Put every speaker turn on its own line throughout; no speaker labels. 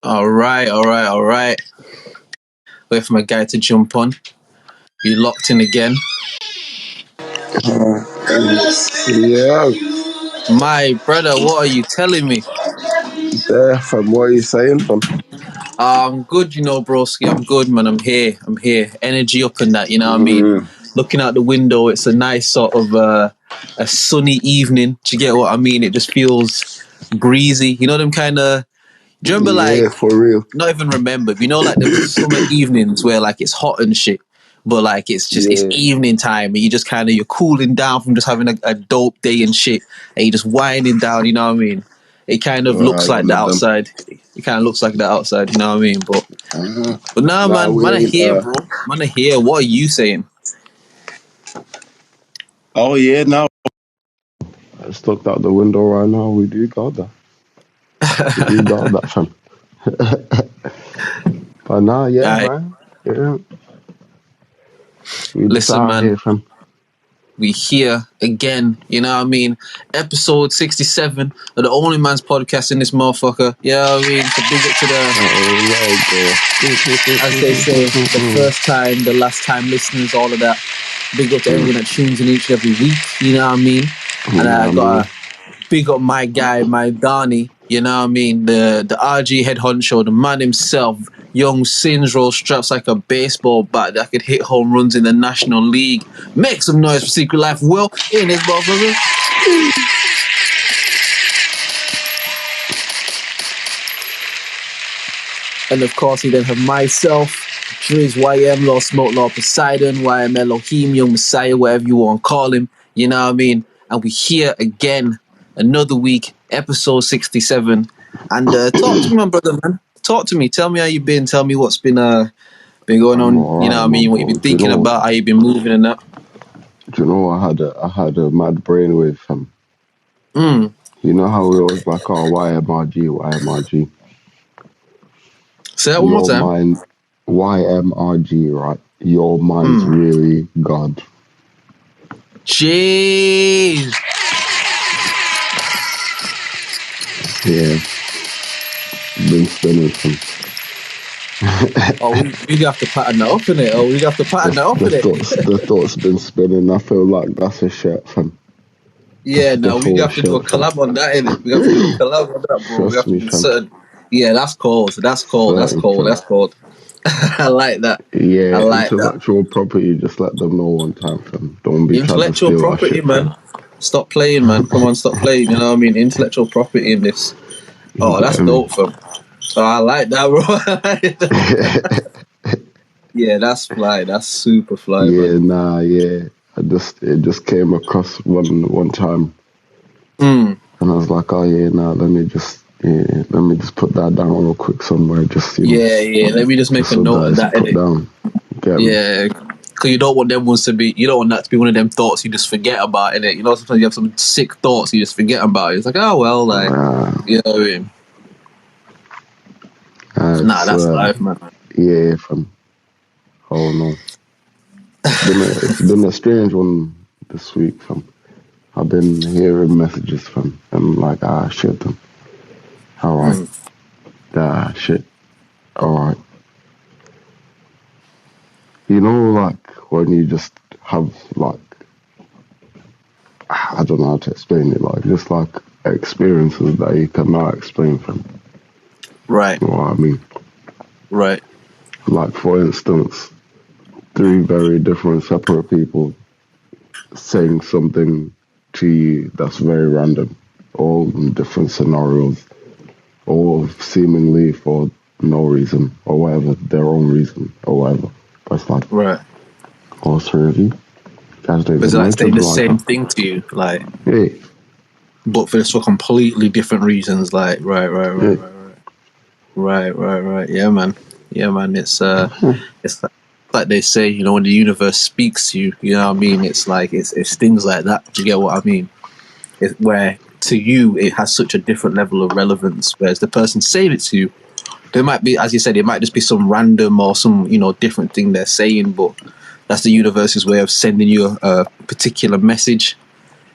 All right. Wait for my guy to jump on. Be locked in again.
Yeah.
My brother, what are you telling me?
There, fam. What are you saying, fam?
I'm good, broski. I'm good, man. I'm here. Energy up and that, you know what I mean? Looking out the window, it's a nice sort of a sunny evening. Do you get what I mean? It just feels breezy. You know them kind of... Do you remember,
Yeah, for real.
not even remember, but you know, like them summer evenings where like it's hot and shit, but like it's just it's evening time and you just kind of you're cooling down from just having a dope day and shit, and you're just winding down. You know what I mean? It kind of looks like the outside. It kind of looks like the outside. You know what I mean? But nah, man are here, bro. Man are here. What are you saying?
Oh yeah, now I just looked out the window right now. We do got that. Fam. But nah, yeah, man. Yeah.
Listen, man.
Here, fam.
We here again, you know what I mean? Episode 67 of the OnlyMans podcast in this motherfucker. You know what I mean? So big up to as they say, the first time, the last time listeners, all of that. Big up to everyone that tunes in each and every week, you know what I mean? And I got to big up my guy, my Donnie, you know what I mean? The RG head honcho, the man himself, young Sins roll straps like a baseball bat that could hit home runs in the National League. Make some noise for Secret Life Will in his motherfucker. And of course, you then have myself, Drizz YM, Law Smoke, Law Poseidon, YM Elohim, Young Messiah, whatever you want to call him, you know what I mean? And we here again, another week, episode 67. And talk to me, my brother, man. Talk to me. Tell me how you been. Tell me what's been going on. You know what I mean? What you've been thinking about, how you've been moving and that.
Do you know I had a mad brainwave, fam? You know how we always like, oh, YMRG.
Say that one more time.
Mind, YMRG, right? Your mind's really God.
Jeez.
Yeah. Been spinning some.
we have to pattern that up, innit?
The thoughts been spinning. I feel like that's a shit, fam.
Yeah, no, we have to do a collab on that, innit? We have to do a collab on that, bro.
Trust me, fam.
Yeah, that's cold. That's cold. I like that.
Yeah, I like intellectual property. Just let them know one time, fam. Don't be
intellectual property,
shit,
man. Stop playing, man. Come on, stop playing. You know what I mean? Intellectual property in this. Oh, that's dope, fam. So I like that, bro. Yeah, that's fly. That's super fly.
Yeah,
man.
nah, yeah. It just came across one time, and I was like, oh yeah, nah. Let me just put that down real quick somewhere. Just
Let me just make a note of that.
Put down.
Yeah, because you don't want them ones to be. You don't want that to be one of them thoughts you just forget about, innit? You know, sometimes you have some sick thoughts you just forget about. It's like, oh well, like you know what I mean. Nah, that's life, man.
Yeah, fam. Oh no, it's been a strange one this week, fam. I've been hearing messages from them like, shit, them. All right. Shit. All right. You know, like, when you just have, like, I don't know how to explain it, like, just, like, experiences that you cannot explain from.
Right.
You know what I mean?
Right.
Like, for instance, 3 very different, separate people saying something to you that's very random, all in different scenarios, all seemingly for no reason or whatever, their own reason or whatever. But it's like,
right,
all 3 of you guys don't.
But it's like saying the same thing to you, like,
yeah,
but for completely different reasons, like, right. Yeah, man. It's it's like they say, you know, when the universe speaks to you, you know what I mean? It's like it's things like that. Do you get what I mean? It's where to you it has such a different level of relevance, whereas the person saying it to you, there might be, as you said, it might just be some random or some, you know, different thing they're saying, but that's the universe's way of sending you a particular message.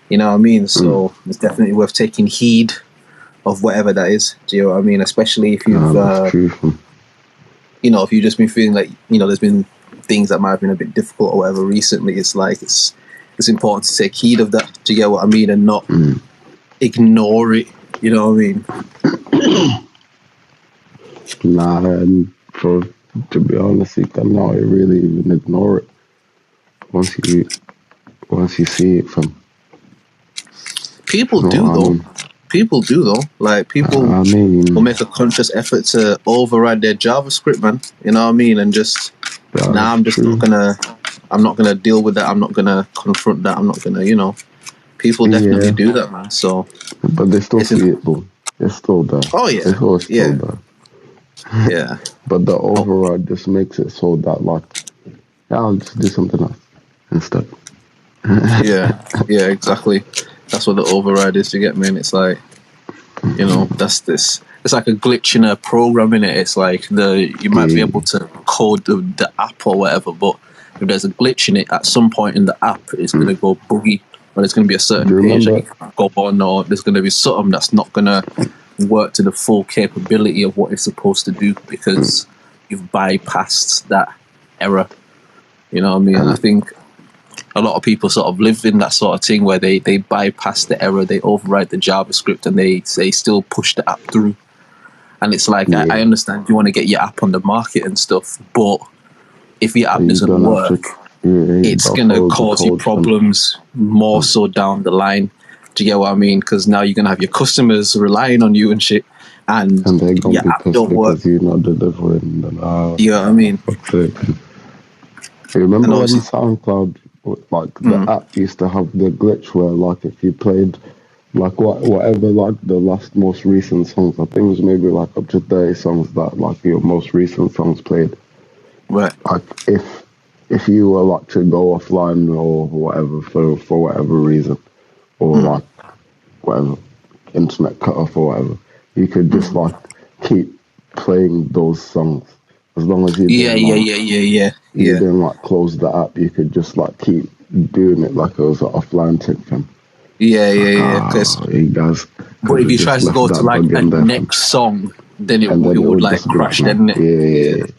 You know what I mean? So it's definitely worth taking heed whatever that is. Do you know what I mean? Especially if you've
That's true, fam.
you know, if you've just been feeling like, you know, there's been things that might have been a bit difficult or whatever recently, it's like it's important to take heed of that. Do you get what I mean? And not ignore it. You know what I mean?
Nah, and to be honest, you cannot really even ignore it once you see it from.
People
You know
do
what I
though.
mean?
People do though. Like people
I mean,
will make a conscious effort to override their JavaScript, man. You know what I mean? And just
that's
I'm just
true.
I'm not gonna deal with that. I'm not gonna confront that. I'm not gonna, you know. People definitely do that, man. So,
but they still see it, though. It's still there.
Oh yeah,
It's always still
yeah,
there.
yeah.
But the override just makes it so that, like, yeah, I'll just do something else instead.
Yeah, exactly. That's what the override is. You get me? And it's like, you know, that's this. It's like a glitch in a program, in it. It's like you might be able to code the app or whatever, but if there's a glitch in it, at some point in the app, it's going to go buggy, or there's going to be a certain page that you can go on, or there's going to be something that's not going to work to the full capability of what it's supposed to do because you've bypassed that error. You know what I mean? And I think a lot of people sort of live in that sort of thing where they bypass the error, they override the JavaScript, and they still push the app through. And it's like, I understand you want to get your app on the market and stuff, but if your app doesn't work, it's going to cause you problems more so down the line. Do you get what I mean? Because now you're going to have your customers relying on you and shit, and
they're going to be
app
pissed
don't work.
because you're not delivering.
You know what I mean?
You remember when SoundCloud, like the app used to have the glitch where, like, if you played like whatever, like the most recent songs, I think it was maybe like up to 30 songs that like your most recent songs played.
Right.
Like if you were like to go offline or whatever for whatever reason, or like whatever, internet cut off or whatever, you could just like keep playing those songs as long as you didn't you didn't like close the app. You could just like keep doing it like it was an offline thing, fam.
Yeah.
You guys,
but if you try to go to like a next song, then it would like crash, didn't it?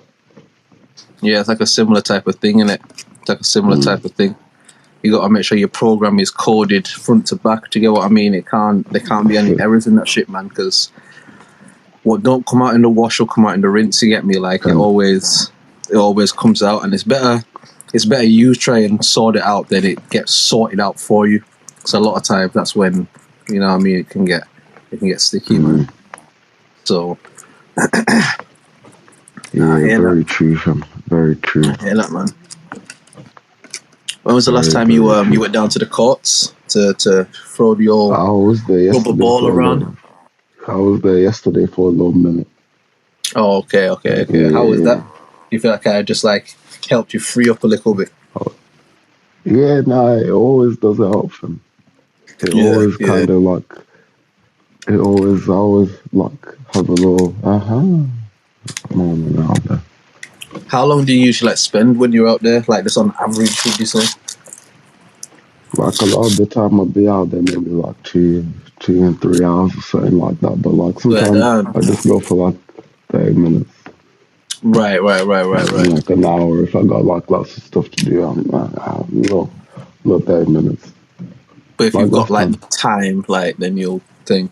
Yeah, it's like a similar type of thing, innit? It's like a similar type of thing. You got to make sure your program is coded front to back. Do you get what I mean? There can't be any errors in that shit, man. Because what don't come out in the wash will come out in the rinse. You get me? Like it always comes out, and it's better you try and sort it out than it gets sorted out for you. So a lot of times that's when, you know what I mean, it can get sticky, man. So
very true, fam. Very true.
I hear that, man. When was the last time you went down to the courts to throw your rubber ball around?
I was there yesterday for a little minute.
Oh, okay. How was that? You feel like I just like helped you free up a little bit?
Yeah, it always does help, fam. It always kind of like, I always like have a little moment out there.
How long do you usually like spend when you're out there? Like just on average, would you say?
Like a lot of the time I'll be out there maybe like 2 and 3 hours or something like that. But like sometimes I just go for like 30 minutes.
Right.
Like an hour if I got like lots of stuff to do. I'm like, 30 minutes.
But if you've got like time, like then you'll think.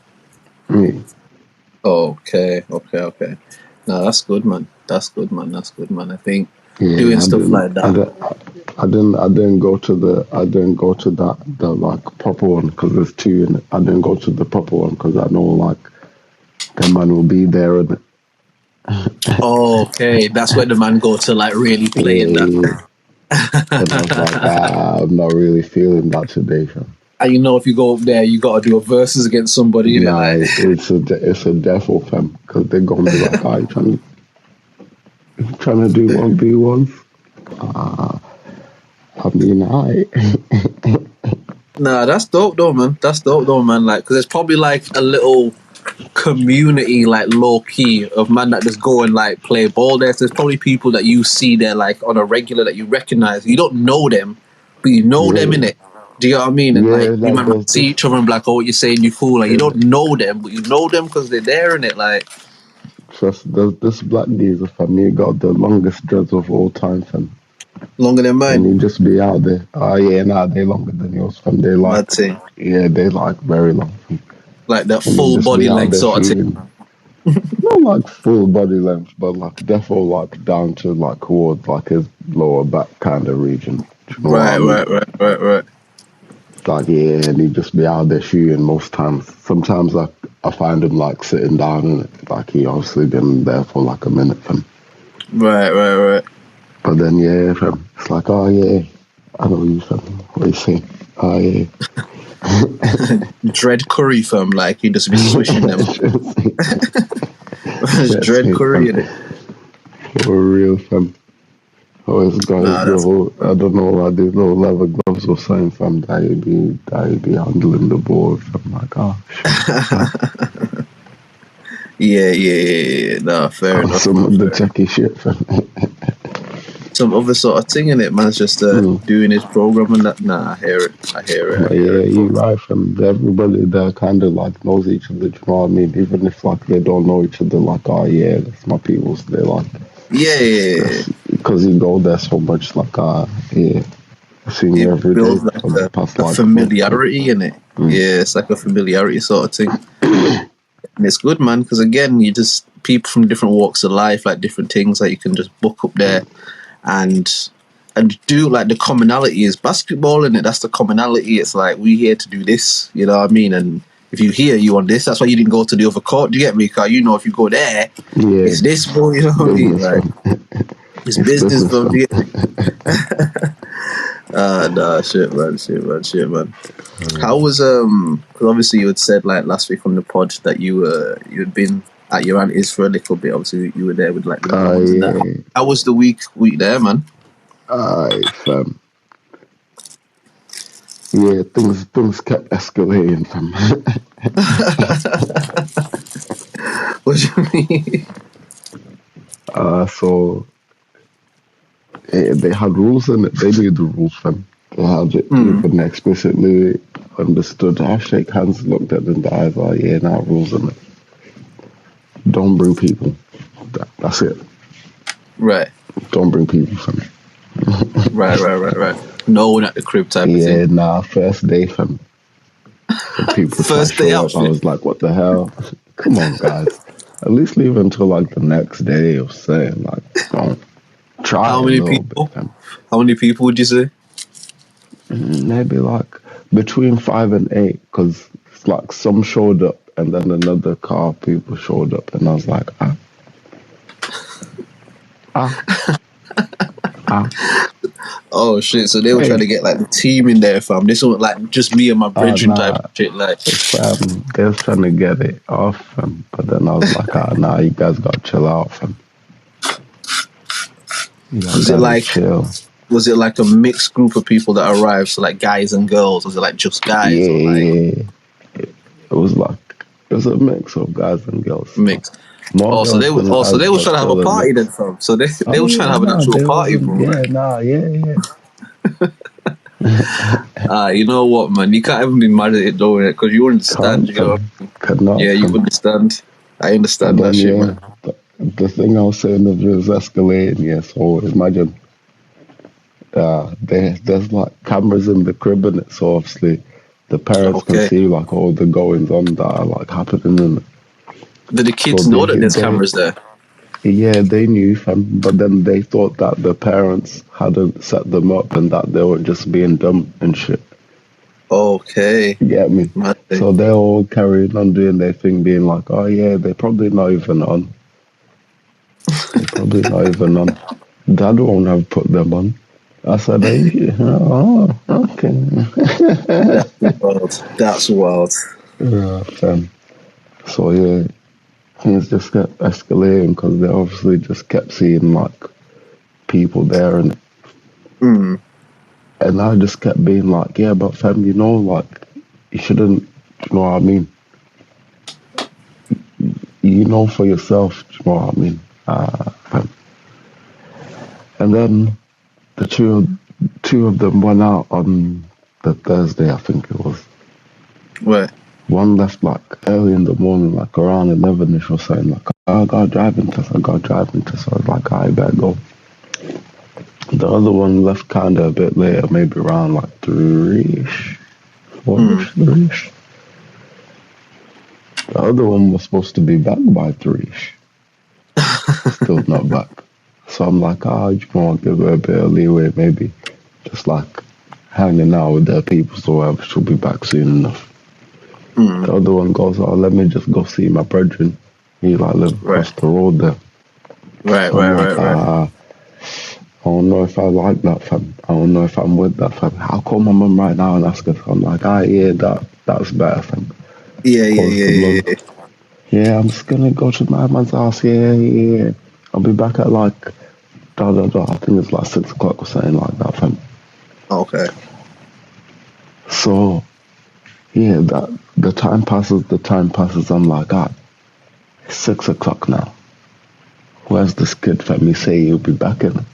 Okay. No, that's good, man. I think doing stuff like that.
I didn't go to the like proper one because there's 2 in it. I didn't go to the proper one because I know like the man will be there and.
Okay, that's where the man go to like really play in that.
And I was like, I'm not really feeling that today, fam.
And you know, if you go up there, you got to do a versus against somebody.
It's a devil, fam, because they're gonna be like, "Are you trying to do 1v1s?" I mean,
Nah, that's dope though, man. Like, because there's probably like a little community, like low key, of man that just go and like play ball there. So there's probably people that you see there like on a regular that you recognize. You don't know them, but you know them, innit? Do you know what I mean? And
Yeah,
like, you
like
might
there's
see
this.
each other and be like, oh, what you're saying, you cool. Like, you don't know them, but you know them because they're there in it. Like,
Trust, there's this black geezer fam. He got the longest dreads of all time fam,
longer than
and
mine.
he just be out there. Oh yeah, nah, they longer than yours fam. They like,
Mad thing.
yeah, they like very long.
Like that
And he
full
just
body
be out
length
there
sort of thing.
shooting. Not like full body length, but like defo like down to like towards like his lower back kind of region. Do you know what I
Right,
mean?
right, right, right, right.
Like yeah, and he just be out there shooting most times. Sometimes like I find him like sitting down and like he obviously been there for like a minute fam.
Right, right, right.
But then yeah, fam, it's like oh yeah, I know you fam. What you say? Oh yeah.
Dread curry, fam. Like, you just be swishing them. It's
That's
dread
me,
curry
fam.
in it.
For real, fam. Always got his
Nah, that's
little, I don't know, like these little leather gloves or something from that he be handling the board from like, oh shit.
yeah. Nah, fair enough.
Some
Man,
of the
fair.
techie shit from
Some other sort of thing in it. Man's just doing his program and that. Nah, I hear it. I hear it. I
But
hear
yeah,
it.
you
But
right from everybody that kind of like knows each other, do you know what I mean? Even if like they don't know each other, like, oh yeah, that's my people's, they like,
yeah.
because you go there so much, like, yeah, I've seen you
It
every day
builds like
for the past
a
like month.
familiarity in it. Yeah, it's like a familiarity sort of thing. And it's good, man, because again, you just people from different walks of life, like different things, like you can just book up there and do like the commonality is basketball in it. That's the commonality. It's like we here to do this, you know what I mean? And if you hear you on this, that's why you didn't go to the other court. Do you get me? Because you know if you go there,
Yeah,
it's this, bro. You know what I mean?
business
Like
from
it's
it's
business,
business
bro.
from.
Nah, shit, man. How was because obviously you had said like last week on the pod that you had been at your auntie's for a little bit. Obviously you were there with like the little ones and that.
Yeah,
How was the week there, man?
fam. Yeah, things kept escalating, fam.
What do you mean?
So they had rules in it. They knew the rules, fam. They had it even explicitly understood. I shake hands, looked at them in the eyes, like, yeah, now rules in it. Don't bring people. That's it.
Right.
Don't bring people, fam.
Right. No one at the crib type of
Yeah,
thing.
nah, first day, fam. Some people try to
First day
show up. I
outfit.
was like, what the hell? Come on, guys. At least leave until like the next day or something. Like, don't try
How
a
many
little bit,
people?
fam.
How many people would you say?
Maybe like between 5 and 8, because it's like some showed up and then another car of people showed up, and I was like, ah,
Oh shit! So they were trying
hey,
to get like the team in there, fam. This wasn't like just me and my brethren type
nah.
of shit. Like,
They was trying to get it off, fam. But then I was like, nah, you guys gotta chill out, fam. You guys
was it
gotta
like
chill.
was it like a mixed group of people that arrived? So like guys and girls? Was it like just guys or like
Yeah. It was like it was a mix of guys and girls.
mixed?
More
Oh, so
girls
they were.
than
Oh, so
guys,
they were
but
trying to have a
still a
party then,
mix.
fam. So they
Oh
were trying
yeah,
to have an
nah,
actual
they
party,
wasn't.
bro.
Yeah,
Like,
nah, yeah.
you know what, man? You can't even be mad at it though, because you understand.
Can't
You know?
fam, could not
Yeah, you
fam.
understand. I
But
understand that
then
shit,
yeah,
man.
the thing I was saying of it was escalating. Yeah, so imagine there's like cameras in the crib in it, so obviously the parents can
Okay.
see like all the goings on that are like happening in it.
Did the
So
kids know that there's
they
cameras there?
yeah, they knew, fam, but then they thought that the parents hadn't set them up and that they were just being dumb and shit.
Okay.
You get me?
Mad thing.
So they're all carrying on doing their thing, being like, oh yeah, they're probably not even on. They're probably not even on. Dad won't have put them on. I said, are you? Oh, okay.
That's wild. That's wild.
Yeah, fam. So yeah, things just kept escalating because they obviously just kept seeing like people there
Mm.
and I just kept being like, yeah, but fam, like, you shouldn't, you know what I mean? You know for yourself, you know what I mean? Fam. And then the two of them went out on the Thursday, I think it was.
Where?
One left like early in the morning, like around 11ish or something. Like, I got driving test. I was like, I better go. The other one left kind of a bit later, maybe around like 3ish, 4ish, 3ish. The other one was supposed to be back by 3ish. Still not back. So I'm like, you want to give her a bit of leeway, maybe. Just like hanging out with their people, so whatever, she'll be back soon enough. The other one goes, let me just go see my brethren. He like live across the road there.
Right.
I don't know if I like that, fam. I don't know if I'm with that, fam. I'll call my mum right now and ask her. I'm like, yeah, that's better, fam.
Yeah.
Yeah, I'm just gonna go to my man's house. Yeah. I'll be back at like, I think it's like 6 o'clock or something like that, fam.
Okay.
So, yeah, the time passes. I'm like, it's 6 o'clock now. Where's this kid, fam? He say he'll be back in.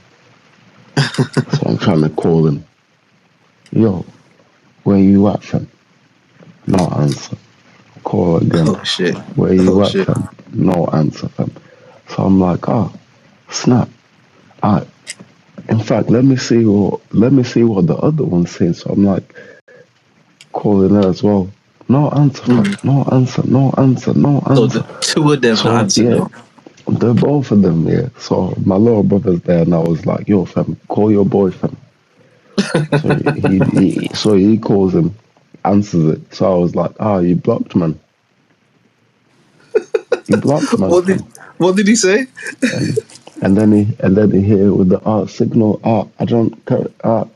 So I'm trying to call him. Yo, where you at, fam? No answer. Call again.
Oh shit.
Where you at, fam? No answer, fam. So I'm like, snap. In fact, let me see what the other one's saying. So I'm like calling her as well. No answer, fam. No answer.
So the two of them answered,
yeah,
no?
they're both of them, yeah. So my little brother's there, and I was like, yo, fam, call your boy, fam. So he calls him, answers it. So I was like, you blocked, man. You blocked, man.
What did he say?
And then he hit it with the signal. I don't. And he cut it off.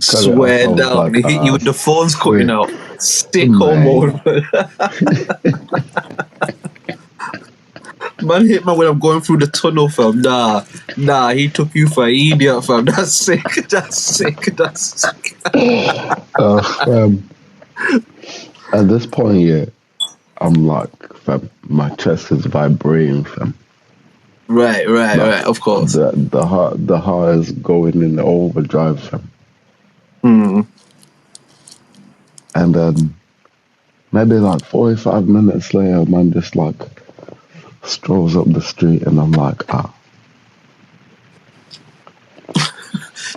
Swear
I was
down.
like,
He hit you with the phone's cutting out. Sicko mode. Man hit me when I'm going through the tunnel, fam. Nah, he took you for an idiot, fam. That's sick.
At this point, yeah, I'm like, fam, my chest is vibrating, fam.
Right, of course.
The heart is going in overdrive, fam. And then maybe like 45 minutes later, man just like strolls up the street, and I'm like,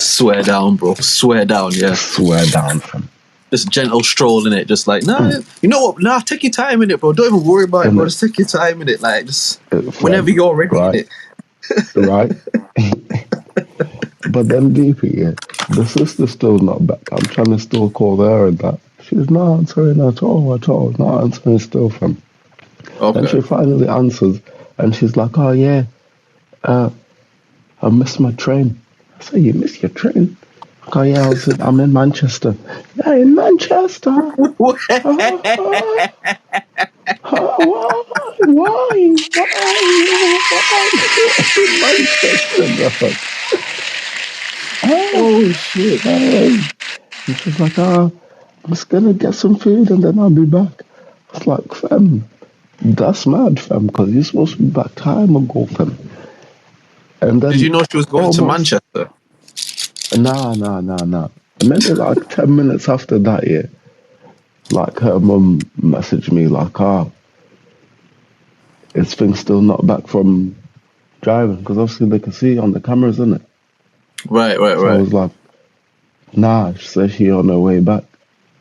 Swear down, bro. Swear down, yeah.
Swear down, fam.
Just gentle stroll in it, just like, you know what? Nah, take your time in it, bro. Don't even worry about it, bro. Just take your time in it, like, just whenever you're ready in it.
Right? But then DP, yeah, the sister's still not back. I'm trying to still call her and that. She's not answering at all. Not answering still, fam.
Okay.
And she finally answers, and she's like, yeah, I missed my train. I say, you missed your train? Yeah, I'm in Manchester. Yeah, in Manchester? Why? In Manchester, dog.
Oh, shit.
And she's like, I'm just going to get some food and then I'll be back. I was like, fam, that's mad, fam, because you're supposed to be back time ago, fam. And then
did you know she was going to Manchester?
Nah. Maybe like 10 minutes after that, yeah, like her mum messaged me like, is things still not back from driving? Because obviously they can see on the cameras, isn't it?
Right.
So I was like, nah, she said she on her way back.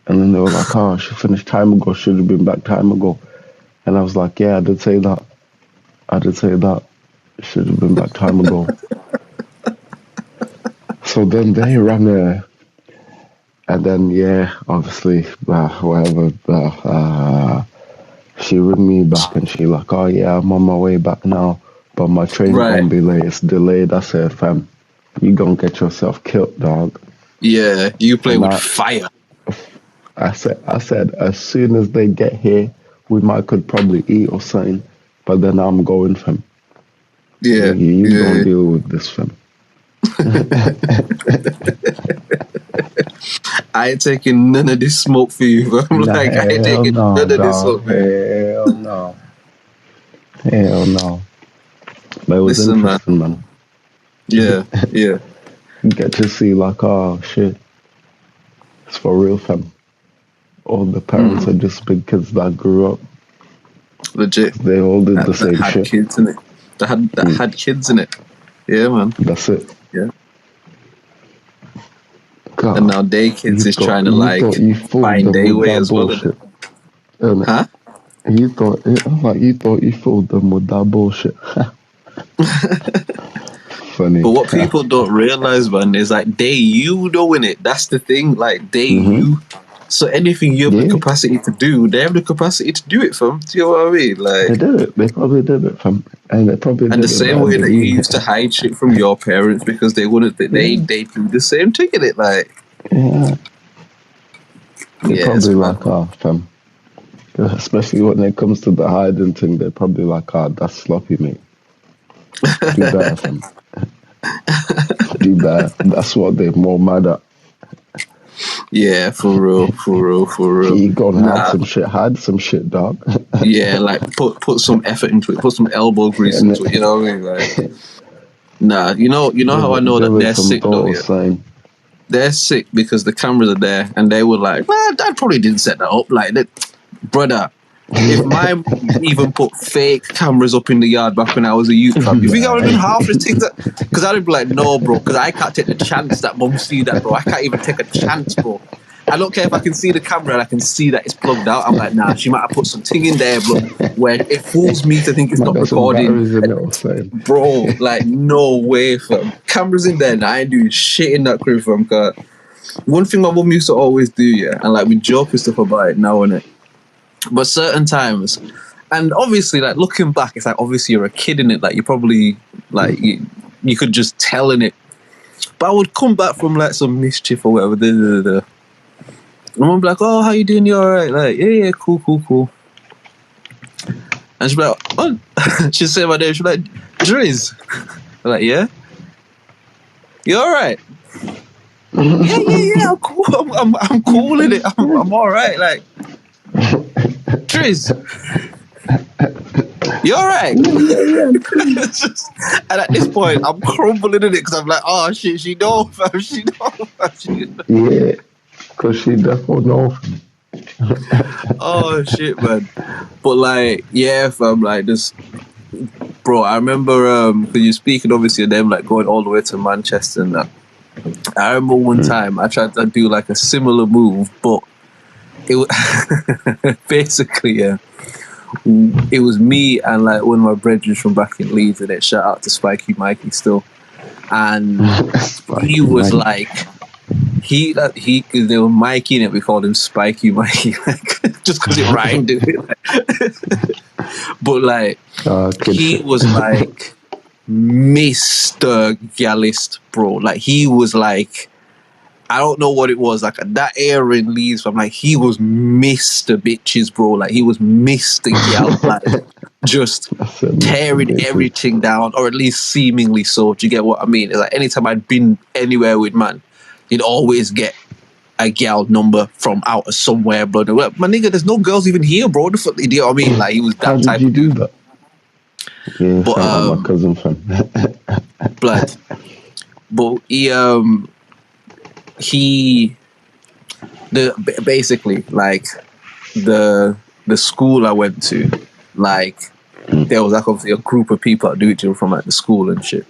And then they were like, she finished time ago, should have been back time ago. And I was like, yeah, I did say that. Should have been back time ago. So then they rang her. And then, yeah, obviously, whatever, she rang me back and she like, yeah, I'm on my way back now, but my train's gonna be late, it's delayed. I said, fam, you gonna get yourself killed, dog.
Yeah, you play with fire.
I said, as soon as they get here, we could probably eat or something, but then I'm going, fam.
Yeah.
You don't deal with this, fam.
I ain't taking none of this smoke for you, bro. I'm like, I ain't taking none of this smoke for you.
Hell no. But it was interesting, man.
Yeah.
Get to see like, shit. It's for real, fam. All the parents are just big kids that grew up.
Legit.
They all did the
That
same
had
shit.
kids in it. That had kids in it. Yeah, man.
That's it.
Yeah.
God,
And now their kids is trying to like
you fooled
find
them
their
with
way
that
as well.
bullshit. Innit?
Huh?
You thought you fooled them with that bullshit. Funny.
But what people don't realize, man, is like you doing it. That's the thing. Like you. So anything you have the capacity to do, they have the capacity to do it, fam. Do you know what I mean? Like
they did it. They probably did it, fam. And they probably
and
did
the
it
same
better
way
than
that you
you.
used to hide shit from your parents because they wouldn't. They do the same thing in it. Like
Yeah. They're
yeah,
probably
it's
like,
mad.
fam. Especially when it comes to the hiding thing, they're probably like, that's sloppy, mate. Do better, fam. Do better. That's what they're more mad at.
Yeah, for real.
You go and hide some shit, dog.
Yeah, like put some effort into it, put some elbow grease into it. You know what I mean? Like, nah, you know how I know that they're sick though. Yeah,
saying.
They're sick because the cameras are there, and they were like, "Well, Dad probably didn't set that up." Like, brother, if my mum even put fake cameras up in the yard back when I was a youth, fam, you think I would have done half the things that? Because I'd be like, no, bro, because I can't take the chance that mum see that, bro. I can't even take a chance, bro. I don't care if I can see the camera and I can see that it's plugged out. I'm like, nah, she might have put something in there, bro, where it fools me to think it's not recording. Bro, like, no way, fam. Cameras in there, and I ain't doing shit in that crib, fam. Cause one thing my mum used to always do, yeah, and like we joke and stuff about it now, innit? But certain times, and obviously, like looking back, it's like obviously you're a kid in it. Like you probably like you could just tell in it. But I would come back from like some mischief or whatever. And I'm like, "Oh, how you doing? You alright?" Like, yeah, cool. And she'd be like, "Oh," she'd say my name. She'd be like, "Drizz." I'm like, "Yeah, you alright?" Yeah. I'm cool. I'm cool in it. I'm alright. Like, Drizz. You alright? And at this point, I'm crumbling in it because I'm like, oh shit, she know, fam. She know.
Yeah, because she definitely know.
Oh shit, man. But like, yeah, fam, like this, bro. I remember because you're speaking obviously of them like going all the way to Manchester and that. I remember one time I tried to do like a similar move, but it was basically it was me and like one of my brethren from back in Leeds, and it shout out to Spiky Mikey still, and he was like he because they were Mikey in it, we called him Spiky Mikey, like just because it rhymed but like he was like Mr. Gallist, bro. Like he was like, I don't know what it was, like that era in Leeds, I'm like, he was Mr. Bitches, bro. Like he was Mr. Gal, like just tearing everything down, or at least seemingly so. Do you get what I mean? It's like anytime I'd been anywhere with man, you'd always get a gal number from out of somewhere, bro. Like, my nigga, there's no girls even here, bro. Do you know what I mean? Like he was that
How
type
did you
of
do
dude.
that? Yeah,
but
my cousin fam.
blood. But he basically like the school I went to, like there was like obviously a group of people that knew each other from like the school and shit,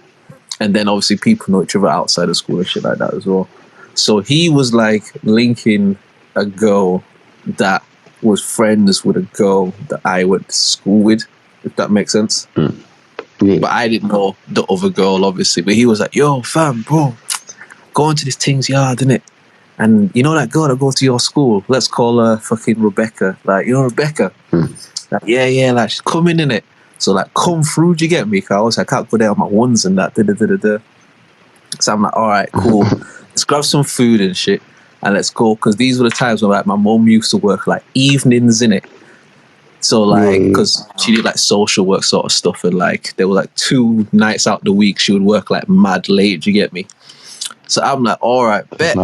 and then obviously people know each other outside of school and shit like that as well. So he was like linking a girl that was friends with a girl that I went to school with, if that makes sense.
Yeah.
But I didn't know the other girl obviously, but he was like, yo fam, bro, going to this thing's yard, innit? And you know that girl that goes to your school? Let's call her fucking Rebecca. Like, you know Rebecca? Like, yeah, like she's coming in it. So like, come through, do you get me? Cause I can't go there on my ones and that. So I'm like, all right, cool. Let's grab some food and shit, and let's go. Because these were the times when like my mum used to work like evenings in it. So like, because she did like social work sort of stuff, and like there were like 2 nights out the week she would work like mad late. Do you get me? So I'm like, all right, bet.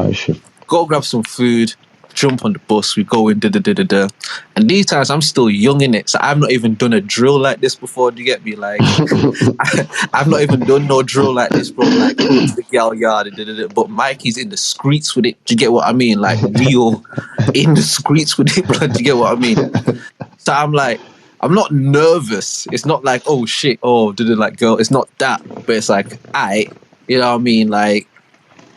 Go grab some food. jump on the bus, we go in, da-da-da-da-da. And these times I'm still young in it, so I've not even done a drill like this before. Do you get me? Like, I've not even done no drill like this, bro. Like, go to the gal yard, da-da-da-da. But Mikey's in the streets with it. Do you get what I mean? Like, real in the streets with it, bro. Do you get what I mean? So I'm like, I'm not nervous. It's not like, oh shit, oh, like, girl. It's not that, but it's like, you know what I mean? Like,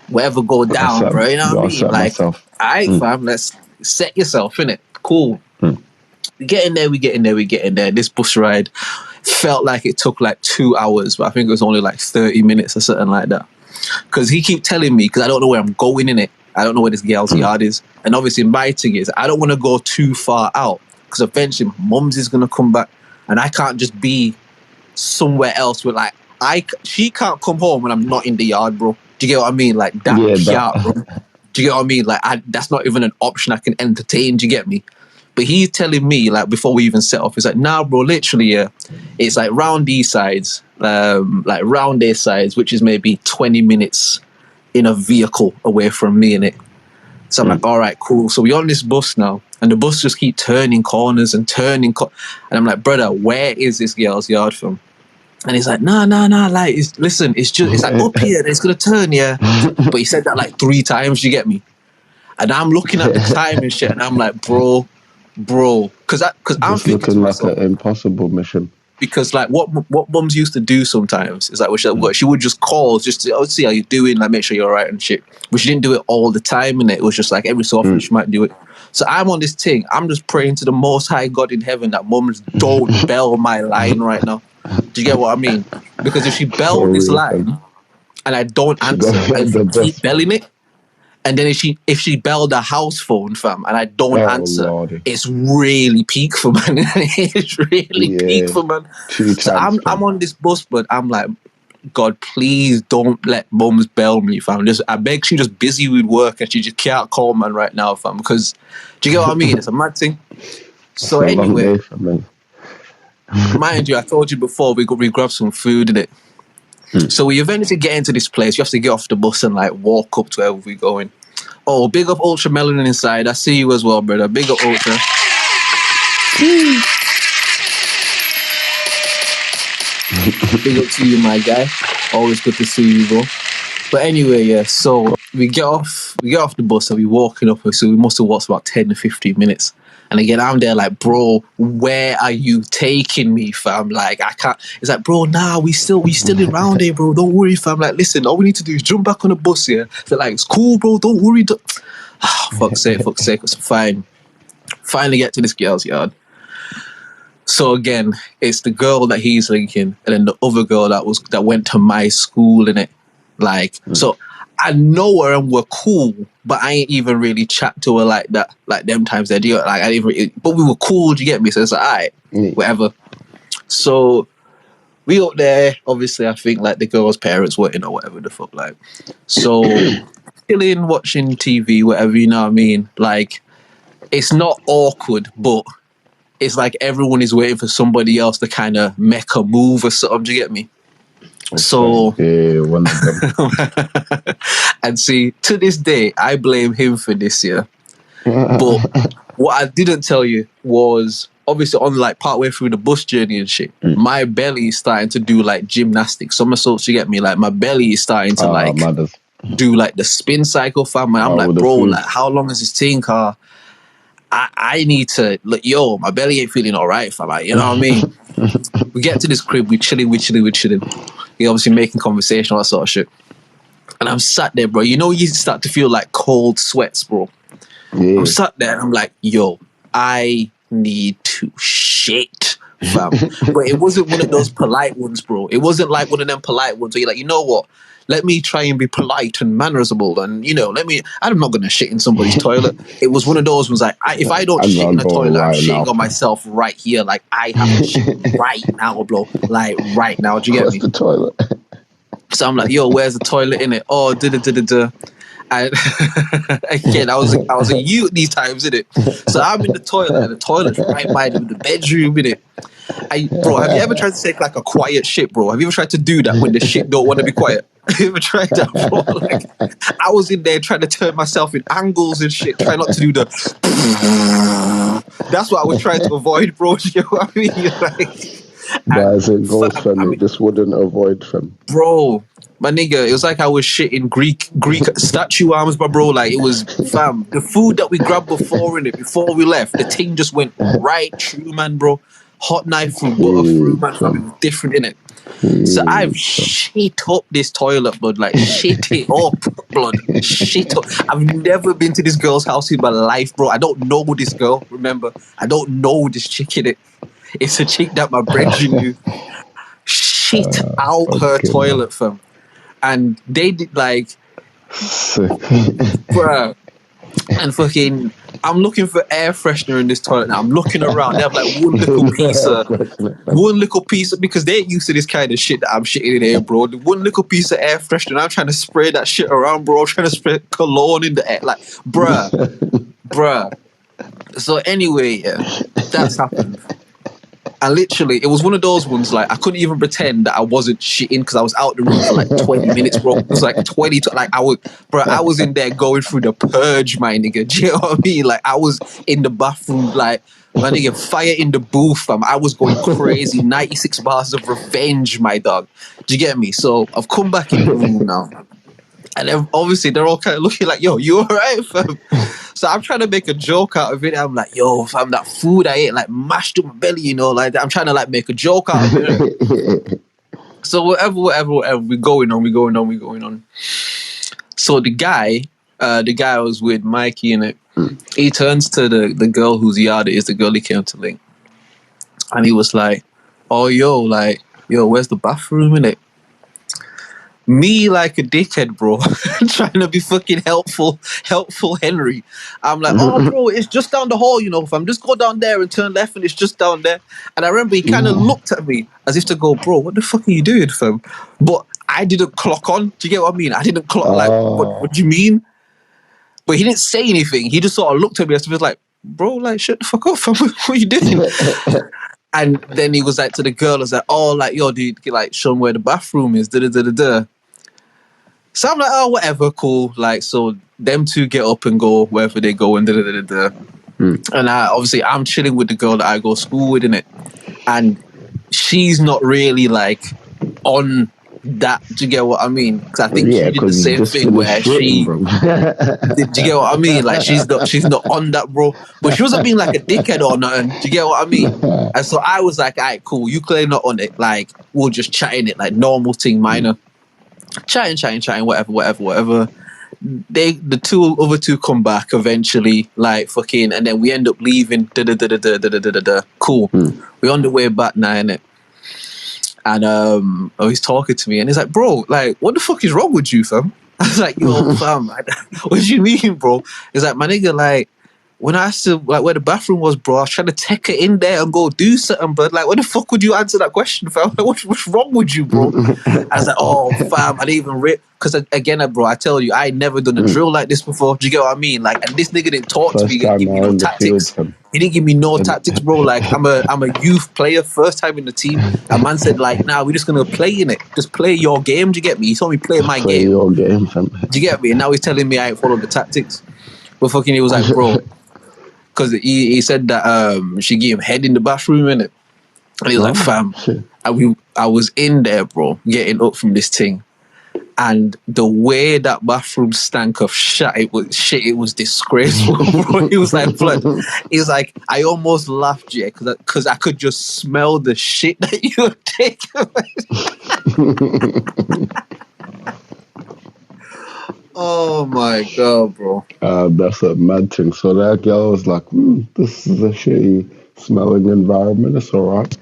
whatever go down, bro. You know what I mean? Like, fam, let's set yourself, innit? Cool. We get in there. This bus ride felt like it took like 2 hours, but I think it was only like 30 minutes or something like that. Because he keep telling me, because I don't know where I'm going in it. I don't know where this girl's yard is. And obviously my thing is, I don't want to go too far out, because eventually my mum's is going to come back, and I can't just be somewhere else with like, she can't come home when I'm not in the yard, bro. Do you get what I mean? Like, that bro. Do you get what I mean? Like, that's not even an option I can entertain. Do you get me? But he's telling me, like, before we even set off, he's like, nah, bro, literally, yeah, it's like round these sides, like round their sides, which is maybe 20 minutes in a vehicle away from me, innit? So I'm like, all right, cool. So we're on this bus now, and the bus just keep turning corners and turning. And I'm like, brother, where is this girl's yard from? And he's like, nah, like, listen, it's like up here, it's going to turn, yeah. But he said that like 3 times, you get me? And I'm looking at the time and shit, and I'm like, bro, because I'm thinking
looking
to myself,
like an impossible mission.
Because like what mums used to do sometimes is like, she would just call just to see how you're doing, like make sure you're all right and shit. But she didn't do it all the time, and it was just like every so often she might do it. So I'm on this thing. I'm just praying to the Most High God in heaven that mums don't bell my line right now. Do you get what I mean? Because if she belled this line and I don't answer, and if I keep belling it, and then if she belled a house phone, fam, and I don't answer, Lordy. It's really peak for man. It's really peak for man. So I'm on this bus, but I'm like, God, please don't let mums bell me, fam. I beg, she just busy with work and she just can't call man right now, fam. Because, do you get what I mean? It's a mad thing. So anyway, mind you, I told you before, we grabbed some food in it. So we eventually get into this place. You have to get off the bus and like walk up to wherever we're going. Oh, big up Ultra Melanin inside. I see you as well, brother. Big up Ultra. Big up to you, my guy. Always good to see you, bro. But anyway, yeah, so we get off the bus and we're walking up, so we must have walked about 10 to 15 minutes. And again, I'm there like, bro, where are you taking me, fam? Like, I can't. It's like, bro, nah, we still in round here, bro. Don't worry, fam. Like, listen, all we need to do is jump back on the bus here. So like, it's cool, bro. Don't worry. Fuck's sake. It's fine. Finally get to this girl's yard. So again, it's the girl that he's linking, and then the other girl that went to my school, innit? Like, so I know her and we're cool, but I ain't even really chat to her like that, like them times they do. Like, I didn't really, but we were cool, do you get me? So it's like, all right, whatever. So we up there, obviously, I think like the girl's parents were in or whatever the fuck, like. So chilling, watching TV, whatever, you know what I mean? Like, it's not awkward, but it's like everyone is waiting for somebody else to kind of make a move or something, do you get me? So,
one of them.
And see, to this day, I blame him for this year. But what I didn't tell you was, obviously, on like partway through the bus journey and shit, my belly is starting to do like gymnastics, somersaults. You get me? Like my belly is starting to do like the spin cycle, fam. And I'm like, bro, like how long is this thing, car? I need to, like, yo, my belly ain't feeling all right, fam. Like, you know what I mean? We get to this crib, we chilling. He obviously making conversation, all that sort of shit. And I'm sat there, bro. You know, you start to feel like cold sweats, bro. Yeah. I'm sat there and I'm like, yo, I need to shit, fam. But it wasn't one of those polite ones, bro. It wasn't like one of them polite ones where you're like, you know what? Let me try and be polite and mannerisable, and you know, I'm not gonna shit in somebody's toilet. It was one of those ones like, if I don't shit in the toilet, I'm shitting on myself right here. Like, I have to shit right now, bro. Like right now. Do you get me?
Where's the toilet?
So I'm like, yo, where's the toilet in it? Oh, da. And again, I was a youth these times, innit? So I'm in the toilet, and the toilet's right by the bedroom, innit? Bro, have you ever tried to take like a quiet shit, bro? Have you ever tried to do that when the shit don't want to be quiet? Have you ever tried that, bro? Like, I was in there trying to turn myself in angles and shit, try not to do the. That's what I was trying to avoid, bro. You know what I mean? Like,
But as it goes, fam, it just wouldn't avoid, fam.
Bro, my nigga, it was like I was shit in Greek statue arms, but bro, like it was, fam, the food that we grabbed before we left, the thing just went right through, man, bro. Hot knife through, butter through, man, fam. It was different, innit? So I've shit up this toilet, blood, like shit it up, blood, shit up. I've never been to this girl's house in my life, bro. I don't know this girl, remember? I don't know this chick in it. It's a chick that my brethren knew. Shit out her toilet, fam. And they did like, bruh. And fucking, I'm looking for air freshener in this toilet now. I'm looking around. They have like one little piece of, because they're used to this kind of shit that I'm shitting in here, bro. The one little piece of air freshener. I'm trying to spray that shit around, bro. I'm trying to spray cologne in the air. Like, bruh. So anyway, yeah, that's happened. And literally, it was one of those ones, like, I couldn't even pretend that I wasn't shitting because I was out the room for like 20 minutes, bro. It was like 20, like, I was in there going through the purge, my nigga. Do you know what I mean? Like, I was in the bathroom, like, my nigga, fire in the booth, fam. I was going crazy, 96 bars of revenge, my dog. Do you get me? So, I've come back in the room now. And then obviously they're all kind of looking like, yo, you all right, fam? So I'm trying to make a joke out of it. I'm like, yo, fam, that food I ate like mashed up my belly, you know, like I'm trying to like make a joke out of it. So whatever, we're going on. So the guy I was with, Mikey, in it, he turns to the girl whose yard it is, the girl he came to link. And he was like, oh, yo, where's the bathroom, in it? Me like a dickhead, bro, trying to be fucking helpful Henry. I'm like, oh, bro, it's just down the hall, you know, fam. Just go down there and turn left and it's just down there. And I remember he kind of looked at me as if to go, bro, what the fuck are you doing, fam? But I didn't clock on. Do you get what I mean? I didn't clock, like, what do you mean? But he didn't say anything. He just sort of looked at me as if he was like, bro, like, shut the fuck up, fam. What are you doing? And then he was like to the girl, I was like, oh, like, yo, dude, like, show him where the bathroom is, da-da-da-da-da. So I'm like, oh, whatever, cool. Like, so them two get up and go wherever they go and da-da-da-da-da. And obviously I'm chilling with the girl that I go to school with, innit? And she's not really, like, on that. Do you get what I mean? Because I think she did the same thing where she... Do you get what I mean? Like, she's not on that, bro. But she wasn't being like a dickhead or nothing. Do you get what I mean? And so I was like, all right, cool. You clearly not on it. Like, we'll just chat in it. Like, normal thing, minor. Chatting, whatever. The other two come back eventually, like fucking, and then we end up leaving. Cool. We're on the way back now, innit? And he's talking to me, and he's like, "Bro, like, what the fuck is wrong with you, fam?" I was like, "Yo, fam, what do you mean, bro?" He's like, "My nigga, like, when I asked him like where the bathroom was, bro, I was trying to take her in there and go do something, but like, what the fuck would you answer that question, fam? Like, what's wrong with you, bro?" I was like, "Oh, fam, I didn't even because again, bro, I tell you, I ain't never done a drill like this before. Do you get what I mean? Like, and this nigga didn't talk to me, he didn't give me no tactics. He didn't give me no tactics, bro. Like, I'm a youth player, first time in the team. A man said, like, nah, we're just gonna play in it. Just play your game. Do you get me? He told me play my game.
Your game, fam.
Do you get me? And now he's telling me I ain't followed the tactics. But fucking, he was like, bro. Because he said that she gave him head in the bathroom, innit? And he was like, fam, I was in there, bro, getting up from this thing. And the way that bathroom stank of shit, it was disgraceful, bro. He was like, blood. He was like, I almost laughed, yeah, because I could just smell the shit that you were taking. Oh my god, bro.
That's a mad thing. So that girl was like, this is a shitty smelling environment. It's alright.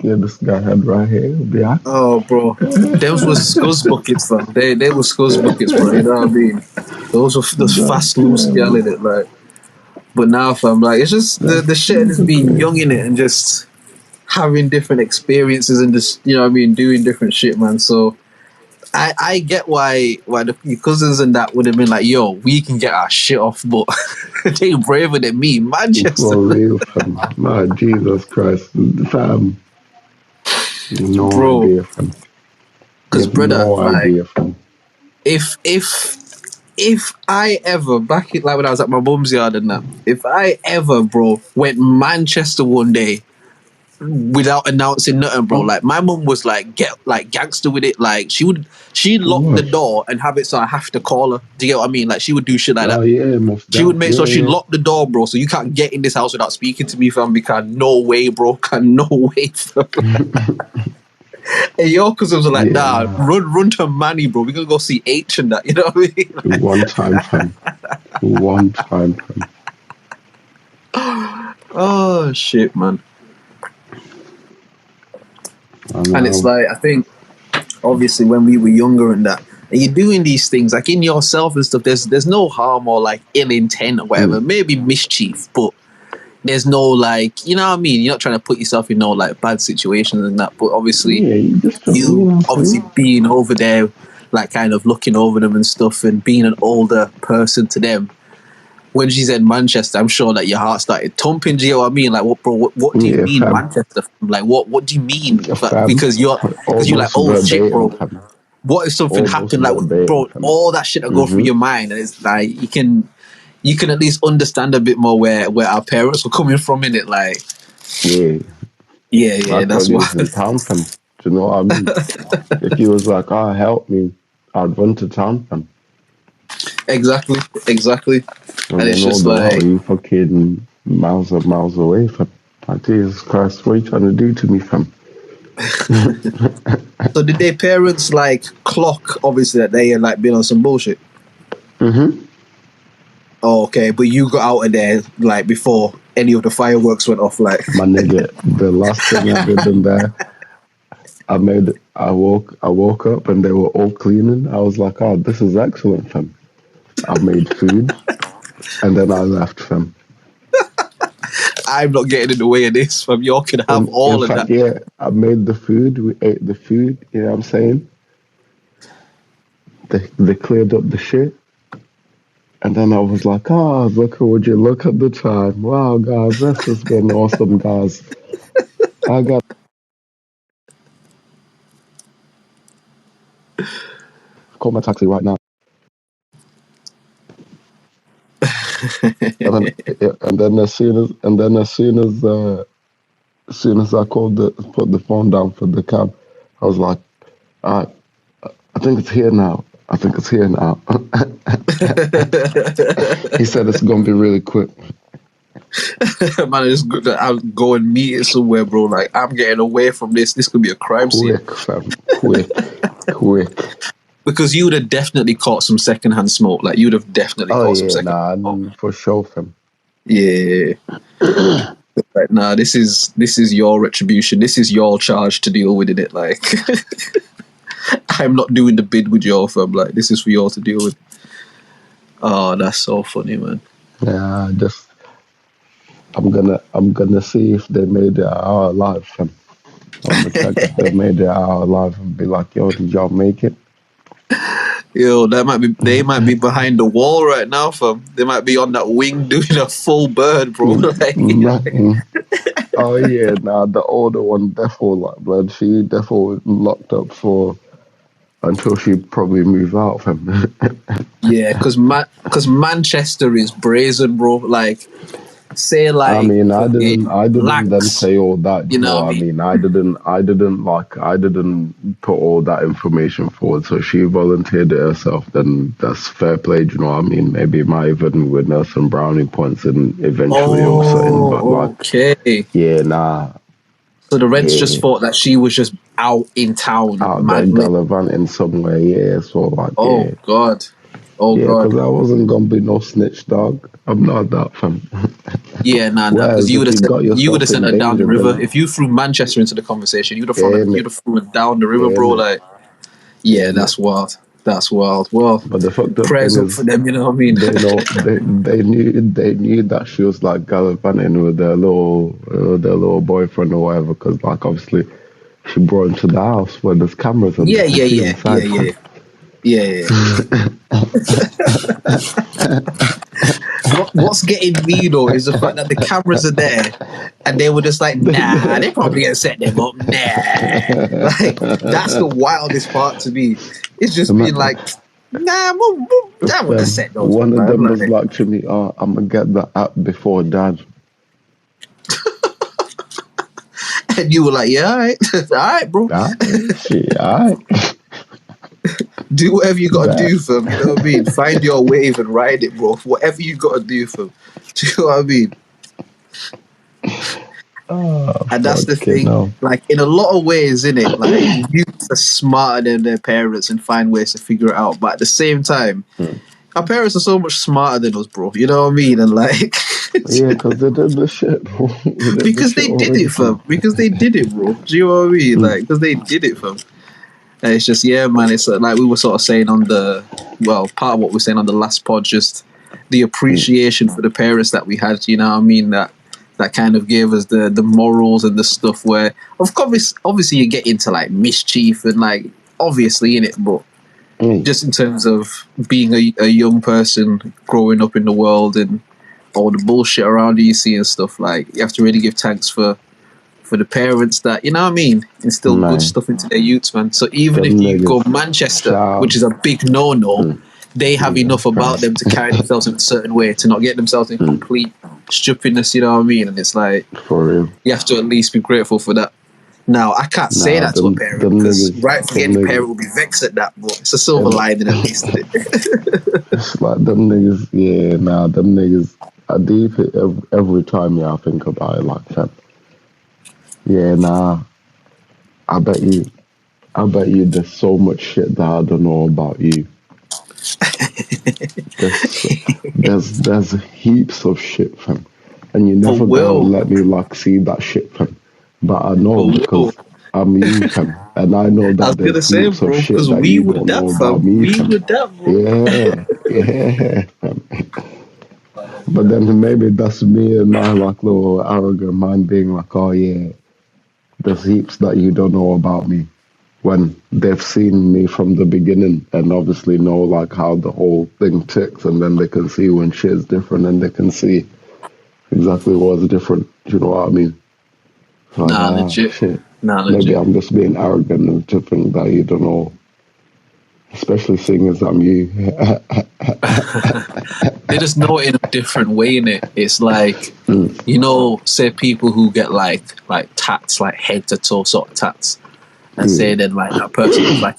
Yeah, this guy had right here. Yeah.
Oh, bro. Those were scuzz buckets, fam. They were scuzz buckets, bro. You know what I mean? Those were those fast, loose girl in it, like. But now, fam, like, it's just the shit of just being young in it and just having different experiences and just, you know what I mean, doing different shit, man. So I get why your cousins and that would have been like, yo, we can get our shit off, but they braver than me, Manchester.
For real, fam. My Jesus Christ, fam. No
Bro.
idea, fam. You
Because
have
brother,
no
like,
idea, fam.
if I ever back it like when I was at my mum's yard and that, if I ever, bro, went Manchester one day without announcing nothing, bro. Like my mum was like get like gangster with it. Like she'd lock the
What?
door and have it so I have to call her. Do you get what I mean? Like she would do shit like that.
Oh yeah, most
She would
that.
make
Yeah,
sure she
yeah.
locked the door, bro, so you can't get in this house without speaking to me, fam. Because no way, bro. No way, fam. And your cousins were like,
Yeah,
nah,
nah.
run to Manny, bro. We're gonna go see H and that. You know what I mean?
One time, fam. One time, fam.
Oh shit, man. And it's like, I think obviously when we were younger and that, and you're doing these things like in yourself and stuff, there's no harm or like ill intent or whatever, maybe mischief, but there's no like, you know what I mean, you're not trying to put yourself in no like bad situations and that, but obviously
yeah, you just don't, you
you
know what I'm
obviously
saying?
being over there, like kind of looking over them and stuff and being an older person to them. When she said Manchester, I'm sure that your heart started thumping. Do you know what I mean? Like, what, bro? What do you
Yeah,
mean,
fam.
Manchester? Like, what do you mean?
Fam.
Because you're like,
Almost
oh shit,
verbatim,
bro.
fam.
What if something
Almost
happened? Like,
verbatim,
bro,
fam.
all that shit that go through your mind, and it's like you can at least understand a bit more where our parents were coming from in it. Like,
Yeah.
yeah,
I'd
that's
probably
what.
was in town, fam. Do you know what I mean? If he was like, oh, help me, I'd run to town, fam.
exactly.
And
And it's
then all
just
the while,
like,
you fucking miles and miles away, fam. Like, Jesus Christ, what are you trying to do to me, fam?
so did their parents like clock obviously that they had like been on some bullshit?
Mm-hmm.
Oh, okay, but you got out of there like before any of the fireworks went off, like.
My nigga, the last thing I did in there, I woke up and they were all cleaning. I was like, oh, this is excellent, fam. I made food and then I left, fam.
I'm not getting in the way of this, fam. You all can have
In
all of
fact,
that.
yeah, I made the food. We ate the food. You know what I'm saying? They cleared up the shit. And then I was like, oh, would you look at the time? Wow, guys, this has been awesome, guys. I got to call my taxi right now. And then as soon as I put the phone down for the cab, I was like, I think it's here now. I think it's here now. He said it's gonna be really quick.
Man, it's good that I'll go and meet it somewhere, bro. Like, I'm getting away from this. This could be a crime scene.
Quick, fam. Quick.
Because you would have definitely caught some secondhand smoke. Like, you would have definitely
Oh
caught some
yeah,
secondhand smoke.
for sure, fam.
Yeah. Like, nah, this is your retribution. This is your charge to deal with it. Like, I'm not doing the bid with your fam. Like, this is for you all to deal with. Oh, that's so funny, man.
Yeah, I'm gonna see if they made it out alive, fam. I'm gonna check if they made it out alive and be like, yo, did y'all make it?
Yo, they might be behind the wall right now, fam. They might be on that wing doing a full bird, bro. Like,
Oh yeah, nah, the older one definitely like blood. She definitely locked up for until she probably move out, fam.
yeah, because Manchester is brazen, bro. Like, say
I
like
mean,
fucking
I didn't then
Lax,
say all that.
you
You
know
know,
what I
what I
mean?
mean, I didn't put all that information forward. So she volunteered it herself. Then that's fair play. You know what I mean? Maybe it might even win her some brownie points and eventually or something. But
Oh,
like,
okay.
yeah, nah,
So the Reds just
yeah,
thought that she was just out in town,
out there
madly.
gallivanting somewhere. Yeah, so like,
Oh
yeah,
God, oh
yeah,
God.
because I wasn't gonna be no snitch dog. I'm not that fam.
Yeah, nah. Because
Whereas if you got
you would have
yourself
sent
in
her down the
danger,
river.
then
If you threw Manchester into the conversation,
damn
you'd
it,
have threw her down the river, bro.
damn it,
Like, yeah,
damn it.
that's wild. That's wild. Well,
But the fucked up
prayers
thing
up for
is,
them. You know what I mean?
they knew that she was like gallivanting with their little boyfriend or whatever. Because like obviously She brought him to the house where there's cameras and
Yeah,
they can
yeah,
see
yeah, yeah,
inside.
yeah, yeah, yeah. What's getting me though is the fact that the cameras are there, and they were just like, nah, they probably gonna set them up. Nah, like that's the wildest part to me. It's just being like, nah, I would have set those up,
One of
man.
them was
Like,
like to me, "Oh, I'm gonna get the app before Dad."
and you were like, yeah, all right, all right, bro.
Ah, shit, alright.
Do whatever you gotta
Bet.
do, fam. You know what I mean? Find your wave and ride it, bro. Whatever you gotta do, fam. Do you know what I mean?
Oh,
And that's the
fucking
thing.
hell.
Like in a lot of ways, in it, like youths are smarter than their parents and find ways to figure it out. But at the same time, our parents are so much smarter than us, bro. You know what I mean? And like,
Yeah, because they did the shit, bro. We did the
because
shit
they did
already,
it,
fam.
fam. Because they did it, bro. Do you know what I mean? Like, because they did it, fam. And it's just, yeah, man. It's like we were sort of saying on the, well, part of what we we're saying on the last pod, just the appreciation for the parents that we had. You know what I mean? That kind of gave us the morals and the stuff where, of course, obviously you get into like mischief and like obviously in it, but just in terms of being a young person growing up in the world and all the bullshit around you see and stuff, like you have to really give thanks for the parents that, you know what I mean, instill good
Man,
stuff into their youths, man. So even if
them
you go
niggas,
Manchester, which
child.
is a big no-no, they have
Jesus
enough about
Christ.
them to carry themselves in a certain way to not get themselves in complete stupidness, you know what I mean? And it's like,
For real.
you have to at least be grateful for that. Now, I can't say
Nah,
that to a parent
them
because
niggas,
rightfully
them
any
niggas.
parent will be vexed at that, but it's a silver
And
lining at least, isn't it?
it's like them niggas, yeah, nah, them niggas. I deep it every time, yeah, I think about it, like, fam. Yeah, nah, I bet you, there's so much shit that I don't know about you. There's, there's heaps of shit, fam. And you're
But
never gonna
Will,
let me, like, see that shit, fam. But I know
but Will,
because I'm you, fam. And I know
I was
that there's
gonna say,
heaps of
bro,
shit
because
that
we
you
were
don't
that,
know about
fam.
me,
We
fam.
were that, bro.
Yeah, yeah, fam. But then maybe that's me and my like little arrogant mind being like, oh yeah, there's heaps that you don't know about me. When they've seen me from the beginning and obviously know like how the whole thing ticks, and then they can see when shit's different and they can see exactly what's different. Do you know what I mean? Like,
Nah, legit.
shit.
Nah,
Maybe
legit.
I'm just being arrogant and to think that you don't know, especially seeing as I'm you.
They just know it in a different way, in it. It's like, you know, say people who get like tats, like head to toe sort of tats, and say then like that person is like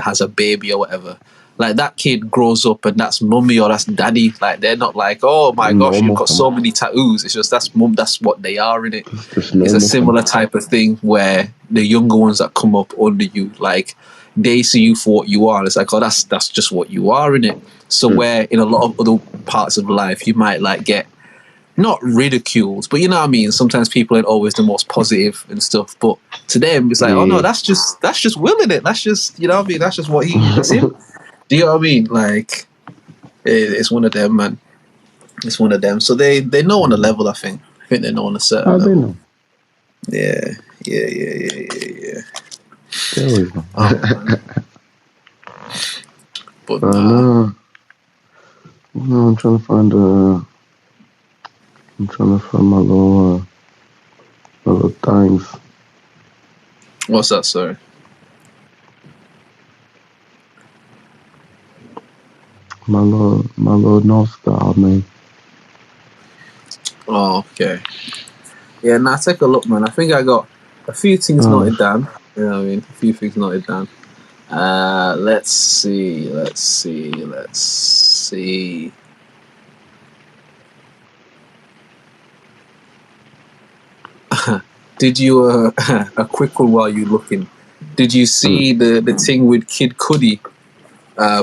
has a baby or whatever. Like that kid grows up and that's mummy or that's daddy. Like they're not like, oh my gosh, you've
Normal,
got
fam.
so many tattoos. It's just that's mum. That's what they are in it.
It's just
It's a
normal,
similar
fam.
type of thing where the younger ones that come up under you, like they see you for what you are. It's like, oh, that's just what you are in it. So where in a lot of other parts of life you might like get not ridiculed, but you know what I mean. Sometimes people ain't always the most positive and stuff, but to them it's like, oh no,
Yeah.
that's just Will in it. That's just, you know what I mean. That's just that's him. Do you know what I mean? Like it's one of them, man. It's one of them. So they know on a level. I think they know on a certain
How they
level.
know?
Yeah, yeah.
They always know.
Oh man, but
But
nah.
no, I'm trying to find my little things.
What's that? Sorry.
My little notes that I made.
Oh, okay. Yeah, now take a look, man. I think I got a few things
Oh,
noted down. You know what I mean? A few things noted down. Let's see. Did you a quick one while you looking? Did you see the thing with Kid Cudi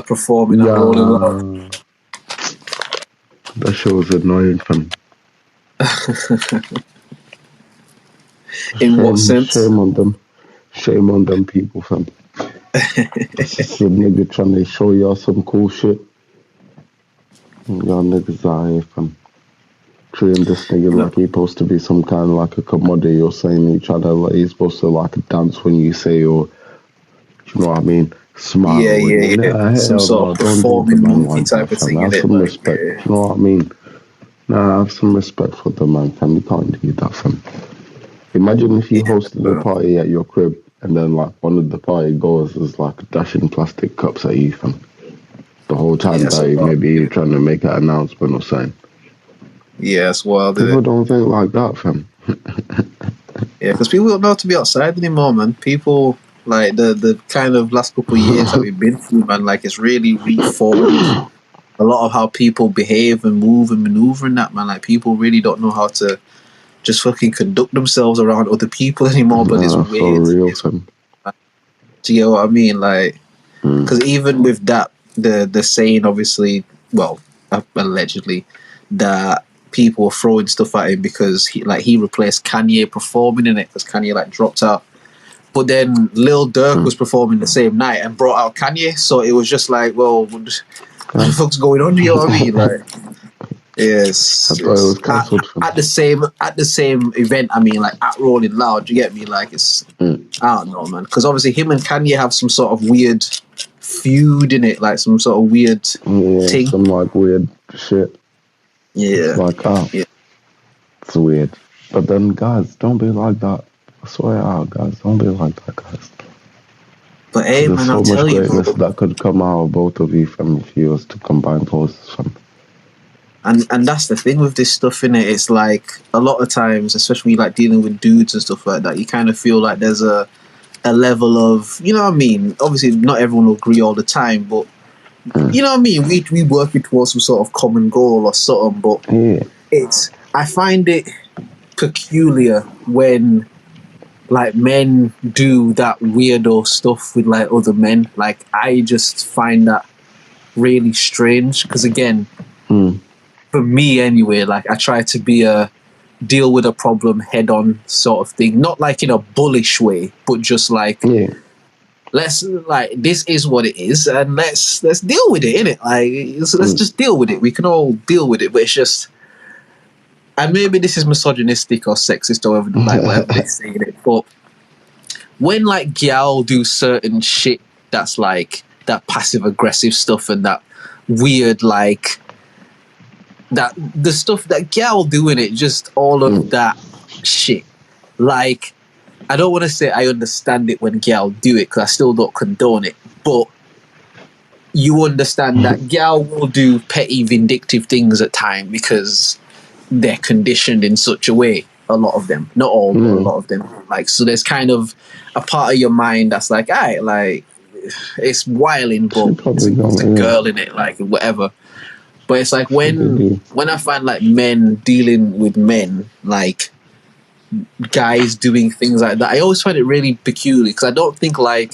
performing at Rolling Loud?
yeah, that shit was annoying, fam.
In what sense?
Shame on them people, fam. That's just a nigga trying to show y'all some cool shit. Y'all niggas out here, fam. treating this nigga like he's supposed to be some kind of like a commodity or saying each other like he's supposed to like dance when you say or you know what I mean, smile when you
Some
hell
sort
no,
of
don't do the
performing
man
monkey
like that,
type of
fam.
thing,
Have
innit?
some
Like,
respect. You know what I mean? Nah, have some respect for the man, fam. You can't do that, fam. Imagine if you hosted a party at your crib and then like one of the party goers is like dashing plastic cups at you, fam. The whole time
that's a
that you
lot.
maybe you're trying to make an announcement or something.
Yeah, it's wild, isn't
People
it?
don't think like that, fam.
Yeah, because people don't know how to be outside anymore, man. People, like, the kind of last couple of years that we've been through, man, like, it's really reformed a lot of how people behave and move and maneuver in that, man. Like, people really don't know how to just fucking conduct themselves around other people anymore, but it's
Nah, so
weird.
real, fam.
Do you get what I mean? Like,
Mm.
because even with that, the saying, obviously, well, allegedly, that people were throwing stuff at him because he replaced Kanye performing in it because Kanye like dropped out. But then Lil Durk was performing the same night and brought out Kanye, so it was just like, well, what the fuck's going on? Do you know what I mean? Like, yes,
I thought it was cancelled, fam.
at the same event. I mean, like at Rolling Loud. You get me? Like, it's I don't know, man. Because obviously him and Kanye have some sort of weird feud in it, like some sort of weird
Yeah,
thing.
some like weird shit. It's
Yeah,
like,
yeah.
it's weird. But then, guys, don't be like that. I swear out, guys, don't be like that, guys.
But hey,
There's
man, I'll
so much
tell you,
greatness
bro.
that could come out of both of you, fam, if you was to combine forces, fam.
And that's the thing with this stuff, innit? It's like a lot of times, especially like dealing with dudes and stuff like that, you kind of feel like there's a level of, you know what I mean? Obviously, not everyone will agree all the time, but you know what I mean? We working towards some sort of common goal or something, but I find it peculiar when like men do that weirdo stuff with like other men. Like I just find that really strange because again, for me anyway, like I try to be a deal with a problem head on sort of thing, not like in a bullish way, but just like let's like this is what it is and let's deal with it, innit? Like let's just deal with it. We can all deal with it, but it's just, and maybe this is misogynistic or sexist or whatever they say in it, but when like gal do certain shit that's like that passive aggressive stuff and that weird like that the stuff that gal do in it, just all of that shit. Like I don't want to say I understand it when gal do it because I still don't condone it, but you understand that gal will do petty vindictive things at time because they're conditioned in such a way. A lot of them, not all, but a lot of them. Like, so there's kind of a part of your mind that's like, alright, like it's wilding, but it's a girl in it, like whatever. But it's like when I find like men dealing with men, like guys doing things like that, I always find it really peculiar because I don't think like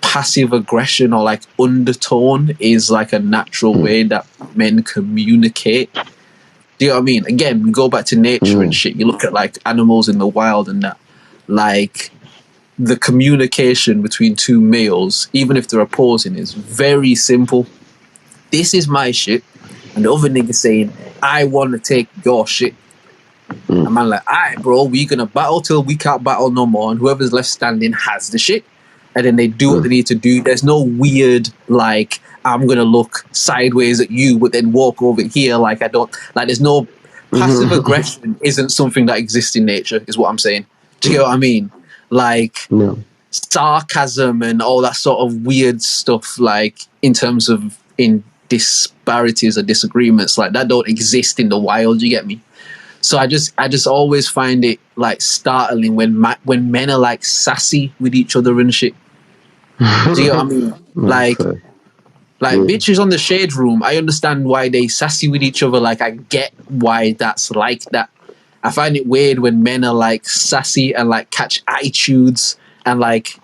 passive aggression or like undertone is like a natural way that men communicate. Do you know what I mean? Again, we go back to nature and shit. You look at like animals in the wild and that, like the communication between two males, even if they're opposing, is very simple. This is my shit, and the other nigga saying, I want to take your shit. And man, like, alright, bro, we gonna battle till we can't battle no more, and whoever's left standing has the shit. And then they do what they need to do. There's no weird, like, I'm gonna look sideways at you, but then walk over here. Like, I don't, like, there's no passive aggression, isn't something that exists in nature, is what I'm saying. Do you get what I mean? Like, sarcasm and all that sort of weird stuff, like, in terms of in disparities or disagreements, like, that don't exist in the wild, you get me? So I just always find it like startling when men are like sassy with each other and shit. Do you know what I mean? Like bitches on the Shade Room, I understand why they sassy with each other. Like I get why that's like that. I find it weird when men are like sassy and like catch attitudes and like,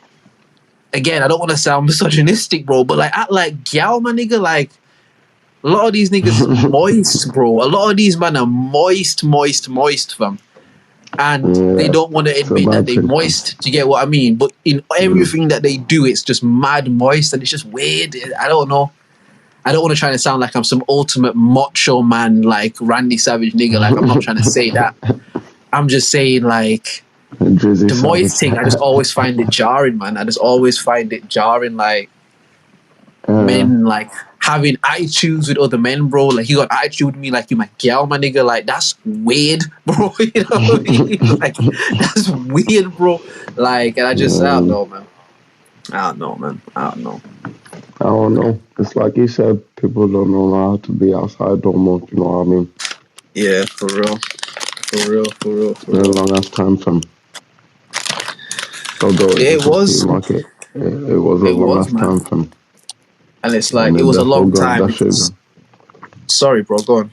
again, I don't want to sound misogynistic, bro, but like act like gal, my nigga, like. A lot of these niggas moist, bro. A lot of these men are moist, fam. And they don't want to admit that they moist. Do you get what I mean? But in everything that they do, it's just mad moist and it's just weird. I don't know. I don't want to try to sound like I'm some ultimate macho man, like Randy Savage nigga. Like, I'm not trying to say that. I'm just saying, like,
Drizzy
the Moist
Savage.
thing, I just always find it jarring, man. I just always find it jarring, like, men, like, having attitudes with other men, bro. Like, you got attitude with me, like, you my girl, my nigga. Like, that's weird, bro. You know what I mean? Like, that's weird, bro. Like, and I don't know, man. I don't know.
I don't know. It's like you said, people don't know how to be outside no more. You know what I mean?
Yeah, for real.
It's been a long ass time from. Although it
Yeah, it
doesn't seem
was.
like it. It was a
It
long
was,
ass
man.
time from.
And it's
And
like, it
it
was a
defo
long
got
time
that shit.
because... Sorry, bro, go on.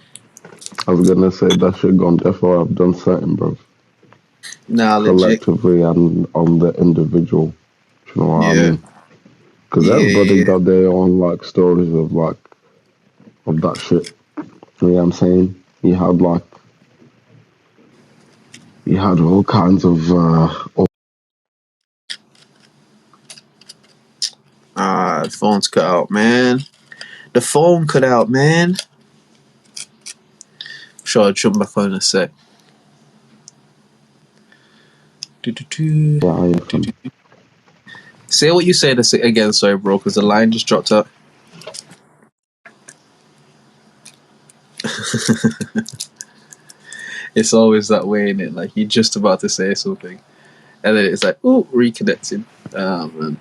I was gonna say that shit gone defo have done certain, bro.
Nah, legit.
Collectively and on the individual. You know what I
Yeah.
mean? Because everybody
Yeah.
got their own like stories of like of that shit. You know what I'm saying? You had all kinds of
The phone's cut out, man. The phone cut out, man. Sure, I'll jump back on in a sec. Do-do-do.
yeah,
Say what you said again, sorry, bro, because the line just dropped out. It's always that way, innit? Like, you're just about to say something, and then it's like, oh, reconnecting. Oh, man.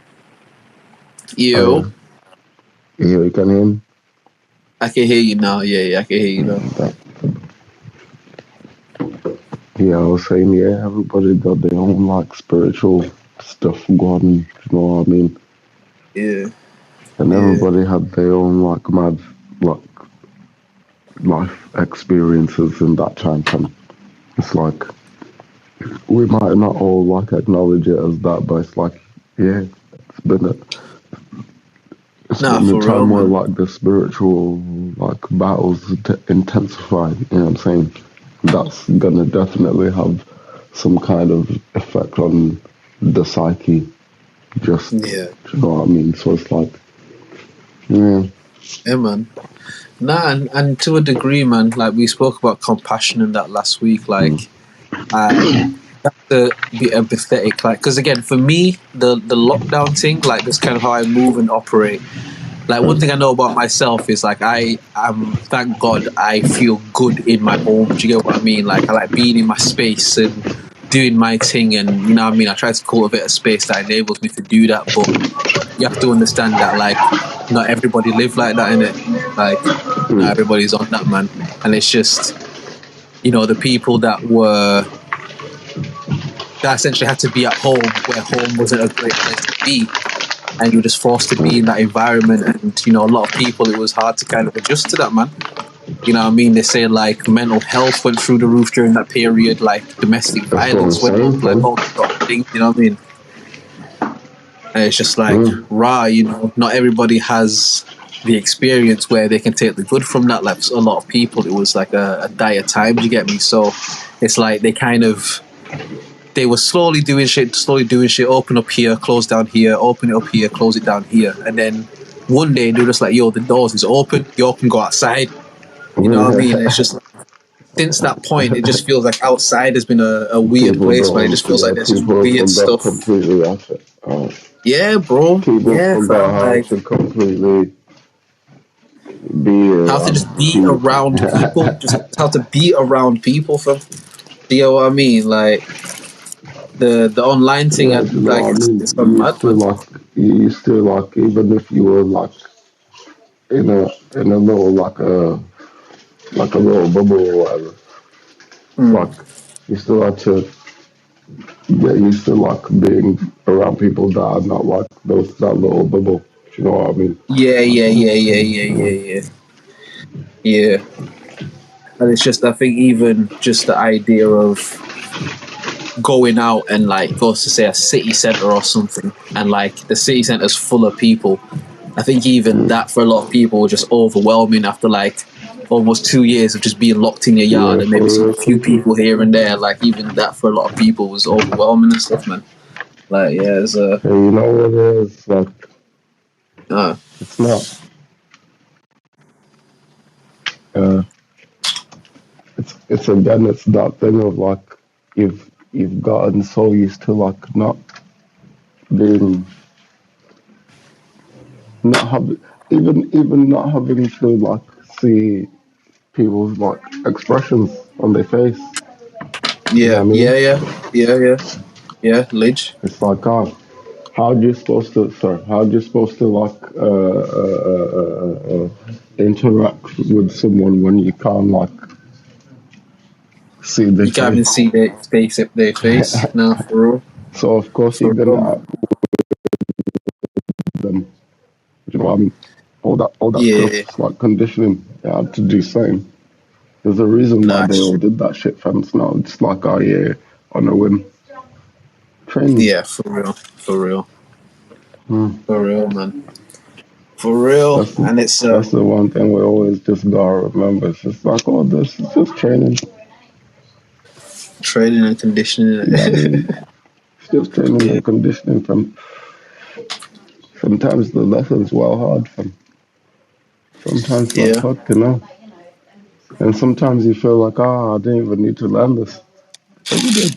Yo,
you can hear me?
I can hear you now. Yeah, I can hear you now.
Yeah, I was saying, yeah, everybody got their own like spiritual stuff going, you know what I mean?
Yeah.
And
Yeah.
everybody had their own like mad like life experiences in that time frame. It's like we might not all like acknowledge it as that, but it's like, yeah, it's been a it's
Nah,
been a
for real,
time where
man.
like the spiritual like battles intensify. You know what I'm saying? That's gonna definitely have some kind of effect on the psyche. Just,
Yeah.
you know what I mean? So it's like, yeah,
Yeah, man. Nah, and to a degree, man, like we spoke about compassion in that last week, like, to be empathetic, like, because again, for me, the lockdown thing, like, that's kind of how I move and operate. Like, one thing I know about myself is like I am, thank God, I feel good in my home. Do you get what I mean? Like, I like being in my space and doing my thing, and you know what I mean. I try to cultivate a space that enables me to do that, but you have to understand that, like, not everybody live like that, innit? Like, not everybody's on that, man. And it's just, you know, the people that essentially had to be at home, where home wasn't a great place to be, and you were just forced to be in that environment. And you know, a lot of people, it was hard to kind of adjust to that, man. You know what I mean? They say like mental health went through the roof during that period, like domestic
that's what I'm
violence went
saying,
up, like
bro.
all sort of things. You know what I mean? And it's just like,
Mm.
you know, not everybody has the experience where they can take the good from that. Like, a lot of people, it was like a dire time. Do you get me? So it's like they were slowly doing shit, open up here, close down here, open it up here, close it down here. And then one day they're just like, yo, the doors is open, you all can go outside. You know what I mean? It's just like, since that point, it just feels like outside has been a weird
People
place, man. It just feels like
yeah,
there's just
people
weird
forgot
stuff.
completely after.
Yeah, bro.
People
Yeah,
forgot
fam.
how
Like,
to completely be
how to
around
just be
people.
around people, just how to be around people, fam. Do you know what I mean? Like, the online thing,
Yeah, you know
like,
what I mean?
it's gone mad, man.
You used to like, even if you were like in a little like a little bubble or whatever, it's
Mm.
like you still had to get used to like being around people that are not like that little bubble. You know what I mean?
Yeah. Yeah. And it's just, I think, even just the idea of going out and like goes to say a city center or something, and like the city center's full of people. I think even that for a lot of people was just overwhelming after like almost 2 years of just being locked in your yard
Yeah,
and maybe some
for
few people here and there. Like, even that for a lot of people was overwhelming and stuff, man. Like, yeah, it's
hey, you know what it is? Like
uh
it's not. it's again, it's that thing of like you've gotten so used to like being not having even not having to like see people's like expressions on their face. You know
Yeah,
what I
yeah,
mean?
yeah, yeah, yeah, yeah, Lidge.
It's like, how do you supposed to? Sorry, how do you supposed to like interact with someone when you can't like see their
You can't
face?
even see their face. No, for real,
So of course you're
for real,
gonna
man.
act with them. You know what I mean? All that
Yeah,
stuff's like conditioning. You have to do something. There's a reason why they
nice.
all did that shit, fam. It's not just like, oh yeah, on a whim. Training.
Yeah, for real, for real,
Hmm.
for real, man, for real.
That's the,
And it's
that's the one thing we always just gotta remember. It's just like, oh, this is just training.
training and conditioning.
You know what I mean? It's just training
Yeah,
and conditioning from sometimes the lessons well hard from sometimes like
yeah.
fuck, you know. And sometimes you feel like, I didn't even need to learn this. But you did.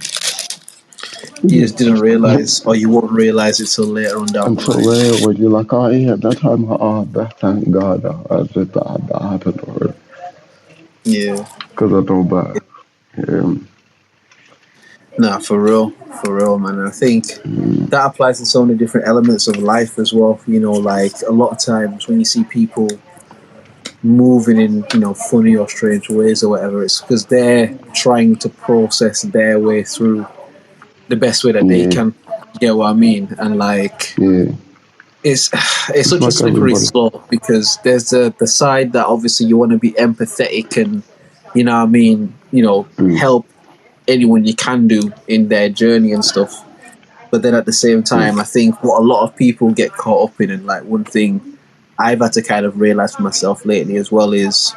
You
You just
did.
didn't realize, or you won't realize it till later on down the
Until
line.
later when you're like, oh yeah, that thank God that happened already.
Yeah.
Because I know better.
Nah, for real, man. And I think that applies to so many different elements of life as well. You know, like a lot of times when you see people moving in, funny or strange ways or whatever, it's because they're trying to process their way through the best way that they
Yeah,
can. You get what I mean? And like,
yeah.
it's it's
Just
such a
like
slippery
everybody.
slope because there's the side that obviously you want to be empathetic and
Mm,
help anyone you can do in their journey and stuff. But then at the same
mm,
time, I think what a lot of people get caught up in, and like one thing I've had to kind of realize for myself lately as well, is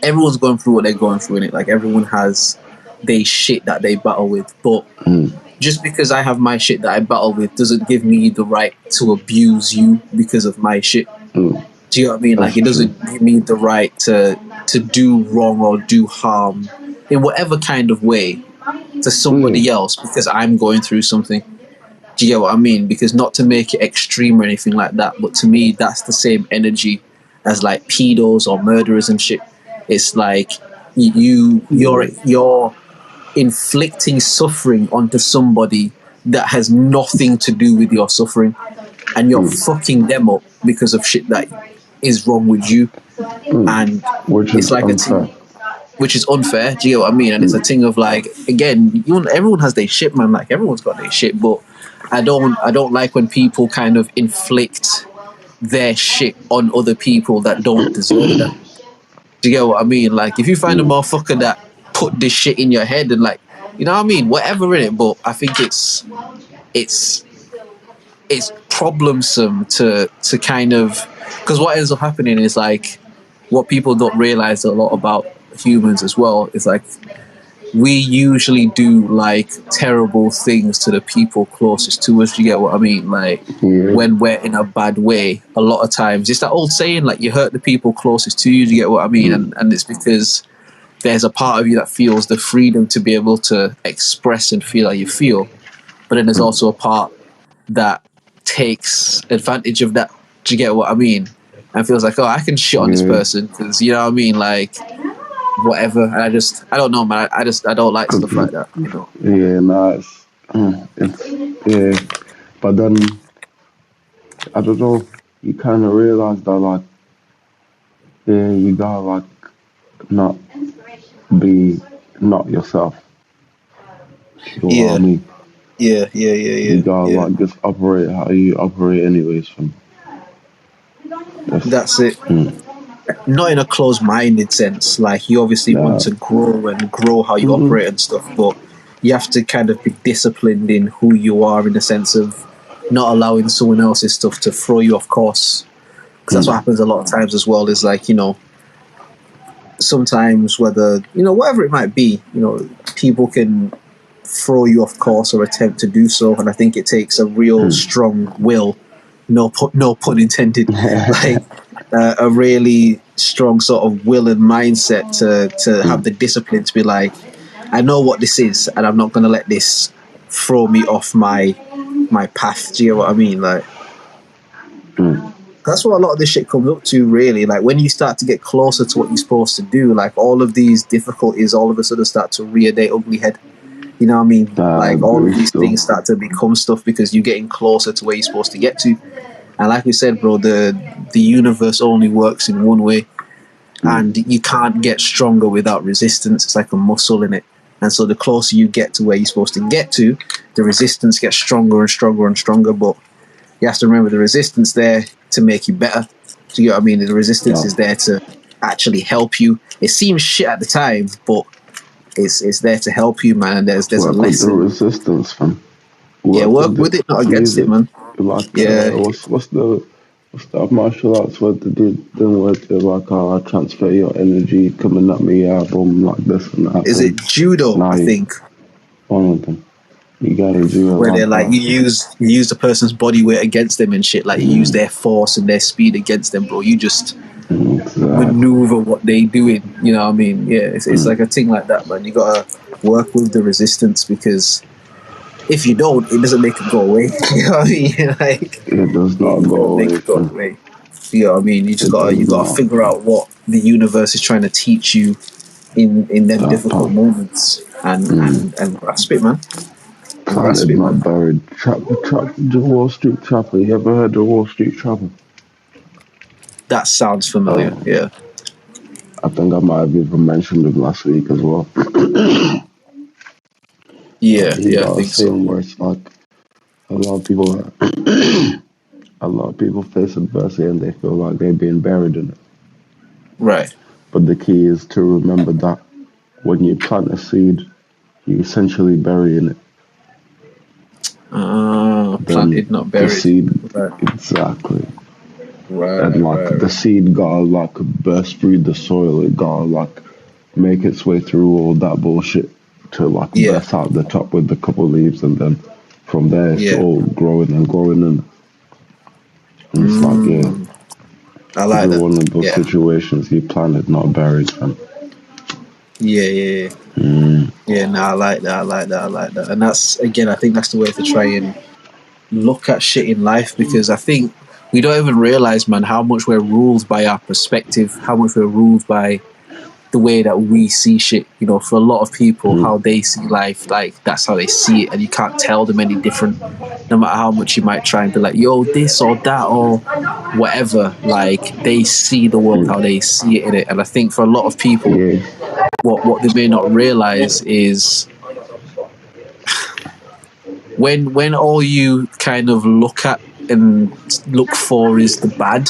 everyone's going through what they're going through in it. Like everyone has their shit that they battle with, but
mm,
just because I have my shit that I battle with doesn't give me the right to abuse you because of my shit.
mm.
Do you know what I mean?
That's
Like it
true.
doesn't give me the right to do wrong or do harm in whatever kind of way to
Yeah,
somebody else because I'm going through something. Do you get what I mean? Because not to make it extreme or anything like that, but to me, that's the same energy as like pedos or murderers and shit. It's like
yeah,
you're inflicting suffering onto somebody that has nothing to do with your suffering, and you're
mm,
fucking them up because of shit that is wrong with you.
mm.
And
Which
it's
is
like a
unfair.
thing which is unfair. Do you know what I mean? And it's a
Mm,
thing of like, again, everyone has their shit, man. Like everyone's got their shit, but I don't like when people kind of inflict their shit on other people that don't deserve that. Do you get what I mean? Like if you find a
mm,
motherfucker that put this shit in your head and like, you know what I mean? Whatever in it, but I think it's it's problemsome to kind of, because what ends up happening is like what people don't realize a lot about humans as well is like we usually do like terrible things to the people closest to us. You get what I mean? Like
yeah,
when we're in a bad way, a lot of times it's that old saying like you hurt the people closest to you. You get what I mean?
mm,
And it's because there's a part of you that feels the freedom to be able to express and feel how you feel, but then there's
mm,
also a part that takes advantage of that. Do you get what I mean? And feels like, oh, I can shit on this
yeah.
person because you know what I mean, like whatever. And I don't know, man. I don't like
Cause
stuff like that. You know.
yeah, nah, it's yeah. But then I don't know. You kind of realize that like yeah, you gotta like not be not yourself. You know what I
Yeah,
mean?
yeah, yeah, yeah,
You
yeah,
gotta
yeah.
like just operate how you operate anyways. From just
That's it.
mm,
Not in a closed-minded sense. Like you obviously want
nah.
to grow and grow how you
Mm-mm,
operate and stuff, but you have to kind of be disciplined in who you are in the sense of not allowing someone else's stuff to throw you off course. Because that's what
mm,
happens a lot of times as well. Is like sometimes whether whatever it might be, people can throw you off course or attempt to do so, and I think it takes a real
mm.
strong will. No pun intended. Like a really strong sort of will and mindset to have the discipline to be like, I know what this is, and I'm not going to let this throw me off my path. Do you know what I mean? Like, that's what a lot of this shit comes up to, really. Like, when you start to get closer to what you're supposed to do, like, all of these difficulties all of a sudden start to rear their ugly head. You know what I mean? Like, all of these things start to become stuff because you're getting closer to where you're supposed to get to. And like we said, bro, the universe only works in one way. And you can't get stronger without resistance. It's like a muscle in it. And so the closer you get to where you're supposed to get to, the resistance gets stronger and stronger and stronger. But you have to remember the resistance there to make you better. Do you know what I mean? The resistance is there to actually help you. It seems shit at the time, but it's there to help you, man. And there's a lesson.
With the resistance, fam.
Work with it, not against it, man.
Like, what's the martial arts word to do? Then word to like, I transfer your energy coming at me, boom, like this and that.
Is it judo? I think
one of them. You gotta do it
where they're like, you use the person's body weight against them and shit. Like, you use their force and their speed against them, bro. You just maneuver what they doing. You know what I mean? Yeah, it's like a thing like that, man. You gotta work with the resistance, because if you don't, it doesn't make it go away. You know what I mean? Like,
it does not go away.
You know what I mean? You gotta figure out what the universe is trying to teach you in them difficult moments and grasp it, man.
Planted, not buried. The Wall Street Trapper. You ever heard of Wall Street Trapper?
That sounds familiar. Yeah.
I think I might have even mentioned it last week as well.
Yeah, I think so.
Where it's like a lot of people face adversity and they feel like they're being buried in it.
Right.
But the key is to remember that when you plant a seed, you essentially bury in it.
Planted, not buried.
The seed,
right.
Exactly.
Right.
And the seed gotta like burst through the soil. It gotta like make its way through all that bullshit to like burst out the top with a couple leaves, and then from there it's all growing and growing, and it's like
I like that.
One of those situations you planted, not buried.
Yeah. No, I like that. And that's, again, I think that's the way to try and look at shit in life, because I think we don't even realize, man, how much we're ruled by our perspective, how much we're ruled by the way that we see shit. You know, for a lot of people, how they see life, like, that's how they see it, and you can't tell them any different, no matter how much you might try and be like, yo, this or that or whatever. Like, they see the world how they see it in it. And I think for a lot of people, what they may not realize is when all you kind of look at and look for is the bad,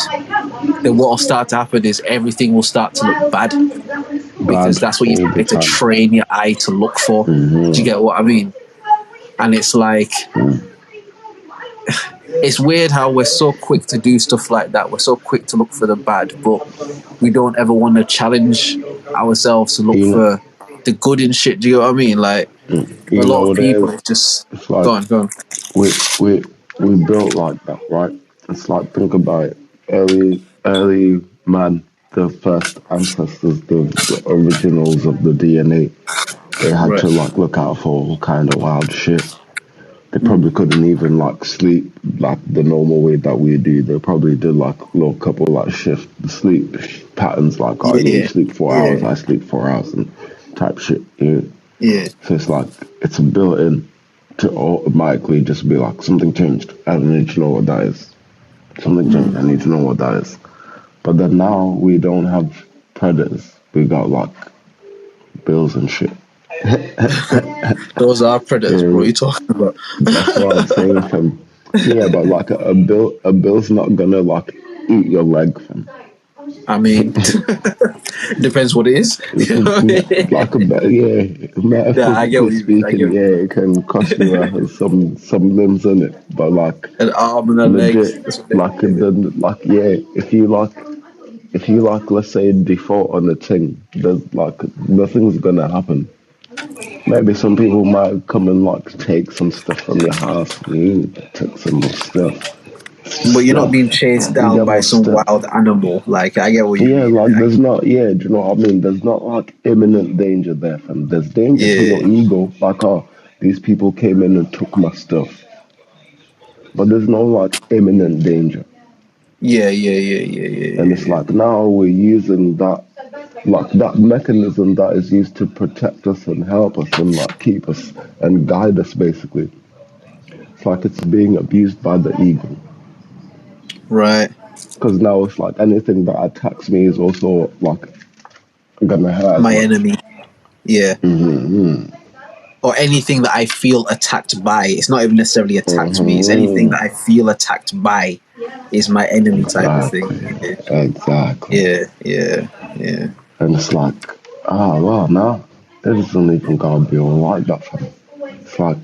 then what will start to happen is everything will start to look bad, because that's what you need to train your eye to look for. Do you get what I mean? And it's like, it's weird how we're so quick to do stuff like that. We're so quick to look for the bad, but we don't ever want to challenge ourselves to look for the good in shit. Do you know what I mean? Like, a lot of people, it's just like, go on.
We built like that, right? It's like, think about it. Early man, the first ancestors, the originals of the DNA, they had to like look out for all kind of wild shit. They probably couldn't even like sleep like the normal way that we do. They probably did like a little couple like shift sleep patterns, like, you sleep 4 hours, I sleep 4 hours, and type shit.
Yeah.
So it's like, it's built in to automatically just be like, something changed. I need to know what that is. Something changed. I need to know what that is. But then now we don't have predators. We got like bills and shit.
Those are predators, bro. What are you talking about?
That's what I'm saying, fam. Yeah, but like a bill's not gonna like eat your leg, fam.
I mean, depends what it is.
Like
I get what you mean.
It can cost you some limbs in it, but like
an arm and a
legit, if you let's say default on the thing, there's like nothing's gonna happen. Maybe some people might come and like take some stuff from your house, take some more stuff.
But you're not
like,
being chased
you
down
get
by
my
some
step.
wild animal. Like, I get what you
Yeah,
mean.
like there's not. Yeah, do you know what I mean? There's not like imminent danger there, fam. There's danger to
Yeah,
your ego, like, oh, these people came in and took my stuff, but there's no like imminent danger. And it's
yeah.
like now we're using that, like that mechanism that is used to protect us and help us and like keep us and guide us basically. It's like it's being abused by the ego.
Right.
Because now it's like anything that attacks me is also like gonna hurt as
My
much.
enemy. Yeah.
Mm-hmm.
Or anything that I feel attacked by. It's not even necessarily attacked me. It's anything
Mm-hmm.
that I feel attacked by is my enemy type of thing.
Exactly. Exactly.
Yeah.
And it's like, ah, well, now it isn't even gonna be alright, that fun. It's like,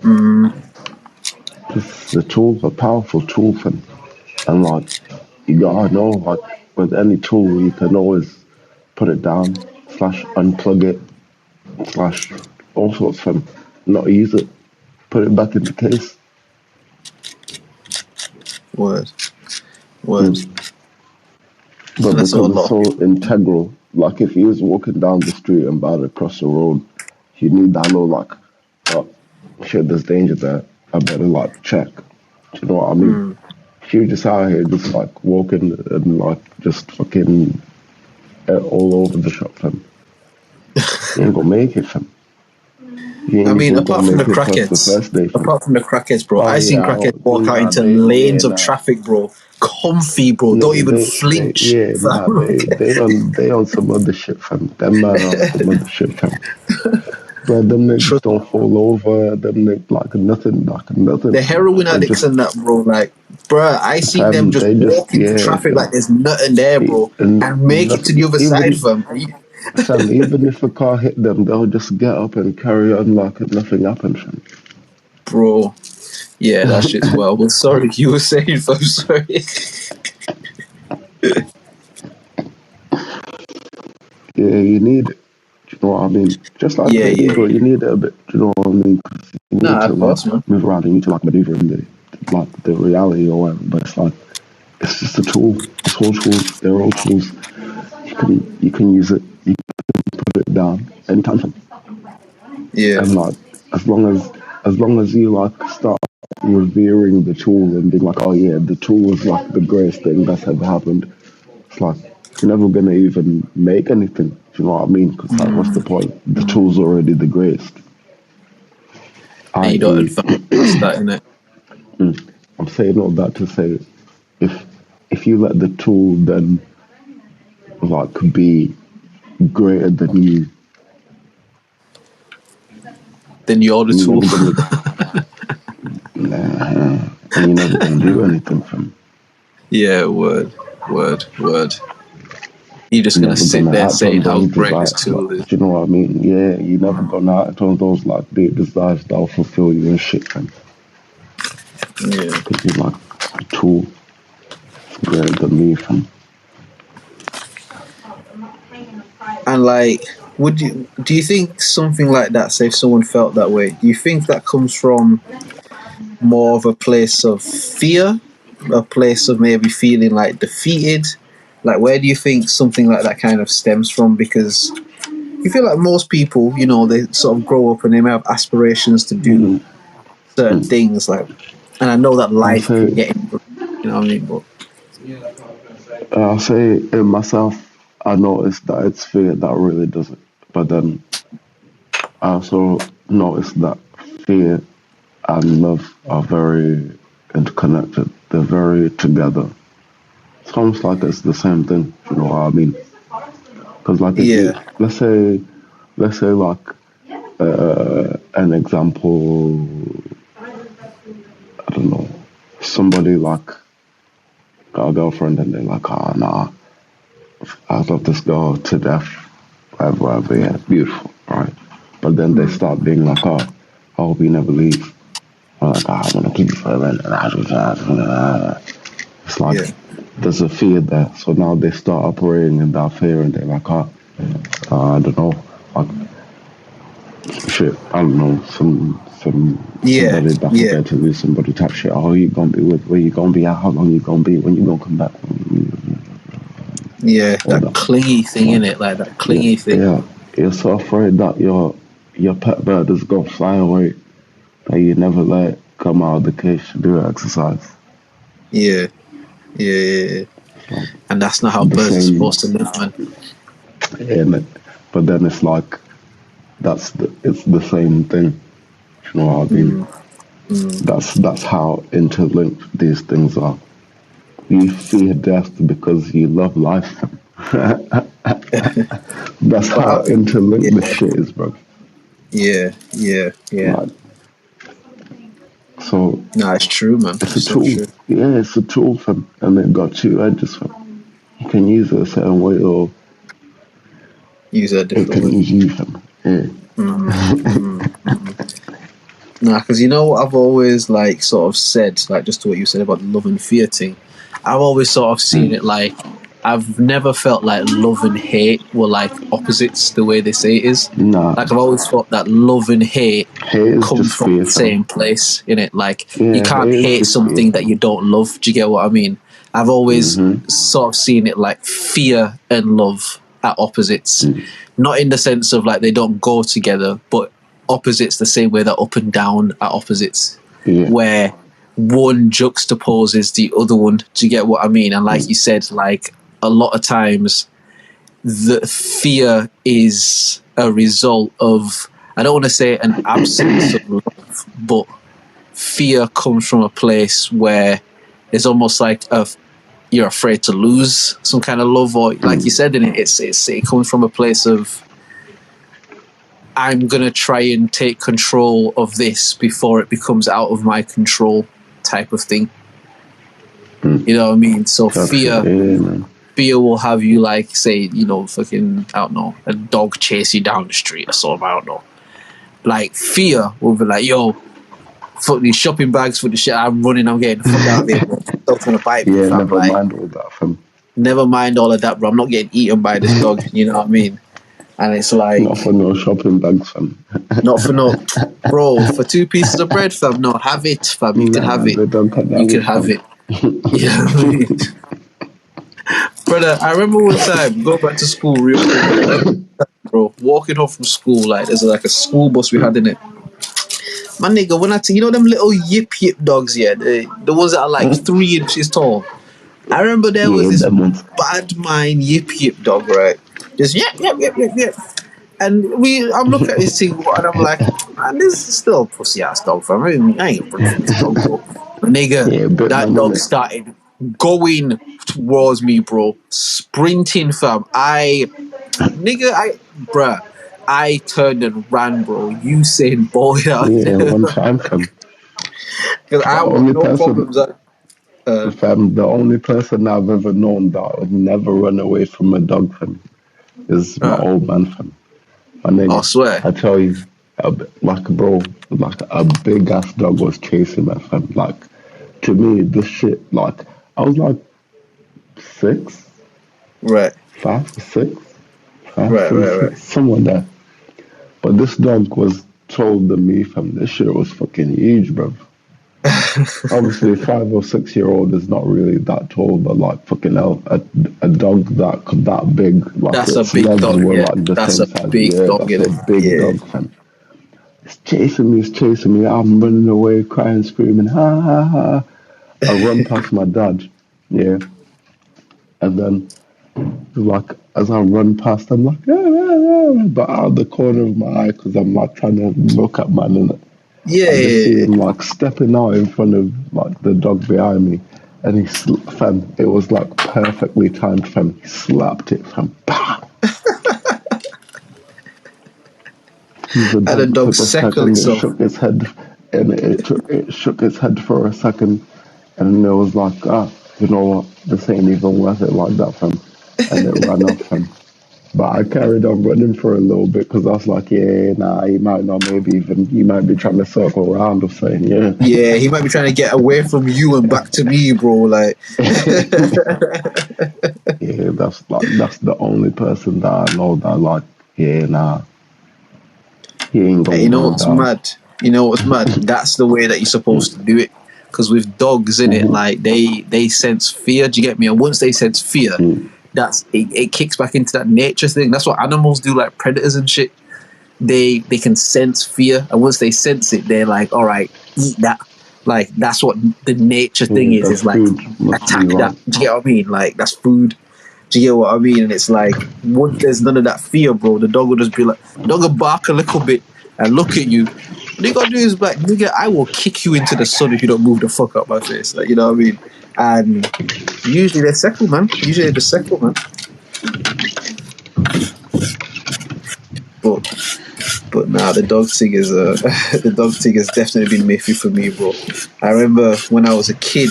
this is a tool, a powerful tool, fam. And like, you gotta know, like, with any tool, you can always put it down, slash unplug it, slash all sorts, fam. Not use it, put it back in the case.
Word. Word.
Mm. But
And that's what a
because it's
lot of
so
people.
integral, like if you was walking down the street and about to cross the road, you need that know, like, oh, shit, there's danger there. I better like check. Do you know what I mean? If you're just out here just like walking and like just fucking all over the shop, fam, you ain't gonna make it, fam. You
I
ain't
mean,
even gonna make it past the first day, fam.
apart from the crackheads, bro,
Oh
I seen
yeah,
crackheads walk out
nah,
into
they, yeah,
lanes of
nah,
traffic, bro. Comfy, bro. Don't
yeah,
even flinch.
yeah, nah,
Fam.
they on some other shit, fam. Them man on some other shit, fam. Bro, them niggas
Trust
don't fall over. Them niggas like nothing,
the
fam.
heroin
They
addicts
just,
and that, bro. Like, bruh, I seen them
fam,
just
they just,
walk into
yeah,
traffic like there's nothing there, bro,
and
and make it to the
nothing.
other side,
Even
fam.
fam, even if a car hit them, they'll just get up and carry on like nothing happened, fam.
Bro, yeah, that shit's well. But sorry, you were saying, fam. Sorry.
Yeah, you need it. Do you know what I mean? Just like the ego,
Yeah.
you need it a bit. Do you know what I mean? 'Cause you need
Nah,
to
of
like
course, man.
move around. You need to like maneuver in the reality or whatever. But it's like it's just a tool. It's all tools. They're all tools. You can use it. You can put it down anytime.
Yeah.
And like as long as you like start revering the tool and being like, oh yeah, the tool is like the greatest thing that's ever happened. It's like you're never gonna even make anything. Do you know what I mean? Because like, what's the point? The tool's already the greatest.
And you don't
I.e.,
advance past that, innit?
I'm saying all that to say, if if you let the tool then like be greater than you,
Then you're the
you're
tool.
never gonna, nah, and you're never gonna do anything from.
Yeah, word. You're just
You're
gonna
never
sit
gonna
there
act on
saying how
those
great this
desires.
tool
Like,
is.
do you know what I mean? Yeah, you're never gonna act on those like deep desires that'll fulfill you and shit, fam.
Yeah.
Because you're like a tool. It's greater than me, fam.
And like, do you think something like that, say if someone felt that way, do you think that comes from more of a place of fear, a place of maybe feeling like defeated? Like, where do you think something like that kind of stems from? Because you feel like most people, they sort of grow up and they may have aspirations to do certain things, like, and I know that
I'll
life can
say,
get in, you know what I mean? But
I'll say in myself, I noticed that it's fear that really does it. But then I also noticed that fear and love are very interconnected. They're very together. It's almost like it's the same thing. You know what I mean? Because like if you
yeah,
let's say like an example, I don't know, somebody like got a girlfriend and they're like, oh nah, I love this girl to death, whatever, yeah, beautiful, right? But then they start being like, oh, I hope you never leave. I'm like, oh, I want to keep you forever. It's like
yeah,
there's a fear there. So now they start operating in that fear and they're like, I don't know. Like, shit, I don't know,
Yeah,
somebody back
yeah,
again to lose somebody type shit. Oh, you gonna be with? Where you gonna be at? How long you gonna be? When you gonna come back?
yeah.
All
That
that.
clingy thing,
Like,
innit? Like that
yeah,
clingy thing.
yeah. You're so afraid that your pet bird is gonna fly away that you never let it come out of the cage to do exercise.
Yeah, yeah, yeah, yeah.
Like
And that's not how
the
birds are
same,
supposed to live, man.
and but then it's like it's the same thing. You know what I mean?
Mm, mm.
That's how interlinked these things are. You fear death because you love life. That's
But
how interlinked this
yeah,
shit is, bro.
yeah, yeah, yeah.
Like, so
No, it's true, man.
it's a
It's so
tool.
true.
Yeah, it's a tool, fam. And it got two edges, fam. You can use it a certain way or
Use it a
it
different
can
way.
use you, fam. Yeah.
Nah, because you know what I've always like sort of said, like just to what you said about the love and fear thing. I've always sort of seen it like I've never felt like love and hate were like opposites the way they say it is.
Nah,
Like I've always thought that love and hate
hate is
comes
just
from
fear,
the
fam.
same place in it. Like you
Yeah,
can't
hate is
hate
just fear.
something that you don't love. Do you get what I mean? I've always
Mm-hmm.
sort of seen it like fear and love are opposites. Not in the sense of like they don't go together, but opposites the same way that up and down are opposites.
Yeah.
Where one juxtaposes the other one. Do you get what I mean? And like you said, like a lot of times the fear is a result of, I don't want to say an absence of love, but fear comes from a place where it's almost like you're afraid to lose some kind of love, or like you said in it, it comes from a place of I'm gonna try and take control of this before it becomes out of my control type of thing. You know what I mean? So
Tough shit. Yeah, man.
fear will have you like say, fucking, I don't know, a dog chase you down the street or something, I don't know. Like fear will be like, yo, fuck these shopping bags for the shit, I'm running, I'm getting the fuck out of here, bro. Dog's gonna bite me,
Yeah,
fam.
never
Like,
mind all that, fam.
never mind all of that, bro. I'm not getting eaten by this dog, you know what I mean? And it's like,
Not for no shopping bags, fam.
not for no, bro, for 2 pieces of bread, fam. No, have it, fam. You can
Nah,
have it.
they don't cut that
You can
with,
have
fam.
it. You know what I mean? Brother, I remember one time, go back to school real quick, bro, walking home from school, like, there's like a school bus we had in it. My nigga, when you know them little yip dogs, yeah, the ones that are like 3 inches tall. I remember there was
Yeah,
this
them ones.
bad mind yip dog, right? Just yip. And I'm looking at this thing and I'm like, man, this is still a pussy ass dog, fam. I ain't running from this dog, bro. Nigga,
Yeah, bit
that
them on
dog
it.
started going towards me, bro. Sprinting, fam. Bruh, I turned and ran, bro. Usain Bolt out
Yeah,
there.
one time, fam.
Because
The
I want
only
no
person,
problems.
fam, the only person I've ever known that would never run away from a dog, fam, is my old man, fam. My
I
nigga,
swear.
I tell you, like, bro, like a big ass dog was chasing me, fam. Like, to me, this shit, like, I was like 6,
Right.
5, 6, 5,
Right,
6,
right, right.
somewhere there. But this dog was taller than me, fam. This shit was fucking huge, bro. Obviously, 5 or 6 year old is not really that tall, but like fucking hell, a dog that big, like
That's a
its
big
legs
dog,
were
yeah.
like the
That's
same
a
size.
big
Yeah,
dog,
that's a
innit?
big
Yeah.
dog, fam. It's chasing me. I'm running away, crying, screaming, ha ha ha. I run past my dad, yeah, and then like as I run past, I'm like, but out of the corner of my eye because I'm like trying to look at man in it.
Yeah,
I just see
yeah,
him like stepping out in front of like the dog behind me, and fam, it was like perfectly timed, fam. He slapped it, fam. Bah! The
and the
dog
dog
took a
settled
second, it
itself.
shook its head, and it shook its head for a second, and it was like, you know what, this ain't even worth it like that, fam. And it ran off, fam. But I carried on running for a little bit because I was like, yeah, nah, he might be trying to circle around or something, yeah.
Yeah, he might be trying to get away from you and back to me, bro. Like,
Yeah, that's the only person that I know that like, yeah, nah. He ain't
Hey,
going
you know
down,
what's
dog.
mad? You know what's mad? That's the way that you're supposed to do it. Because with dogs, in it, like they sense fear. Do you get me? And once they sense fear, that's it kicks back into that nature thing. That's what animals do, like predators and shit. They can sense fear, and once they sense it, they're like, all right, eat that. Like that's what the nature thing
Yeah,
is
that's
like
food. Must be
attack that.
right.
Do you get what I mean? Like that's food. Do you get what I mean? And it's like once there's none of that fear, bro, the dog will just be like, the dog will bark a little bit and look at you. What you gotta do is like, nigga, I will kick you into the sun if you don't move the fuck out my face. Like, you know what I mean? And usually they're settled, man. Usually they're just settled, man. But nah, the dog thing is the dog thing has definitely been miffy for me, bro. I remember when I was a kid,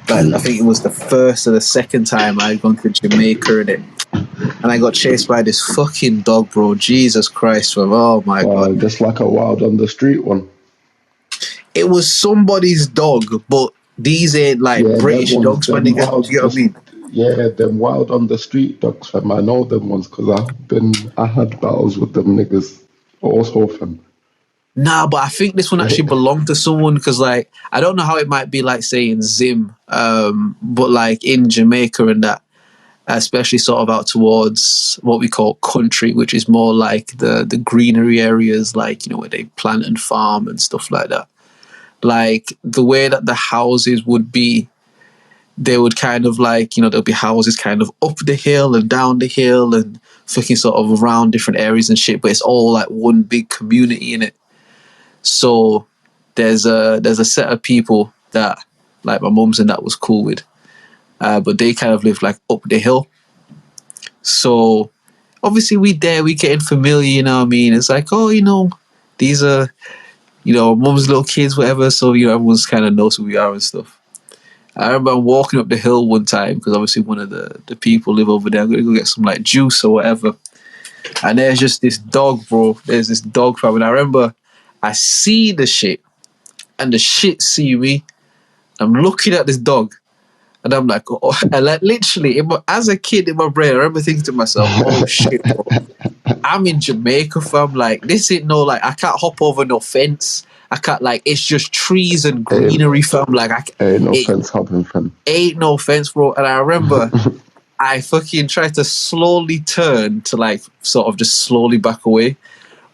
like I think it was the first or the second time I'd gone to Jamaica and I got chased by this fucking dog, bro. Jesus Christ, bro. Oh my god.
Just like a wild on the street one.
It was somebody's dog, but these ain't like
Yeah, them
British
ones,
dogs, my
them
nigga. Do
wild,
you get what I
just
mean?
yeah, them wild on the street dogs, fam. I know them ones because I had battles with them niggas also, fam.
Nah, but I think this one actually belonged to someone because, like, I don't know how it might be like, say, in Zim, but like in Jamaica and that, especially sort of out towards what we call country, which is more like the greenery areas, like, you know, where they plant and farm and stuff like that. Like the way that the houses would be, they would kind of like, you know, there'll be houses kind of up the hill and down the hill and fucking sort of around different areas and shit, but it's all like one big community in it. So there's a set of people that like my mum's and that was cool with, but they kind of live like up the hill. So obviously we getting familiar, you know what I mean? It's like, oh, you know, these are, you know, mum's little kids, whatever. So, you know, everyone's kind of knows who we are and stuff. I remember walking up the hill one time because obviously one of the people live over there. I'm going to go get some like juice or whatever. And there's just this dog, bro. There's this dog, fam. And I remember I see the shit and the shit see me. I'm looking at this dog and I'm like, oh, and like literally, as a kid in my brain, I remember thinking to myself, oh shit, bro. I'm in Jamaica, fam. Like, this ain't no, like, I can't hop over no fence. I can't, like, it's just trees and greenery, fam. Like,
Ain't no
it
fence hopping, fam.
ain't no fence, bro. And I remember I fucking tried to slowly turn to, like, sort of just slowly back away.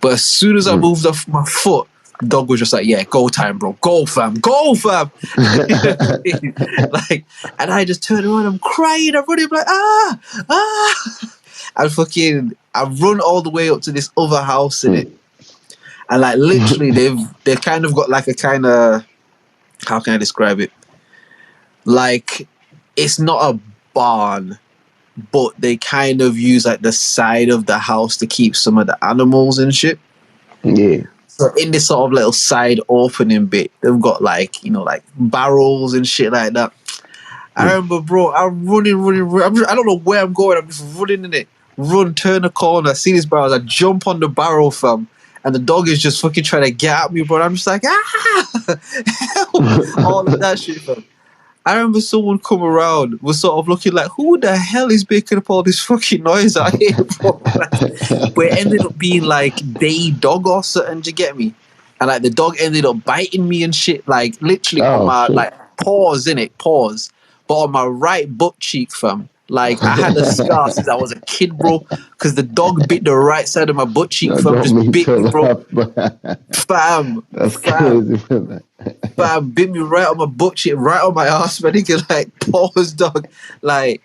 But as soon as I moved off my foot, the dog was just like, yeah, go time, bro. Go, fam. Go, fam. Like, and I just turned around, I'm crying, I'm running, like, and fucking, I run all the way up to this other house in it. And like literally they've kind of got like a kind of, how can I describe it? Like, it's not a barn, but they kind of use like the side of the house to keep some of the animals and shit.
Yeah.
So in this sort of little side opening bit, they've got like, you know, like barrels and shit like that. I remember, bro, I'm running. I don't know where I'm going. I'm just running in it. Run, turn a corner, see these barrels. I jump on the barrel, fam. And the dog is just fucking trying to get at me, bro. I'm just like, help! All of that shit, fam. I remember someone come around, was sort of looking like, who the hell is making up all this fucking noise out here, bro? But it ended up being like they dog or something, do you get me? And like the dog ended up biting me and shit, like literally on my like paws, paws. But on my right butt cheek, fam. Like I had a scar since I was a kid, bro. Because the dog bit the right side of my butt cheek,
I
fam.
don't
Just
mean
bit
to
me, bro.
laugh, but that's crazy, man.
Fam, bit me right on my butt cheek, right on my ass, man. Nigga, like paws, dog. Like,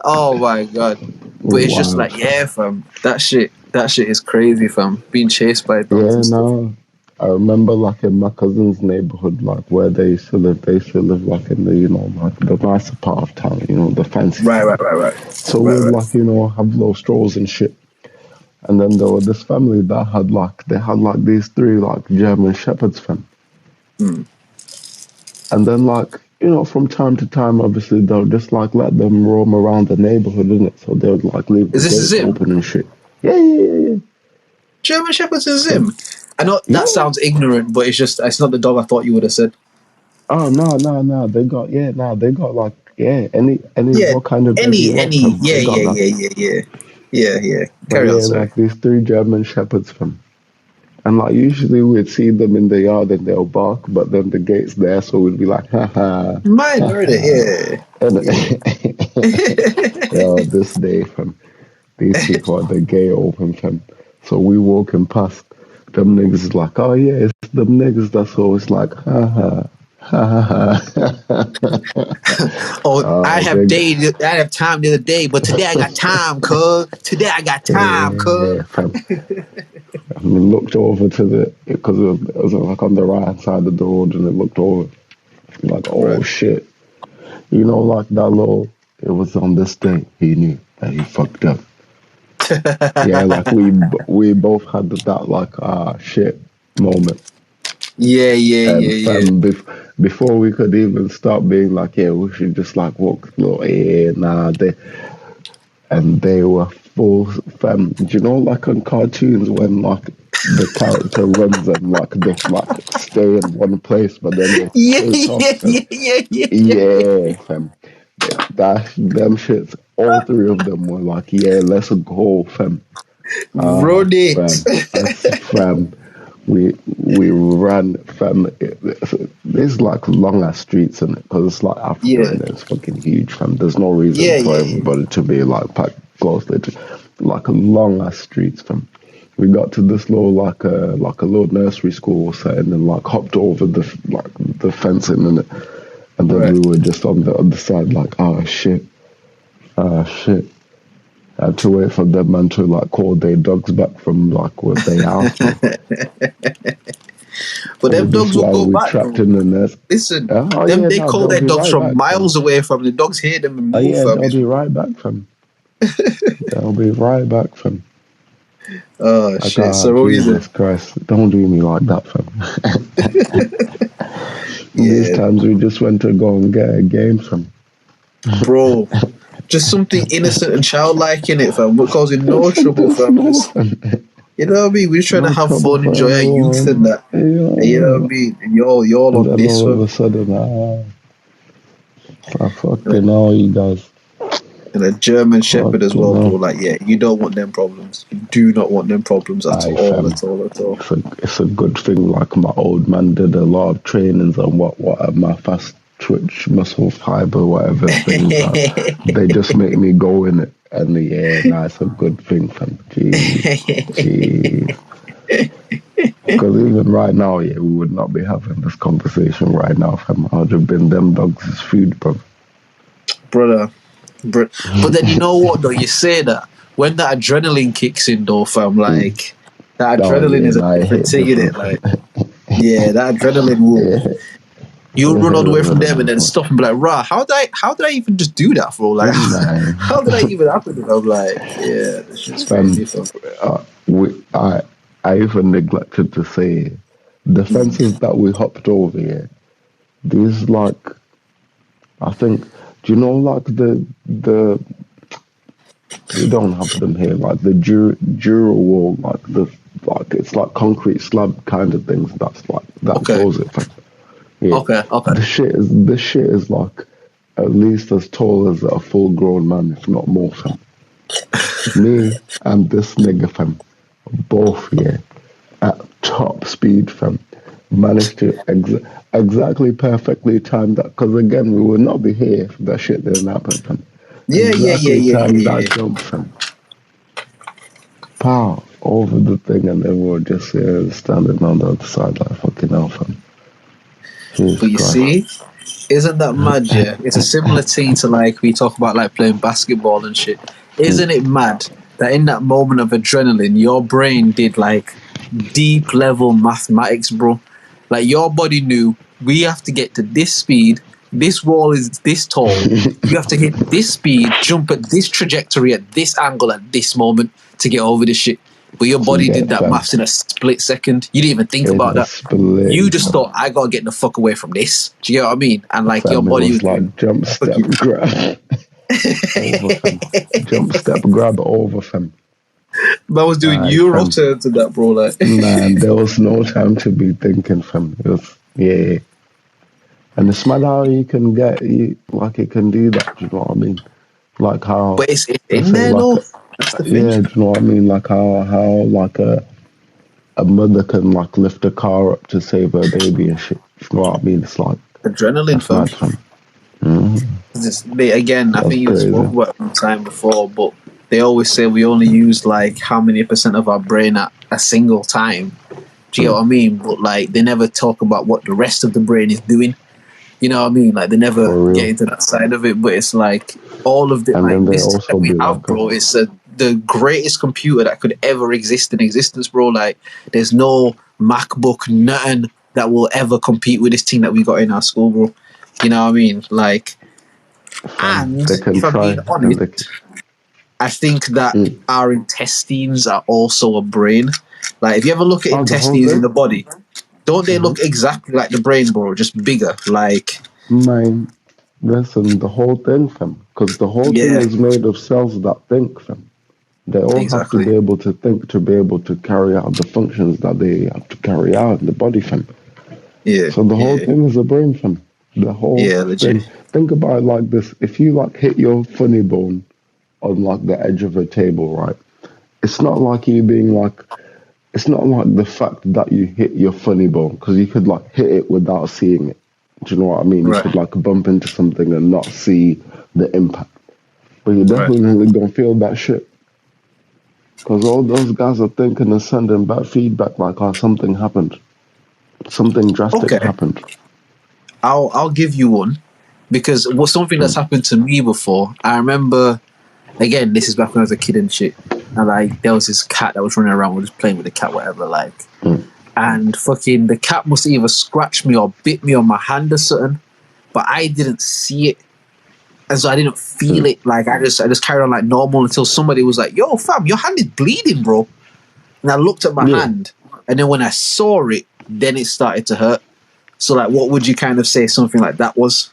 oh my god. But it's just like, yeah, fam. That shit is crazy, fam. Being chased by dogs and stuff.
No. I remember like in my cousin's neighborhood, like where they used to live like in the, you know, like the nicer part of town, you know, the fancy.
Right.
So we'd like, you know, have little strolls and shit. And then there was this family that had like these three like German shepherds, fam. And then like, you know, from time to time, obviously they'll just like let them roam around the neighborhood, innit? So they would like leave the gates open and shit. Yeah.
German Shepherds and Zim. I know that sounds ignorant, but it's not the dog I thought you would have said.
Oh no. They got like any what kind of dog you want,
Any,
fam. They got that.
yeah.
But
Carry on,
yeah,
sorry.
like these three German shepherds, fam. And like usually we'd see them in the yard and they'll bark, but then the gate's there, so we'd be like, ha ha,
Mine
ha
heard it,
ha. And
yeah.
yo, this day, fam, these people are the gate open, fam. So we walking past, them niggas is like, oh yeah, it's them niggas that's always like, ha ha. Ha ha ha.
Oh,
Oh, big.
I have time the other day, but today I got time, cuz. Today I got time, cuz.
Yeah, fam. And we looked over to because it was like on the right hand side of the road, and it looked over, like, oh
Right.
shit. You know, like that little, it was on this day he knew that he fucked up. Yeah, like we both had that, like, shit moment. And
Yeah.
fam, before we could even start being like, yeah, we should just like walk a little, they were full, fam. Do you know, like on cartoons when like the character runs and like they like stay in one place, but then they take off, fam. Yeah, fam. Them shits. All three of them were like, yeah, let's go, fam.
Run it.
Fam, fam. We ran, fam. There's like long ass streets in it because it's like Africa
Yeah.
and it's fucking huge, fam. There's no reason for
Yeah.
everybody to be like packed closely, like a long ass streets, fam. We got to this little like a little nursery school setting and like hopped over the fencing in it, and then
Right.
we were just on the other side like, oh shit. I had to wait for them man to like call their dogs back from like what they house, bro.
But
And
them
this is
dogs will
why
go
we
back
trapped
though.
in the nest.
Listen,
Oh
them
yeah,
they
no,
call
they'll
their
be
dogs
right
from
back, fam.
miles away from the dogs hear them and
Oh
move,
yeah,
fam.
they'll be right back, fam. They'll be right back, fam.
Oh
Like,
shit. So what were you
Jesus
doing?
Christ, don't do me like that, fam. These
Yeah,
times we just went to go and get a game, fam.
bro. Just something innocent and childlike in it, fam. We're causing no trouble,
Something
fam.
small,
Just,
fam.
you know what I mean? We're just trying to
No
have
trouble
fun,
for
enjoy our youth and
anyone.
that. And you know what I
Yeah.
mean? And you're all
And
on
then
this,
all of
fam.
a sudden, I fucking know you guys.
And a German Shepherd as
Fucking
well, bro.
know.
Like, yeah, you don't want them problems. You do not want them problems at
Aye,
all,
fam.
at all, at all.
It's a good thing. Like my old man did a lot of trainings on what my fast twitch muscle fiber, whatever things are. They just make me go in it. And yeah, nah, it's a good thing, fam. Jeez. Because even right now, yeah, we would not be having this conversation right now, fam. I'd have been them dogs' food, bro.
Brother. But then you know what, though? You say that. When that adrenaline kicks in, though, fam, like, that
Oh
adrenaline
yeah,
is a
nah, it
different
hit
thing, innit?
different,
Like,
fam.
yeah, that adrenaline will.
Yeah,
You'll
it
run
hit
all the way from them and then
different.
stop and be like, rah, how did I even just do that for? Like,
Nah,
how did I even happen? And I'm like, yeah, this shit's crazy,
fam.
fam.
I even neglected to say the fences that we hopped over here. These like, I think, do you know like the we don't have them here like the dura wall, like it's like concrete slab kind of things that's like that
Okay,
goes it, fam. Yeah,
okay.
this shit is like at least as tall as a full grown man, if not more, fam. Me and this nigga, fam, both, yeah, at top speed, fam, managed to exactly perfectly time that. Because again, we would not be here if that shit didn't happen, fam. Exactly time that
Yeah.
jump, fam. Pow, over the thing, and then we were just standing on the other side like fucking hell, fam.
But
Jesus
you
Christ.
see, isn't that mad? Yeah, it's a similar thing to like we talk about like playing basketball and shit. Isn't it mad that in that moment of adrenaline, your brain did like deep level mathematics, bro? Like your body knew we have to get to this speed. This wall is this tall. You have to hit this speed, jump at this trajectory at this angle at this moment to get over this shit. But your
To
body did
get,
that
fam,
maths in a split second. You didn't even think
in
about
a
that.
split,
You just thought, I gotta get the fuck away from this. Do you get what I mean? And like your
fam, it
body was
was
doing
like jump, step,
fucking.
grab. Over, fam. Jump, step, grab, over, fam.
Man was doing
Aye,
Euro
fam.
turns and that, bro. Like,
Man, there was no time to be thinking, fam. It was, yeah. And it's mad how you can like, it can do that, do you know what I mean? Like how,
but it's
let's
in
say,
there,
like,
though. That's the thing.
yeah, do you know what I mean? Like how like a mother can like lift a car up to save her baby and shit. You know what I mean? It's like
Adrenaline,
that's
fam.
mad, fam. Mm,
Again, I
that's
think you
crazy.
spoke about it one time before, but they always say we only use like how many percent of our brain at a single time. Do you get
Mm,
what I mean? But like they never talk about what the rest of the brain is doing. You know what I mean? Like they never
for
get
real.
into that side of it. But it's like all of the
And
like
then they
this thing that
also
we
be
have,
like,
bro. It's the greatest computer that could ever exist in existence, bro. Like there's no MacBook, nothing that will ever compete with this thing that we got in our school, bro. You know what I mean? Like,
fam,
and
they can
if I'm being
try and
honest,
they.
I think that
Mm.
our intestines are also a brain. Like if you ever look at
Oh, the whole
intestines in
thing.
the body, don't they
Mm-hmm.
look exactly like the brain, bro? Just bigger. Like,
Mine, listen, the whole thing, fam. Because the whole thing
yeah,
is made of cells that think, fam. They all have to
exactly.
be able to think to be able to carry out the functions that they have to carry out in the body, fam.
Yeah,
So the whole
yeah,
thing is a brain, fam. The whole
yeah, legit.
thing. Think about it like this: if you like hit your funny bone on like the edge of a table, right? It's not like you being like. It's not like the fact that you hit your funny bone because you could like hit it without seeing it. Do you know what I mean? You
Right,
could like bump into something and not see the impact, but you're
right.
definitely gonna feel that shit. Because all those guys are thinking and sending back feedback like, oh, something happened. Something drastic
Okay,
happened.
I'll give you one because it was something that's
Mm,
happened to me before. I remember again. This is back when I was a kid and shit. And like there was this cat that was running around. We were just playing with the cat, whatever. Like,
mm,
and fucking the cat must have either scratched me or bit me on my hand or something. But I didn't see it, and so I didn't feel
mm.
it. Like I just carried on like normal until somebody was like, "Yo, fam, your hand is bleeding, bro." And I looked at my
Yeah,
hand, and then when I saw it, then it started to hurt. So, like, what would you kind of say something like that was?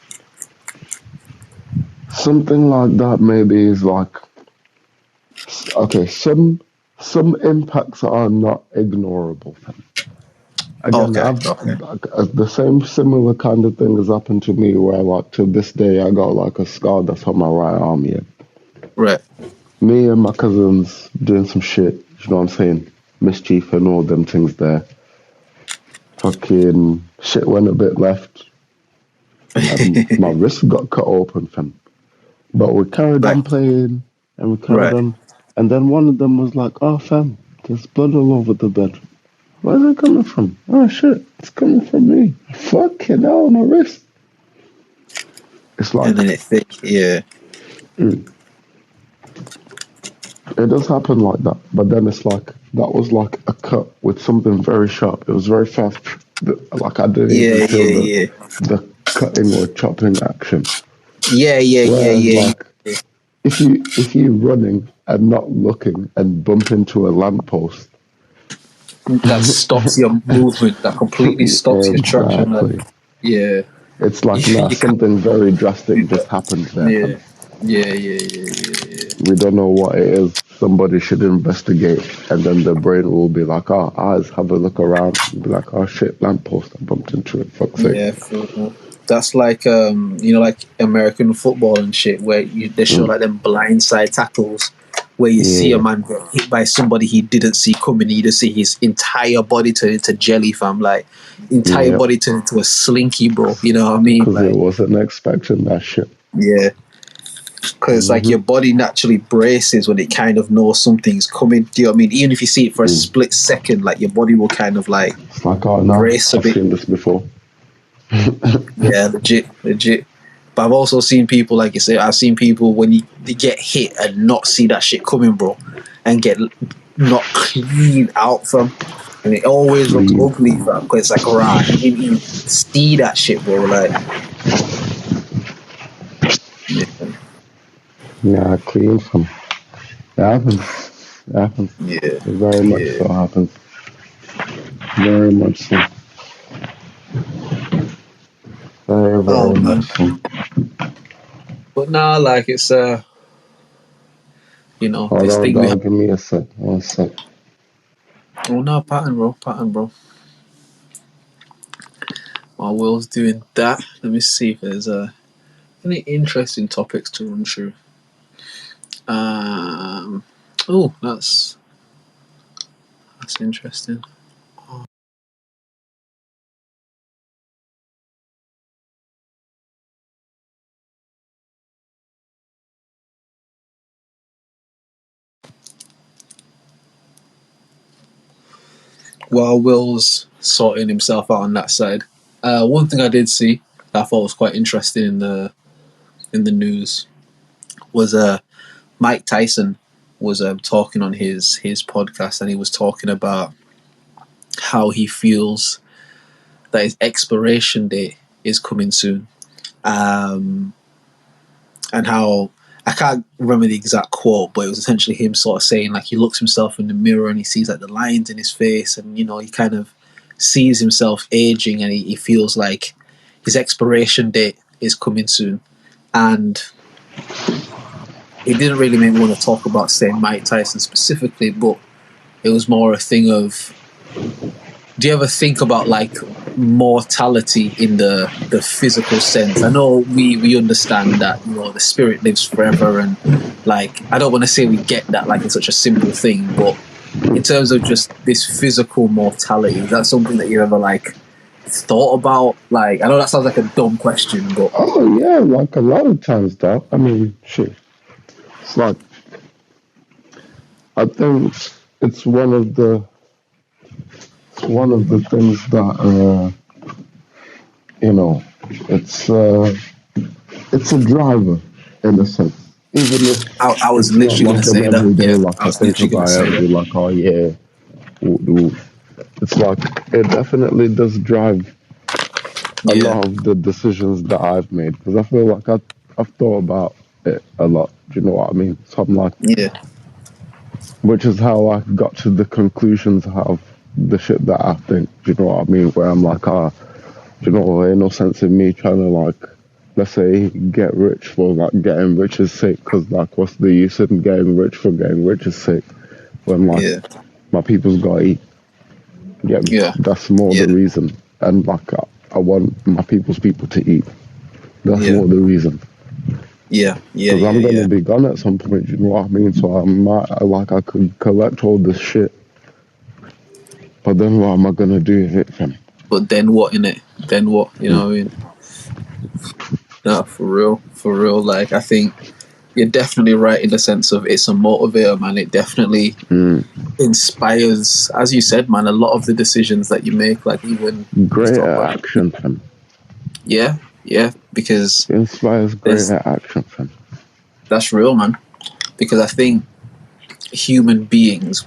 something like that maybe is like, okay, some impacts are not ignorable. Again,
Okay,
I've
okay,
the same similar kind of thing has happened to me where like to this day I got like a scar that's on my right arm. Yeah,
right,
me and my cousins doing some shit. You know what I'm saying? Mischief and all them things there. Fucking shit went a bit left, and my wrist got cut open, fam. But we carried
like,
on playing, and we carried
right,
on. And then one of them was like, "Oh, fam, there's blood all over the bed. Where's it coming from? Oh shit, it's coming from me. Fucking hell, my wrist." It's
and
like
then it thick, yeah,
mm, it does happen like that, but then it's like that was like a cut with something very sharp. It was very fast. Like I didn't even
yeah,
feel
yeah,
the
yeah,
the cutting or chopping action.
yeah, yeah, yeah,
Whereas
yeah.
like if you running and not looking and bump into a lamppost,
That stops your movement. That completely stops your traction. Like,
exactly.
yeah,
It's like nah,
you can't
something very drastic
do
just
that.
happened there,
Yeah,
fam.
yeah, yeah, yeah, yeah,
We don't know what it is. Somebody should investigate, and then the brain will be like, "Oh, eyes, have a look around." And be like, "Oh shit, lamppost! I bumped into it. Fuck's sake."
yeah. That's like like American football and shit, where they show
Mm.
like them blindside tackles, where you see a
Yeah,
man get hit by somebody he didn't see coming. You just see his entire body turn into jelly, fam. Like entire
yeah,
body turn into a slinky, bro. You know what I mean?
because it
Like,
wasn't expecting that shit.
yeah. Because like
Hmm.
your body naturally braces when it kind of knows something's coming. Do you know what I mean? Even if you see it for a
Mm.
split second, like your body will kind of like
It's like, oh no,
brace a
I've
bit.
seen this before.
Yeah, legit, legit. But I've also seen people, like you say, I've seen people when they get hit and not see that shit coming, bro, and get not clean out from, and it always looks
Clean
ugly,
from,
fam. Because it's like, alright, you didn't even see that shit, bro. Like, yeah,
yeah, clean from. It happens. It happens.
yeah,
It very much
yeah.
so happens. Very much so. Very,
Oh
very
man,
much so.
but nah, like it's
Hold
this
on,
thing we have.
dog. Give me a sec. One sec.
Oh no, pattern, bro. While Will's doing that, let me see if there's any interesting topics to run through. Um, oh, that's interesting. while Will's sorting himself out on that side, one thing I did see that I thought was quite interesting in the news was Mike Tyson was talking on his podcast, and he was talking about how he feels that his expiration date is coming soon, and how I can't remember the exact quote, but it was essentially him sort of saying like he looks himself in the mirror and he sees like the lines in his face, and you know he kind of sees himself aging, and he feels like his expiration date is coming soon, and it didn't really make me want to talk about, say, Mike Tyson specifically, but it was more a thing of, do you ever think about like mortality in the physical sense? I know we understand that, you know, the spirit lives forever, and like I don't want to say we get that like it's such a simple thing, but in terms of just this physical mortality, is that something that you ever like thought about? Like, I know that sounds like a dumb question, but
Oh yeah, like a lot of times, though. I mean, shit. It's like I think it's one of the things that you know, it's a driver in a sense. Even if
I was
it's not
literally going
like
to
an
say that.
everyday,
Yeah,
like
I
I
was
think
literally going to
about
say
it,
that.
be like, oh yeah, it's like it definitely does drive a
Yeah,
lot of the decisions that I've made because I feel like I've thought about it a lot. Do you know what I mean? So I'm like,
yeah,
which is how I got to the conclusions of the shit that I think. Do you know what I mean? Where I'm like, do you know, ain't no sense in me trying to like, let's say, get rich for like getting rich's sake. Because like, what's the use in getting rich for getting rich's sake when like
yeah,
my people's gotta eat? Yeah,
yeah,
that's more the
yeah,
reason. And like, I want my people's people to eat. That's
yeah,
more the reason.
yeah, yeah,
Because I'm
yeah,
gonna
yeah.
be gone at some point. You know what I mean? So I might like I could collect all this shit, but then what am I gonna do with it, fam?
But then what in it? Then what? You know what I mean? No, for real, for real. Like, I think you're definitely right in the sense of it's a motivator, man. It definitely inspires, as you said, man, a lot of the decisions that you make, like even you talk
Greater
about,
action, fam.
yeah, yeah, because
It inspires
there's
greater action, fam.
that's real, man. Because I think human beings,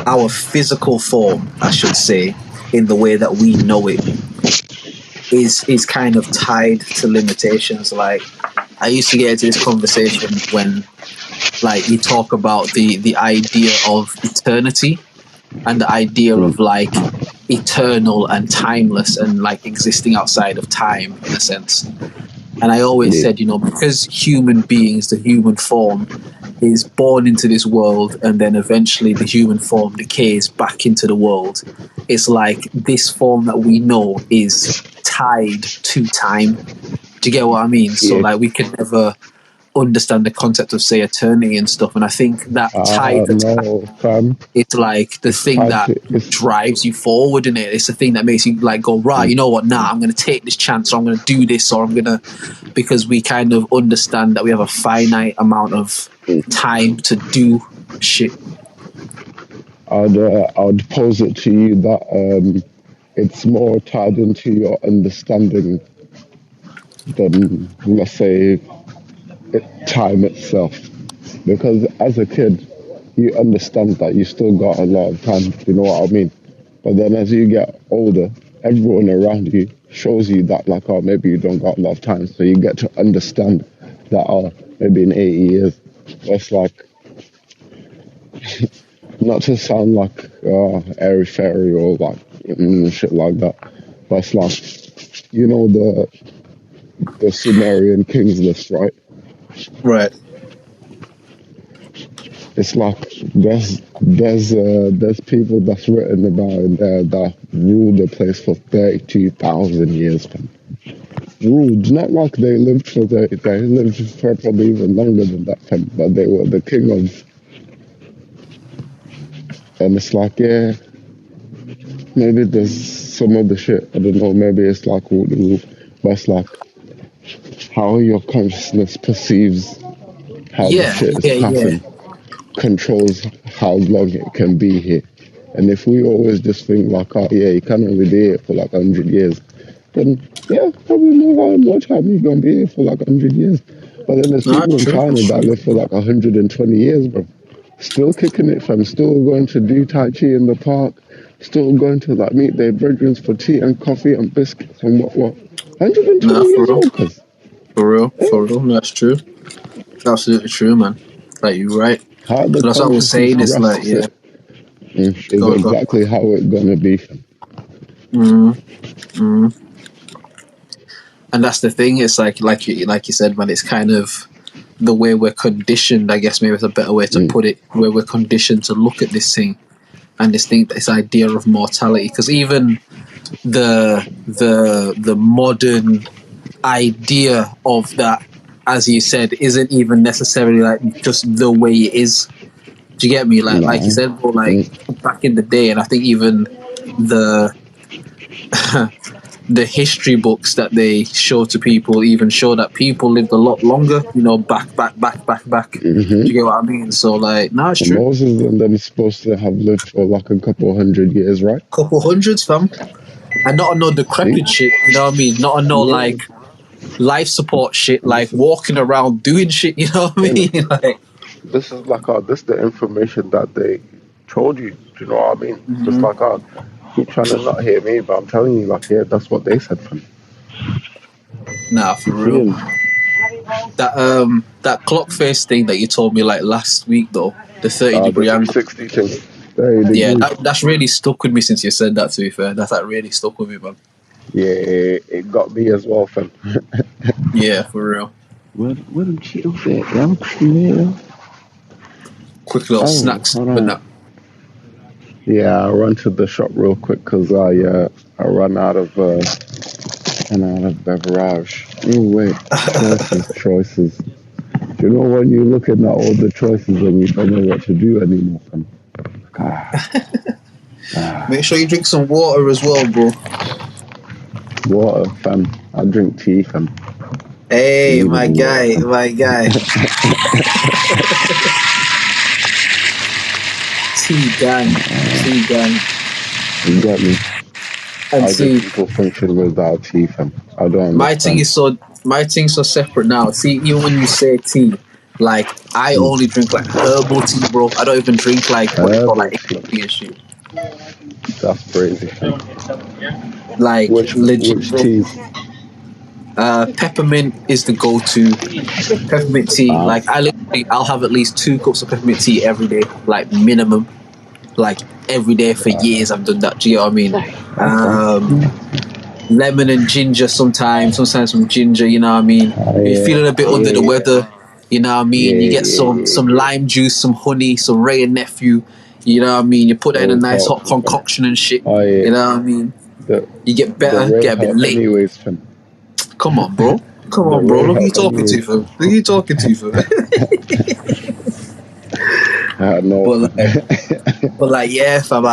our physical form, I should say, in the way that we know it, is kind of tied to limitations. Like, I used to get into this conversation when like you talk about the idea of eternity and the idea of like eternal and timeless and like existing outside of time in a sense. And I always
Yeah.
said, you know, because human beings, the human form, is born into this world and then eventually the human form decays back into the world, it's like this form that we know is tied to time. Do you get what I mean? So
Yeah.
like we can never understand the concept of say eternity and stuff, and I think that tied to time,
No, fam.
it's like the
It's
thing
tied
that
to it's
drives you forward in it. It's the thing that makes you like go, right, you know what, nah, I'm gonna take this chance, or I'm gonna do this, or I'm gonna, because we kind of understand that we have a finite amount of time to do shit.
I'd pose it to you that it's more tied into your understanding than let's say time itself. Because as a kid, you understand that you still got a lot of time. You know what I mean? But then as you get older, everyone around you shows you that like, oh, maybe you don't got a lot of time. So you get to understand that, oh, maybe in 80 years, it's like not to sound like airy fairy or like shit like that, but it's like you know the Sumerian kings list, right?
Right.
It's like there's people that's written about in there that ruled the place for 32,000 years. Man. Ruled, not like they lived for they lived for probably even longer than that, man, but they were the king of. And it's like, yeah, maybe there's some other shit. I don't know. Maybe it's like all the rule, but it's like how your consciousness perceives how the
Yeah,
shit is
yeah, yeah.
passing controls how long it can be here. And if we always just think like, oh yeah, you can only be here for like 100 years, then yeah, probably more time you're gonna be here for like 100 years. But then there's
No,
people
that's
in
true.
China
That's
that
true.
live for like 120 years, bro. Still kicking it, fam. Still going to do Tai Chi in the park. Still going to like meet their brethren for tea and coffee and biscuits and what. 120
Nah, for
years
real.
old, cuz.
For real.
Yeah.
For real. No, that's true. Absolutely true, man. Like, you're right.
How the
And that's what I was
consciousness
saying. It's like,
grasps
yeah,
it is
go, go.
exactly how it's gonna be.
Mm, mm. And that's the thing. It's like you said, man. It's kind of the way we're conditioned. I guess maybe it's a better way to
Mm.
put it. Where we're conditioned to look at this thing and this idea of mortality. Because even the modern idea of that, as you said, isn't even necessarily like just the way it is. Do you get me? Like you
No.
said, bro, like
Mm.
back in the day, and I think even the the history books that they show to people even show that people lived a lot longer, back. Do you get what I mean? So like, no, it's
And
true.
Moses and them supposed to have lived for like a couple hundred years, right?
Couple hundreds, fam. And not on no
See?
decrepit shit, you know what I mean? Not on no
Yeah.
like life support shit,
And
like
this is
walking around doing shit, you know what I
in
mean? Like,
this is like this the information that they told you. Do you know what I mean? Just
mhm.
like keep trying to not hear me, but I'm telling you, like, yeah, that's what they said for me.
Nah, for
You
real.
feel?
That clock face thing that you told me like last week though, the 30-degree
The
angle.
360 thing, 30
Yeah,
degrees.
that's really stuck with me since you said that, to be fair. That's like really stuck with me, man.
Yeah, it got me as well, fam.
Yeah, for real.
Where them Cheetos at, yeah?
Quick little
Oh,
snacks
hold
and
on.
that.
Yeah, I run to the shop real quick because I run out of beverage. Oh wait, choices. Do you know when you're looking at all the choices and you don't know what to do anymore, fam?
Make sure you drink some water as well, bro.
Water, fam. I drink tea, fam.
Hey,
Need
my
water,
guy,
fam.
my guy. Tea gang, tea gang.
You get me?
And
How do
see,
people function without tea, fam? I don't
my thing
understand.
is so my thing's so separate now. See, even when you say tea, like I only drink like herbal tea, bro. I don't even drink like what they call
Herbal
like
tea.
English tea and shit.
That's crazy, fam.
Like legit,
Which
bro.
teas?
Peppermint is the go-to. Peppermint tea.
Ah,
I'll have at least 2 cups of peppermint tea every day, like minimum. Like every day for years, I've done that. Do you know what I mean?
okay.
Lemon and ginger sometimes some ginger, you know what I mean? If you're feeling a bit under the weather, you know what I mean? You get some
Yeah.
lime juice, some honey, some Ray and Nephew, you know what I mean? You put that in a
Always
nice hot
helpful, fam.
concoction and shit,
Oh yeah,
you know what I mean?
the
You get
the
better,
Ray
get a bit
help
lit.
anyways, fam.
Come on, bro. Come
The
on, bro.
Ray
Look who you
help
talking to,
anyways.
fam. Look who you talking to, fam.
No,
But
fam.
like, yeah, fam.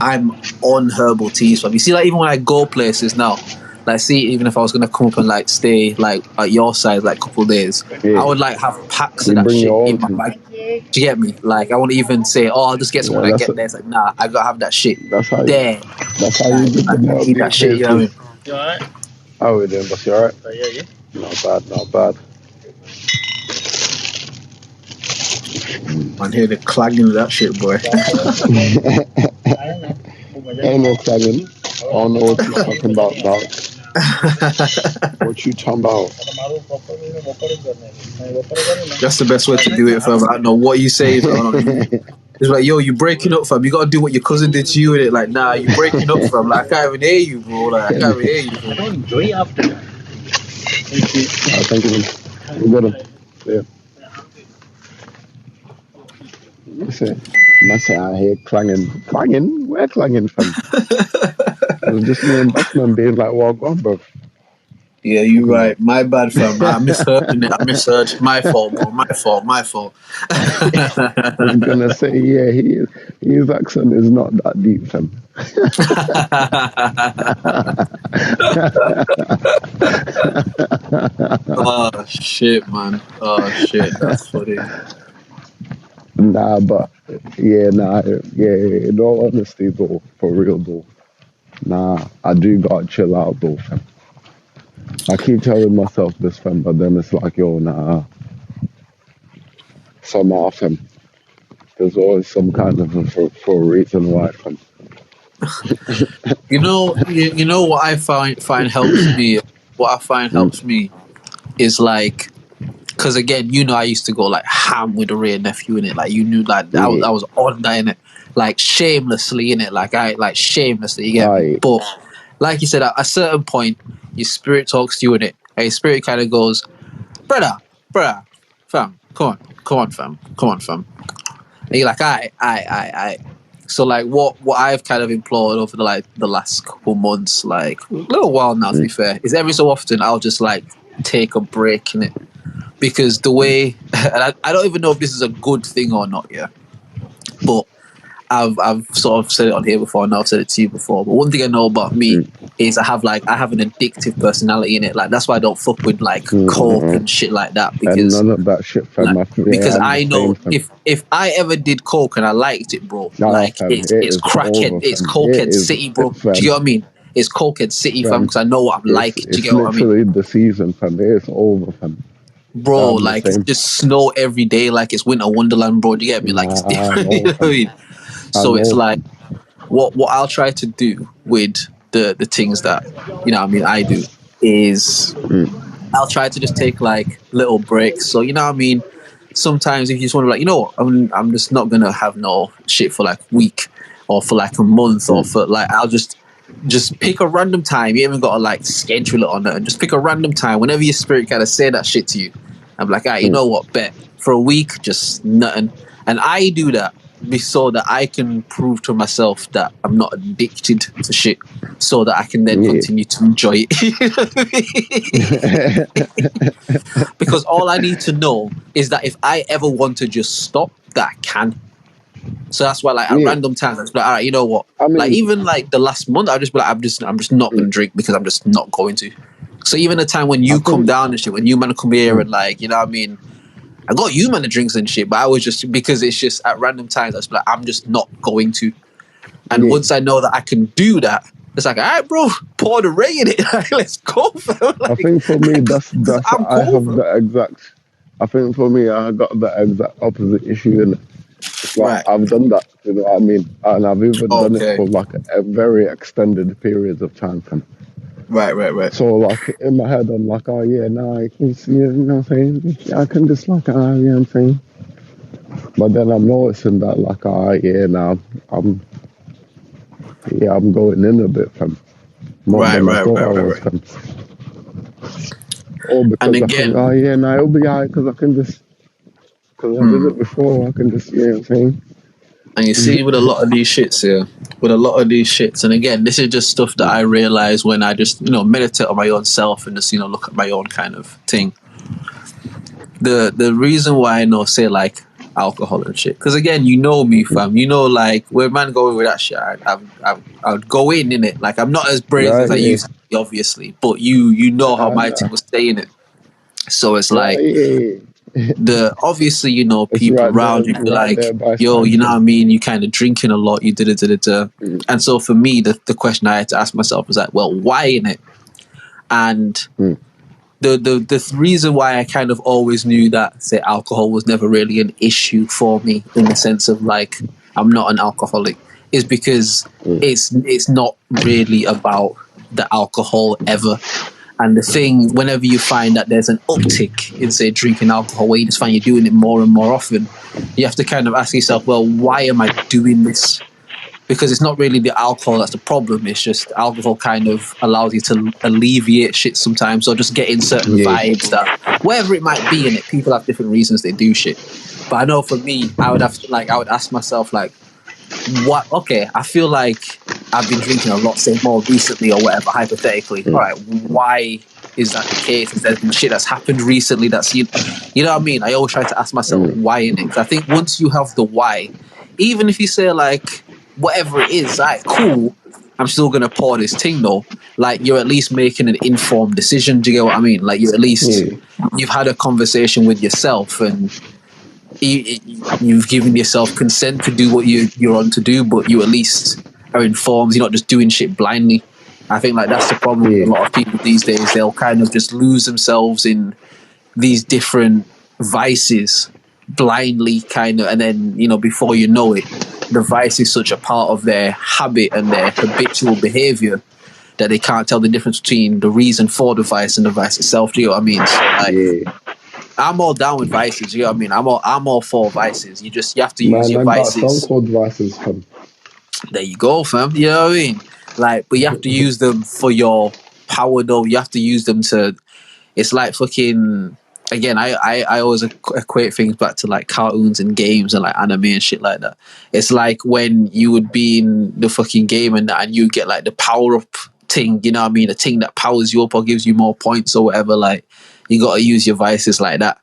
I'm on herbal teas, fam. You see, like even when I go places now, like, see, even if I was gonna come up and like stay like at your side like a couple of days, I
Yeah,
would like have packs of
you
that
bring
shit
your own
in my
tea.
bag. Do you get me? Like, I won't even say, oh, I'll just get some
Yeah,
when I get there. It's like, nah, I gotta have that shit
that's how
there.
you
Like,
get the
I
nail
need that
these
shit.
days,
You know what I
cause
mean?
how we doing, boss? You alright? Not bad, not bad.
I hear the clanging of that shit, boy.
Ain't no clanging. I don't know what you talking about, dog. What you talking about?
That's the best way to do it, fam. I don't know what you say, fam. It's like, yo, you breaking up, fam. You gotta do what your cousin did to you with it. Like, nah, you breaking up, fam. Like, I can't even hear you, bro. Like, I can't even hear you, fam.
Thank you. We got him. Yeah. Must out here clanging. Clanging? Where clanging from? It was just me and Bassman being like, well, go on, bro.
Yeah, you're right. My bad, fam. I misheard it. I misheard. My fault, bro. My fault.
I was gonna say, yeah, his accent is not that deep, fam.
Oh shit, man. Oh shit, that's funny.
Nah, but yeah, nah, yeah. In all honesty, though, for real though, nah, I do gotta chill out though, fam. I keep telling myself this, fam, but then it's like, yo, nah, somehow, fam. There's always some kind of for a reason why, fam.
You know what I find helps me. What I find
Mm,
helps me is like, because again, I used to go like ham with the real nephew in it. Like you knew, like I
yeah,
was on that in it, like shamelessly in it. Like I like shamelessly. You get me?
I,
But like you said, at a certain point, your spirit talks to you in it. And your spirit kind of goes, brother, fam, come on, fam, come on, fam. And you're like, I. So like, what I've kind of implored over the last couple months, like a little while now, to be
mm,
fair, is every so often I'll just like take a break in it, because the way, and I don't even know if this is a good thing or not, yeah, but I've sort of said it on here before, and I've said it to you before. But one thing I know about me
mm,
is I have an addictive personality in it. Like that's why I don't fuck with like coke
mm,
and shit like that,
and
because
none of that shit, fam.
like
Yeah, I'm the
I
same,
know
fam.
if I ever did coke and I liked it, bro,
Nah,
like
fam, it
it's
is
crackhead,
over,
it's
fam. It
cokehead
is,
city, bro. Do you
fam,
get what I mean? It's cokehead city, fam,
fam.
because I know what I'm like. Do you
It's
get what I mean?
literally the season, fam. It is over, fam.
Bro,
I'm the
like it's
same.
just snow every day, like it's winter wonderland, bro. Do you get me? Like it's
Nah, I
different. You
know,
know what I
fam.
mean?
I
So it's
know,
like
fam.
what I'll try to do with the things that what I mean I do is
Mm,
I'll try to just take like little breaks. So what I mean, sometimes if you just want to like, I'm just not gonna have no shit for like a week or for like a month, or
mm,
for like I'll just pick a random time. You haven't got to like schedule it on it, and just pick a random time whenever your spirit kind of say that shit to you. I'm like, you
mm.
know what, bet for a week, just nothing. And I do that so that I can prove to myself that I'm not addicted to shit, so that I can then
Yeah.
continue to enjoy it. You know what I mean? Because all I need to know is that if I ever want to just stop, that I can. So that's why, like at
Yeah.
random times, I just be like, all right, you know what?
I
Like
mean,
even like the last month, I just be like, I'm just not gonna
mm,
drink, because I'm just not going to. So even the time when
I
you come
think,
down and shit, when you man come here and
mm,
like, what I mean, I got you man the drinks and shit, but I was just, because it's just at random times, I just be like, I'm just not going to. And
yeah.
once I know that I can do that, it's like, all right, bro, pour the ray in it. Like, let's go, fam.
I
Like,
think for me,
because
that's
I'm
I
cool,
have
fam.
the exact. I think for me, I got the exact opposite issue, and it's like
Right.
I've done that. You know what I mean? And I've even done it
Okay.
for like a very extended periods of time. Fam.
Right.
So like in my head, I'm like, oh yeah, nah, I can see it. You know what I'm saying? I can just like, ah, yeah, I'm saying. But then I'm noticing that like, ah, yeah, now I'm, yeah, I'm going in a bit, fam. More than I thought I was,
Right.
fam. Or
And
because I think, oh
again,
yeah, nah, it'll be alright because I can just, because I did it before, I can just, yeah, I'm saying.
and you see with a lot of these shits here, and again, this is just stuff that I realize when I just, meditate on my own self and just, look at my own kind of thing. The reason why I know, say, like, alcohol and shit, because again, you know me, fam. Like, where man going with that shit, I'd go in it. Like, I'm not as brazen
Yeah,
as I
yeah,
used to be, obviously, but you know how my
nah,
thing was staying it. So it's
yeah,
like,
yeah.
obviously,
It's
people around you be
right there
like,
by
yo,
side,
you know what
fam.
I mean? You kind of drinking a lot, you did it.
Mm,
And so for me, the question I had to ask myself was like, well, why in it? And
mm,
the reason why I kind of always knew that, say, alcohol was never really an issue for me, in the sense of like, I'm not an alcoholic, is because
mm,
it's not really about the alcohol ever. And the thing, whenever you find that there's an uptick in, say, drinking alcohol, where you just find you're doing it more and more often, you have to kind of ask yourself, well, why am I doing this? Because it's not really the alcohol that's the problem. It's just alcohol kind of allows you to alleviate shit sometimes, or just get in certain
yeah,
vibes, that whatever it might be in it, people have different reasons they do shit. But I know for me, I would ask myself, like, what? Okay, I feel like I've been drinking a lot, say more recently or whatever. Hypothetically, all
mm,
right, why is that the case? Is there been shit that's happened recently that's you know what I mean? I always try to ask myself
mm,
why in it, because I think once you have the why, even if you say like whatever it is, like cool, I'm still gonna pour this thing though. Like you're at least making an informed decision. Do you get what I mean? Like you're at least
yeah,
you've had a conversation with yourself, and you've given yourself consent to do what you're on to do, but you at least are informed. You're not just doing shit blindly. I think like that's the problem with a lot of people these days. They'll kind of just lose themselves in these different vices blindly, kind of, and then before you know it, the vice is such a part of their habit and their habitual behavior that they can't tell the difference between the reason for the vice and the vice itself. Do you know what I mean? So, like, I'm all down with vices. You know what I mean? I'm all for vices. You have to use your
Man, I got a
vices.
song called Vices, fam.
There you go, fam. You know what I mean? Like, but you have to use them for your power, though. You have to use them to. It's like fucking. Again, I always equate things back to like cartoons and games and like anime and shit like that. It's like when you would be in the fucking game and you get like the power up thing, you know what I mean? A thing that powers you up or gives you more points or whatever. Like, you got to use your vices like that.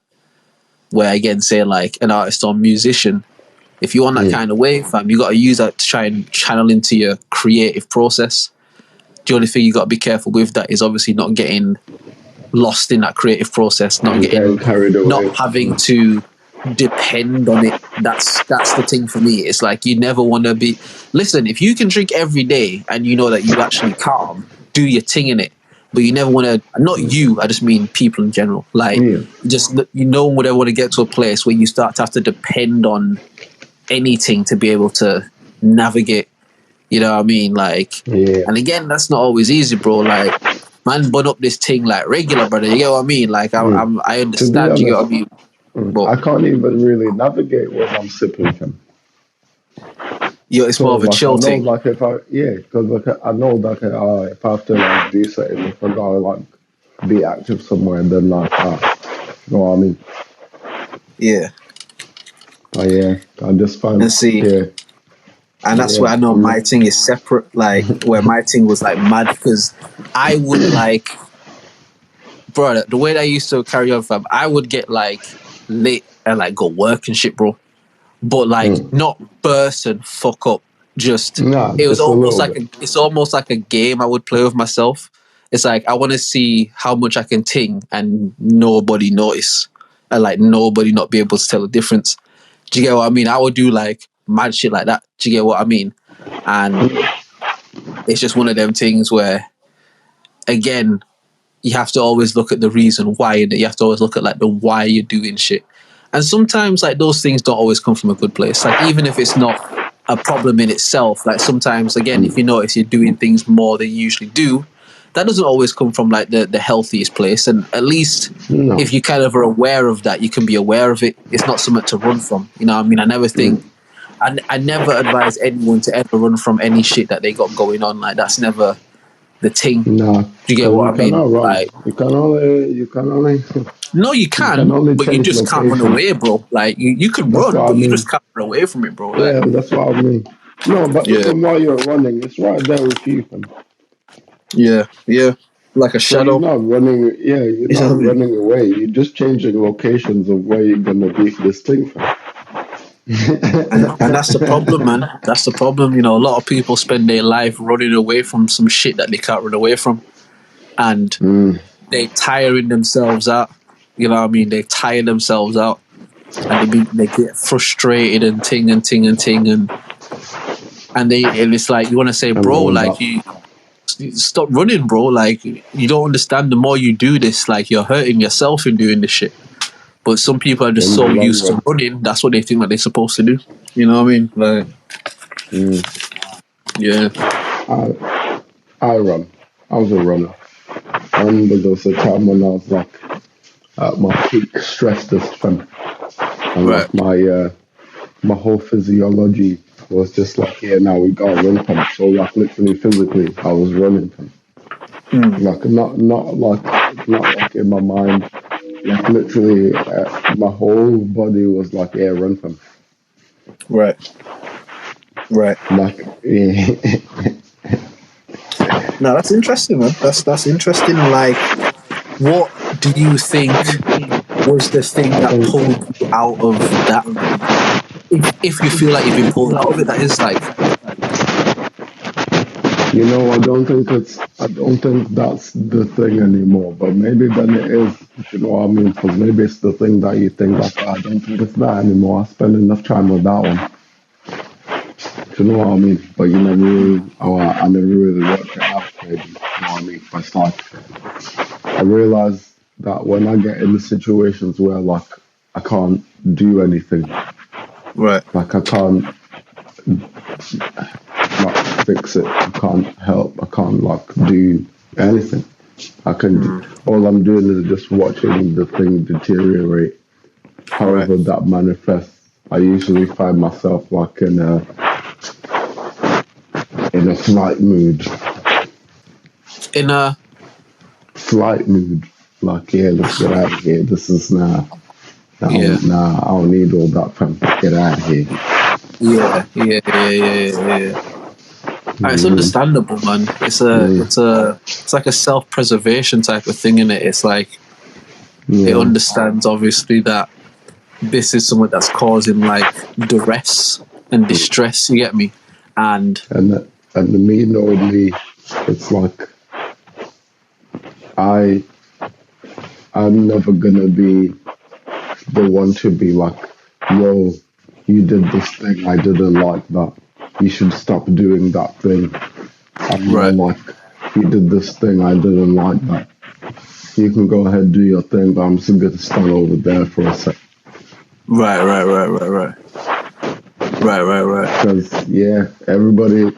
Where again, say like an artist or musician, if you want that kind of way, fam, you got to use that to try and channel into your creative process. The only thing you got to be careful with that is obviously not getting lost in that creative process, not getting
carried away,
not having to depend on it. That's the thing for me. It's like you never want to be. Listen, if you can drink every day and you know that you actually calm, do your thing in it. But you never want to. Not you. I just mean people in general. Like just would ever want to get to a place where you start to have to depend on anything to be able to navigate. You know what I mean? Like, and again, that's not always easy, bro. Like, man, bun up this thing like regular, brother. You get what I mean? Like, I understand. You get what I mean? But
I can't even really navigate when I'm sipping, fam.
It's more of a chill thing.
Like if because like I know that if I have to like do something, if I gotta like be active somewhere, then like you know what I mean?
Yeah.
Oh yeah, I just find
and that's where I know my thing is separate. Like where my thing was like mad because I would like, bro, the way that I used to carry on, fam, I would get like lit and like go work and shit, bro. But like not burst and fuck up. It was almost like it's almost like a game I would play with myself. It's like I want to see how much I can ting and nobody notice and like nobody not be able to tell the difference. Do you get what I mean? I would do like mad shit like that. Do you get what I mean? And it's just one of them things where, again, you have to always look at the reason why, and you have to always look at like the why you're doing shit. And sometimes like those things don't always come from a good place. Like even if it's not a problem in itself, like sometimes again, if you notice you're doing things more than you usually do, that doesn't always come from like the healthiest place. And at least if you kind of are aware of that, you can be aware of it. It's not something to run from. You know what I mean? I never think, I never advise anyone to ever run from any shit that they got going on. Like that's never the thing.
No.
Do you get what I mean?
Like, you can only
no, you can but you just can't run away, bro. Like you can run, but you just can't run away from it, bro. Like,
yeah, that's what I mean. No, but even while you're running, it's right there with you, fam.
Yeah, like a shadow.
You're not running. Yeah, you're not running away. You're just changing locations of where you're gonna be for this thing, fam.
and that's the problem, man. That's the problem. You know, a lot of people spend their life running away from some shit that they can't run away from, and they tiring themselves out. You know what I mean? They tire themselves out, and they get frustrated and ting, and it's like you want to say, bro, like you stop running, bro. Like you don't understand. The more you do this, like you're hurting yourself in doing this shit. But some people are just so used to running, that's what they think that they're supposed to do. You know what I mean? Like, yeah.
I run. I was a runner. I remember there was a time when I was like at my peak stress fam. And like my whole physiology was just like, now we gotta run, fam. So like literally physically, I was running, fam. Like not like in my mind. Like literally, my whole body was like, run, fam.
Right.
Like,
No, that's interesting, man. That's interesting. Like, what do you think was the thing that pulled you out of that? If you feel like you've been pulled out of it, that is like.
I don't think it's I don't think that's the thing anymore, but maybe then it is. You know what I mean? Because maybe it's the thing that you think like, "Oh, I don't think it's that anymore. I spend enough time with that one." Do you know what I mean? But you never really, I never really worked it out. Maybe, you know what I mean? But it's like I realize that when I get into situations where like I can't do anything,
Right.
like I can't like fix it, I can't help, I can't like do anything. I can. All I'm doing is just watching the thing deteriorate.
Right.
However that manifests, I usually find myself like in a flight mood.
In a
Flight mood. Like, yeah, let's get out of here. This is
yeah.
I don't need all that, fam. Get out of here.
Yeah. It's
Mm,
understandable, man.
mm,
It's like a self-preservation type of thing, in it. It's like it
yeah.
understands obviously that this is something that's causing like duress and distress. You get me? And
And the me knowing me, it's like I I'm never gonna be the one to be like, yo, you did this thing, I didn't like that. You should stop doing that thing. I'm more
right,
like, you did this thing, I didn't like that. You can go ahead and do your thing, but I'm still gonna stand over there for a sec.
right.
Because yeah, everybody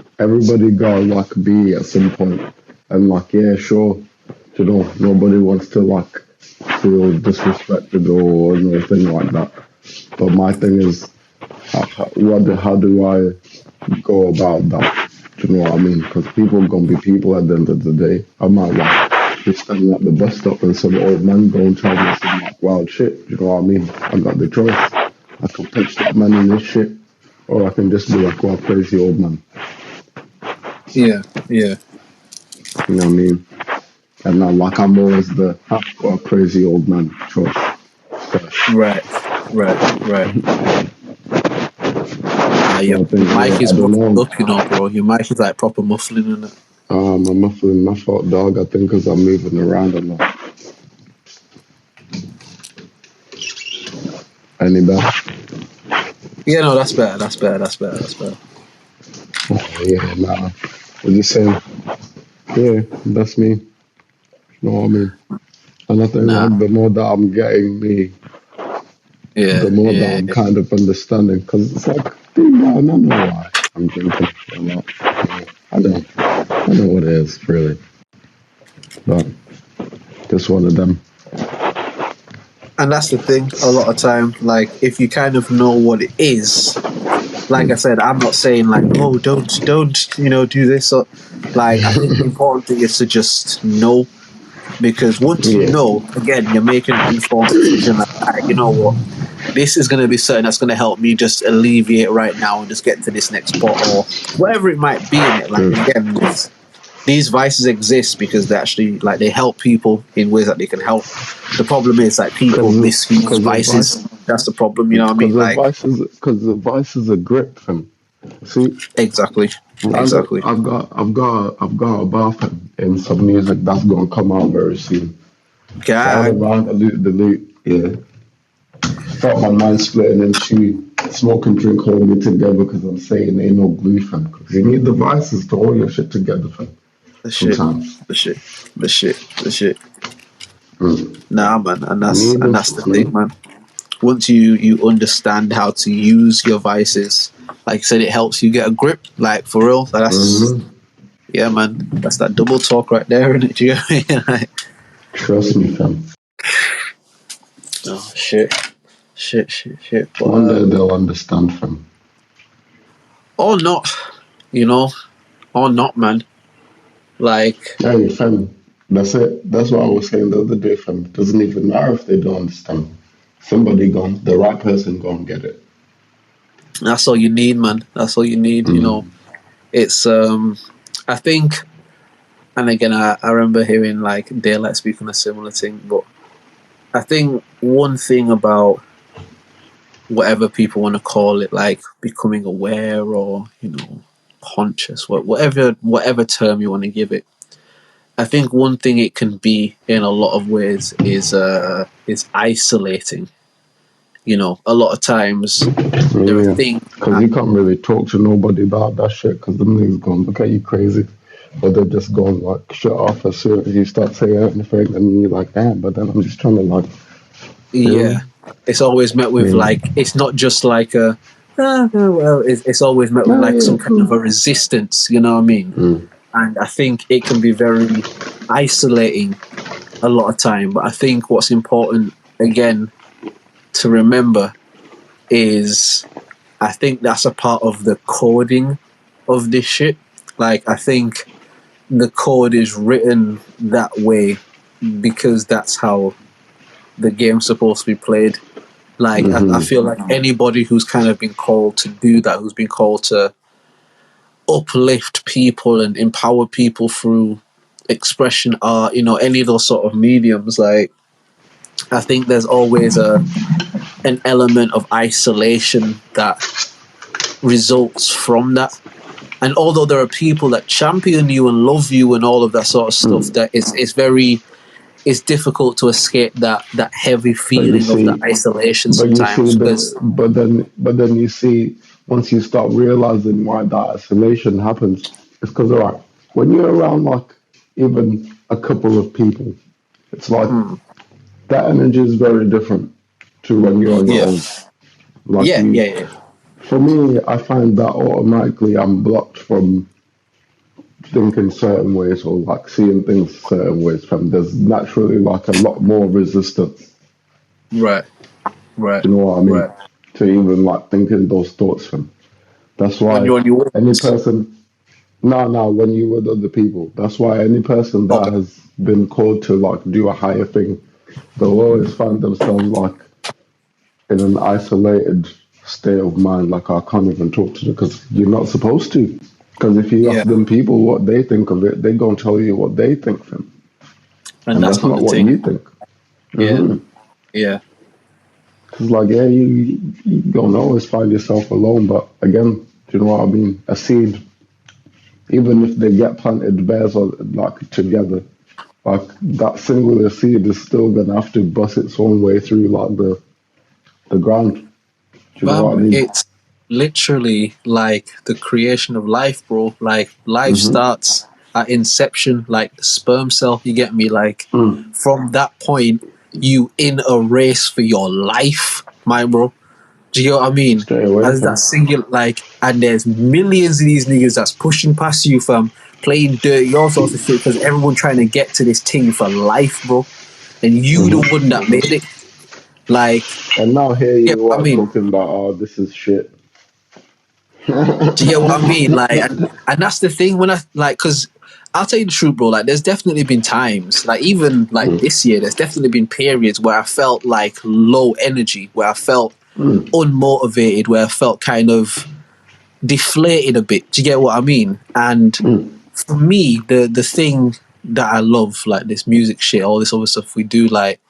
got like be at some point, and like yeah, sure, you know, nobody wants to like feel disrespected or anything like that. But my thing is, how do I go about that? Do you know what I mean? Because people are gonna be people at the end of the day. I might like be standing at the bus stop and some old man go and tell me some like wild shit. Do you know what I mean? I got the choice. I can punch that man in his shit, or I can just be like, "Well, crazy old man."
yeah.
You know what I mean? And now, like, I'm always the well, crazy old man choice first.
Right.
So
Your
I think,
mic
yeah, I
is
don't
muffled
know.
up, bro. Your mic is like proper muffling in it.
I'm muffling my fault, dog. I think because I'm moving around a lot. Any better?
Yeah, no, that's better.
Oh, yeah, nah. I'm just saying, yeah, that's me. You know what I mean? And I think,
Nah.
like, the more that I'm getting me, the more that I'm
Yeah.
kind of understanding. Because it's like, deep down, I know why I'm drinking a lot. I know what it is, really. But just one of them.
And that's the thing. A lot of time, like if you kind of know what it is, like I said, I'm not saying like, oh, don't, do this. Or, like, I think the important thing is to just know, because once you
Yeah.
know, again, you're making an informed decision. Like, all right, you know what, this is going to be something that's going to help me just alleviate right now and just get to this next spot or whatever it might be in it. Like, again, these vices exist because they actually like they help people in ways that they can help. The problem is like people misuse
Because the
vices.
vice,
That's the problem, you know what I mean? Like,
because the vice is a grip thing. See,
exactly.
I've got a bathroom in some music that's gonna come out very soon. Round and
Gang.
round, the loot, yeah. Got my mind splitting in two. Smoke and drink hold me together because I'm saying ain't no glue, fam. Because you need devices to hold your shit together, fam.
The shit.
Sometimes.
The shit. The shit. The shit.
Mm.
Nah, man, and
You
that's
need
and
them
that's the
shits,
thing,
man.
man. Once you understand how to use your vices, like I said, it helps you get a grip. Like for real. So that's
Mm-hmm.
yeah, man. That's that double talk right there, isn't it? Do you know what I mean? Like,
Trust me, fam.
oh shit. But
One day they'll understand, fam.
or not, you know, or not, man. Like,
Hey, fam. That's it. That's what I was saying the other day, fam. It doesn't even matter if they don't understand. Somebody gone, the right person gonna get it.
that's all you need, man. That's all you need. You know,
Mm.
it's I think, and again, I remember hearing like Daylight speak on a similar thing, but I think one thing about whatever people want to call it, like becoming aware or conscious, whatever term you want to give it, I think one thing it can be in a lot of ways is isolating. You know, a lot of times there are
Yeah,
things
because
that,
you can't really talk to nobody about that shit because them niggas gonna look at you crazy. But they're just going like shut off as soon as you start saying anything, and you're like, damn. But then I'm just trying to like, feel
yeah,
me?
it's always met with
Yeah,
like, it's not just like a, oh, well, it's always met with
yeah,
like
yeah,
some kind
cool.
of a resistance, you know what I mean? And I think it can be very isolating a lot of time. But I think what's important, again, to remember is I think that's a part of the coding of this shit. Like, I think the code is written that way because that's how the game's supposed to be played. Like, I feel like anybody who's kind of been called to do that, who's been called to uplift people and empower people through expression art, you know, any of those sort of mediums, like, I think there's always an element of isolation that results from that. And although there are people that champion you and love you and all of that sort of stuff, that it's difficult to escape that heavy
But you
feeling of that
see,
isolation
but you see
sometimes.
the,
Because
but then you see once you start realizing why that isolation happens, it's because alright, when you're around like even a couple of people, it's like that energy is very different to when you're on your
yeah,
own. Like
yeah,
you,
yeah, yeah,
for me, I find that automatically I'm blocked from thinking certain ways or like seeing things certain ways. From there's naturally like a lot more resistance.
right, right,
Do you know what I
right.
mean? To even like thinking those thoughts from. That's
When
why
you're on your
any
own,
person, no, when you with other people, that's why any person that
okay,
has been called to like do a higher thing, they'll always find themselves like in an isolated state of mind, like I can't even talk to them because you're not supposed to. Because if you
yeah,
ask them people what they think of it, they're going to tell you what they think of them.
and
And
that's
that's
not
not
the
what
thing.
you think.
Yeah,
Mm-hmm.
yeah,
It's like, yeah, you don't always find yourself alone. But again, do you know what I mean? A seed, even if they get planted bears or like together, like that singular seed is still going to have to bust its own way through like the ground. Do you know what I
bam.
mean?
It's literally like the creation of life, bro. Like, life starts at inception, like the sperm cell. You get me? Like, from that point, you in a race for your life, my bro. Do you know what I mean?
Stay away
As that
from.
single, like, and there's millions of these niggas that's pushing past you, from playing dirty, all sorts of shit, because everyone trying to get to this thing for life, bro. And you the one that made it. Like,
And now here
yeah,
you
I
are
mean,
talking about, oh, this is shit.
do you get what I mean? Like, and that's the thing when I, like, because I'll tell you the truth, bro. Like, there's definitely been times, like, even like this year, there's definitely been periods where I felt like low energy, where I felt unmotivated, where I felt kind of deflated a bit. Do you get what I mean? And for me, the thing that I love, like this music shit, all this other stuff we do, like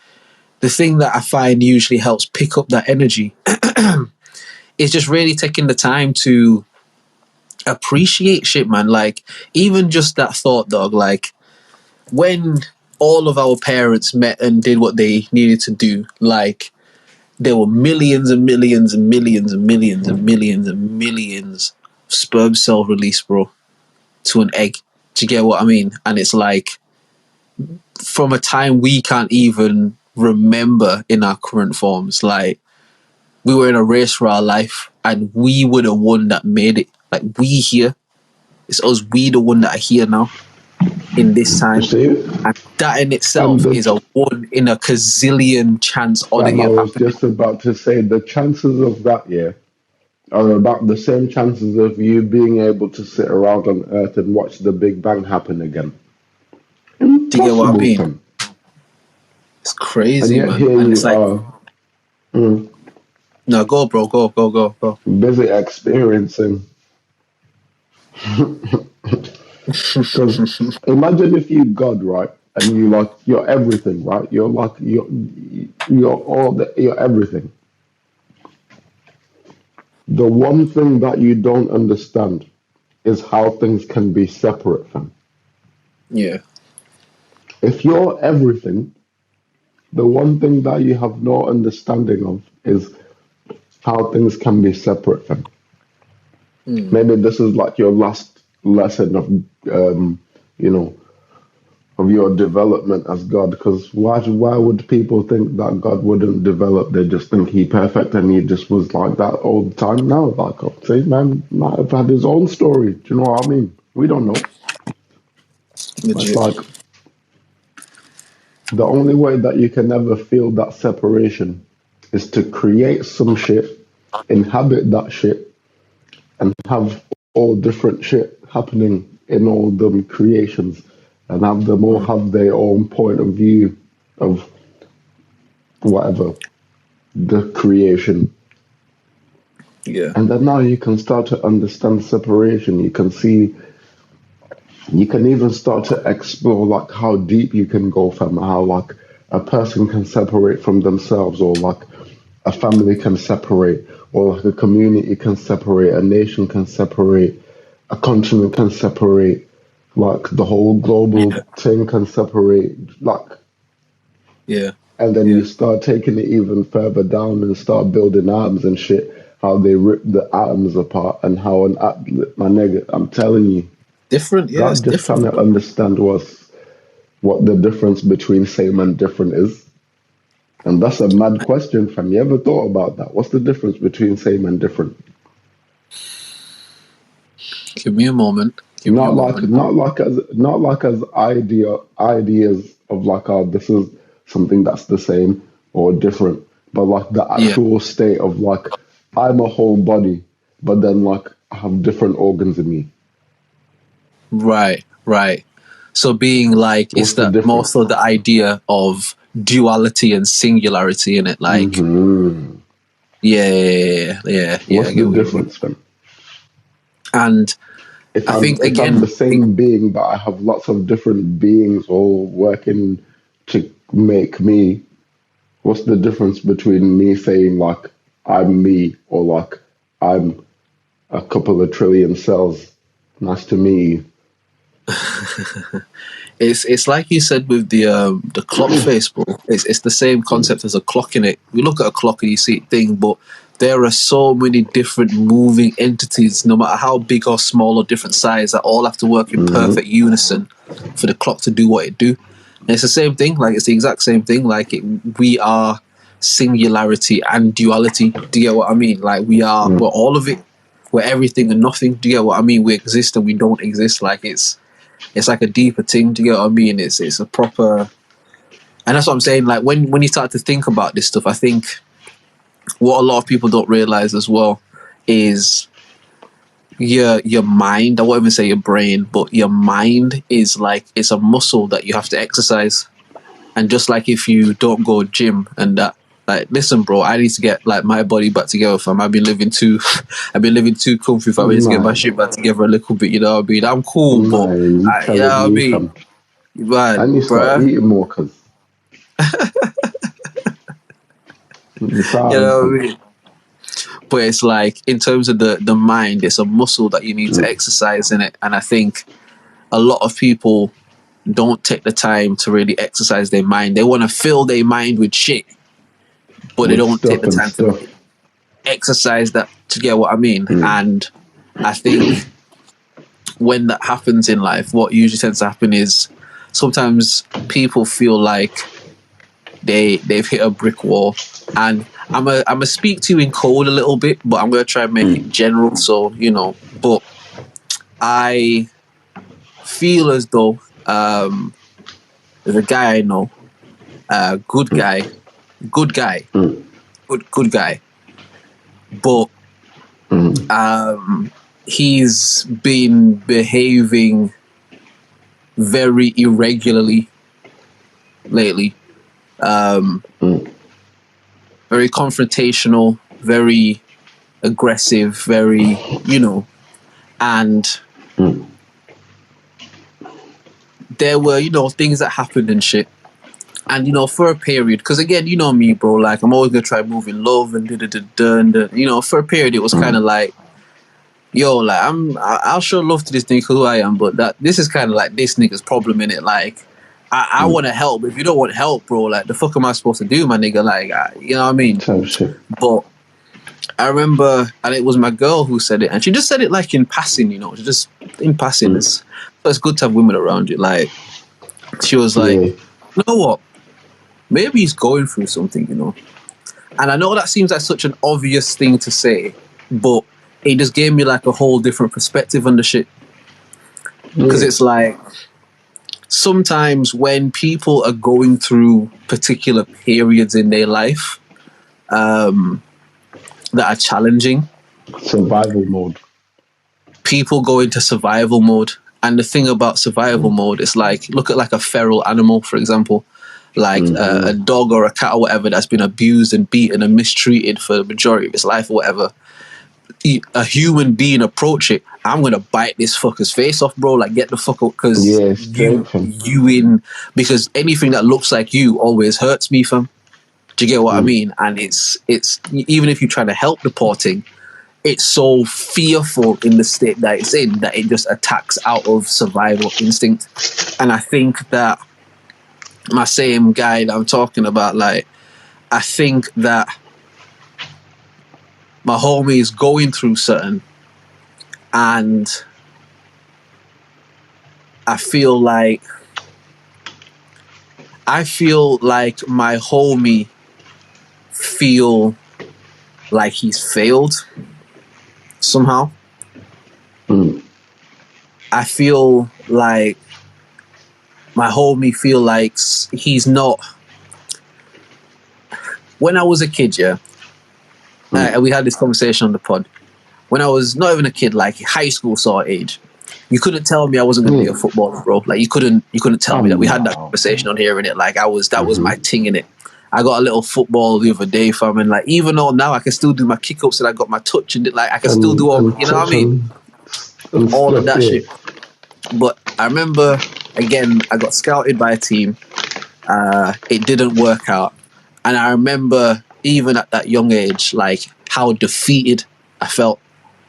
the thing that I find usually helps pick up that energy is just really taking the time to appreciate shit, man. Like, even just that thought, dog. Like, when all of our parents met and did what they needed to do, like, there were millions and millions and millions and millions and millions and millions of sperm cell release, bro, to an egg. Do you get what I mean? And it's like, from a time we can't even remember in our current forms, like, we were in a race for our life and we were the one that made it. Like, we here, it's us, we the one that are here now in this
You
time.
see?
And that in
And
itself
the,
is a one in a gazillion chance
fam,
oddity
I
of
was
happening.
just about to say the chances of that, yeah, are about the same chances of you being able to sit around on Earth and watch the Big Bang happen again.
Do you get what I
Impossible,
mean?
fam.
It's
And
crazy,
yet
man.
here
And it's
you
like,
are, mm,
no, go, bro, go, go, go, go.
busy experiencing. Because imagine if you God, right, and you like you're everything, right? You're like you're all you're everything. The one thing that you don't understand is how things can be separate from.
Yeah,
If you're everything, the one thing that you have no understanding of is how things can be separate from. Maybe this is like your last lesson of, you know, of your development as God. Because why would people think that God wouldn't develop? They just think He perfect and He just was like that all the time. No, like I say, man might have had his own story. Do you know what I mean? We don't know. It's
Legit.
like the only way that you can ever feel that separation is to create some shit, inhabit that shit, and have all different shit happening in all them creations, and have them all have their own point of view of whatever the creation.
Yeah.
And then now you can start to understand separation. You can see, you can even start to explore like how deep you can go from how like a person can separate from themselves, or like a family can separate, or like a community can separate, a nation can separate, a continent can separate, like the whole global
Yeah.
thing can separate, like,
Yeah.
and then
Yeah.
you start taking it even further down and start building atoms and shit, how they rip the atoms apart, and how my nigga, I'm telling you,
Different. Yeah, it's
God just trying
different,
to
bro.
understand what the difference between same and different is. And that's a mad question, fam. You ever thought about that? What's the difference between same and different?
Give me a moment. Give me a
Not like
moment.
not like as ideas of like, oh, this is something that's the same or different, but like the
Yeah.
actual state of like, I'm a whole body, but then like I have different organs in me.
Right. Right. So being like, it's
What's the
that more so
difference?
the idea of duality and singularity in it. Like,
Hmm.
yeah.
What's
I
the
get what you mean.
difference then?
And
If
I
I'm
think
if I'm
again,
the same being, but I have lots of different beings all working to make me, what's the difference between me saying like I'm me, or like I'm a couple of trillion cells? Nice to meet you.
it's like you said with the clock face, bro. It's the same concept as a clock in it. We look at a clock and you see it thing, but there are so many different moving entities, no matter how big or small or different size, that all have to work in perfect unison for the clock to do what it do. And it's the same thing. Like it's the exact same thing. Like we are singularity and duality. Do you get what I mean? Like we're all of it. We're everything and nothing. Do you get what I mean? We exist and we don't exist. Like it's like a deeper thing. Do you get what I mean? It's a proper, and that's what I'm saying. Like when you start to think about this stuff, I think what a lot of people don't realize as well is your mind. I won't even say your brain, but your mind is like it's a muscle that you have to exercise. And just like if you don't go gym and that, like, listen, bro, I need to get like my body back together, fam. I've been living too comfy, fam. I need to get my
Nah,
shit back together a little bit. You know what I mean? I'm cool, but
nah, you
you know
telling
what I
me,
mean?
fam. I
Man,
need to start
bruh.
eating more, cause you
You
sound,
know what I
fam.
mean? But it's like in terms of the mind, it's a muscle that you need to exercise in it. And I think a lot of people don't take the time to really exercise their mind. They want to fill their mind with shit, but they
With
don't take
stuff
the
and
time to
stuff.
really exercise that, to get what I mean. And I think when that happens in life, what usually tends to happen is sometimes people feel like they've hit a brick wall. And I'm a speak to you in code a little bit, but I'm gonna try and make it general. So but I feel as though there's a guy I know, good guy, good guy, good guy, but he's been behaving very irregularly lately. Very confrontational, very aggressive, very and there were things that happened and shit. And for a period, because again, you know me, bro. Like I'm always gonna try to move in love and for a period it was kind of like, yo, like I'll show love to this nigga who I am, but that this is kind of like this nigga's problem in it. Like I want to help, but if you don't want help, bro, like, the fuck am I supposed to do, my nigga? Like, you know what I mean?
Type shit.
But I remember, and it was my girl who said it, and she just said it like in passing, you know, just in passing. It's good to have women around you. Like, she was like, you know what? Maybe he's going through something, you know. And I know that seems like such an obvious thing to say, but it just gave me like a whole different perspective on the shit. Because it's like, sometimes when people are going through particular periods in their life that are challenging,
survival mode.
People go into survival mode. And the thing about survival mode is, like, look at like a feral animal, for example, like a dog or a cat or whatever that's been abused and beaten and mistreated for the majority of its life or whatever. A human being approach it, I'm gonna bite this fucker's face off, bro. Like, get the fuck up, because because anything that looks like you always hurts me, fam. Do you get what I mean? And it's even if you try to help the poor thing, it's so fearful in the state that it's in that it just attacks out of survival instinct. And I think that my same guy that I'm talking about, like, I think that my homie is going through something, and I feel like my homie feel like he's failed somehow. I feel like my homie feel like he's not. When I was a kid, we had this conversation on the pod. When I was not even a kid, like high school sort of age, you couldn't tell me I wasn't going to be a footballer, bro. Like, you couldn't tell me that. We had that conversation on here, and it, like, that was my thing in it. I got a little football the other day, fam, and like, even though now I can still do my kick ups and I got my touch and it, like, I can still do all, you know what I mean? All of that shit. But I remember, again, I got scouted by a team. It didn't work out. And I remember, even at that young age, like, how defeated I felt.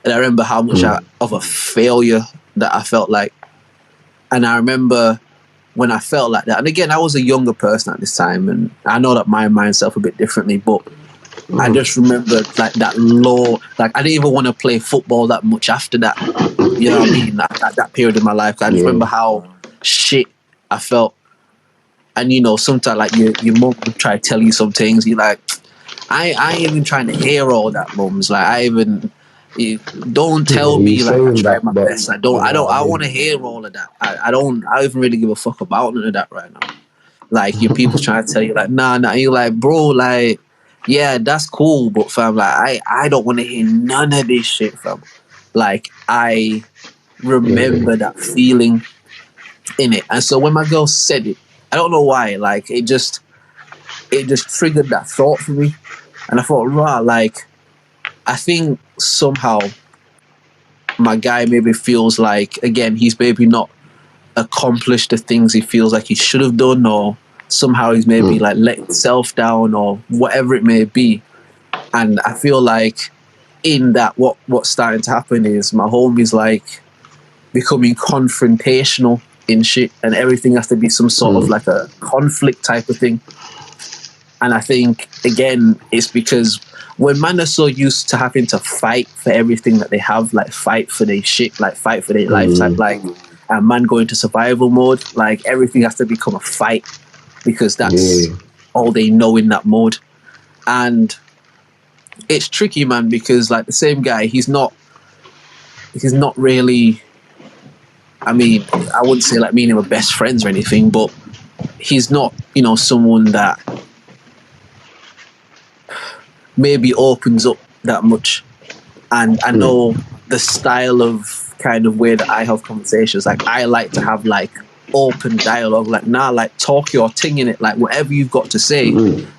And I remember how much of a failure that I felt like. And I remember when I felt like that. And again, I was a younger person at this time, and I know that my mind self a bit differently, but I just remember, like, that low, like, I didn't even want to play football that much after that. You know what I mean? That period of my life. I just remember how shit I felt. And, you know, sometimes, like, your mom would try to tell you some things. You're like, I ain't even trying to hear all that, mums. Like, don't tell me, like, I tried my best. I want to hear all of that. I don't even really give a fuck about none of that right now. Like, your people trying to tell you, like, nah. You're like, bro, like, yeah, that's cool, but fam, like, I don't want to hear none of this shit, fam. Like, I remember that feeling in it. And so when my girl said it, I don't know why, like, it just triggered that thought for me. And I thought, right, like, I think somehow my guy maybe feels like, again, he's maybe not accomplished the things he feels like he should have done, or somehow he's maybe like let himself down, or whatever it may be. And I feel like in that, what's starting to happen is my homie's like becoming confrontational in shit, and everything has to be some sort of like a conflict type of thing. And I think, again, it's because when men are so used to having to fight for everything that they have, like fight for their shit, like fight for their life, like a man going to survival mode, like everything has to become a fight, because that's all they know in that mode. And it's tricky, man, because like the same guy, he's not really, I mean, I wouldn't say like me and him are best friends or anything, but he's not, you know, someone that maybe opens up that much. And I know the style of kind of way that I have conversations, like I like to have like open dialogue, like like talk your thing in it, like whatever you've got to say,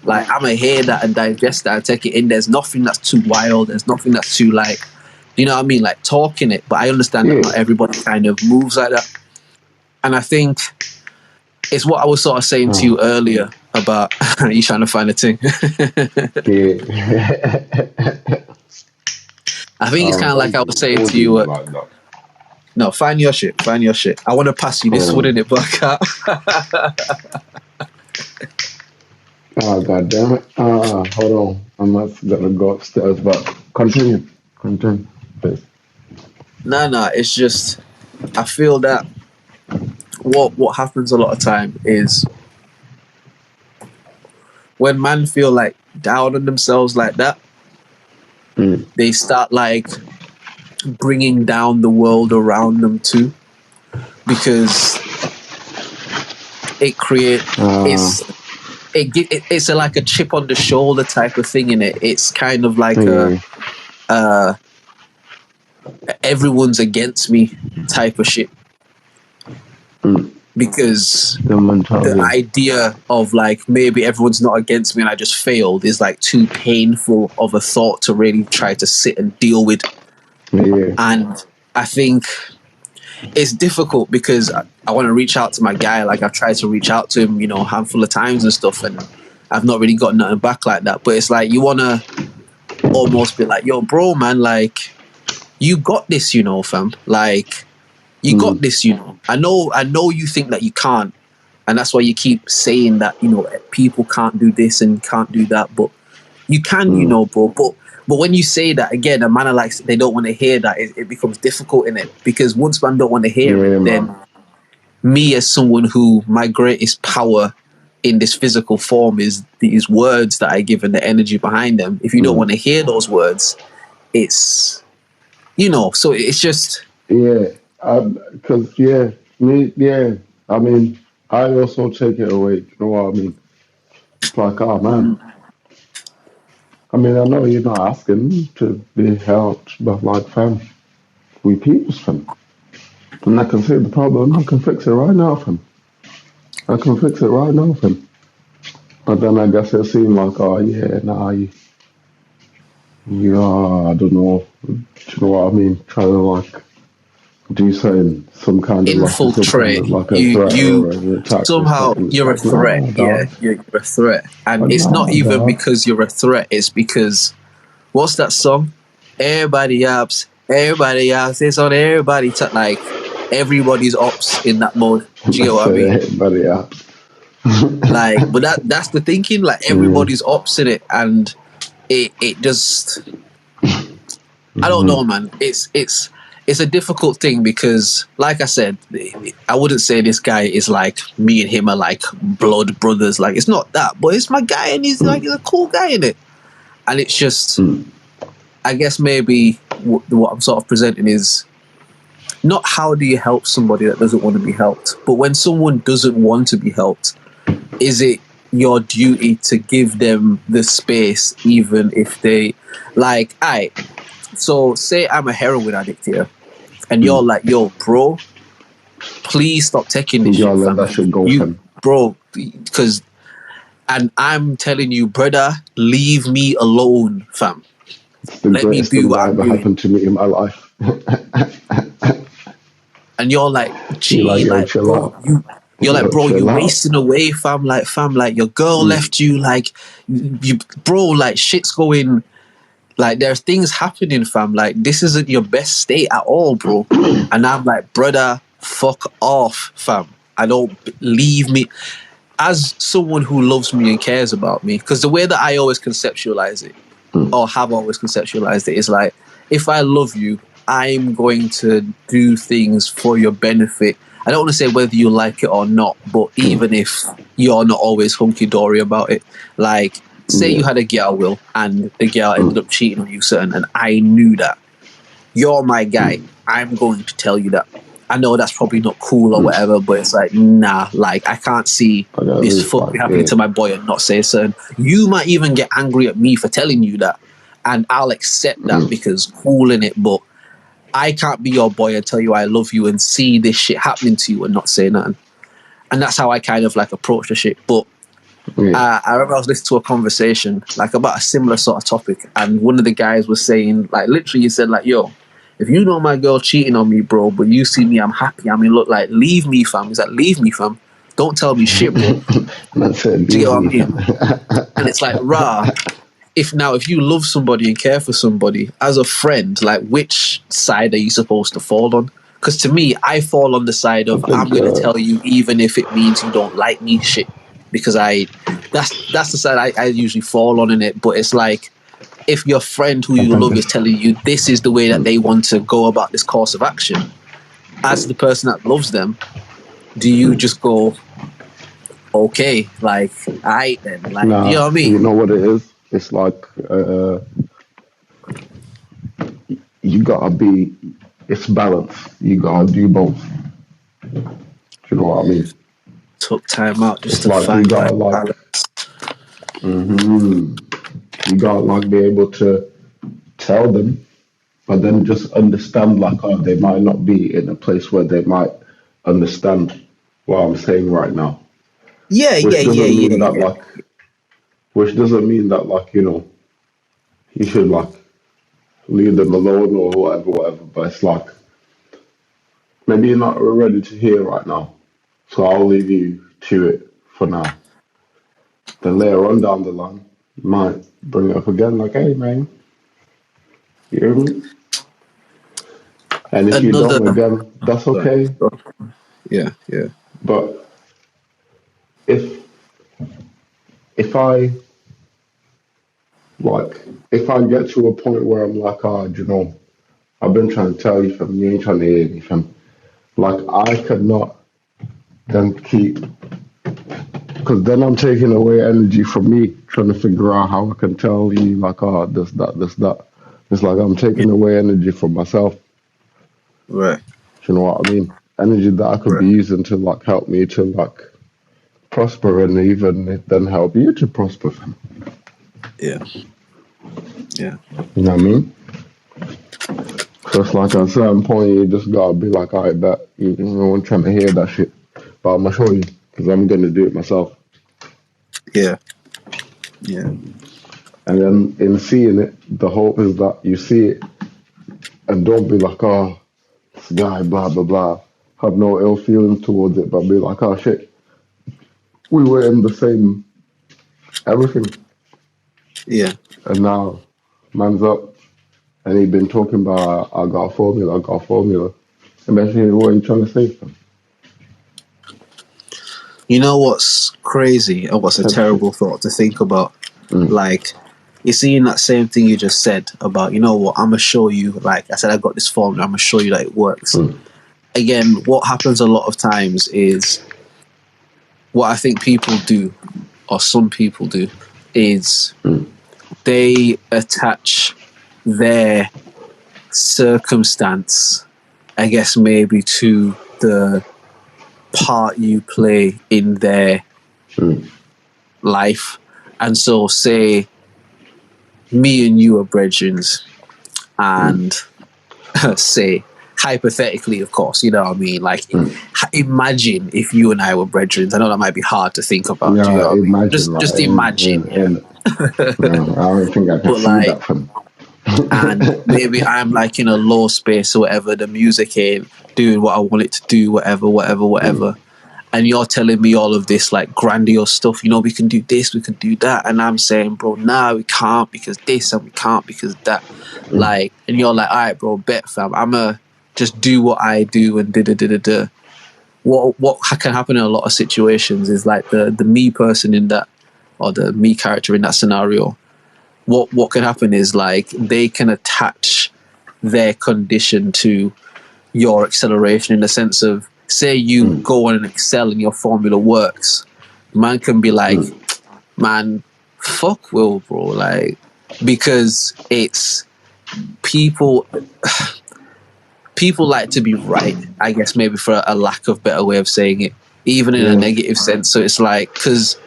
like I'm gonna hear that and digest that and take it in. There's nothing that's too wild, there's nothing that's too like, you know what I mean, like talking it. But I understand that not everybody kind of moves like that. And I think it's what I was sort of saying to you earlier about you trying to find a thing. I think it's kind of like I was saying to you No, find your shit. Find your shit. I want to pass you this one in it, back out.
Oh, God damn it. Hold on. I'm not going to go upstairs, but continue. Continue, please.
Nah. It's just, I feel that what happens a lot of time is when man feel like down on themselves like that, they start like bringing down the world around them too, because it creates it's like a chip on the shoulder type of thing in it. It's kind of like everyone's against me type of shit. Because the idea of like maybe everyone's not against me and I just failed is like too painful of a thought to really try to sit and deal with. And I think it's difficult because I want to reach out to my guy. Like I've tried to reach out to him, a handful of times and stuff, and I've not really got nothing back like that. But it's like you want to almost be like, yo, bro, man, like you got this, fam. Like you got this, I know you think that you can't, and that's why you keep saying that, people can't do this and can't do that, but you can, bro. But when you say that again, a man like they don't want to hear that, it becomes difficult in it, because once man don't want to hear it, then me as someone who my greatest power in this physical form is these words that I give and the energy behind them. If you don't want to hear those words, it's so it's just
because I mean, I also take it away. You know what I mean? It's like, oh man. I mean, I know you're not asking to be helped, but like, fam, we people's fam. And I can see the problem. I can fix it right now, fam. But then I guess it seemed like, oh yeah, nah, you I don't know. Do you know what I mean? Trying to like do some kind of
infiltrate.
Like a threat or an attack.
Somehow you're a threat. You're a threat, and it's not even because you're a threat. It's because what's that song? Everybody ops. It's on everybody. Like everybody's ops in that mode. Do you get what I mean?
Everybody ops.
Like, but that's the thinking. Like everybody's ops in it, and it just. I don't know, man. It's a difficult thing because, like I said, I wouldn't say this guy is like me and him are like blood brothers. Like it's not that, but it's my guy, and he's like he's a cool guy in it. And it's just, I guess maybe what I'm sort of presenting is not how do you help somebody that doesn't want to be helped, but when someone doesn't want to be helped, is it your duty to give them the space, even if they like, so say I'm a heroin addict here, and you're like, yo, bro, please stop taking this shit, fam.
That should go,
bro, because, and I'm telling you, brother, leave me alone, fam.
Let me do what I'm doing. Happened to me in my life.
And you're like, gee, like bro, you're like, bro, you're wasting away, fam. Like your girl left you, like, bro, like shit's going. Like, there's things happening, fam. Like, this isn't your best state at all, bro. And I'm like, brother, fuck off, fam. I don't leave me. As someone who loves me and cares about me, because the way that I always conceptualize it, or have always conceptualized it, is like, if I love you, I'm going to do things for your benefit. I don't want to say whether you like it or not, but even if you're not always hunky-dory about it, like, say you had a girl, Will, and the girl ended up cheating on you, son, and I knew that. You're my guy. I'm going to tell you that. I know that's probably not cool or whatever, but it's like, nah, like, I can't see this fucking happening to my boy and not say something. You might even get angry at me for telling you that, and I'll accept that because cool in it, but I can't be your boy and tell you I love you and see this shit happening to you and not say nothing. And that's how I kind of like approach the shit. But I remember I was listening to a conversation like about a similar sort of topic, and one of the guys was saying, like, literally he said, like, yo, if you know my girl cheating on me, bro, but you see me, I'm happy. I mean, look, like, leave me, fam. He's like, leave me, fam. Don't tell me shit, bro. Do you get what I mean? And it's like, if you love somebody and care for somebody as a friend, like, which side are you supposed to fall on? Because to me, I fall on the side
I
of
think,
I'm going to tell you even if it means you don't like me shit. Because that's the side I usually fall on in it. But it's like, if your friend who you love is telling you this is the way that they want to go about this course of action, as the person that loves them, do you just go, okay, like, alright then, like, do you
nah,
know what I
you
mean?
know what it is? It's like you gotta be. It's balance. You gotta do both. Do you know what I mean?
Took time out just
It's
to
like you
find my
gotta like.
balance.
You gotta like be able to tell them, but then just understand like, oh, they might not be in a place where they might understand what I'm saying right now.
Yeah, yeah,
Which
yeah,
doesn't
yeah,
mean that
yeah.
like, which doesn't mean that like, you should like leave them alone or whatever, whatever. But it's like maybe you're not ready to hear right now, so I'll leave you to it for now. Then later on down the line, you might bring it up again, like, hey man, you hear me? And if you
Another,
don't, again, that's okay.
yeah, yeah.
But if if I like if I get to a point where I'm like, oh, do you know, I've been trying to tell you from you ain't trying to hear me from like I could not then keep because then I'm taking away energy from me trying to figure out how I can tell you like, oh, this, that, this, that. It's like I'm
Yeah,
taking away energy from myself.
right,
Do you know what I mean? Energy that I could be
right.
using to like help me to like prosper and even then help you to prosper.
Yeah, yeah.
You know what I mean? So it's like at a certain point, you just gotta be like, all right, bet you know, I'm trying to hear that shit, but I'm gonna show you because I'm gonna do it myself.
Yeah, yeah,
And then in seeing it, the hope is that you see it and don't be like, oh, this guy, blah blah blah. Have no ill feelings towards it, but be like, oh shit, we were in the same everything,
yeah.
and now man's up, and he been talking about, I got a formula, I got a formula. And basically, what are you trying to say?
You know what's crazy and what's a
Type shit.
terrible thought to think about?
Mm,
Like, you seeing that same thing you just said about, you know what, I'm going to show you, like I said, I got this formula, I'm going to show you that it works.
mm,
Again, what happens a lot of times is what I think people do, or some people do, is
mm,
they attach their circumstance, I guess, maybe to the part you play in their
mm,
life. And so, say me and you are brethren,
mm,
and say, hypothetically, of course, you know what I mean? Like,
mm.
imagine if you and I were brethren. I know that might be hard to think about, do you
Yeah,
know what I mean?
imagine
Just
like
imagine, yeah.
no, I don't think I can
But
see
like,
that from.
and maybe I'm like in a low space or whatever, the music ain't doing what I want it to do, whatever, whatever,
Mm,
whatever. And you're telling me all of this like grandiose stuff, you know, we can do this, we can do that. And I'm saying, bro, nah, we can't because this and we can't because that.
mm,
Like, and you're like, all right, bro, bet fam, I'ma just do what I do and da da da da da. What can happen in a lot of situations is like the me person in that, or the me character in that scenario, what can happen is like they can attach their condition to your acceleration in the sense of, say you
mm,
go on and excel and your formula works, man can be like,
mm,
man, fuck Will, bro, like, because it's people people like to be right, I guess, maybe for a lack of better way of saying it, even in a
yeah,
negative sense. So it's like, because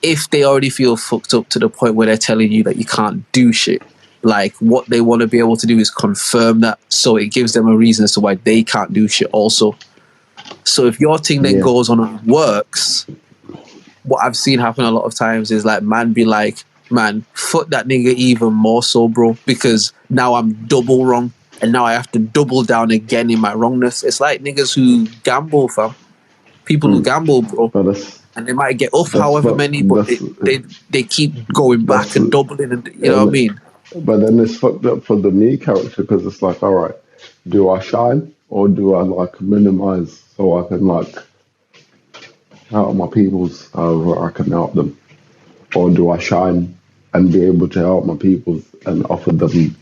if they already feel fucked up to the point where they're telling you that you can't do shit, like, what they want to be able to do is confirm that, so it gives them a reason as to why they can't do shit also. So if your thing then
yeah,
goes on and works, what I've seen happen a lot of times is like, man be like, man, fuck that nigga even more so, bro, because now I'm double wrong and now I have to double down again in my wrongness. It's like niggas who gamble, fam. People who
mm.
gamble, bro.
But
And they might get up
that's
however
fuck,
many, but they keep going back
that's
and doubling, and you know what I
and
mean?
but then it's fucked up for the me character because it's like, all right, do I shine or do I like minimize so I can like help my peoples however I can help them, or do I shine and be able to help my peoples and offer them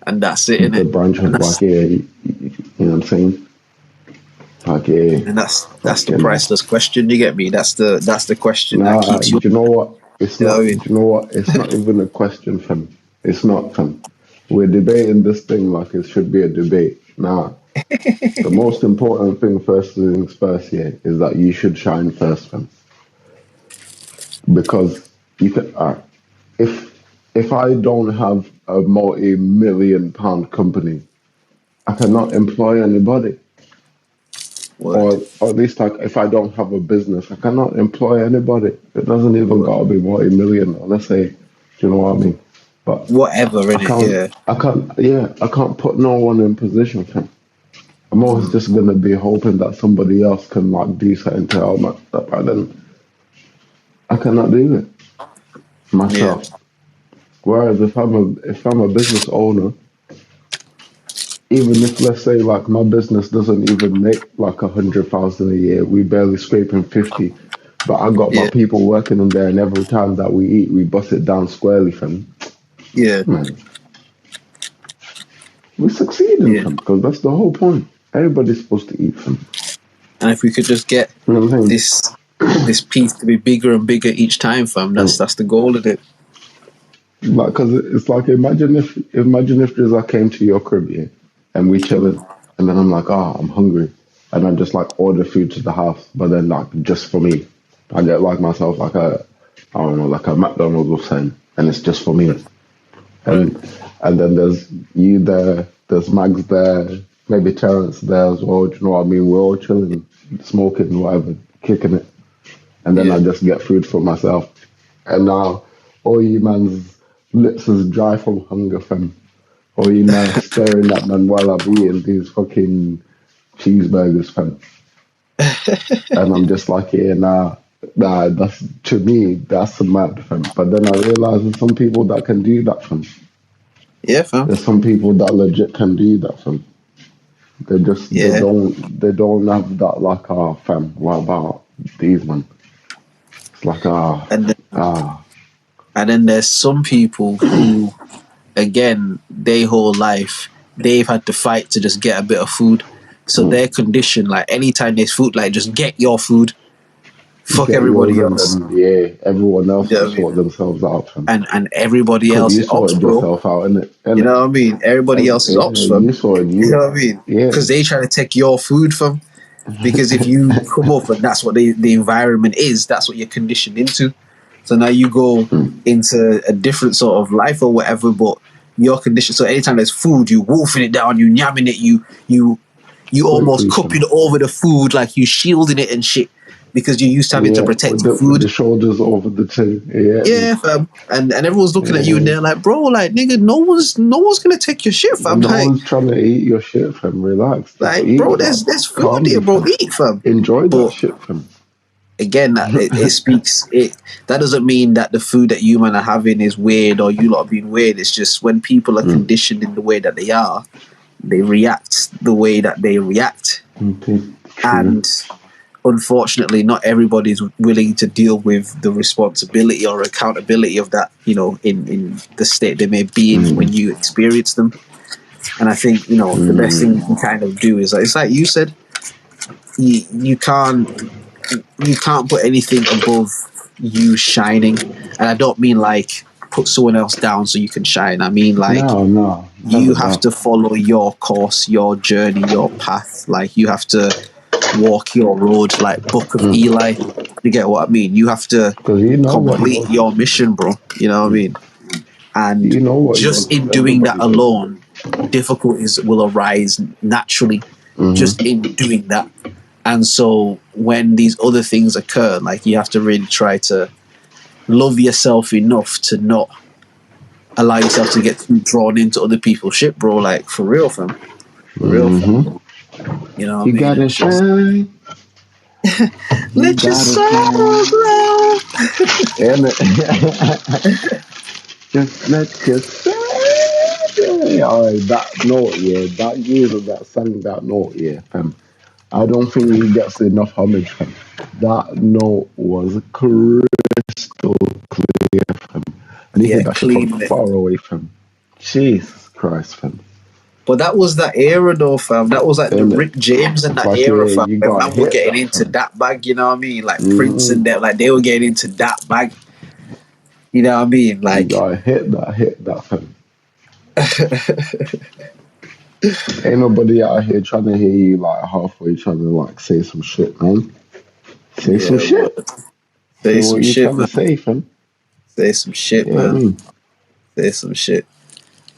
And that's it,
the
innit?
branch of
And
like,
that's
yeah, you know what I'm saying? Like, yeah,
and that's the
fucking.
priceless question. You get me? That's the question that
Nah,
keeps
do
you.
you know what? It's
You know what
not.
I
Do
mean?
you know what? It's not even a question, fam. It's not, fam. We're debating this thing like it should be a debate. Nah, the most important thing, first things first, yeah, is that you should shine first, fam. Because you can. If I don't have a multi-million-pound company, I cannot employ anybody.
Word,
Or at least like if I don't have a business, I cannot employ anybody. It doesn't even
word.
gotta be multi-million. Let's say, do you know what I mean? But
Whatever in it, yeah.
I can't put no one in position. Fam. I'm always just gonna be hoping that somebody else can like do something to help my stuff. But then I cannot do it
Yeah,
myself. Whereas if I'm a business owner, even if let's say like my business doesn't even make like 100,000 a year, we barely scraping 50. But I got my
yeah,
people working in there, and every time that we eat, we bust it down squarely, fam.
yeah,
Man, we succeeding,
yeah.
fam, because that's the whole point. Everybody's supposed to eat, fam.
And if we could just get
You know what I'm saying?
this this piece to be bigger and bigger each time, fam,
And
that's the goal of it.
like, cause it's like imagine if there's I came to your crib, yeah, and we chilling, and then I'm like, I'm hungry, and I just like order food to the house, but then like just for me, I get like myself like I don't know, like a McDonald's or something, and it's just for me,
Right.
and then there's you there, there's Mags there, maybe Terrence there as well. Do you know what I mean? We're all chilling, smoking, whatever, kicking it, and then I
Yeah,
just get food for myself. And now all you man's lips is dry from hunger, fam. All you man staring at man while I'm eating these fucking cheeseburgers, fam. And I'm just like, yeah, nah, that's to me, that's a mad, fam. But then I realize there's some people that can do that, fam.
yeah, fam.
There's some people that legit can do that, fam. They just
Yeah,
they don't have that like fam. What about these man? It's like
and then,
ah
and then there's some people who, again, their whole life they've had to fight to just get a bit of food. So
mm,
their condition, like anytime there's food, like just get your food, fuck
get yours,
everybody
and
else.
then yeah, everyone
You
else
know
will
what I mean?
sort themselves out, fam.
And everybody
Because
else
you
is ops,
sorted
bro.
yourself out, innit?
You
Innit?
know what I mean? Everybody else is ops,
Yeah,
fam.
you sorted
You
you
know
out.
what I mean?
Yeah.
Because they try to take your food, fam. Because if you come up and that's what the environment is, that's what you're conditioned into. So now you go into a different sort of life or whatever, but you're conditioned. So anytime there's food, you wolfing it down, you yamming it, you almost
Quickly,
cupping
fam.
over the food, like you shielding it and shit, because you're used to having to
Yeah,
protect your
with
food.
the shoulders over the thing. Yeah, me.
Yeah, fam. And everyone's looking at you and
Yeah.
they're like, bro, like nigga, no one's gonna take your shit, fam.
No one's trying to eat your shit, fam. Relax. Just eat,
Bro,
fam.
there's food
Calmly,
here, bro.
fam.
Eat, fam.
Enjoy that
But
shit, fam.
again, it speaks. That doesn't mean that the food that you man are having is weird or you lot are being weird. It's just when people are conditioned in the way that they are, they react the way that they react,
True.
and unfortunately, not everybody's willing to deal with the responsibility or accountability of that. You know, in the state they may be in when you experience them. And I think the best thing you can kind of do is it's like you said, you can't put anything above you shining. And I don't mean like put someone else down so you can shine. I mean like
No,
you
never
have
that.
to follow your course, your journey, your path. Like you have to walk your road, like Book of Eli. You get what I mean? You have to
Because you know what
complete
yours
your
is.
mission, bro. You know what I mean? And
You know what yours
just
is.
in doing that
Everybody does.
alone, difficulties will arise naturally just in doing that. And so when these other things occur, like you have to really try to love yourself enough to not allow yourself to get too drawn into other people's shit, bro. Like for real, fam. For real, fam. You know what I
You
mean?
gotta
It's just
shine. You
let your
gotta
soul
shine.
glow.
And just let your shine. Hey, that note, yeah, that user that sang that note, yeah, fam. I don't think he gets enough homage, fam. That note was crystal clear, fam. And he
Yeah,
hit that shit from
clean it.
far away, fam. Jesus Christ, fam.
But that was that era though, fam. That was like the
And
Rick James and that
but
era,
yeah,
fam.
you
When
gotta
man were
hit
getting
that,
into
fam.
that bag, you know what I mean? Like Prince
Hmm.
and them, like they were getting into that bag. You know what I mean?
You
Like
gotta hit that, fam. Ain't nobody out here trying to hear you like halfway trying to like say some shit, man. Say some
yeah,
shit.
word.
Say
Say
what
some
you
shit,
trying to
man.
say, fam.
Say some shit,
Yeah, I
man.
mean.
Say some shit.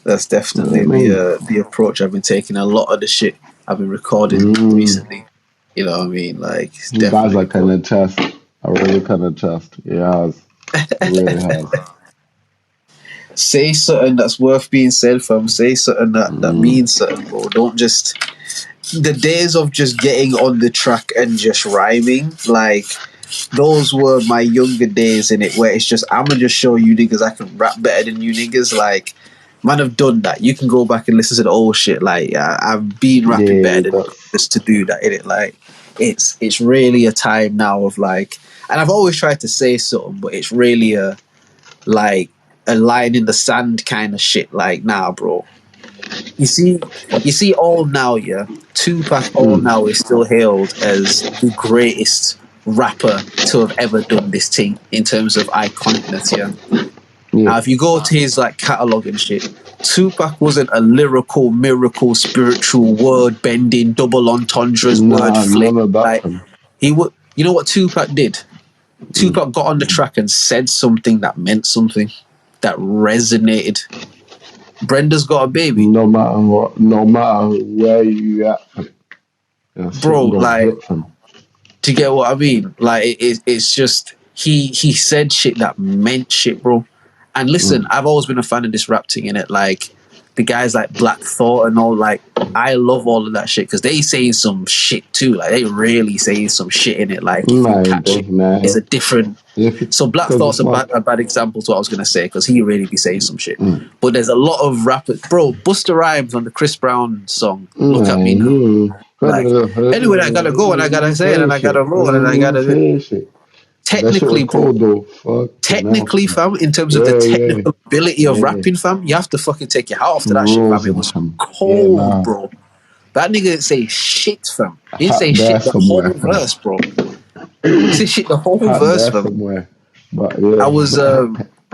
That's
Yeah, I
definitely
mean.
the approach I've been taking. A lot of the shit I've been recording
Mm.
recently. You know what I mean? Like it's
You guys
definitely
are
the
kind
approach.
of test. I really kind of test. It has. It really has.
Say something that's worth being said, fam. Say something that
Mm.
means something, bro. Don't just the days of just getting on the track and just rhyming, like those were my younger days in it, where it's just I'ma just show you niggas I can rap better than you niggas. Like, man, I've done that. You can go back and listen to the old shit. Like, I've been rapping
Yeah,
better than
that's.
just to do that in it. Like, it's really a time now of like, and I've always tried to say something, but it's really like a line in the sand kind of shit. Like, nah, bro. You see, you see, all now, yeah. Tupac, all
Mm.
now, is still hailed as the greatest rapper to have ever done this thing in terms of iconicness. Yeah.
Yeah.
Now, if you go to his like catalog and shit, Tupac wasn't a lyrical, miracle, spiritual, word bending, double entendres, word
Nah,
flick.
none of that,
Like
fam.
he would. You know what Tupac did?
Mm.
Tupac got on the track and said something that meant something, that resonated. Brenda's got a baby,
No matter what, no matter where you at, fam. That
bro.
shit gonna
Like,
hit, fam.
do you get what I mean? Like it's just he said shit that meant shit, bro. And listen,
Mm.
I've always been a fan of this rap thing in it. Like the guys like Black Thought and all. Like I love all of that shit because they saying some shit too. Like they really saying some shit in it. Like if you
Nah, it
catch it,
does, nah.
it's a different.
If it,
So Black
cause
Thought's
it's like,
a bad example to what I was gonna say because he really be saying some shit.
mm.
But there's a lot of rappers, bro. Busta Rhymes on the Chris Brown song "Look at
Nah,
Me Now." Like anyway, I gotta go and I gotta say it and
say
I gotta
shit.
roll and I gotta
Say shit. That shit was
technically, bro.
cold though. Fucking hell.
Technically, fam, in terms of the
Yeah, yeah,
technical ability of
yeah.
rapping, fam, you have to fucking take your hat off to that shit, fam.
Rules
It
in
was
him. Yeah,
cold,
nah.
bro. That nigga didn't say shit, fam. He didn't
Hat
say
there
shit the
somewhere,
whole
fam.
verse, bro. He said shit the whole
Hat
verse,
there
fam.
somewhere. But
I
yeah.
was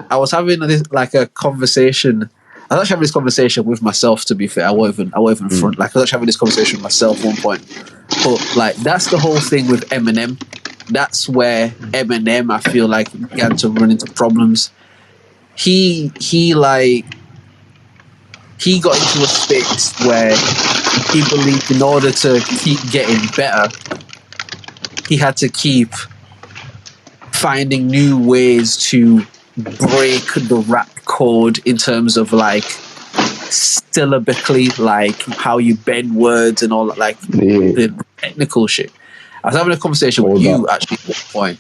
I was having this like a conversation. I was actually having this conversation with myself. To be fair, I won't even front. Like I was actually having this conversation with myself one point. But like that's the whole thing with Eminem. That's where Eminem, I feel like, began to run into problems. He he got into a space where he believed in order to keep getting better, he had to keep finding new ways to break the rap code in terms of like syllabically, like how you bend words and all that, like
Yeah.
the technical shit. I was having a conversation with
All
you
that.
actually at one point,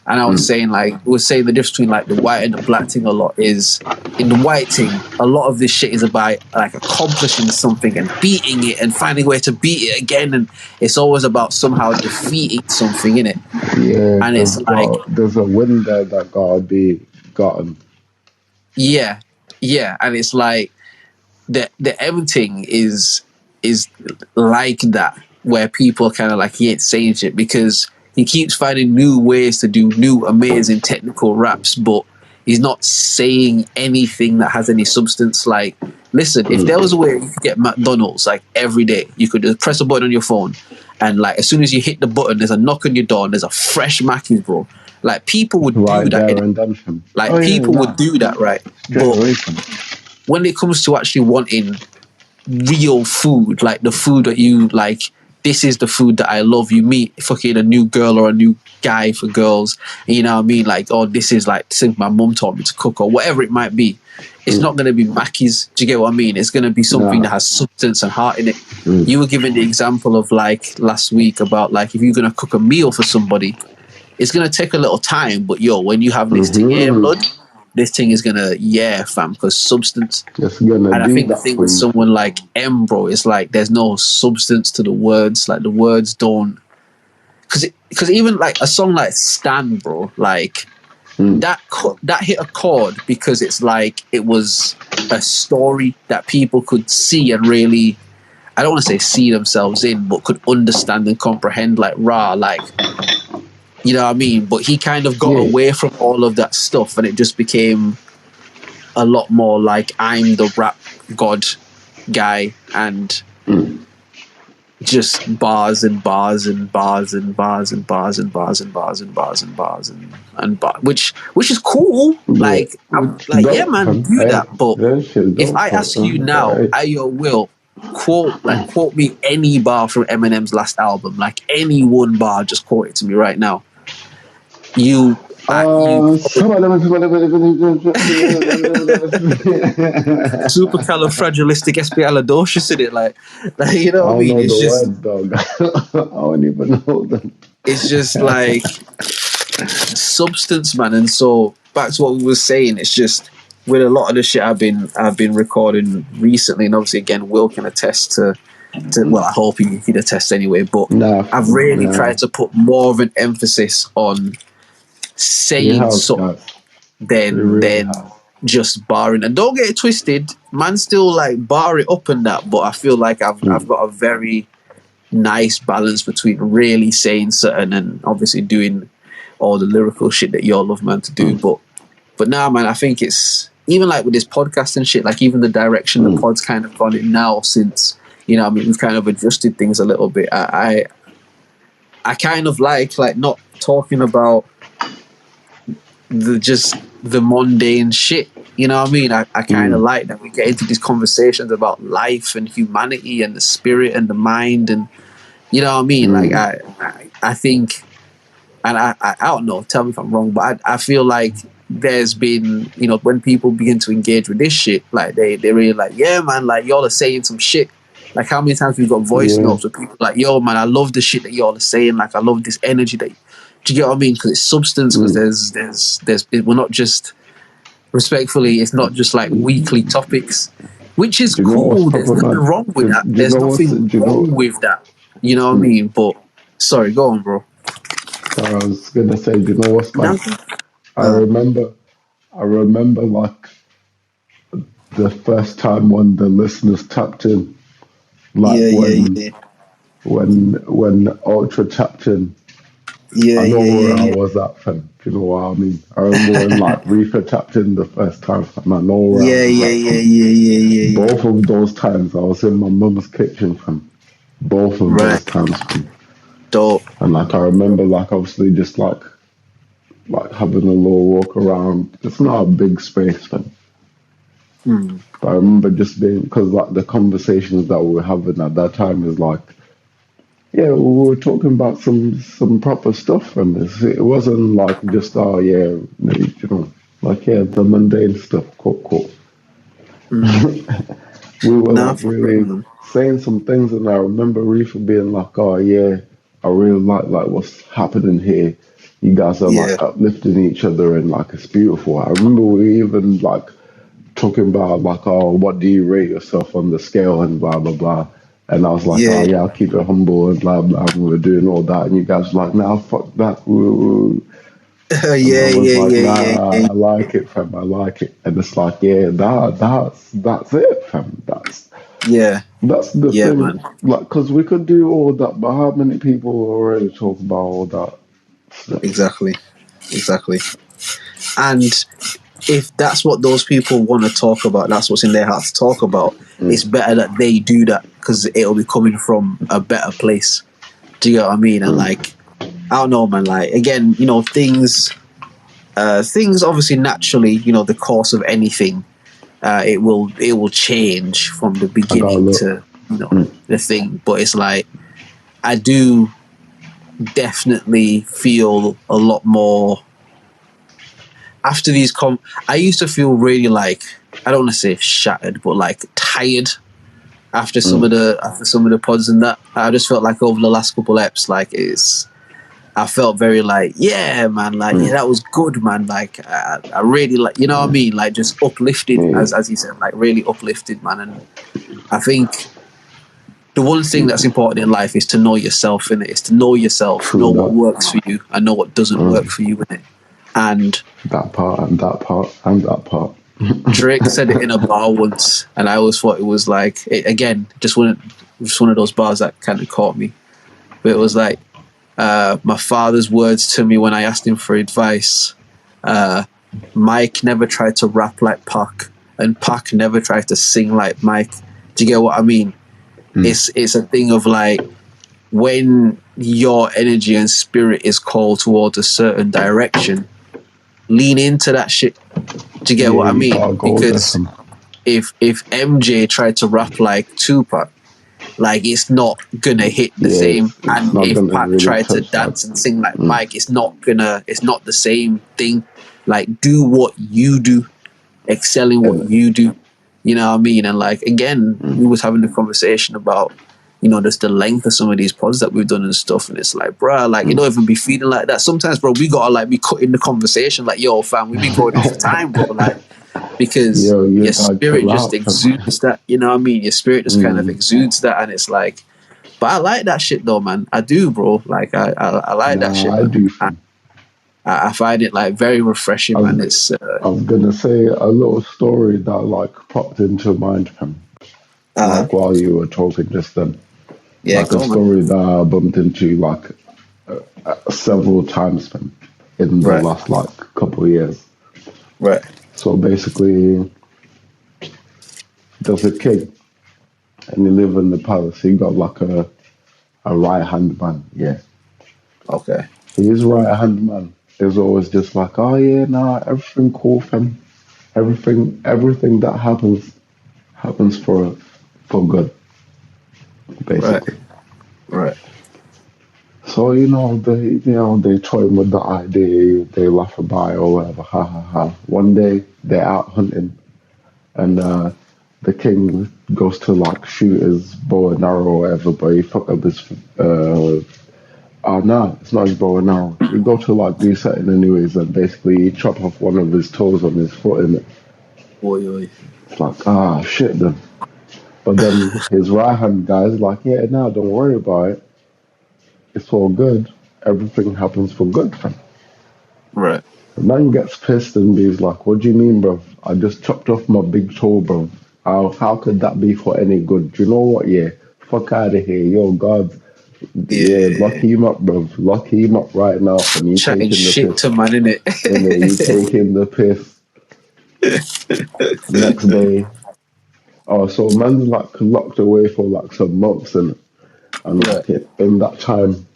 and I was saying like we were saying the difference between like the white and the black thing a lot is in the white thing, a lot of this shit is about like accomplishing something and beating it and finding a way to beat it again, and it's always about somehow defeating something in it.
Yeah,
And it's like,
there's a win there that gotta be gotten.
yeah, yeah, and it's like the everything is like that, where people kind of like he ain't saying shit because he keeps finding new ways to do new amazing technical raps, but he's not saying anything that has any substance. Like, listen, if there was a way you could get McDonald's like every day, you could just press a button on your phone, and like as soon as you hit the button, there's a knock on your door and there's a fresh Mackey's, bro. Like people would do
Right
that.
there and then from. Oh
Like
yeah,
people would
nah.
do that, right?
Straight
But
away from.
when it comes to actually wanting real food, like the food that you like, this is the food that I love. You meet fucking a new girl or a new guy for girls, and you know what I mean? Like, oh, this is like since my mum taught me to cook or whatever it might be. It's not going to be Mackey's. Do you get what I mean? It's going to be something
Nah.
that has substance and heart in it. You were giving the example of like last week about like if you're going to cook a meal for somebody, it's going to take a little time, but yo, when you have this thing here, blood, this thing is gonna, yeah, fam, because substance.
It's gonna
And I
do
think the
that
thing
for
with
you.
someone like M, bro, is like there's no substance to the words. Like the words don't, because even like a song like Stan, bro, like that hit a chord because it's like it was a story that people could see and really, I don't want to say see themselves in, but could understand and comprehend. Like rah, like, you know what I mean? But he kind of got
Yeah.
away from all of that stuff, and it just became a lot more like I'm the rap god guy, and just bars and bars and bars and bars and bars and bars and bars and bars and bars and bar, which is cool.
Yeah.
Like I'm
Which
like, yeah,
dope,
man,
fam.
do
Hey,
that. But
that shit
if
dope,
I ask you
fam.
now,
Hey.
Ayo Will, quote me any bar from Eminem's last album, like any one bar, just quote it to me right now. You
Some of them.
supercalifragilisticexpialidocious in it, like you
I
know what I
don't
mean?
know
It's
the
just
words, dog. I don't even know them.
it's just like substance, man. And so back to what we were saying, it's just with a lot of the shit I've been recording recently, and obviously again Will can attest to well, I hope he'd attest anyway, but
Nah,
I've really
nah.
tried to put more of an emphasis on
You
saying
have,
something
guys. You really
than
have.
just barring. And don't get it twisted, man, still like bar it up and that, but I feel like I've got a very nice balance between really saying something and obviously doing all the lyrical shit that y'all love, man, to do. But now, man, I think it's even like with this podcast and shit, like even the direction the pod's kind of gone in now since, you know, I mean, we've kind of adjusted things a little bit. I kind of like not talking about the mundane shit. You know what I mean? I kind of like that we get into these conversations about life and humanity and the spirit and the mind, and you know what I mean? Like I think, and I don't know, tell me if I'm wrong, but I feel like there's been, you know, when people begin to engage with this shit, like they really like, yeah, man, like y'all are saying some shit. Like how many times we've got voice
Yeah.
notes with people like, yo, man, I love the shit that y'all are saying. Like I love this energy that, do you get what I mean? Because it's substance. Because we're not just, respectfully, it's not just like weekly topics, which is
Do you know what's
cool. There's
proper
nothing
mad?
wrong with
Do
that.
you
There's
know what's?
nothing
Do you
wrong
know?
with that. You know what I mean? But sorry, go on, bro.
I was gonna say, do you know what's mad?
Nothing.
I remember. I remember like the first time when the listeners tapped in, like
Yeah, yeah,
when
yeah.
when Ultra tapped in.
Yeah,
I know
yeah,
where
yeah,
I
yeah.
was at, fam. Do you know what I mean? I remember when like Reefer tapped in the first time, fam. I know where I
Yeah,
was
yeah,
at,
yeah,
fam.
yeah, yeah, yeah, yeah.
Both of those times, I was in my mum's kitchen, fam. Both of
Right.
those times, fam.
Dope.
And like I remember, like obviously, just like having a little walk around. It's not a big space, fam. But I remember just being because like the conversations that we were having at that time is like, yeah, we were talking about some proper stuff, and it wasn't like just oh yeah, you know, like yeah, the mundane stuff. Cool. We were
Nah,
like
for real,
really
man.
saying some things, and I remember Reefa being like, oh yeah, I really like what's happening here. You guys are
Yeah.
like uplifting each other, and like it's beautiful. I remember we even like talking about like, oh, what do you rate yourself on the scale and blah blah blah. And I was like, oh
Yeah.
yeah, I'll keep it humble and blah blah. And we were doing all that, and you guys were like, nah, fuck that. Woo.
Yeah,
And I
yeah,
was like,
yeah, yeah,
nah,
yeah.
I like it, fam. I like it. And it's like, yeah, that's it, fam.
Yeah.
That's the
Yeah,
thing.
man.
Like, because we could do all that, but how many people already talk about all that stuff?
Exactly. Exactly. And if that's what those people want to talk about, that's what's in their heart to talk about, it's better that they do that because it'll be coming from a better place. Do you get what I mean? And like, I don't know, man. Like, again, you know, things obviously naturally, you know, the course of anything, it will change from the
I gotta
beginning
look.
to, you know, the thing. But it's like I do definitely feel a lot more after these I used to feel really like, I don't want to say shattered, but like tired after some of the pods and that. I just felt like over the last couple eps, like I felt very like, yeah, man, like, yeah, that was good, man. Like, I really like, you know what I mean? Like, just uplifted,
Yeah.
as you said, like, really uplifted, man. And I think the one thing that's important in life is to know yourself, innit? It's to know yourself,
True
know what
that.
works for you, and know what doesn't work for you, innit? And
That part and that part and that part.
Drake said it in a bar once, and I always thought it was like, again, just one of those bars that kind of caught me. But it was like, my father's words to me when I asked him for advice. Mike never tried to rap like Pac, and Pac never tried to sing like Mike. Do you get what I mean? It's a thing of like, when your energy and spirit is called towards a certain direction, lean into that shit. Do you get what I
You
mean?
gotta go there
Because
from.
if MJ tried to rap like Tupac, like, it's not gonna hit the
Yeah,
same.
it's
And
not
if
gonna
Pac
really
tried to
touch that.
dance and sing like Mike, it's not the same thing. Like, do what you do, excel in what
And
you do. You know what I mean? And like, again, we was having a conversation about, just the length of some of these pods that we've done and stuff. And it's like, bruh, like, you don't even be feeling like that. Sometimes, bro, we gotta like be cutting the conversation. Like, yo, fam, we've been going off the time, bro. Like, because
yo, you
your
gotta
spirit
chill
just
out from.
exudes that. You know what I mean? Your spirit just kind of exudes that, and it's like, but I like that shit though, man. I do, bro. Like, I like that
Nah,
shit,
I
man.
do from.
I find it like very
I
refreshing, man.
was,
It's
I was gonna say a little story that like popped into mind from,
uh
like while you were talking just then.
yeah,
Like a
go, man.
story that I bumped into like several times from in the
Right,
last like couple of years.
right,
So basically, there's a king and he live in the palace. He got like a right hand man. Yeah,
okay,
his right hand man is always just like, oh yeah, nah, everything cool, fam. Everything that happens for good,
right,
basically.
right,
So they toy with the idea, they laugh about it or whatever, ha ha ha. One day they're out hunting, and the king goes to like shoot his bow and arrow or whatever, but he fucked up his. Oh no, it's not his bow and arrow. He go to like do something anyways, and basically he chop off one of his toes on his foot, and
oi, oi.
it's like shit then. But then his right hand guy's like, yeah, no, don't worry about it. It's all good. Everything happens for good.
Right,
The man gets pissed and he's like, what do you mean, bro? I just chopped off my big toe, bro. How could that be for any good? Do you know what? Yeah, fuck out of here. Yo, God. Yeah, lock
yeah,
him up, bro. Lock him up right now. And you
chatting
taking the
shit
piss.
to man,
And then you
innit?
taking the piss. Next day. Oh, so man's like locked away for like some months and
Right,
like in that time,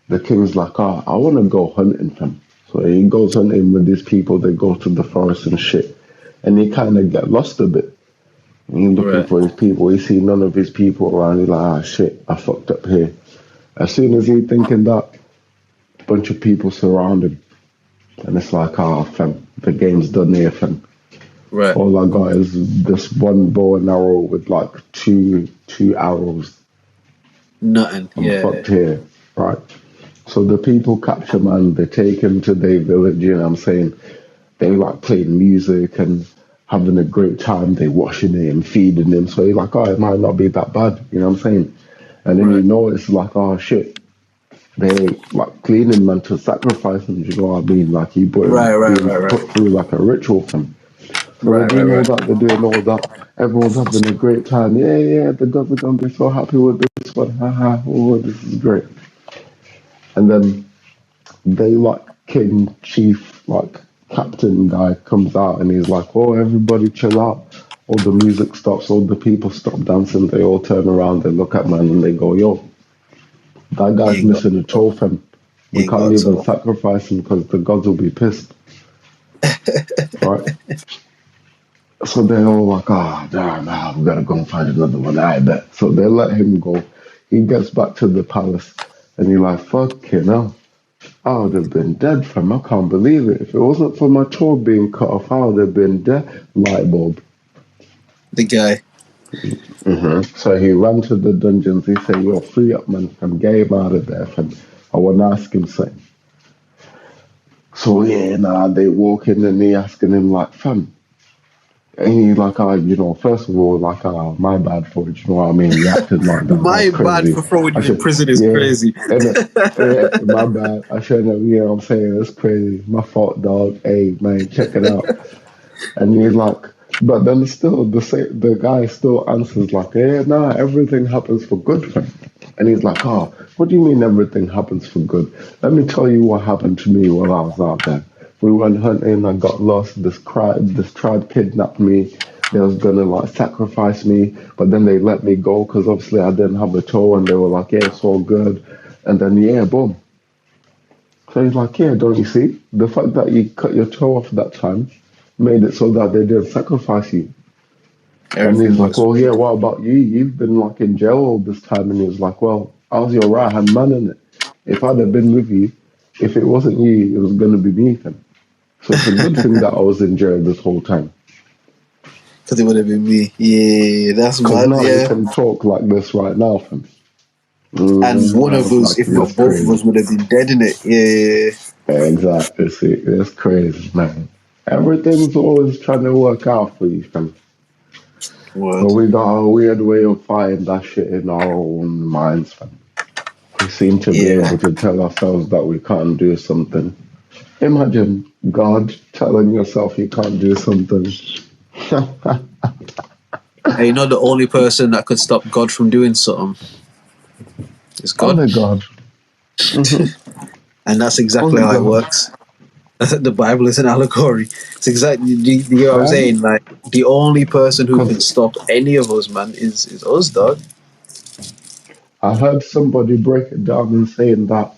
the king's like, I want to go hunting, fam. So he goes hunting with these people. They go to the forest and shit. And he kind of get lost a bit. And he's looking
right,
for his people. He see none of his people around. He's like, shit, I fucked up here. As soon as he thinking that, a bunch of people surround him. And it's like, fam, the game's done here, fam.
right.
All I got is this one bow and arrow with like two arrows.
Nothing.
I'm
Yeah,
fucked here, right? So the people capture man, they take him to their village, you know what I'm saying? They like playing music and having a great time. They washing him, feeding him. So he's like, it might not be that bad, you know what I'm saying? And then
right,
it's like, shit, they like cleaning man to sacrifice him, you know what I mean? Like
right, right,
being
right, right,
put through like a ritual thing. So they're
right, right,
doing all
right.
that, they're doing all that. Everyone's having a great time. Yeah, yeah, the gods are gonna be so happy with this one. Ha ha, oh, this is great. And then they like king, chief, like captain guy comes out and he's like, oh, everybody chill out. All the music stops, all the people stop dancing. They all turn around, they look at man and they go, yo, that
You
guy's
ain't got,
missing a toe, fam.
you
We
ain't
can't
got
even
so.
sacrifice him because the gods will be pissed, right? So they're all like, damn, we gotta go and find another one. I bet. So they let him go. He gets back to the palace and he's like, fucking hell. I would have been dead, fam. I can't believe it. If it wasn't for my toe being cut off, I would have been dead. Light bulb.
The guy.
So he ran to the dungeons. He said, yo, free up, man. I'm getting him out of there, fam. I want to ask him something. So yeah, nah, they walk in and they asking him like, fam. And he's like, first of all, like, my bad for it, you know what I mean? You acted like that, that's
My bad
crazy.
for throwing
I
you in
should,
prison is
yeah,
crazy.
and my bad. I shouldn't have, I'm saying? It's crazy. My fault, dog. Hey, man, check it out. And he's like, but then still, the guy still answers like, yeah, nah, everything happens for good, fam. And he's like, oh, what do you mean everything happens for good? Let me tell you what happened to me while I was out there. We went hunting, I got lost, this tribe kidnapped me. They was gonna like sacrifice me, but then they let me go because obviously I didn't have a toe and they were like, yeah, it's all good. And then, yeah, boom. So he's like, yeah, don't you see? The fact that you cut your toe off that time made it so that they didn't sacrifice you. And he's
Everything
like,
works for
well, yeah,
good.
what about you? You've been like in jail all this time. And he was like, well, I was your right hand man in it. If I'd have been with you, if it wasn't you, it was going to be me then. So it's a good thing that I was in jail this whole time.
Because it would have been me. Yeah, that's
Because
mad.
now we
Yeah.
can talk like this right now, fam.
And one of us,
Like,
if not
that's
both of
crazy.
us, would have been dead in it. Yeah.
Exactly. See, it's crazy, man. Everything's always trying to work out for you, fam. But
Word.
we got a weird way of fighting that shit in our own minds, fam. We seem to be
Yeah.
able to tell ourselves that we can't do something. Imagine God telling yourself you can't do something.
And you know the only person that could stop God from doing something is God.
Only God.
And that's exactly
Only
how it
God.
works. The Bible is an allegory. It's exactly, you know what I'm
Fam?
saying? Like, the only person who can
Because
stop any of us, man, is us, dog.
I heard somebody break it down and saying that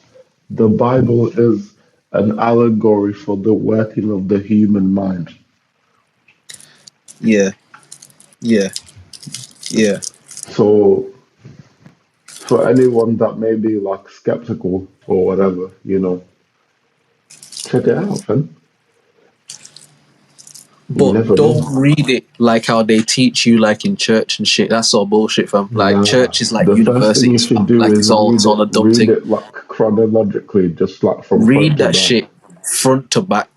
the Bible is an allegory for the working of the human mind.
Yeah. Yeah. Yeah.
So for anyone that may be like skeptical or whatever, check it out, fam. You
But
never know.
don't read it like how they teach you, like in church and shit. That's all bullshit, fam. Like
Nah.
church is like
The first thing you
universities,
should
fam.
do
Like
is
it's all a dumb
read
thing.
it like chronologically, just like from front
Read
to
that
back.
shit front to back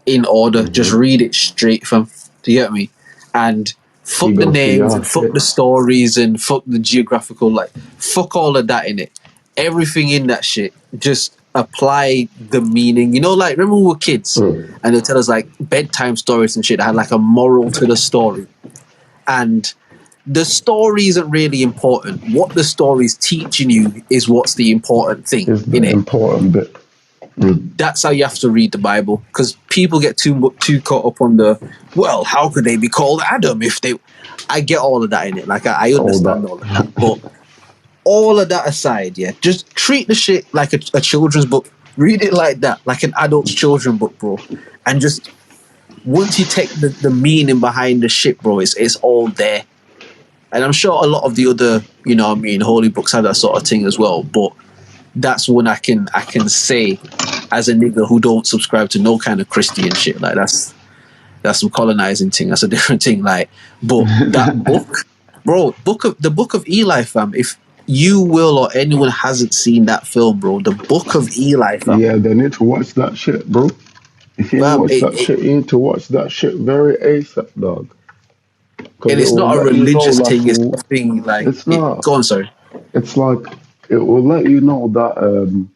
in order. Just
Hmm.
read it straight, fam. Do you get me? And
You
fuck the
go see,
names
ah,
and fuck
shit.
the stories and fuck the geographical, like fuck all of that in it. Everything in that shit, just apply the meaning. You know, like remember we were kids
Mm.
and they'll tell us like bedtime stories and shit that had like a moral to the story. And the story isn't really important. What the story's teaching you is what's the important thing
Is
in
the
it.
important bit. Mm.
That's how you have to read the Bible, because people get too caught up on the, well, how could they be called Adam if they? I get all of that in it. Like I
All
understand all of that,
that.
but all of that aside, yeah, just treat the shit like a children's book. Read it like that, like an adult's children book, bro. And just once you take the meaning behind the shit, bro, it's all there. And I'm sure a lot of the other, you know what I mean, holy books have that sort of thing as well. But that's one I can say as a nigga who don't subscribe to no kind of Christian shit. Like that's some colonizing thing. That's a different thing. Like, but that book, bro, the book of Eli, fam. If you will or anyone hasn't seen that film, bro, the book of Eli, fam,
Yeah, they need to watch that shit, bro. If you ain't
fam,
watch that shit, you need to watch that shit very ASAP, dog. Because
and
it
it's
will
not a
let you know,
religious
like,
thing. It's a thing like
it's
it.
not.
Go on, sorry.
It's like, it will let you know that,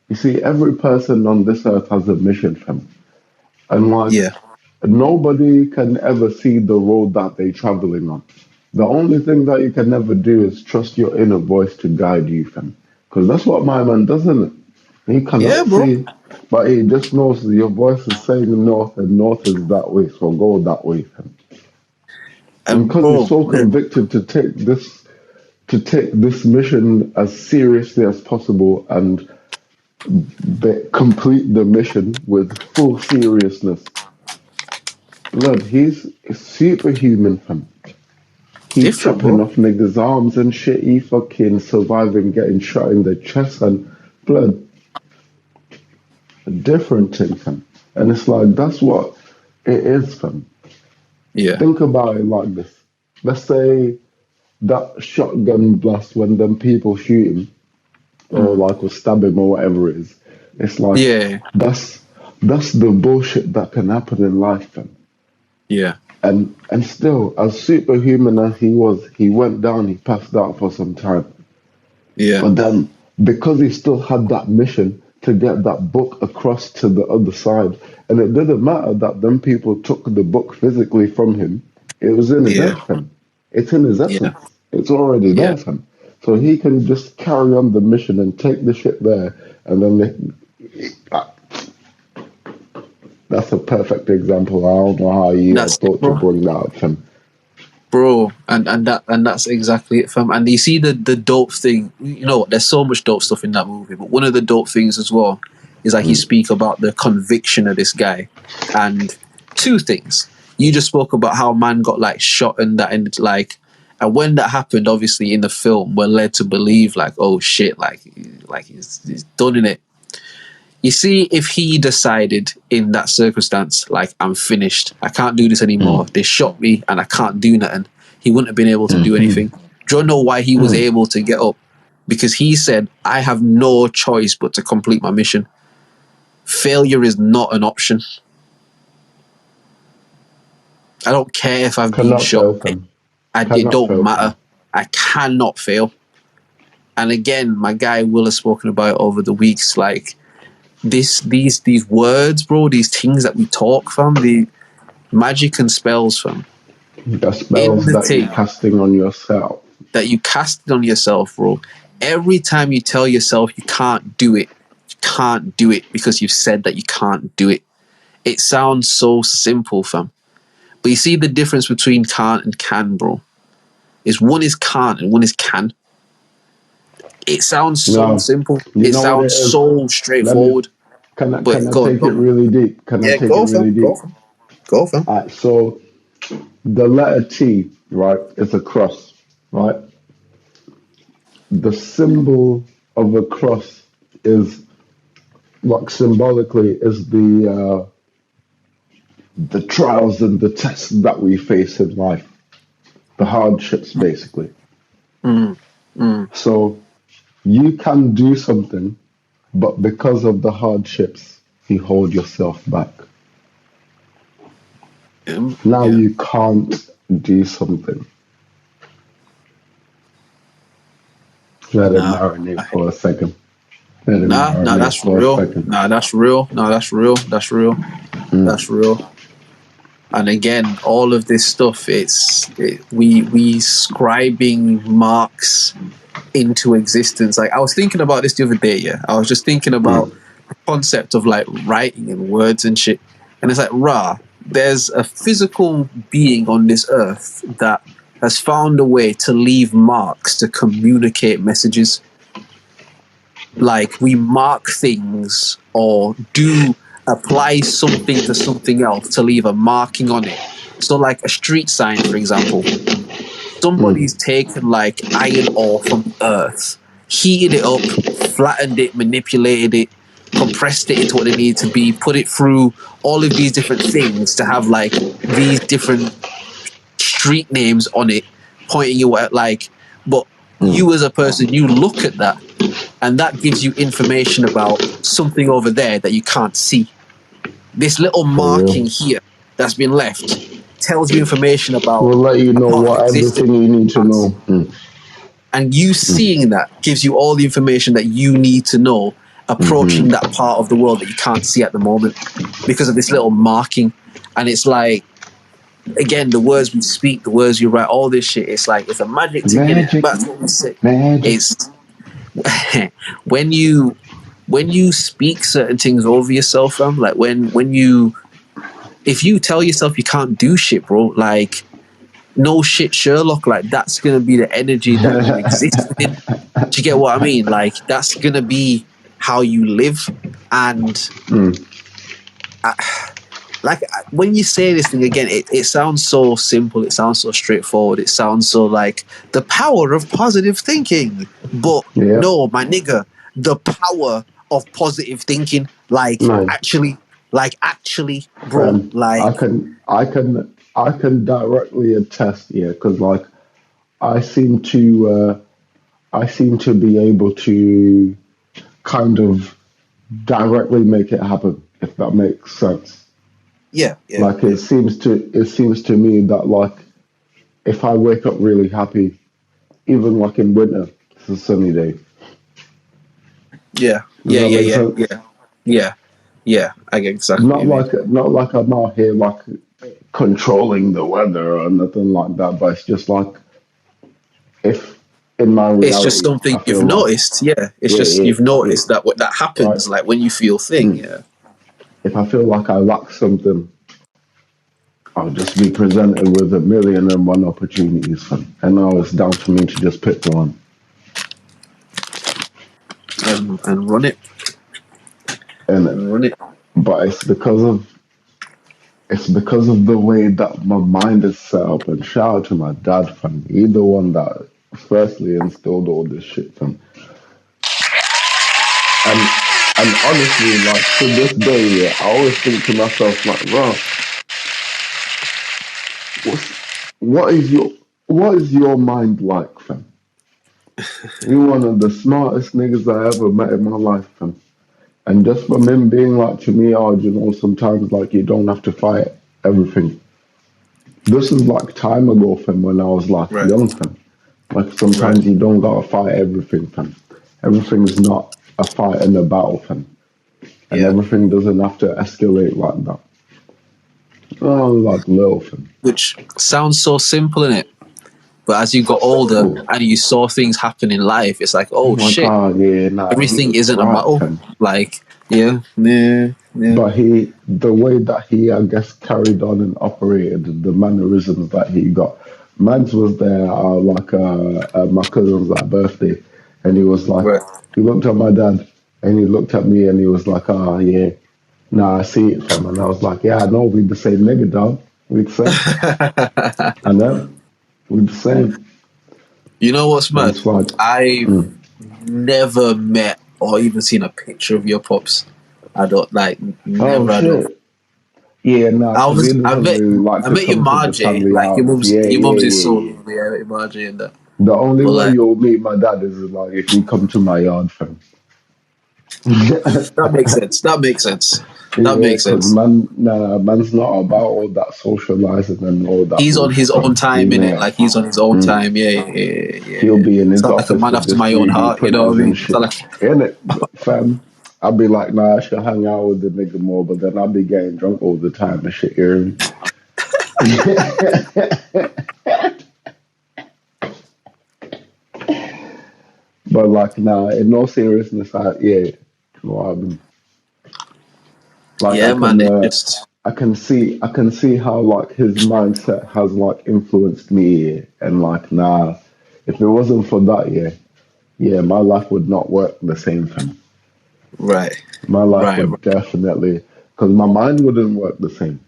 you see, every person on this earth has a mission, fam. And, like,
Yeah,
nobody can ever see the road that they're traveling on. The only thing that you can never do is trust your inner voice to guide you, fam. Because that's what my man does, isn't it? He
yeah,
cannot
bro.
see, but he just knows your voice is saying north, and north is that way, so go that way, fam. And
And
because he's
bro,
so convicted to take this mission as seriously as possible and complete the mission with full seriousness. Blood, he's superhuman, fam. He's
different,
chopping
bro.
off niggas' arms and shit. He fucking surviving getting shot in the chest and blood. A different thing, fam. And it's like, that's what it is, fam.
Yeah.
Think about it like this. Let's say that shotgun blast when them people shoot him, or
Mm.
like or stab him or whatever it is. It's like
Yeah.
that's That's the bullshit that can happen in life, fam.
Yeah.
And still, as superhuman as he was, he went down, he passed out for some time.
Yeah.
But then, because he still had that mission to get that book across to the other side, and it didn't matter that them people took the book physically from him, it was in his
Yeah.
head, fam. It's in his
Yeah.
essence. It's already
Yeah.
there, fam. So he can just carry on the mission and take the shit there, and then that's a perfect example. I don't know how you
That's
had
it,
thought to
bro.
bring that up, fam.
Bro, and that's exactly it, fam. And you see the dope thing. You know what? There's so much dope stuff in that movie, but one of the dope things as well is like he speak about the conviction of this guy, and two things. You just spoke about how man got like shot and that, and like, and when that happened, obviously in the film, we're led to believe like, oh shit, like he's done in it. You see, if he decided in that circumstance, like, I'm finished, I can't do this anymore, they shot me and I can't do nothing, he wouldn't have been able to do anything. Do you know why he was able to get up? Because he said, I have no choice but to complete my mission. Failure is not an option. I don't care if I've been
Cannot
shot.
fail, fam.
It
Cannot
don't
fail, fam.
matter. I cannot fail. And again, my guy Will has spoken about it over the weeks, like, these words, bro, these things that we talk, fam, the magic and spells, fam,
The
in
spells
the
that you're
thing
casting on yourself.
that you cast on yourself, bro. Every time you tell yourself you can't do it, you can't do it because you've said that you can't do it. It sounds so simple, fam. But you see the difference between can't and can, bro. Is one is can't and one is can. It sounds so
No,
simple.
you
It
know what it
sounds
is.
so
Let me.
straightforward.
Can
But
I
go on,
take
go
it
on.
really deep? Can I
Yeah,
take it
go,
really
fam. Go,
deep?
fam. Go, fam.
Alright, so the letter T, right, is a cross, right? The symbol of a cross is like symbolically is the trials and the tests that we face in life, the hardships, basically. So you can do something, but because of the hardships, you hold yourself back. Now
Yeah.
you can't do something. Let it
Nah.
marinate for a second. Let it
Nah,
marinate
that's
for a
real.
second.
Nah, that's real. Nah, that's real. That's real. That's real. And again, all of this stuff, we scribing marks into existence. Like, I was thinking about this the other day, yeah. I was just thinking about the concept of like writing and words and shit. And it's like, there's a physical being on this earth that has found a way to leave marks to communicate messages. Like, we mark things or do apply something to something else to leave a marking on it. So like a street sign, for example, somebody's taken like iron ore from the earth, heated it up, flattened it, manipulated it, compressed it into what it needed to be, put it through all of these different things to have like these different street names on it, pointing you at like, but you as a person, you look at that and that gives you information about something over there that you can't see. This little
For real.
marking here that's been left tells you information about
We'll let you
a
know
part of
what
existence.
everything you need to know.
And you seeing that gives you all the information that you need to know approaching that part of the world that you can't see at the moment because of this little marking. And it's like, again, the words we speak, the words you write, all this shit, it's like, it's a magic thing in it.
Magic,
That's what we say.
magic.
It's when you speak certain things over yourself, fam, like when you, if you tell yourself you can't do shit, bro, like, no shit, Sherlock, like, that's gonna be the energy that you exist in. Do you get what I mean? Like, that's gonna be how you live. And when you say this thing again, it sounds so simple, it sounds so straightforward, it sounds so like the power of positive thinking. But
Yeah,
no, my nigga, the power of positive thinking,
man.
actually, bro,
Fam,
like,
I can directly attest, yeah, because like I seem to, I seem to be able to kind of directly make it happen. if that makes sense.
Yeah.
Like it seems to me that like if I wake up really happy, even like in winter, it's a sunny day.
Yeah.
Does that make sense?
Yeah. I get exactly what you mean.
Not like I'm out here like controlling the weather or nothing like that, but it's just like if in my
It's just
reality I
something you've
feel like
noticed. Yeah. It's just
yeah,
you've
yeah,
noticed that what that
right.
happens like when you feel thing.
Mm.
Yeah.
If I feel like I lack something, I'll just be presented with a million and one opportunities, and now it's down to me to just pick one.
And run it.
And
And run it.
but it's because of the way that my mind is set up. And shout out to my dad, fam. He the one that firstly instilled all this shit, fam. And and honestly, like to this day, yeah, I always think to myself, like, bro, what's, what is your what is your mind like, fam? You're one of the smartest niggas I ever met in my life, fam. And just from him being like to me, oh, you know, sometimes like you don't have to fight everything. This is like time ago, fam, when I was like
Right.
young, fam. Like
Right.
sometimes you don't gotta fight everything, fam. Everything's not a fight and a battle, fam. And
Yeah.
everything doesn't have to escalate like that. Oh, like little, fam.
Which sounds so simple, innit? But as you
So
got older
simple.
and you saw things happen in life, it's like,
Oh
oh
my
shit,
god, yeah, nah, he
everything
was
isn't a
right,
battle.
fam.
Like, yeah.
But the way that he, I guess, carried on and operated, the mannerisms that he got. Mans was there, my cousin's like birthday, and he was like,
Right.
he looked at my dad, and he looked at me, and he was like, oh yeah, nah, I see it, fam. And I was like, yeah, I know, we the same nigga, dog. We the same. And then we the same.
You know what's
And
mad?
it's like,
I've
mm.
never met or even seen a picture of your pops. I don't like
Oh
never. I don't.
shit. Yeah, nah, because he
I
doesn't
met
really like
I
to
met your
come to the
Marjay.
family
Like
houses. Yeah,
your
yeah,
mum's is
yeah,
so
yeah.
lovely. Yeah, Marjay and that.
The only
But
way
like
you'll meet my dad is like if you come to my yard, fam.
that makes sense. That makes sense. That
Yeah,
makes
because
sense.
man's not about all that socializing and all that
He's on his
bullshit,
own
fam.
time,
He's
innit?
there.
Like he's on his own
Mm.
time. Yeah.
He'll be in
He's
his
got like a
office
man
with
after
this
my own
3D
heart. You know what
printers
I
and
mean? So
shit.
like,
In it, fam. I'll be like, nah, I should hang out with the nigga more, but then I'll be getting drunk all the time and shit, you hear me? But like, nah, in no seriousness, yeah, you know what I mean? Like,
yeah, man. It just
I can see how like his mindset has like influenced me, and like, nah, if it wasn't for that, yeah, my life would not work the same thing.
right,
My life
right.
would definitely, because my mind wouldn't work the same.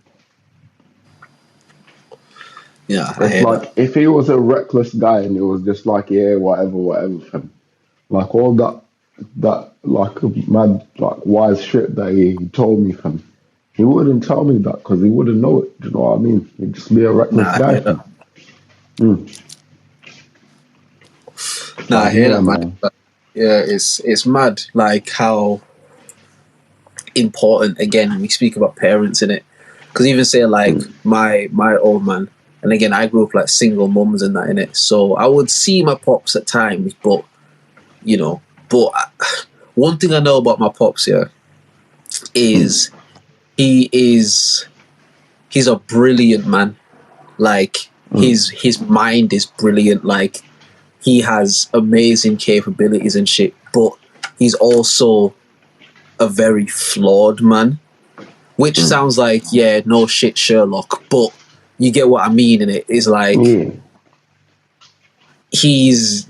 Yeah, I
It's
hear that.
like if he was a reckless guy and he was just like, yeah, whatever, fam. Like all that like mad like wise shit that he told me, fam. He wouldn't tell me that because he wouldn't know it. Do you know what I mean? He'd just be a reckless
Nah, I
guy,
hear that.
fam. Mm.
Nah, I
But
hear
yeah,
that, man.
man.
But yeah, it's mad. Like how important again we speak about parents in it. Because even say like
Mm.
my old man, and again I grew up like single mums and that in it. So I would see my pops at times, but you know, but one thing I know about my pops, yeah,
Mm.
is he is he's a brilliant man. Like
Mm.
his mind is brilliant. Like he has amazing capabilities and shit, but he's also a very flawed man. Which
Mm.
sounds like, yeah, no shit, Sherlock, but you get what I mean in it. It's like
Yeah.
he's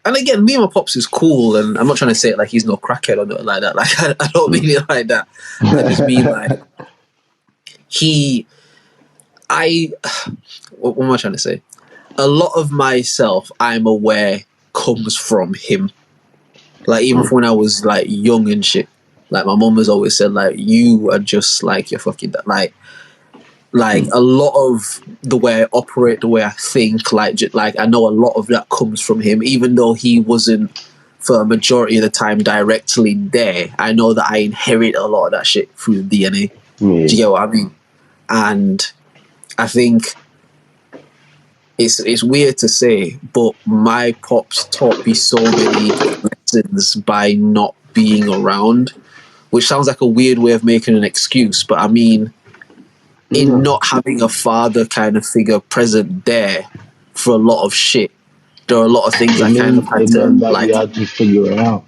and again, me and my pops is cool, and I'm not trying to say it like he's no crackhead or nothing like that. Like I don't mean
Mm.
it like that. I just mean like he I what am I trying to say? A lot of myself I'm aware comes from him. Like even
Mm.
from when I was like young and shit. Like my mum has always said, like, you are just like your fucking dad. Like
Mm.
a lot of the way I operate, the way I think, like I know a lot of that comes from him, even though he wasn't for a majority of the time directly there, I know that I inherit a lot of that shit through the DNA. Do you get what I mean? And I think it's weird to say, but my pops taught me so many lessons by not being around, which sounds like a weird way of making an excuse, but I mean, in not having a father kind of figure present there for a lot of shit, there are a lot of things I kind of had to like.
You had to figure it out.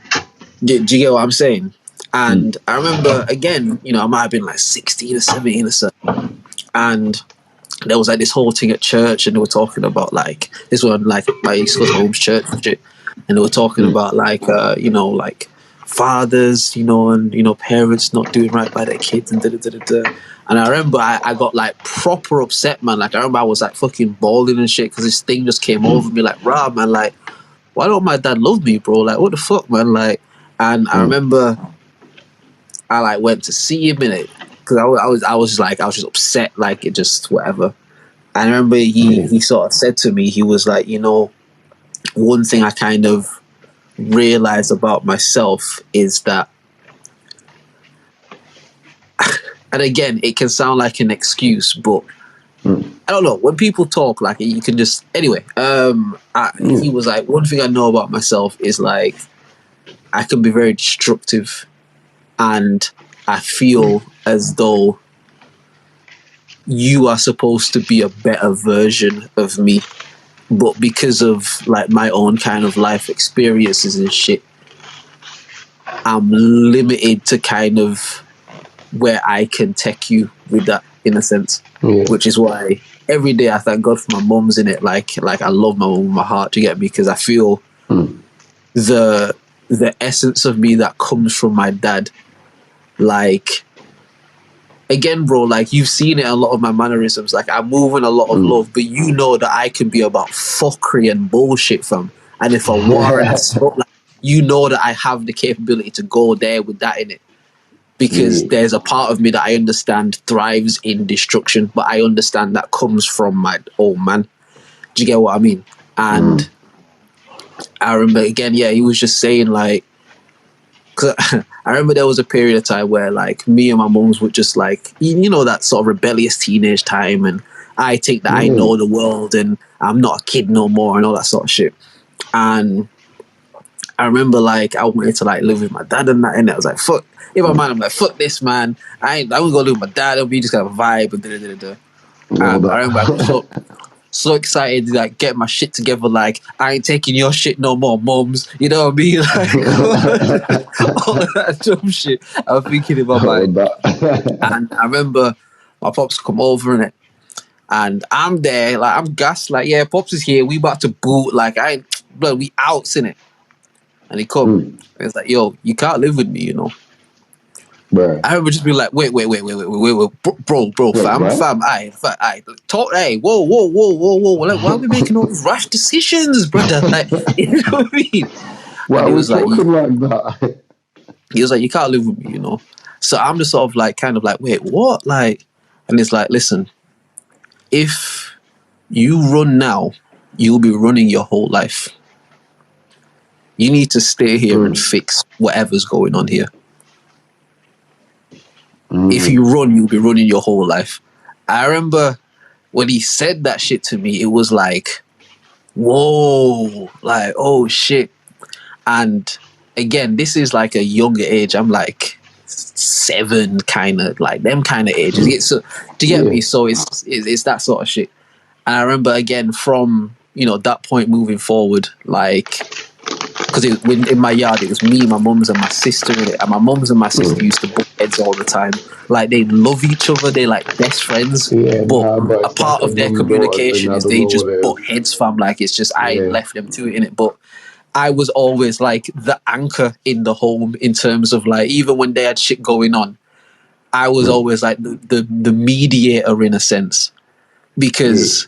Do you get what I'm saying? And I remember, again, you know, I might have been like 16 or 17 or so, and there was like this whole thing at church, and they were talking about like, this one, like my East Coast Homes church and shit, and they were talking about like, you know, like fathers, you know, and, you know, parents not doing right by their kids and da-da-da-da-da. And I remember I got like proper upset, man. Like I remember I was like fucking bawling and shit because this thing just came over me like, rah, man, like, why don't my dad love me, bro? Like, what the fuck, man? Like, and I remember I like went to see him in it because I was just upset, like it just whatever. And I remember he sort of said to me, he was like, you know, one thing I kind of realized about myself is that, and again, it can sound like an excuse, but I don't know, when people talk, like you can just, anyway, he was like, one thing I know about myself is like, I can be very destructive, and I feel as though you are supposed to be a better version of me, but because of like my own kind of life experiences and shit, I'm limited to kind of where I can take you with that, in a sense. Which is why every day I thank God for my mum's in it. Like I love my mum with my heart, you get me? Because I feel the essence of me that comes from my dad, like, again, bro, like you've seen it in a lot of my mannerisms. Like I move in a lot of love, but you know that I can be about fuckery and bullshit, fam. And if I war and I smoke, like, you know that I have the capability to go there with that in it. Because there's a part of me that I understand thrives in destruction, but I understand that comes from my old man. Do you get what I mean? And I remember, again, he was just saying like, cause I remember there was a period of time where like me and my mums would just like, you know, that sort of rebellious teenage time, and I think that I know the world and I'm not a kid no more and all that sort of shit. And I remember like I wanted to like live with my dad and that, and I was like, fuck. In my mind, I'm like, fuck this, man. I'm gonna live with my dad, and we just got a vibe and da-da-da-da. I remember I was so excited to like get my shit together, like, I ain't taking your shit no more, mums. You know what I mean? Like all of that dumb shit I was thinking in my mind. And I remember my pops come over in it, and I'm there, like I'm gassed, like, yeah, pops is here, we about to boot, like we outs in it. And he come, and it's like, yo, you can't live with me, you know.
Right.
I remember just being like, wait, bro, fam, aye, talk, hey, whoa, like, why are we making all these rash decisions, brother? Like, you know what I mean?
Why
and he
are we
was like,
talking like that?
He was like, you can't live with me, you know. So I'm just sort of like, kind of like, wait, what? Like, and it's like, listen, if you run now, you'll be running your whole life. You need to stay here and fix whatever's going on here. If you run, you'll be running your whole life. I remember when he said that shit to me, it was like, whoa, like, oh shit. And again, this is like a younger age. I'm like 7, kind of like them kind of ages. So, do you get me? So it's that sort of shit. And I remember again from, you know, that point moving forward, like, because in my yard, it was me, my mums, and my sister in it. And my mums and my sister used to butt heads all the time. Like, they love each other. They like best friends. But a part of their communication is they just butt heads, fam. Like, it's just, I left them to it, in it. But I was always like the anchor in the home in terms of like, even when they had shit going on, I was always like the mediator in a sense. Because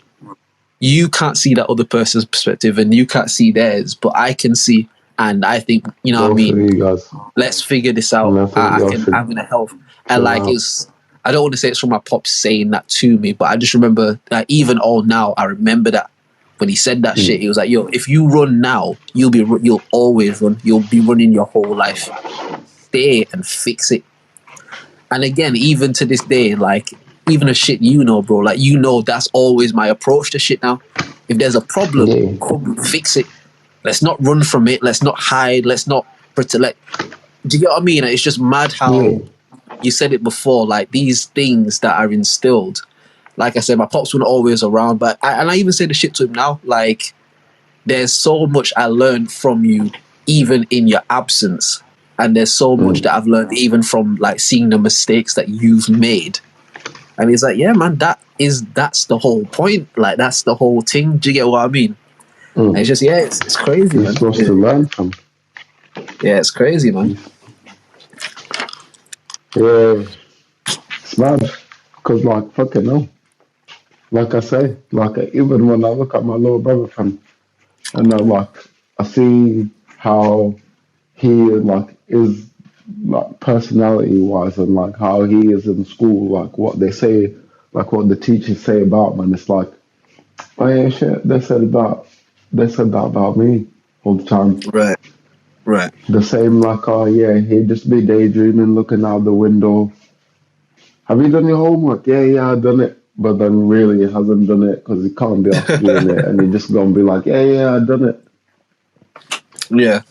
you can't see that other person's perspective and you can't see theirs, but I can see. And I think, you know what I mean? Let's figure this out. I'm going to help. And like, I don't want to say it's from my pops saying that to me, but I just remember that even all now, I remember that when he said that shit, he was like, "Yo, if you run now, you'll always run. You'll be running your whole life. Stay and fix it." And again, even to this day, like even a shit bro, like that's always my approach to shit now. If there's a problem,
Yeah.
come fix it. Let's not run from it. Let's not hide. Let's not pretend. Like, do you get what I mean? It's just mad how you said it before. Like these things that are instilled. Like I said, my pops weren't always around, but I even say the shit to him now. Like, there's so much I learned from you, even in your absence, and there's so much that I've learned even from like seeing the mistakes that you've made. And he's like, yeah, man, that's the whole point. Like, that's the whole thing. Do you get what I mean? And it's just, it's crazy,
You're
man.
supposed to learn from.
Yeah, it's crazy, man.
Yeah, it's mad. Because, like, fucking hell. Like I say, like, even when I look at my little brother, fam, and I see how he, like, is, like, personality-wise, and, like, how he is in school, like, what they say, like, what the teachers say about him, and it's like, oh, yeah, shit, they said that about me all the time.
Right.
The same, like, oh, yeah, he'd just be daydreaming, looking out the window. Have you done your homework? Yeah, I've done it. But then really he hasn't done it because he can't be asked doing it. And he's just going to be like, yeah, I've done it.
Yeah.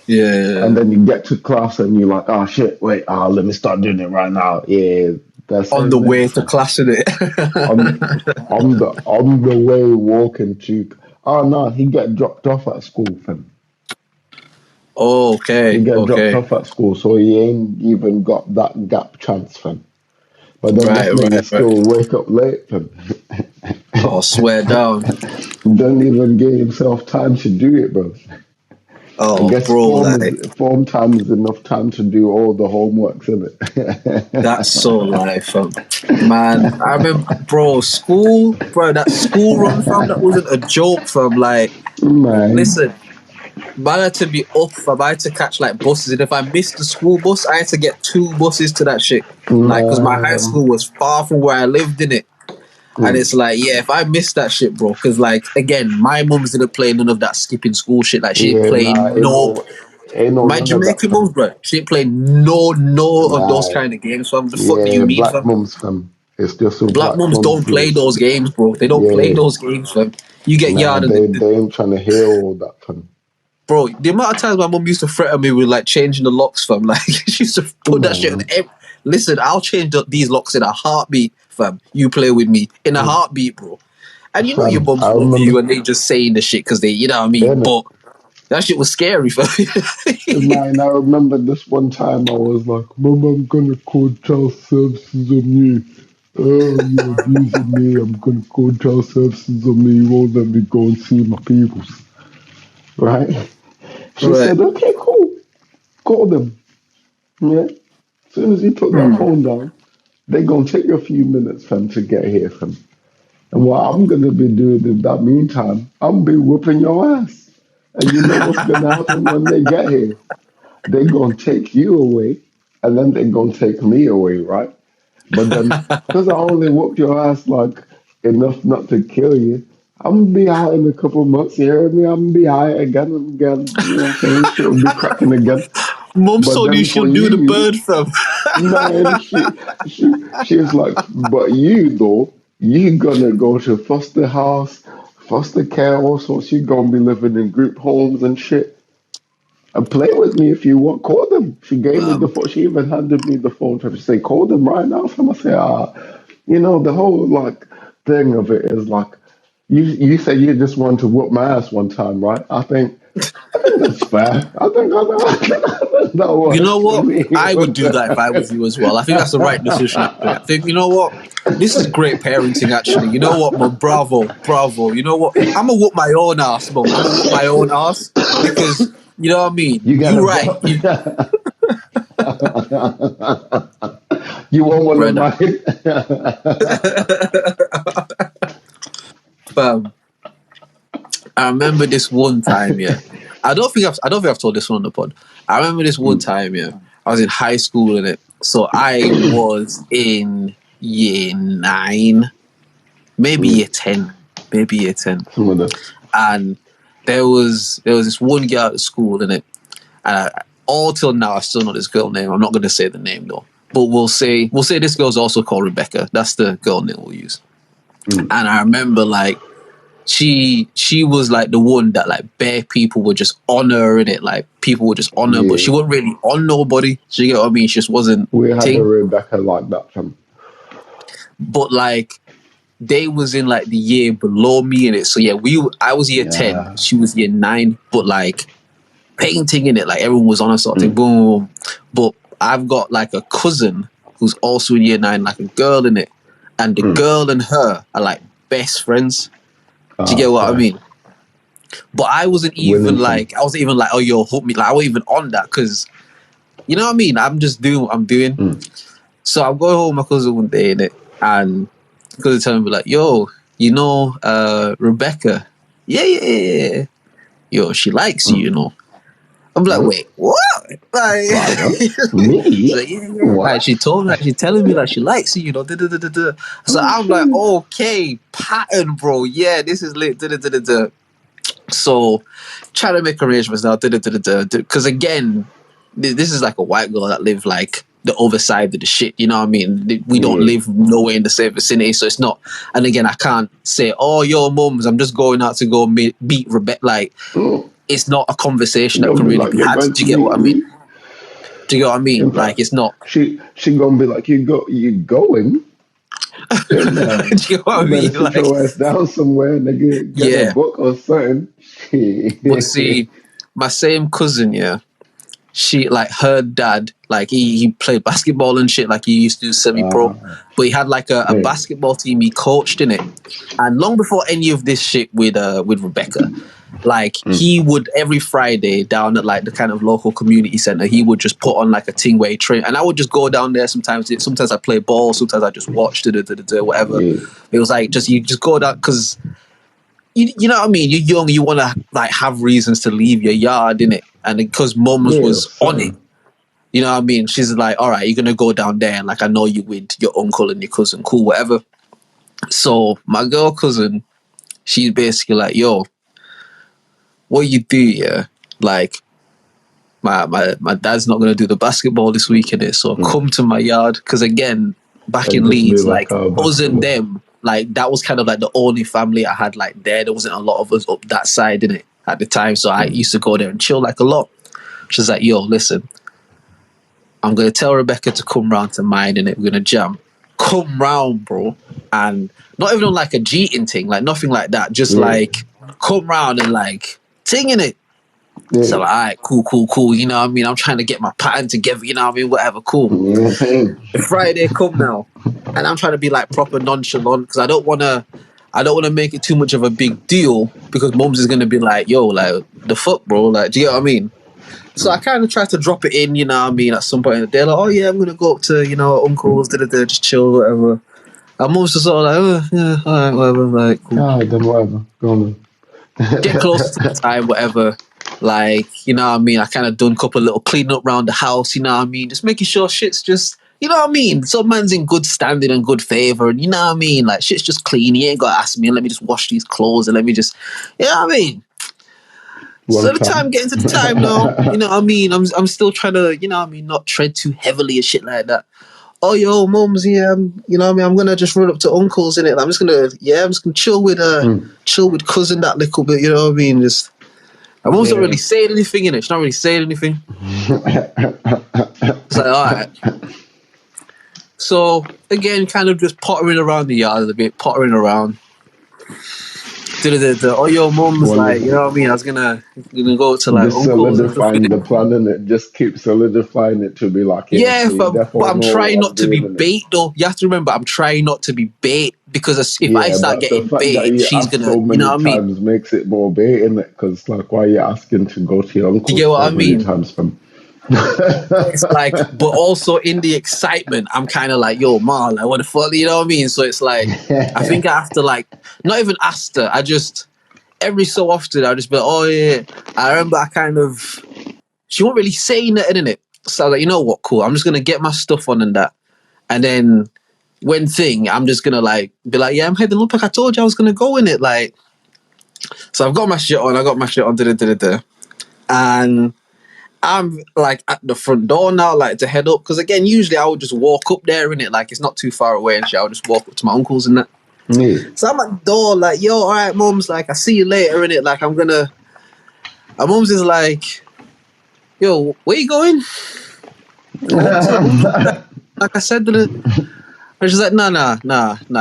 And then you get to class and you're like, oh, shit, wait, let me start doing it right now. Yeah, that's
on the way to class, isn't it?
on the way walking to... Oh, no, he get dropped off at school, fam.
Oh, okay.
He get dropped off at school, so he ain't even got that gap chance, fam. But then this nigga still wake up late, fam.
Oh, swear down.
Don't even give himself time to do it, bro.
Oh,
I guess
bro,
form time is enough time to do all the homeworks, isn't it?
That's so life, fam. Man, I remember, that school run, fam, that wasn't a joke, fam. Like,
Man.
listen, man, I had to be up, fam. I had to catch, like, buses. And if I missed the school bus, I had to get 2 buses to that shit. Like, because my high school was far from where I lived, in it. And it's like, yeah, if I missed that shit, bro, because, like, again, my mums didn't play none of that skipping school shit. Like, she ain't playing my Jamaican mums, bro, she ain't playing no of those kind of games, fam. The fuck do you mean,
black
fam?
mums, fam. It's just so
Black mums don't play those games, bro. They don't play those games, fam. You get yard and
they ain't trying to hear all that, fam.
Bro, the amount of times my mum used to threaten me with, like, changing the locks, fam. Like, she used to put that shit on. Listen, I'll change these locks in a heartbeat, fam. You play with me in a heartbeat, bro. And you know your mums love you and they just saying the shit because they, you know what I mean? But that shit was scary, fam.
Man, I remember this one time I was like, Mum, I'm going to call child services on you. Oh, you're abusing me. I'm going to call child services on me. You won't let me go and see my peoples. Right? She said, okay, cool. Call them. Yeah. As soon as you put that phone down, they're going to take a few minutes, fam, to get here, fam. And what I'm going to be doing in that meantime, I'm be whooping your ass. And you know what's going to happen when they get here? They're going to take you away, and then they're going to take me away, right? But then, because I only whooped your ass, like, enough not to kill you, I'm going to be out in a couple of months, you hear me? I'm going to be high again, you know what I'm saying? Shit will be cracking again.
Mum told you she'll do the bird, fam.
Man, she's like, but you, though, you gonna go to foster house, foster care, all sorts. You gonna be living in group homes and shit. And play with me if you want. Call them. She gave me the phone. She even handed me the phone to say, call them right now. So I say, the whole like thing of it is like, you said you just wanted to whoop my ass one time, right? I think that's fair. I think that works.
You know what?
Me.
I would do that if I was you as well. I think that's the right decision. I think, you know what? This is great parenting, actually. You know what, Mum? Bravo. You know what? I'm going to whoop my own ass, Mum. I'm going to whoop my own ass because, you know what I mean? You're right.
You want one of mine?
I remember this one time, yeah. I don't think I've told this one on the pod. I remember this one time, yeah. I was in high school in it. So I was in year 9, maybe year 10. And there was this one girl at school, in it, and all till now I still know this girl name. I'm not going to say the name though, but we'll say this girl's also called Rebecca. That's the girl name we'll use. And I remember like she was like the one that like bare people would just honor in it. Like people would just honor, but she wasn't really on nobody. So you get what I mean? She just wasn't.
We had a Rebecca like that, fam.
But like they was in like the year below me in it. So yeah, I was year 10, she was year 9. But like painting in it, like everyone was on a sort of thing, boom. But I've got like a cousin who's also in year 9, like a girl in it, and the girl and her are like best friends. Do you get what I mean? But I wasn't even like, oh yo, hook me. Like I wasn't even on that because, you know what I mean? I'm just doing what I'm doing. So I'm going home with my cousin one day in it, and cousin telling me like, yo, you know, Rebecca, yeah. Yo, she likes you, you know. I'm like, wait, what? Like,
me?
Like, yeah. Like, she told me, like, she telling me like she likes you, you know. So I'm like, okay, pattern, bro. Yeah, this is lit. So trying to make arrangements now. Because again, this is like a white girl that live like the other side of the shit. You know what I mean? We don't live nowhere in the same vicinity, so it's not. And again, I can't say, oh, yo, mums, I'm just going out to go beat Rebecca. Like. It's not a conversation that can really be had. Do you get what I mean? Do you get what I mean? Fact, like it's not.
She gonna be like, you going?
Do you get what I mean?
Like, sit your ass down somewhere, nigga. Get a book or something.
But see, my same cousin, she like her dad, like he played basketball and shit. Like he used to do semi-pro, but he had like a basketball team he coached in it. And long before any of this shit with Rebecca. Like he would every Friday down at like the kind of local community center, he would just put on like a thing where he train, and I would just go down there. Sometimes I play ball, sometimes I just watch whatever. It was like you just go down because you know what I mean. You're young, you want to like have reasons to leave your yard, innit? And because Mums was on it, you know what I mean. She's like, all right, you're gonna go down there, and like I know you with your uncle and your cousin, cool, whatever. So my girl cousin, she's basically like, yo. What you do, like my dad's not gonna do the basketball this weekend, so come to my yard. Because again, back in Leeds, like us and them, like that was kind of like the only family I had like there. There wasn't a lot of us up that side in it at the time, so I used to go there and chill like a lot. She's like, yo, listen, I'm gonna tell Rebecca to come round to mine in it. We're gonna jam. Come round, bro, and not even on like a cheating thing, like nothing like that. Just like come round and like. Singing it. So like, all right, cool. You know what I mean? I'm trying to get my pattern together, you know what I mean? Whatever, cool. Friday come now. And I'm trying to be like proper nonchalant because I don't wanna make it too much of a big deal because Mums is gonna be like, yo, like the fuck, bro? Like, do you get what I mean? So I kind of try to drop it in, you know what I mean, at some point in the day, like, oh yeah, I'm gonna go up to, you know, uncles, just chill, whatever. And Mums is sort of like, oh yeah, alright, whatever, like cool.
Alright, then whatever. Go on.
Get closer to the time, whatever. Like, you know what I mean? I kind of done a couple of little cleaning up around the house, you know what I mean? Just making sure shit's just, you know what I mean? Some man's in good standing and good favour, and you know what I mean? Like, shit's just clean. He ain't got to ask me, let me just wash these clothes and let me just, you know what I mean? So the time getting to the time now, you know what I mean? I'm still trying to, you know what I mean, not tread too heavily and shit like that. Oh, yo, Mums, yeah, you know what I mean? I'm gonna just run up to uncles in it. I'm just gonna chill with cousin that little bit. You know what I mean? Just, I'm also not really saying anything in it. She's not really saying anything. It's like, all right. So again, kind of just pottering around the yard a bit, pottering around. Oh, yo, Mum's like, you know what I mean? I was gonna go to like
just solidifying the plan, and it just keeps solidifying it to be like,
but I'm trying not to be bait though. You have to remember, I'm trying not to be bait because if I start getting bait, she's gonna,
so many
you know what I mean?
Makes it more bait, innit? Because like, why are you asking to go to your uncle?
Do you get what I mean?
Times from
it's like, but also in the excitement, I'm kind of like, yo, ma, like, what the fuck, you know what I mean? So it's like, I think I have to like, not even ask her. I just every so often I'll just be like, oh yeah. I remember she won't really say nothing in it. So I was like, you know what, cool. I'm just gonna get my stuff on and that, and then I'm just gonna like be like, yeah, I'm heading up. Like I told you, I was gonna go in it, like. So I've got my shit on. And I'm like at the front door now, like to head up. Because again, usually I would just walk up there, innit? Like it's not too far away and shit. I'll just walk up to my uncle's and that.
Yeah.
So I'm at the door, like, yo, all right, mums, like, I see you later, innit? Like, I'm gonna. And mums is like, yo, where you going? Like I said, and she's like, nah,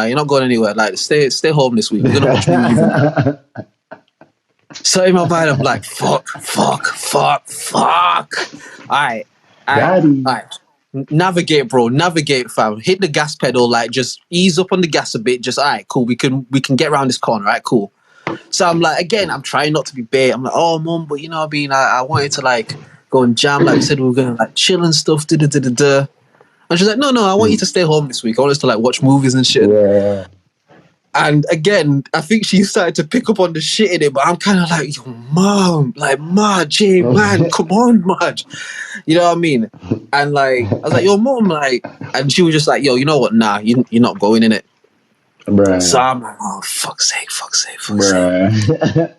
you're not going anywhere. Like, stay home this week. We're gonna watch movies and that. So in my mind, I'm like, fuck. All right. Navigate, bro. Navigate, fam. Hit the gas pedal. Like, just ease up on the gas a bit. Just, all right, cool. We can get around this corner. All right, cool. So I'm like, again, I'm trying not to be bait. I'm like, oh, mum, but you know what I mean? I wanted to, like, go and jam. Like, we said we were going to, like, chill and stuff. And she's like, no, I want you to stay home this week. I want us to, like, watch movies and shit.
Yeah.
And again, I think she started to pick up on the shit in it, but I'm kind of like, yo, mom, like, Marge, man, come on, Marge. You know what I mean? And like, I was like, yo, mom, like, and she was just like, yo, you know what? Nah, you're not going in it.
Bruh.
So I'm like, oh, fuck's sake.
Bruh.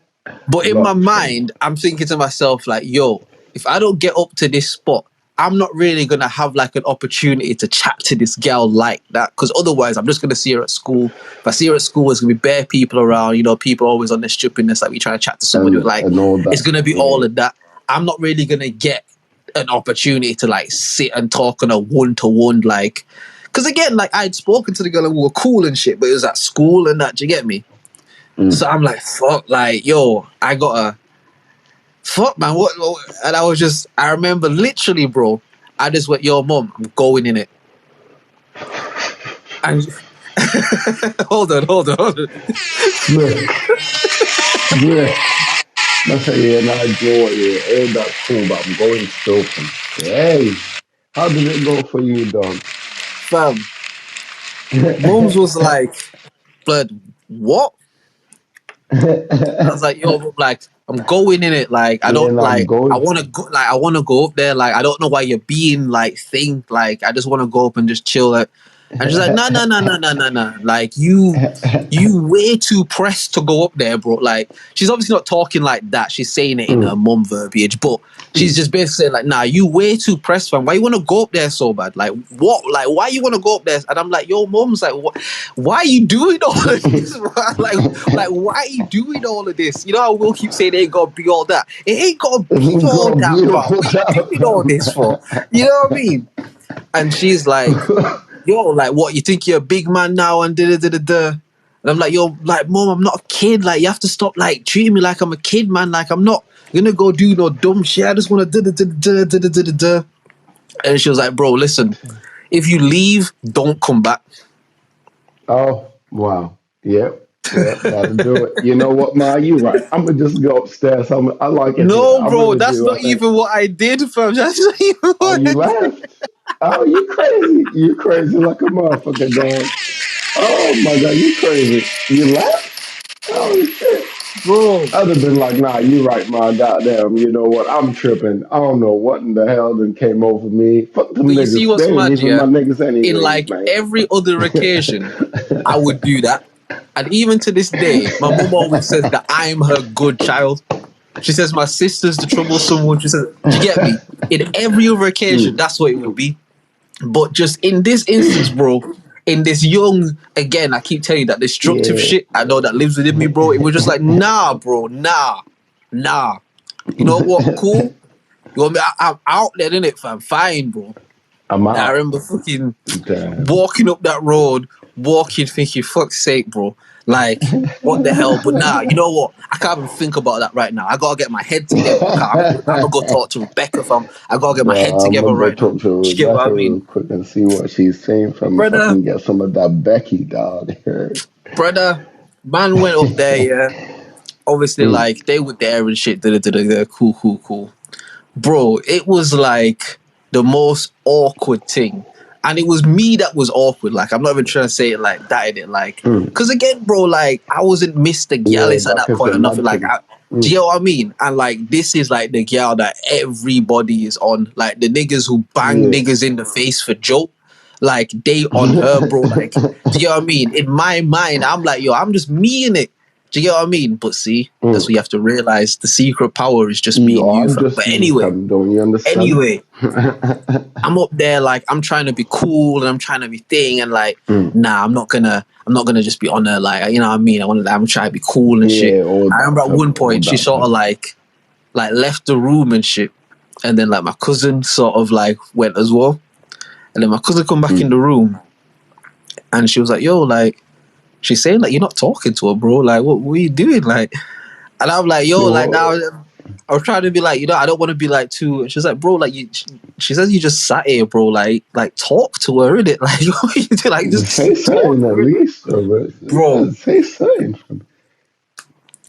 But in my mind, I'm thinking to myself, like, yo, if I don't get up to this spot, I'm not really going to have like an opportunity to chat to this girl like that. Because otherwise, I'm just going to see her at school. If I see her at school, there's going to be bare people around. You know, people always on their stupidness. Like, we trying to chat to somebody. Like, it's going to be all of that. I'm not really going to get an opportunity to like sit and talk on a one-to-one. Like, because again, like I'd spoken to the girl and we were cool and shit, but it was at school and that. Do you get me? So I'm like, fuck, like, yo, I gotta. Fuck, man, what? And I remember literally, bro, I just went, yo, mum, I'm going in it. And hold on.
Yeah. I say, yeah, nah, Joe, yeah, that's cool, but I'm going still. Hey, how did it go for you, dog?
Fam, mums was like, blood, what? I was like, yo, like, I'm going in it. Like, I don't like. I want to go. Like, I want to go up there. Like, I don't know why you're being like think. Like, I just want to go up and just chill. It. And she's like, no. Like, you way too pressed to go up there, bro. Like, she's obviously not talking like that. She's saying it in her mum verbiage, but she's just basically saying like, nah, you way too pressed, fam. Why you want to go up there so bad? Like, what? Like, why you want to go up there? And I'm like, yo, mum's like, what? Why are you doing all of this? like, why are you doing all of this? You know how we'll keep saying it ain't got to be all that. It ain't got to be all that, bro. What are you doing all this for? You know what I mean? And she's like, yo, like, what, you think you're a big man now and da-da-da-da-da? And I'm like, yo, like, mom, I'm not a kid. Like, you have to stop, like, treating me like I'm a kid, man. Like, I'm not gonna go do no dumb shit. I just want to da-da-da-da-da-da-da-da. And she was like, bro, listen, if you leave, don't come back.
Oh, wow. Yep, that'll do it. You know what, Ma? You right. I'm gonna just go upstairs. I like it.
No, bro, that's not even what I did, fam. That's not even what
you laughed. Oh, you crazy. You crazy like a motherfucker, dog. Oh my God, you crazy. You laughed? Oh shit.
Bro.
I'd have been like, nah, you right, Ma. Goddamn, you know what? I'm tripping. I don't know what in the hell then came over me. Fuck them
but
niggas.
You see what's mad,
even my niggas anyway,
in like
man.
every other occasion, I would do that. And even to this day, my mum always says that I'm her good child. She says my sister's the troublesome one. She says, you get me? In every other occasion, that's what it would be. But just in this instance, bro, in this young, again, I keep telling you that destructive shit I know that lives within me, bro. It was just like, nah, bro, nah. You know what? Cool. You want me? I'm out there, innit, fam? Fine, bro.
I'm out.
I remember fucking walking up that road, thinking, fuck's sake, bro. Like, what the hell? But nah, you know what? I can't even think about that right now. I gotta get my head together. I'm gonna go talk to Rebecca, fam. I gotta get my head together right now. You get what I mean?
Real quick and see what she's saying from
brother,
if I can get some of that Becky, dog.
Brother, man went up there, yeah. Obviously, like, they were there and shit. Cool. Bro, it was like the most awkward thing. And it was me that was awkward. Like, I'm not even trying to say it like that, in it. Like, because again, bro, like, I wasn't Mr. Gyalis at that point or nothing. Like, do you know what I mean? And like, this is like the gal that everybody is on. Like, the niggas who bang niggas in the face for joke. Like, they on her, bro. Like, do you know what I mean? In my mind, I'm like, yo, I'm just me in it. Do you get what I mean? But see, that's what you have to realize. The secret power is just being you, fam. But anyway,
don't you understand?
Anyway, I'm up there like I'm trying to be cool and I'm trying to be thing and like, nah, I'm not gonna just be on her like, you know what I mean? I'm trying to be cool and shit. I remember at one point she sort of like left the room and shit, and then like my cousin sort of like went as well, and then my cousin come back in the room, and she was like, "Yo, like." She's saying like you're not talking to her, bro. Like what are you doing? Like, and I'm like, yo, like now I was trying to be like, you know, I don't want to be like too. She's like, bro, like she says you just sat here, bro. Like talk to her, innit? Like what you do? Like just
say something at least, bro. Say something.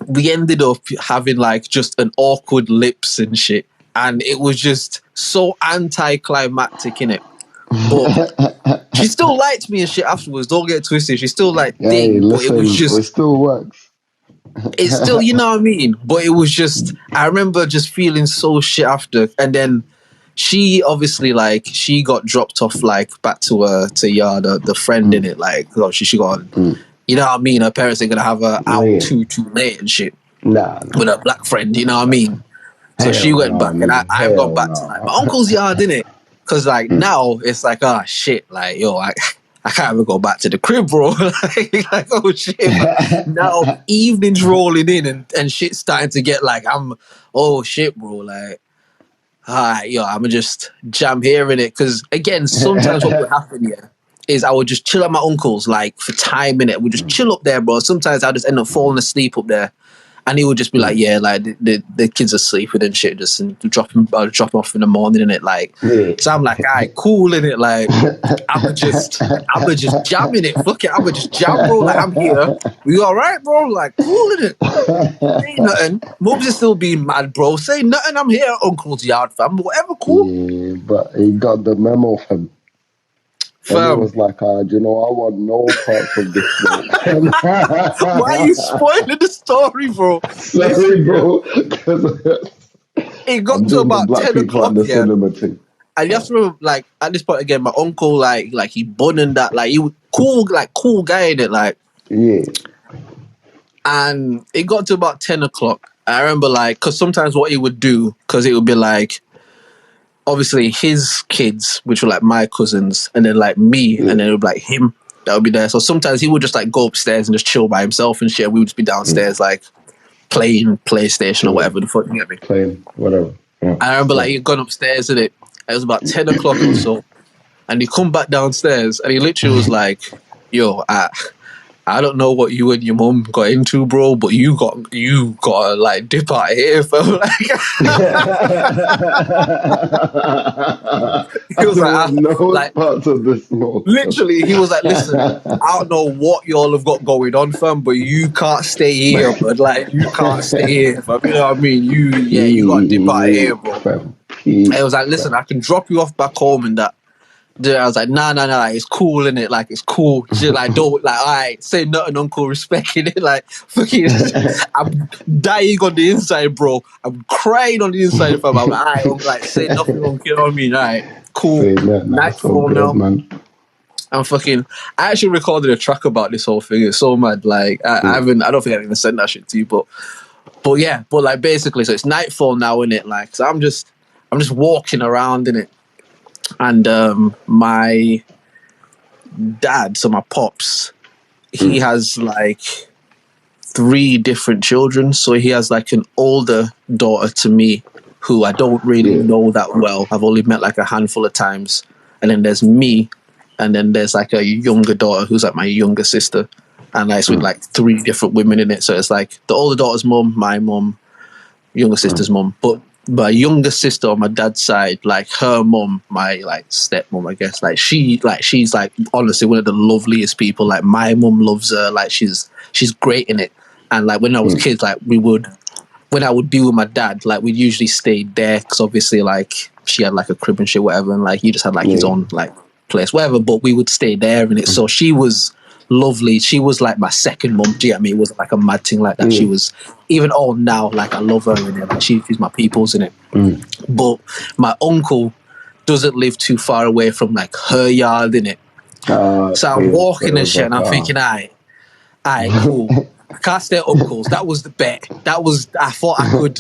We ended up having like just an awkward lips and shit, and it was just so anticlimactic, innit? But she still liked me and shit afterwards. Don't get twisted. She still like thing, but it was just.
It still works.
It's still, you know what I mean? But it was just. I remember just feeling so shit after, and then she obviously like she got dropped off like back to yard the friend in it like she got. You know what I mean? Her parents are gonna have her out too late and shit.
Nah.
With her black friend, you know what I mean? So she went back, and I've gone back to like my uncle's yard, innit? Because like now it's like, oh shit, like yo, I can't even go back to the crib, bro. like oh shit. Now evening's rolling in and shit's starting to get like oh shit, bro. Like, alright, yo, I'ma just jam here in it. Because again, sometimes what would happen is I would just chill at my uncle's like for time in it. We'd just chill up there, bro. Sometimes I'll just end up falling asleep up there. And he would just be like, yeah, like the kids are sleeping and shit, just and drop them off in the morning and it like. So I'm like, alright, cool in it, like I'ma just jamming it, fuck it, I'ma just jam, bro. Like I'm here, we all right, bro? Like cool in it. Say nothing. Mum's is still being mad, bro. Say nothing. I'm here at Uncle's yard, fam. Whatever, cool.
Yeah, but he got the memo, fam. And he was like, you know, I want no parts of this.
Why are you spoiling the story, bro?
Sorry, bro.
It got to about 10 o'clock, yeah. And you have to remember, like, at this point again, my uncle, like he bun and that, like, he was cool guy in it, like.
Yeah.
And it got to about 10 o'clock. I remember, like, because sometimes what he would do, because it would be like, obviously his kids, which were like my cousins, and then like me, and then it would be like him that would be there. So sometimes he would just like go upstairs and just chill by himself and shit. We would just be downstairs like playing PlayStation or whatever the fuck, you get me?
Playing, whatever. Yeah.
I remember like he'd gone upstairs and it was about 10 o'clock or so, and he come back downstairs and he literally was like, yo, I don't know what you and your mum got into, bro, but you got to like dip out of here, fam. He was like,
parts of this world.
Literally, he was like, listen, I don't know what y'all have got going on, fam, but you can't stay here, but like you can't stay here, fam. You know what I mean? You got to dip out of here, bro. I was like, listen, I can drop you off back home and that. I was like, nah, like, it's cool, innit? Like, it's cool. Just, like, don't, like, alright, say nothing, uncle, respecting it. Like, fucking, I'm dying on the inside, bro. I'm crying on the inside, fam. I'm like, alright, I'm like, say nothing, uncle, you know what I mean? Alright, cool. Nightfall now. Man. I'm fucking, I actually recorded a track about this whole thing. It's so mad. Like, I don't think I even sent that shit to you, but yeah, but like, basically, so it's nightfall now, innit? Like, so I'm just walking around, innit? And my dad, so my pops, he has like 3 different children. So he has like an older daughter to me who I don't really know that well. I've only met like a handful of times. And then there's me, and then there's like a younger daughter who's like my younger sister. And like, it's with like 3 different women in it. So it's like the older daughter's mum, my mum, younger sister's mum. But my younger sister on my dad's side, like her mum, my like stepmom, I guess, like she's like honestly one of the loveliest people. Like my mum loves her, like she's great in it. And like when I was kids, like when I would be with my dad, like we'd usually stay there because obviously like she had like a crib and shit, whatever, and like he just had like his own like place, whatever. But we would stay there and it. So she was lovely. She was like my second mum. Do you get me? It wasn't like a mad thing like that. She was even all now. Like I love her in it. Like she's my people's in it. But my uncle doesn't live too far away from like her yard in it. So I'm walking and shit, and I'm thinking, alright, cool. I can't stay at uncle's. That was the bet. I thought I could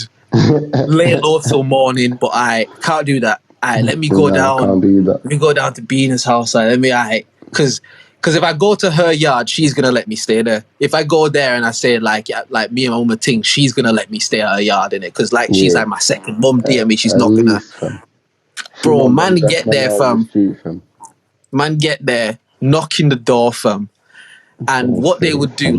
lay low till morning, but I can't do that. Let me go
I
down.
can't do that.
Let me go down to Bina's house. Because if I go to her yard, she's gonna let me stay there. If I go there and I say like me and my mama thing, she's gonna let me stay at her yard in it. Because she's like my second mum. Dear me, she's
at
not gonna.
least, fam.
Bro, man, get
Definitely
there,
out the
fam.
street, fam.
Man, get there, knocking the door, fam. And what they would do,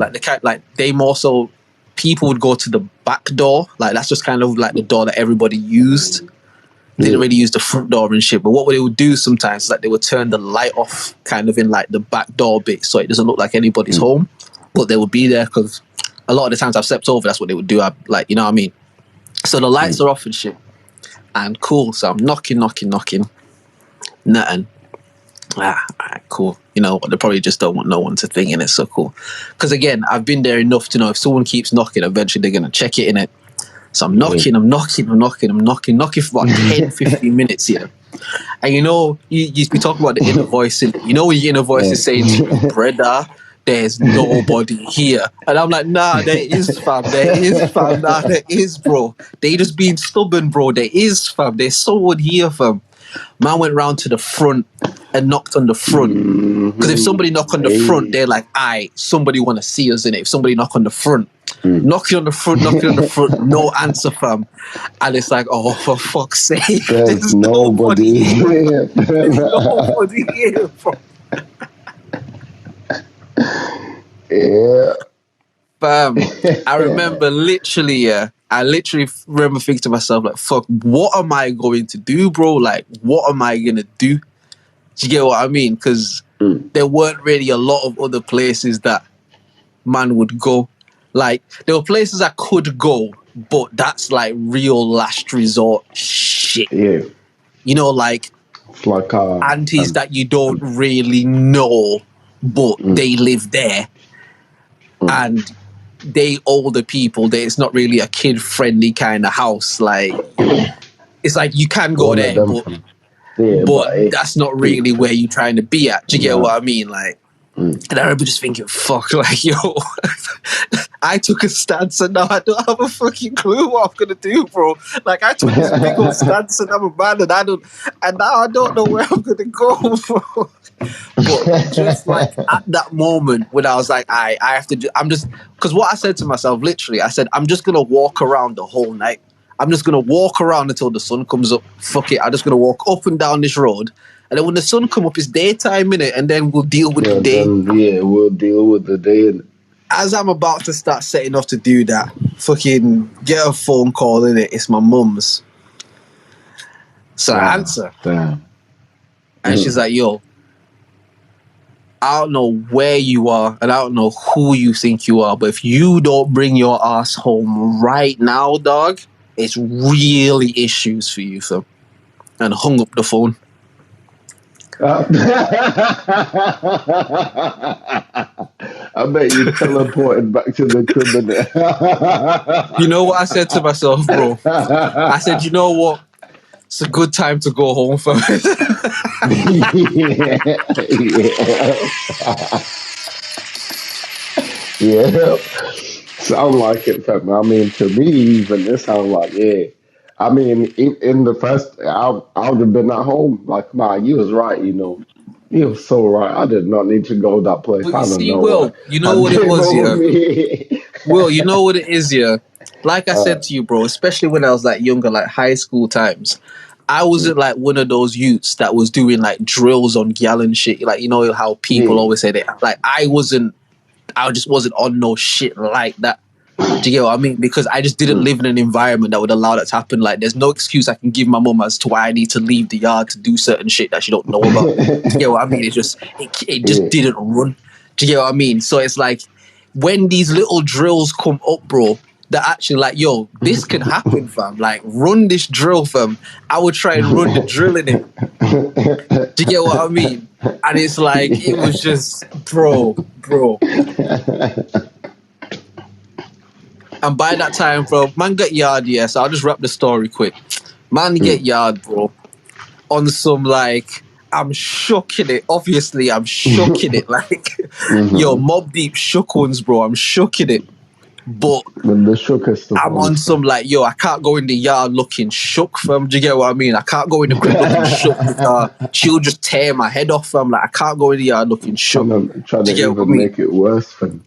they more so, people would go to the back door. Like, that's just kind of like the door that everybody used. They didn't really use the front door and shit. But what they would do sometimes is like they would turn the light off kind of in like the back door bit so it doesn't look like anybody's home. But they would be there because a lot of the times I've slept over, that's what they would do. You know what I mean? So the lights are off and shit. And cool. So I'm knocking. Nothing. Alright, cool. You know, they probably just don't want no one to think in it. So cool. Because again, I've been there enough to know if someone keeps knocking, eventually they're going to check it in it. So I'm knocking for about 10, 15 minutes here. And you know, you be talking about the inner voice. You know when your inner voice is saying to you, brother, there's nobody here. And I'm like, nah, there is, fam. Nah, there is, bro. They just being stubborn, bro. There is, fam. There's someone here, fam. Man went round to the front and knocked on the front. Because if somebody knock on the front, they're like, somebody want to see us in it. If somebody knock on the front, knocking on the front, no answer, fam. And it's like, oh, for fuck's sake, there's nobody here. There's nobody here, bro.
Yeah.
Fam, I remember I literally remember thinking to myself, like, fuck, what am I going to do, bro? Like, what am I going to do? Do you get what I mean? Because there weren't really a lot of other places that man would go. Like, there were places I could go, but that's like real last resort shit.
Yeah.
You know, like,
it's like
aunties that you don't really know, but they live there. And they older people, it's not really a kid-friendly kind of house. Like, it's like you can go there, but that's not really where you're trying to be at. Do you get what I mean? Like, and I remember just thinking, fuck, like, yo, I took a stance and now I don't have a fucking clue what I'm gonna do, bro. Like, I took this big old stance and I'm a man and now I don't know where I'm gonna go, bro. But just like at that moment when I was like, I have to do, because what I said to myself, literally, I said, I'm just gonna walk around the whole night. I'm just gonna walk around until the sun comes up. Fuck it, I'm just gonna walk up and down this road. And then when the sun come up, it's daytime, innit? And then we'll deal with the day.
We'll deal with the day.
As I'm about to start setting off to do that, fucking get a phone call, innit? It's my mum's. So I answer.
Damn.
And she's like, yo, I don't know where you are and I don't know who you think you are, but if you don't bring your ass home right now, dog, it's really issues for you, fam. And hung up the phone.
I bet you teleported back to the crib.
You know what I said to myself, bro? I said, you know what? It's a good time to go home, fam.
Yeah. Sound like it, fam. I mean, to me, even it sounds like, yeah. I mean, in the first, I would have been at home. Like, man, you was right, you know. You were so right. I did not need to go that place.
But you see, Will, you know what it was, yeah? Will, you know what it is, yeah? Like I said to you, bro, especially when I was like younger, like high school times, I wasn't like one of those youths that was doing like drills on gal and shit. Like, you know how people always say that. Like, I just wasn't on no shit like that. Do you get what I mean? Because I just didn't live in an environment that would allow that to happen. Like, there's no excuse I can give my mum as to why I need to leave the yard to do certain shit that she don't know about. Do you get what I mean? It just didn't run. Do you get what I mean? So it's like, when these little drills come up, bro, that actually like, yo, this can happen, fam. Like, run this drill, fam. I would try and run the drill in it. Do you get what I mean? And it's like, it was just, bro. And by that time, bro, man get yard, yeah, so I'll just wrap the story quick. Man get yard, bro, on some, like, I'm shooking it. Obviously, I'm shooking it. Like, yo, Mob Deep shook ones, bro. I'm shooking it. But
When the shookest stuff
I'm
on
on some
fam.
like, yo, I can't go in the yard looking shook, fam. Do you get what I mean? I can't go in the crib looking shook because she'll just tear my head off, fam. Like, I can't go in the yard looking shook.
Trying
Do
to
you get what I
even
mean?
make it worse, fam.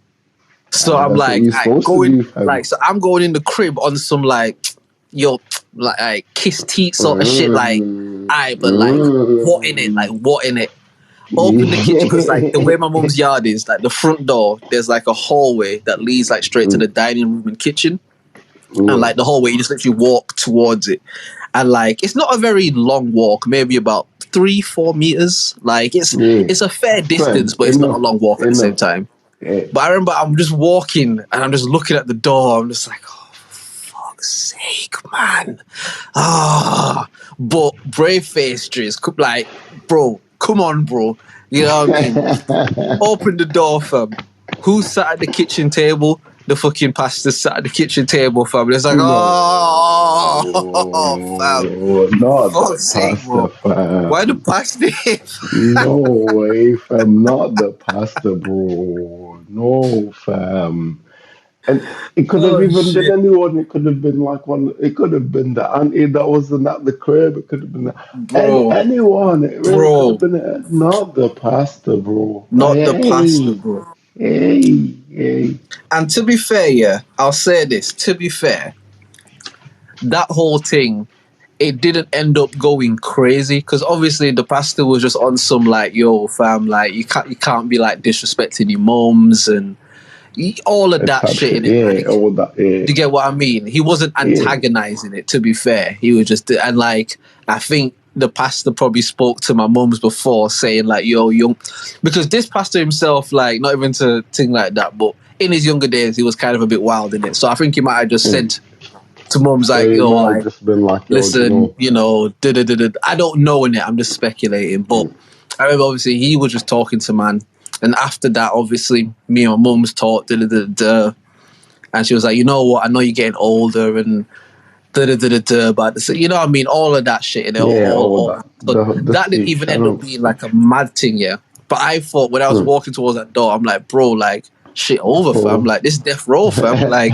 So I'm
That's what
like,
you're
I
supposed to
going
do, fam.
like, so I'm going in the crib on some like, yo, like kiss teeth sort of shit. Like, but like, what in it? Like, what in it? Open the kitchen because like the way my mum's yard is, like the front door, there's like a hallway that leads like straight to the dining room and kitchen. And like the hallway, you just literally walk towards it. And like it's not a very long walk, maybe about 3-4 meters. Like
Yeah,
it's a fair
fam.
distance, but it's not a
Enough,
long walk at the same
enough.
time.
Yeah.
But I remember I'm just walking and I'm just looking at the door. I'm just like, oh, for fuck's sake, man. Ah, but brave face, Drizz, like, bro, come on, bro. You know what I mean? Open the door, fam. Who sat at the kitchen table? The fucking pastor sat at the kitchen table, fam. It's like, oh, fam.
No, not the
Fuck's sake,
pasta,
bro. Why the
fam.
pastor?
No way, fam. Not the pasta, bro. No, fam. And it could have
Oh,
even been
shit.
anyone. It could have been like one. It could have been the auntie that wasn't at the crib. It could have been
Bro,
anyone. It really could have
bro.
been not the pasta, bro.
Not the pastor,
Hey,
bro.
hey, hey.
And to be fair, yeah, I'll say this. To be fair, that whole thing, it didn't end up going crazy because obviously the pastor was just on some like, yo, fam, like you can't be like disrespecting your mums and all of
That
that
type
shit in
shit.
it.
Yeah,
Like,
all that. Yeah,
do you get what I mean? He wasn't
yeah.
antagonizing it. To be fair, he was just and like I think the pastor probably spoke to my mums before saying like, yo, young, because this pastor himself, like, not even to thing like that, but in his younger days, he was kind of a bit wild in it. So I think he might have just said to mums
So
like,
you
yo,
might have
like,
just been like, yo, do you
listen,
know?
I don't know in it. I'm just speculating. But I remember obviously he was just talking to man. And after that, obviously, me and my mum's talked, and she was like, you know what? I know you're getting older and but you know what I mean? All of that shit. And
Yeah, all
all.
that.
So
The
that didn't
sea
even end up
channels
being
stuff.
like a mad thing, yeah. But I thought when I was walking towards that door, I'm like, bro, like, shit over, fam.
Bro.
Like, this death row, fam. Like,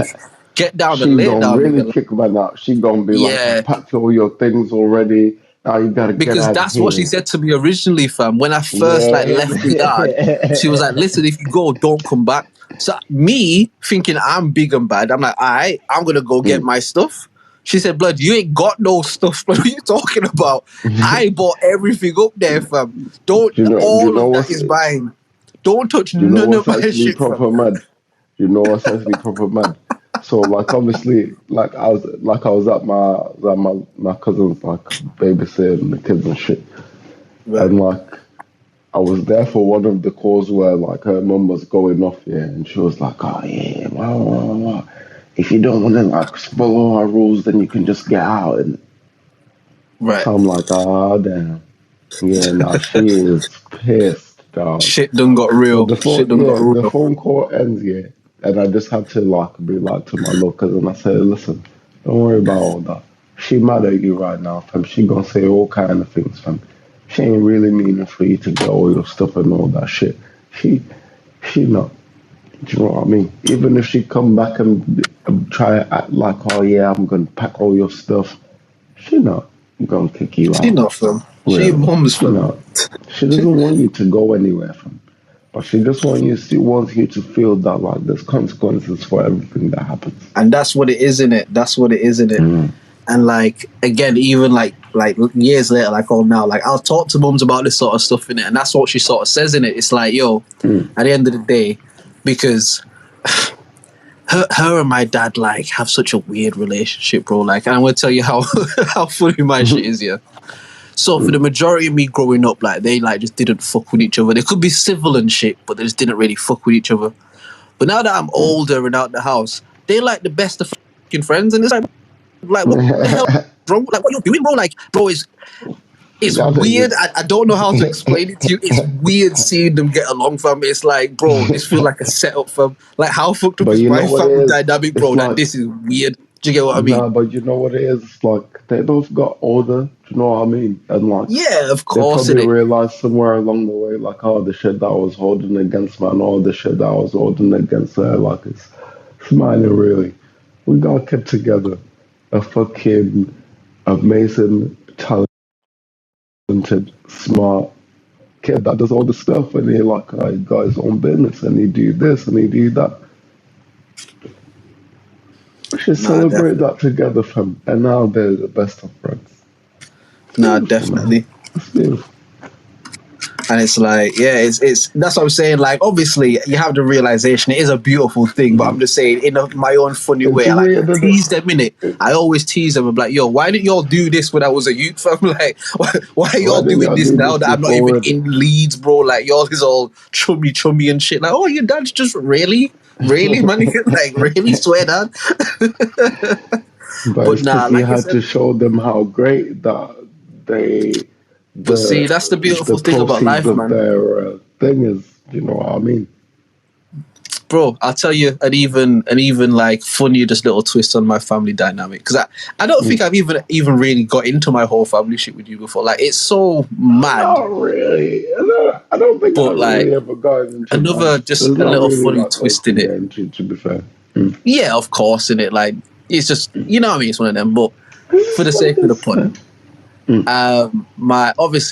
get down and
She
lay
gonna
down,
really
nigga. Like,
kick man out. She gonna be like, I
yeah.
packed all your things already. Now you gotta get
Because
out of
that's what she
here.
said to me originally, fam. When I first like
Yeah.
left the yard, she was like, "Listen, if you go, don't come back." So me thinking I'm big and bad, I'm like, "All right, I'm gonna go get my stuff." She said, "Blood, you ain't got no stuff. What are you talking about? I bought everything up there, fam. Don't
Do you
all
know
of that
what's
is mine. Don't touch
do you know
none of
what's
my
actually
shit, fam."
proper mad? You know what's actually proper mad? So like obviously I was at my cousin's like babysitting the kids and shit.
Right.
And like I was there for one of the calls where like her mum was going off, yeah, and she was like, "Oh yeah, wow. If you don't want to like follow our rules, then you can just get out." And
Right.
so I'm like, "Ah, damn, yeah." Now she is pissed, dog.
Shit done got
So
real. Shit done got
the
real.
phone call ends, yeah, and I just had to like be like to my little cousin. I said, "Listen, don't worry about all that. She mad at you right now, fam. She gonna say all kind of things, fam. She ain't really meaning for you to get all your stuff and all that shit. She she not. Do you know what I mean? Even if she come back and try to act like, oh yeah, I'm gonna pack all your stuff, she not gonna kick you
She
out.
not, fam. She
Really,
mums,
she
fam.
not. She doesn't want you to go anywhere from. But she just wants you to feel that like there's consequences for everything that happens.
And that's what it is, in it. That's what it is, in it.
Mm.
And like again, even like years later, like oh now, like I'll talk to mums about this sort of stuff in it, and that's what she sort of says in it. It's like, yo, at the end of the day, because her and my dad like have such a weird relationship, bro. Like, and I'm gonna tell you how how funny my shit is, yeah. So for the majority of me growing up, like they like just didn't fuck with each other. They could be civil and shit, but they just didn't really fuck with each other. But now that I'm older and out the house, they like the best of fucking friends, and it's like what the hell is wrong? Like what you're doing, bro? Like, bro, it's
That
weird.
is
I don't know how to explain it to you. It's weird seeing them get along, fam. It's like, bro, this feels like a setup, fam. Like, how fucked up
but
is
you
my
know what it
family
is?
dynamic,
It's
bro? That
like
this is weird. Do you get what I mean?
nah, but you know what it is? It's like they both got older. Do you know what I mean? And like
Yeah, of
they
course
probably
it.
realized somewhere along the way, like, oh, the shit that I was holding against man, or the shit that I was holding against her, like, it's Smiling, really. We got kept together. A fucking amazing, talented, smart kid that does all the stuff, and he like got his own business, and he do this and he do that. We should
Nah,
celebrate
definitely.
that together, fam. And now they're the best of friends. It's
Nah,
beautiful, man.
definitely.
It's beautiful.
And it's like, yeah, it's that's what I'm saying. Like, obviously, you have the realization it is a beautiful thing, but I'm just saying in my own funny
It's
way.
a
Like,
real,
I tease them in it. I always tease them. I'm like, yo, why didn't y'all do this when I was a youth? I'm like, why are
why
y'all
didn't
doing
y'all
this
do
now
this
that I'm not even
before?
in Leeds, bro? Like, y'all is all chummy and shit. Like, oh, your dad's just really, man. Like, really, swear that.
But
But
it's
nah,
because he
like I
had to
said.
show them how great that they
But see, that's the
the
beautiful thing about
proceeds
life,
of
man.
their thing is. You know what I mean?
Bro, I'll tell you an even like funnier just little twist on my family dynamic, because I don't think
Mm.
I've even really got into my whole family shit with you before. Like, it's so mad.
Not really. I don't think I
But like,
really ever got into mine.
another just
There's
a
not
little
really
funny
that much
twist
to
in it.
get into, to be fair. Mm.
Yeah, of course, in it. Like, it's just, you know what I mean, it's one of them. But
This
for
is
the
what it
sake of the
is.
pun,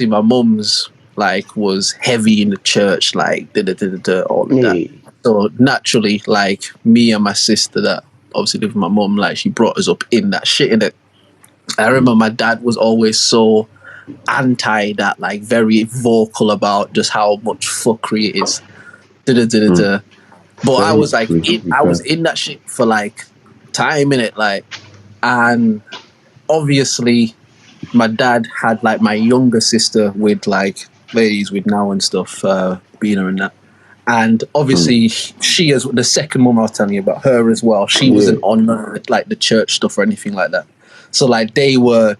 my mum's like was heavy in the church, like all of that.
Yeah.
So naturally, like, me and my sister that obviously live with my mum, like, she brought us up in that shit, in it. I remember my dad was always so anti that, like, very vocal about just how much fuckery it is. But I
Same
was like
actually, to be
I was
fair.
in that shit for like time in it, like, and obviously my dad had like my younger sister with like ladies with now and stuff, Bina and that. And obviously, she is the second mum I was telling you about, her as well. She
Yeah.
wasn't on like the church stuff or anything like that. So like they wouldn't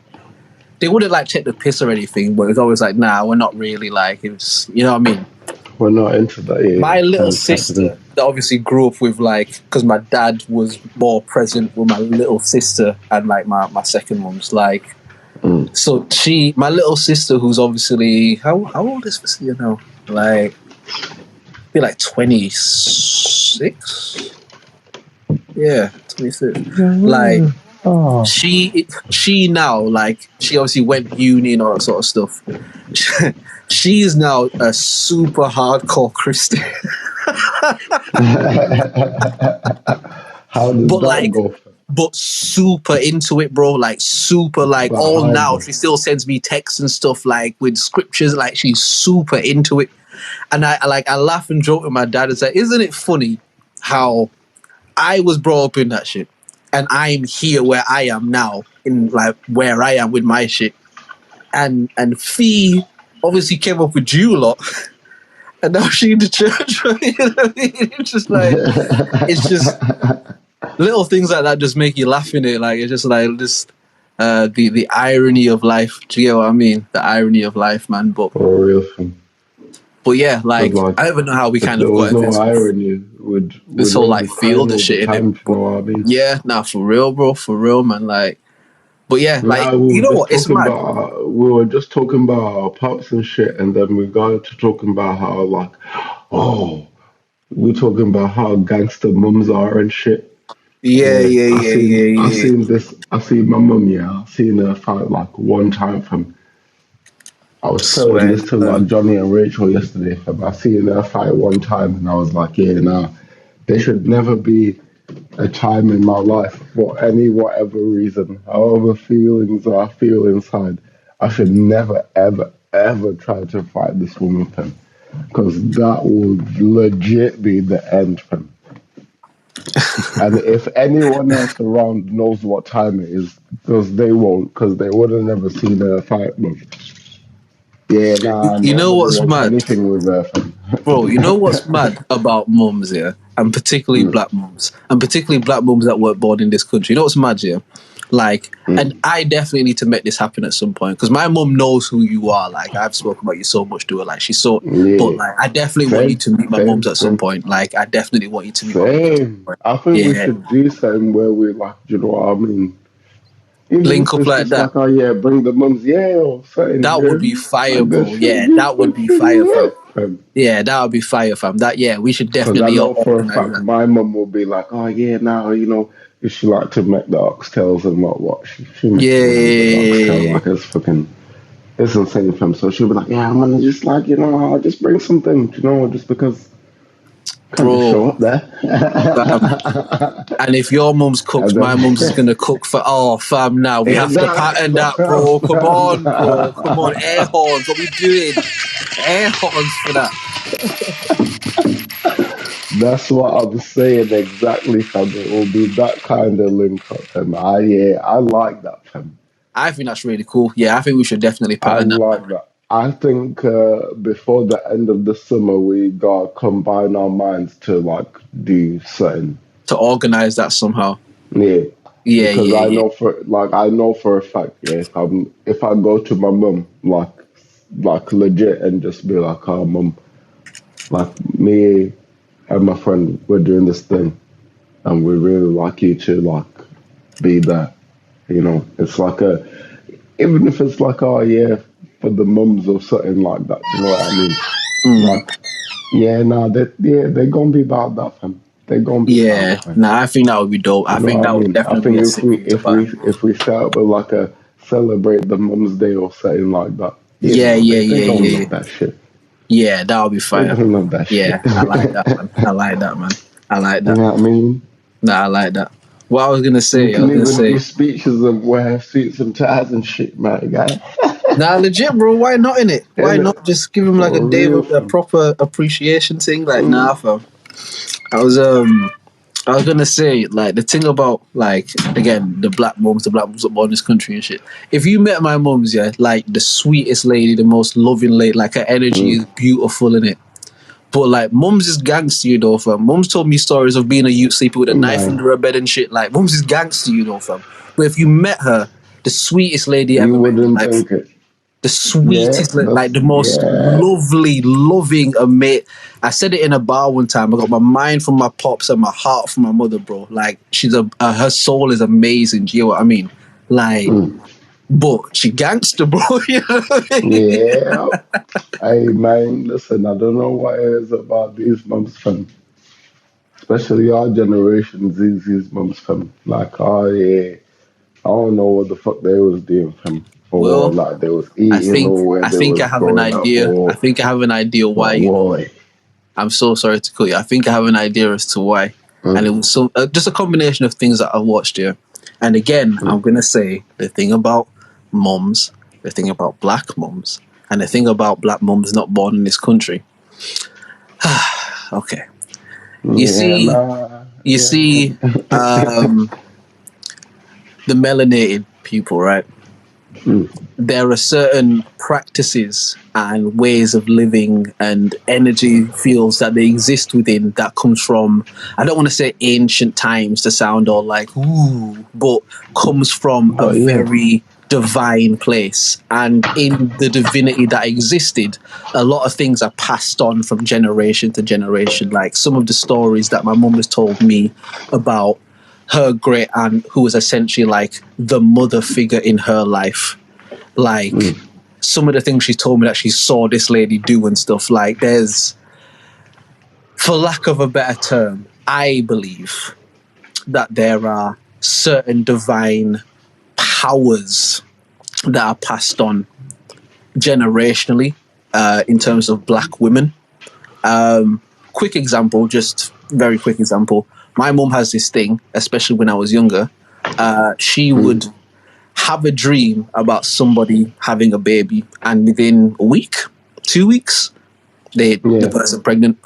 like take the piss or anything, but it was always like, nah, we're not really, like, it was, you know what I mean?
We're not into that. Yeah.
My little
Type of thing.
sister that obviously grew up with, like, because my dad was more present with my little sister and like my second mum's, like, so my little sister, who's obviously how old is Vasily now? Like, be like 26. Yeah, 26. Like,
Oh.
she now, like, she obviously went uni and all that sort of stuff. She is now a super hardcore Christian.
How does
but
that
like
go?
but super into it, bro. Like, super, like,
But
all
how
now.
though?
She still sends me texts and stuff, like, with scriptures. Like, she's super into it. And I laugh and joke with my dad and say, isn't it funny how I was brought up in that shit and I'm here where I am now, in like where I am with my shit. And Fee obviously came up with you lot and now she in the church. You know what I mean? It's just little things like that just make you laugh in it. Like, it's just like this the irony of life. Do you get what I mean? The irony of life, man. But
For real thing.
yeah,
Because
like,
like,
I don't even know how we
if
kind
there
of got
was
into
no irony,
this
would
whole
all
like
be crying
field of
all the
shit in it.
time. You
But
know what I mean?
yeah, nah, for real, bro, for real, man. Like, but yeah, like,
Now we
you
were
know
just
what? It's
talking
mad.
about we were just talking about our pops and shit, and then we got to talking about how like, oh, we're talking about how gangster mums are and shit.
Yeah,
Yeah,
yeah, yeah,
I
yeah, yeah.
seen this. I seen my mum. Yeah, I seen her fight like one time from. I was telling
Swear.
this to like Johnny and Rachel yesterday. Fam. I seen her fight one time, and I was like, yeah, nah, there should never be a time in my life for any whatever reason, however feelings I feel inside. I should never, ever, ever try to fight this woman, fam, because that will legit be the end, fam. And if anyone else around knows what time it is, because they won't, because they would have never seen her fight, bro. Yeah, nah,
You know
nobody
what's
wants
mad?
anything with her, fam.
Bro, you know what's mad about mums, yeah? And particularly
Mm,
black mums. And particularly black mums that weren't born in this country. You know what's mad, yeah? Like, and
mm.
I definitely need to make this happen at some point, because my mum knows who you are. Like, I've spoken about you so much to her. Like, she's so, but
Yeah,
like, I definitely want you
same,
to meet my mums
same,
at some
same.
point. Like, I definitely want you to meet my mums at some
Same.
point.
I think we
Yeah.
should do something where we like, you know what I mean? Even
Link
if
up
it's
like
just
that.
like, oh yeah, bring the mums, yeah, or something,
That would
yeah.
be fire,
Like there
bro.
should
Yeah,
be
that would be
fucking
fire, fam.
lit.
Yeah, that would be fire, fam. That we should
Because I
definitely
know for a
organize
fact
that.
my mum will be like, oh yeah, now if she like to make the oxtails and what she makes
Yeah,
one of the oxtail
yeah,
like it's insane fam. So she'll be like, yeah, I'm gonna just I'll just bring something, just because can't just
bro.
show up there.
And if your mum's cooks,
And
my
then
mum's is gonna cook for fam. Now we have to pattern that, bro. Come on, bro. Come on, air horns. What we doing? Air horns for that.
that's what I'm saying exactly, fam. It will be that kind of link up, fam. I like that, fam.
I think that's really cool. Yeah, I think we should definitely
I
pattern that,
like
man.
that. I think before the end of the summer, we got combine our minds to do something.
To organize that somehow.
Yeah,
Yeah,
because
yeah, yeah.
I know for a fact, yeah, if I go to my mum legit and just be like, oh mum, like me and my friend, we're doing this thing, and we really like you to be there. It's even if it's oh yeah, for the mums or something like that. You know what I mean?
Mm.
Like, yeah, nah, they're gonna be about that, fam. They're gonna be about
Yeah.
it, fam.
Nah, I think that would be dope. I
You know
think
what I
that would
mean? I
definitely be
think
a sick thing to pattern.
if we set up a celebrate the Mums Day or something like that, yeah,
Yeah,
no,
yeah,
they
yeah,
gonna
yeah, yeah.
love that shit.
Yeah, that would be
They
fire.
gonna love that shit.
Yeah, I like that, man. I like that, man. I like
You
that.
know what I mean?
Nah, I like that. What
We
I
can
was gonna
even do
say,
speeches and wear suits and ties and shit, man, guy.
nah, legit, bro. Why not in it? Why
And
not just give him like a
for
day
real,
of a
fam.
proper appreciation thing? Like, nah,
Mm,
fam. I was gonna say like the thing about again the black moms that born in this country and shit. If you met my mums, yeah, like the sweetest lady, the most loving lady, like her energy is
mm,
beautiful in it. But like mums is gangster, fam. Mums told me stories of being a youth sleeping with a knife
man,
under her bed and shit. Like mums is gangster, fam. But if you met her, the sweetest lady you
you
ever met in your
wouldn't
life,
think it.
the
Yeah,
sweetest, like
that's
the most
yeah.
lovely, loving, mate. I said it in a bar one time. I got my mind from my pops and my heart from my mother, bro. Like she's her soul is amazing. Do you know what I mean? Like,
Mm,
but she gangster, bro. You know what I mean?
yeah. Hey man, listen, I don't know what it is about these mums, fam. Especially our generation, these mums, fam. Like, oh yeah, I don't know what the fuck they was doing, fam. Or
Well,
they was eating, or where
I
they
think
was
I have an
growing up,
idea. I
or
think I have an idea why.
what, why.
I'm so sorry to cut you. I think I have an idea as to why, and it
Mm,
was just a combination of things that I've watched here. And again, I'm
mm.
gonna say the thing about mums, the thing about black mums, and the thing about black mums not born in this country. Okay, you
Yeah,
see,
nah,
you
yeah.
see, um, the melanated people, right?
Mm,
There are certain practices and ways of living and energy fields that they exist within that comes from, I don't want to say ancient times to sound all like ooh, but comes from a
but yeah,
very divine place. And in the divinity that existed, a lot of things are passed on from generation to generation. Like some of the stories that my mum has told me about her great aunt, who was essentially like the mother figure in her life. Like
mm,
some of the things she told me that she saw this lady do and stuff. Like there's, for lack of a better term, I believe that there are certain divine powers that are passed on generationally in terms of black women. Quick example, just very quick example. My mum has this thing, especially when I was younger. She would
mm,
have a dream about somebody having a baby, and within a week, 2 weeks, the
yeah,
person pregnant.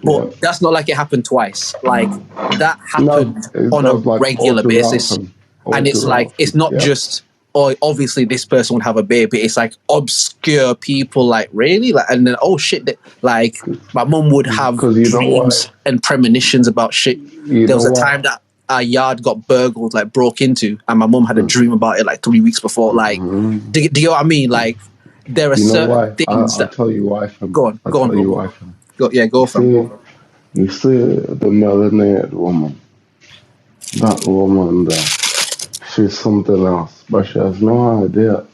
But
yeah.
that's not like it happened twice. Like that
No,
happened
it
on a
does all
regular
throughout
basis,
him, all
and it's like
throughout
it's
him.
not
Yeah.
just oh, obviously this person would have a baby. It's like obscure people, like really, like, and then oh shit, like my mum would have
Because you know why?
dreams and premonitions about shit.
You
There
know
was a
why?
time that our yard got burgled, like broke into, and my mum had a dream about it like 3 weeks before. Like,
Mm,
do you know what I mean? Like, there are
you know
certain
why?
things
I'll
that
tell you why, fam. I'll
go on,
tell
bro,
you
go,
why,
bro.
fam.
Go, yeah,
You
go, fam,
see,
go.
you see the melanated woman, that woman there, she's something else, but she has no idea.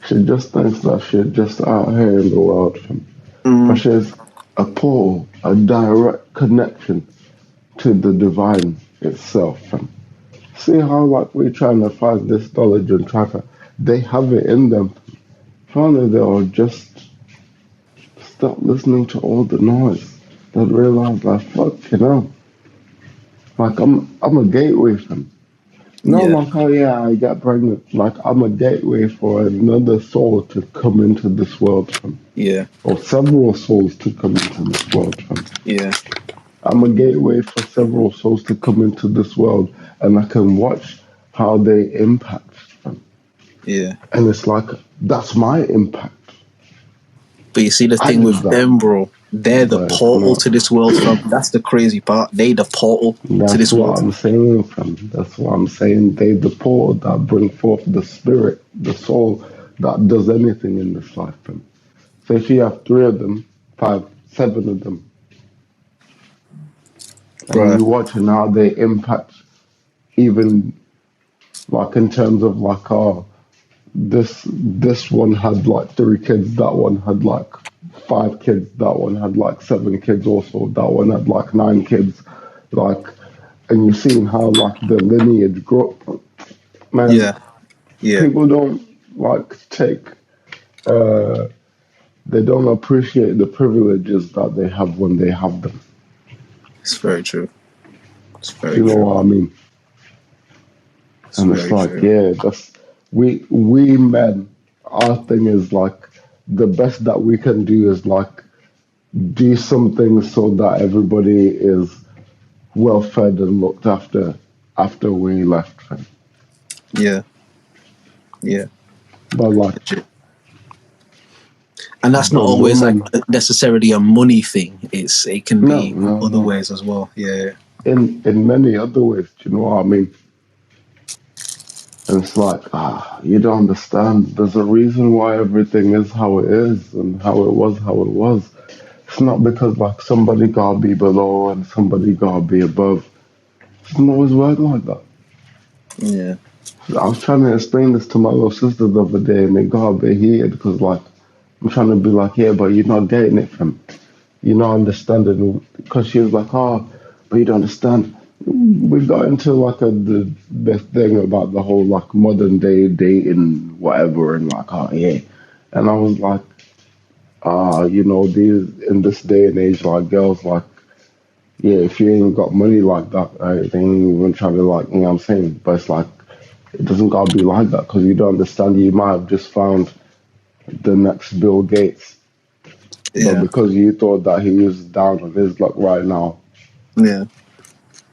She just thinks that she's just out here in the world, fam. which is a portal, a direct connection to the divine itself. Fam. See how like we're trying to find this knowledge and try to, they have it in them. Finally, they'll just stop listening to all the noise. They'll realize like, fuck, you know, like I'm a gateway fam. No,
Yeah.
like, oh yeah, I got pregnant. Like, I'm a gateway for another soul to come into this world fam.
Yeah.
Or several souls to come into this world fam.
Yeah.
I'm a gateway for several souls to come into this world, and I can watch how they impact fam.
Yeah.
And it's like, that's my impact.
But you see the
I
thing
did
with
that.
them, bro. They're the
But it's
portal
not.
to this world, fam. That's the crazy part. They the portal to
That's
this
what
world.
I'm saying, fam. That's what I'm saying. They the portal that bring forth the spirit, the soul that does anything in this life, fam. So if you have three of them, five, seven of them, and
Right.
you watching how they impact even like in terms of like this one had like three kids, that one had like five kids, that one had like seven kids also, that one had like nine kids, like and you're seeing how like the lineage grow man,
Yeah. Yeah.
people don't like take they don't appreciate the privileges that they have when they have them.
It's very true. It's
Do
very
you know
true.
what I mean?
It's
And it's
very
like,
true.
yeah, that's we men. Our thing is like the best that we can do is like do something so that everybody is well fed and looked after we left.
Yeah. Yeah.
But like
Legit. And that's not
the
always like
woman,
necessarily a money thing. It can
no,
be
no,
other
no.
ways as well. Yeah.
In many other ways, do you know what I mean? And it's like, you don't understand. There's a reason why everything is how it is and how it was. It's not because like somebody gotta be below and somebody gotta be above. It doesn't always work like that.
Yeah.
I was trying to explain this to my little sister the other day and it got a bit heated because like I'm trying to be like, yeah, but you're not getting it from, you're not understanding. Because she was like, oh, but you don't understand. We got into like the thing about the whole like modern day dating whatever and like, oh yeah. And I was like, you know, these in this day and age, like girls, like, yeah, if you ain't got money like that, right, they ain't even trying to like, you know what I'm saying? But it's like, it doesn't gotta be like that because you don't understand. You might have just found the next Bill Gates, but
Yeah.
because you thought that he was down on his luck right now,
Yeah.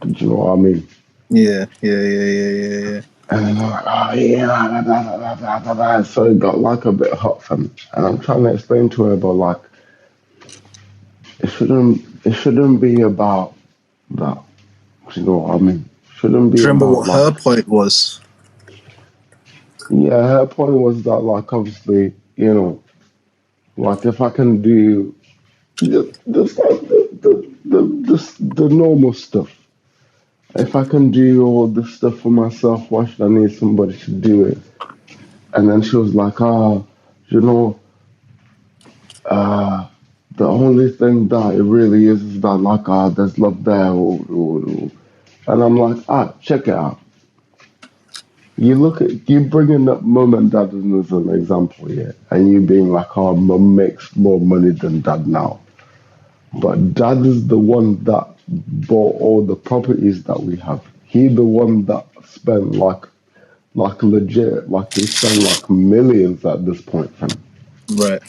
do you know what I mean?
Yeah. Yeah. Yeah. Yeah. Yeah. Yeah.
And then I'm like, oh yeah, blah, blah, blah, blah, blah, blah. So it got like a bit hot for me. And I'm trying to explain to her, but like, it shouldn't be about that. Do you know what I mean? Shouldn't
Do
be
you remember
about
what her
like,
point was?
yeah, her point was that like obviously, you know, like if I can do just like the normal stuff. If I can do all this stuff for myself, why should I need somebody to do it? And then she was like, you know, uh, the only thing that it really is that like, there's love there. And I'm like, check it out. You look at you bringing up mum and dad as an example, yeah, and you being like, oh, mum makes more money than dad now. But dad is the one that bought all the properties that we have. He the one that spent like legit, like he spent like millions at this point, fam.
Right.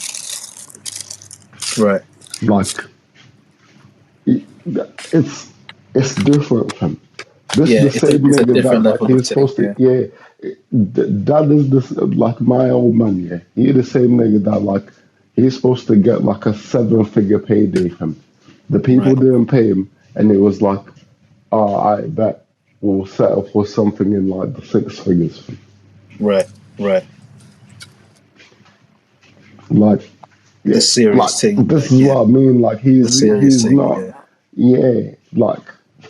Right.
Like it's it's different, fam. This
Yeah.
the
It's a
same
it's a
nigga that
different
like
level of
he's
thing.
supposed to,
Yeah.
yeah. Dad is this like my old man, yeah. He the same nigga that like he's supposed to get like a seven-figure payday, fam. The people
Right.
didn't pay him, and it was like, oh, I bet we'll settle for something in like the six figures, fam.
Right. Right.
Like,
The
yeah, like
serious thing.
this
Like
is
yeah.
what I mean. Like
The
he's
serious thing.
not,
Yeah.
yeah, like.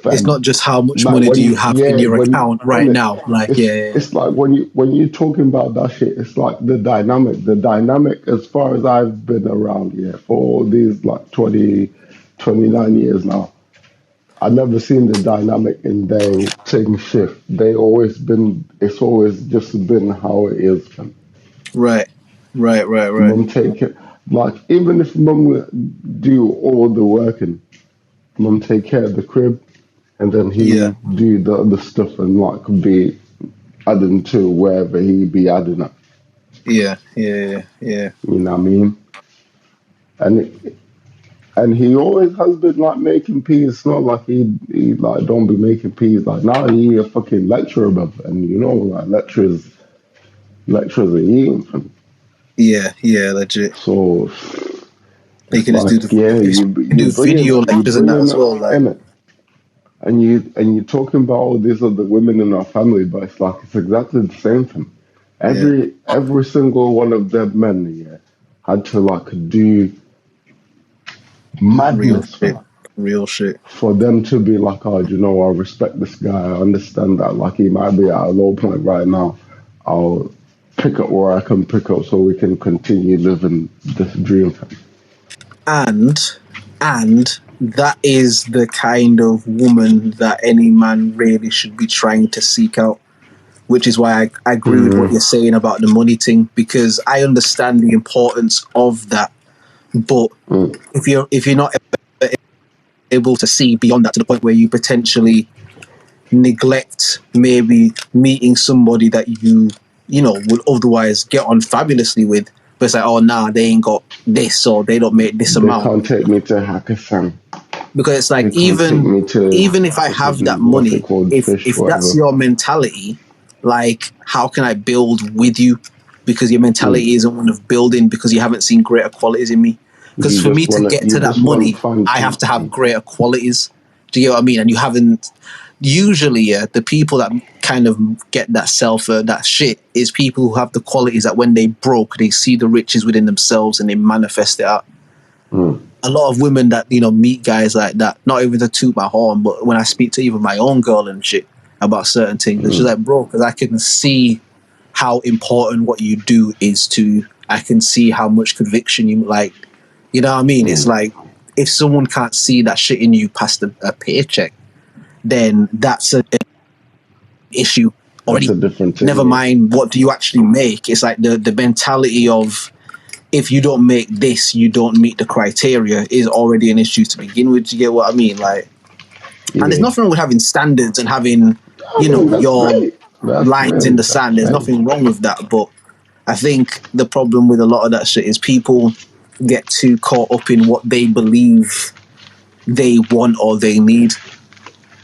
It's not just how much
man,
money
when
do you
you,
have in
yeah,
your
when
account
in
right
it,
now. Like, yeah.
it's like when you're talking about that shit, it's like the dynamic. As far as I've been around here for all these like 29 years now, I've never seen the dynamic in their thing shift. It's always just been how it is.
Right. Right.
Mum take it, like even if mum do all the working, mum take care of the crib, and then
Yeah.
he do the other stuff and like be adding to wherever he be adding it.
Yeah.
You know what I mean? And he always has been like making peas. It's not like he like don't be making peas. Like now he a fucking lecturer, bruv. And you know like lecturers are eating from.
Yeah, legit.
So
You
it's
can just do
like
the
yeah,
you do video
you
lectures and that
bringing
as
it
well. Like,
in it. And you're talking about all these other women in our family, but it's like it's exactly the same thing.
yeah,
Every single one of them men, yeah, had to like do
real
madness,
shit.
fam,
Real shit.
for them to be like, oh, do you know, I respect this guy. I understand that like he might be at a low point right now. I'll pick up where I can pick up so we can continue living this dream, fam.
And that is the kind of woman that any man really should be trying to seek out. Which is why I agree with what
Mm,
you're saying about the money thing, because I understand the importance of that. But
mm.
if you're not able to see beyond that to the point where you potentially neglect maybe meeting somebody that you know would otherwise get on fabulously with, but it's like, oh nah, they ain't got this or they don't make this
They
amount.
can't take me to Hakkasan.
Because it's like,
They can't take me to
even if I have that
what's it
money,
called, fish,
if that's
whatever.
your mentality, like how can I build with you? Because your
Mm.
mentality isn't one of building, because you haven't seen greater qualities in me. Because for me to get
You
to that
just want to
money,
find
I have to have
something.
greater qualities. Do you get what I mean? And you haven't. Usually, yeah, the people that kind of get that that shit is people who have the qualities that when they broke, they see the riches within themselves and they manifest it out.
Mm.
A lot of women that meet guys like that, not even to toot my horn, but when I speak to even my own girl and shit about certain things, and she's
Mm.
like, bro, because I can see how important what you do is to. I can see how much conviction you like. You know what I mean? It's
Mm.
like, if someone can't see that shit in you past a paycheck, then that's an issue
That's
already.
a different thing,
Never
yeah.
mind what do you actually make. It's like the mentality of, if you don't make this, you don't meet the criteria, is already an issue to begin with. Do you get what I mean? Like, and there's
Yeah.
nothing wrong with having standards and having,
I mean, that's
your
great.
lines in the
That's
sand. There's
great.
nothing wrong with that. But I think the problem with a lot of that shit is people get too caught up in what they believe they want or they need.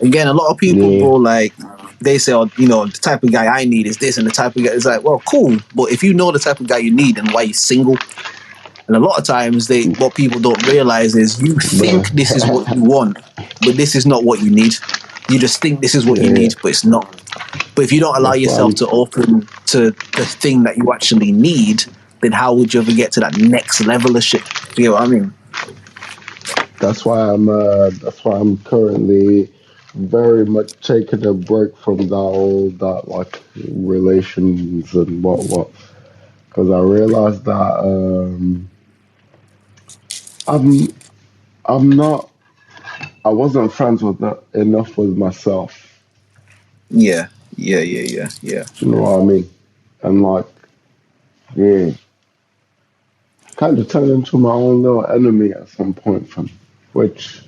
Again, a lot of people,
Yeah.
bro, like, they say, oh, the type of guy I need is this, and the type of guy is like, well, cool. But if you know the type of guy you need and why you're single, and a lot of times what people don't realize is, you think
Bruh.
this is what you want, but this is not what you need. You just think this is what you
Yeah.
need, but it's not. But if you don't allow
That's why
yourself
I'm
to open to the thing that you actually need, then how would you ever get to that next level of shit? Do you know what I mean?
that's why I'm currently very much taking a break from that like relations and what, because I realized that I'm I'm not I wasn't friends with that enough with myself.
Yeah.
Do you know what I mean? And like, yeah, kind of turned into my own little enemy at some point, from which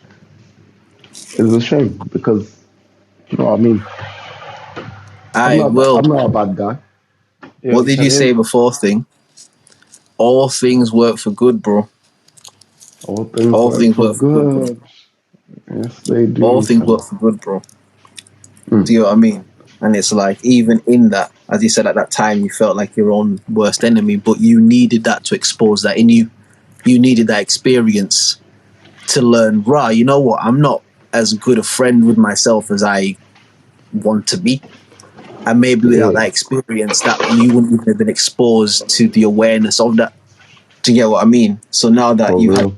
is a shame because you know what I mean.
I will.
I'm not a bad guy. You know what
What
I'm
did you say
saying?
before? All things work for good, bro.
All things
All
work
things
for
work for good, bro.
good. Yes, they
All
do,
things
fam.
work for good, bro. Do
Mm,
you know what I mean? And it's like, even in that, as you said, at that time, you felt like your own worst enemy, but you needed that to expose that in you. You needed that experience to learn, rah, you know what? I'm not as good a friend with myself as I want to be. And maybe without
yeah,
that experience, that you wouldn't even have been exposed to the awareness of that. Do you get what I mean? So now that
for real.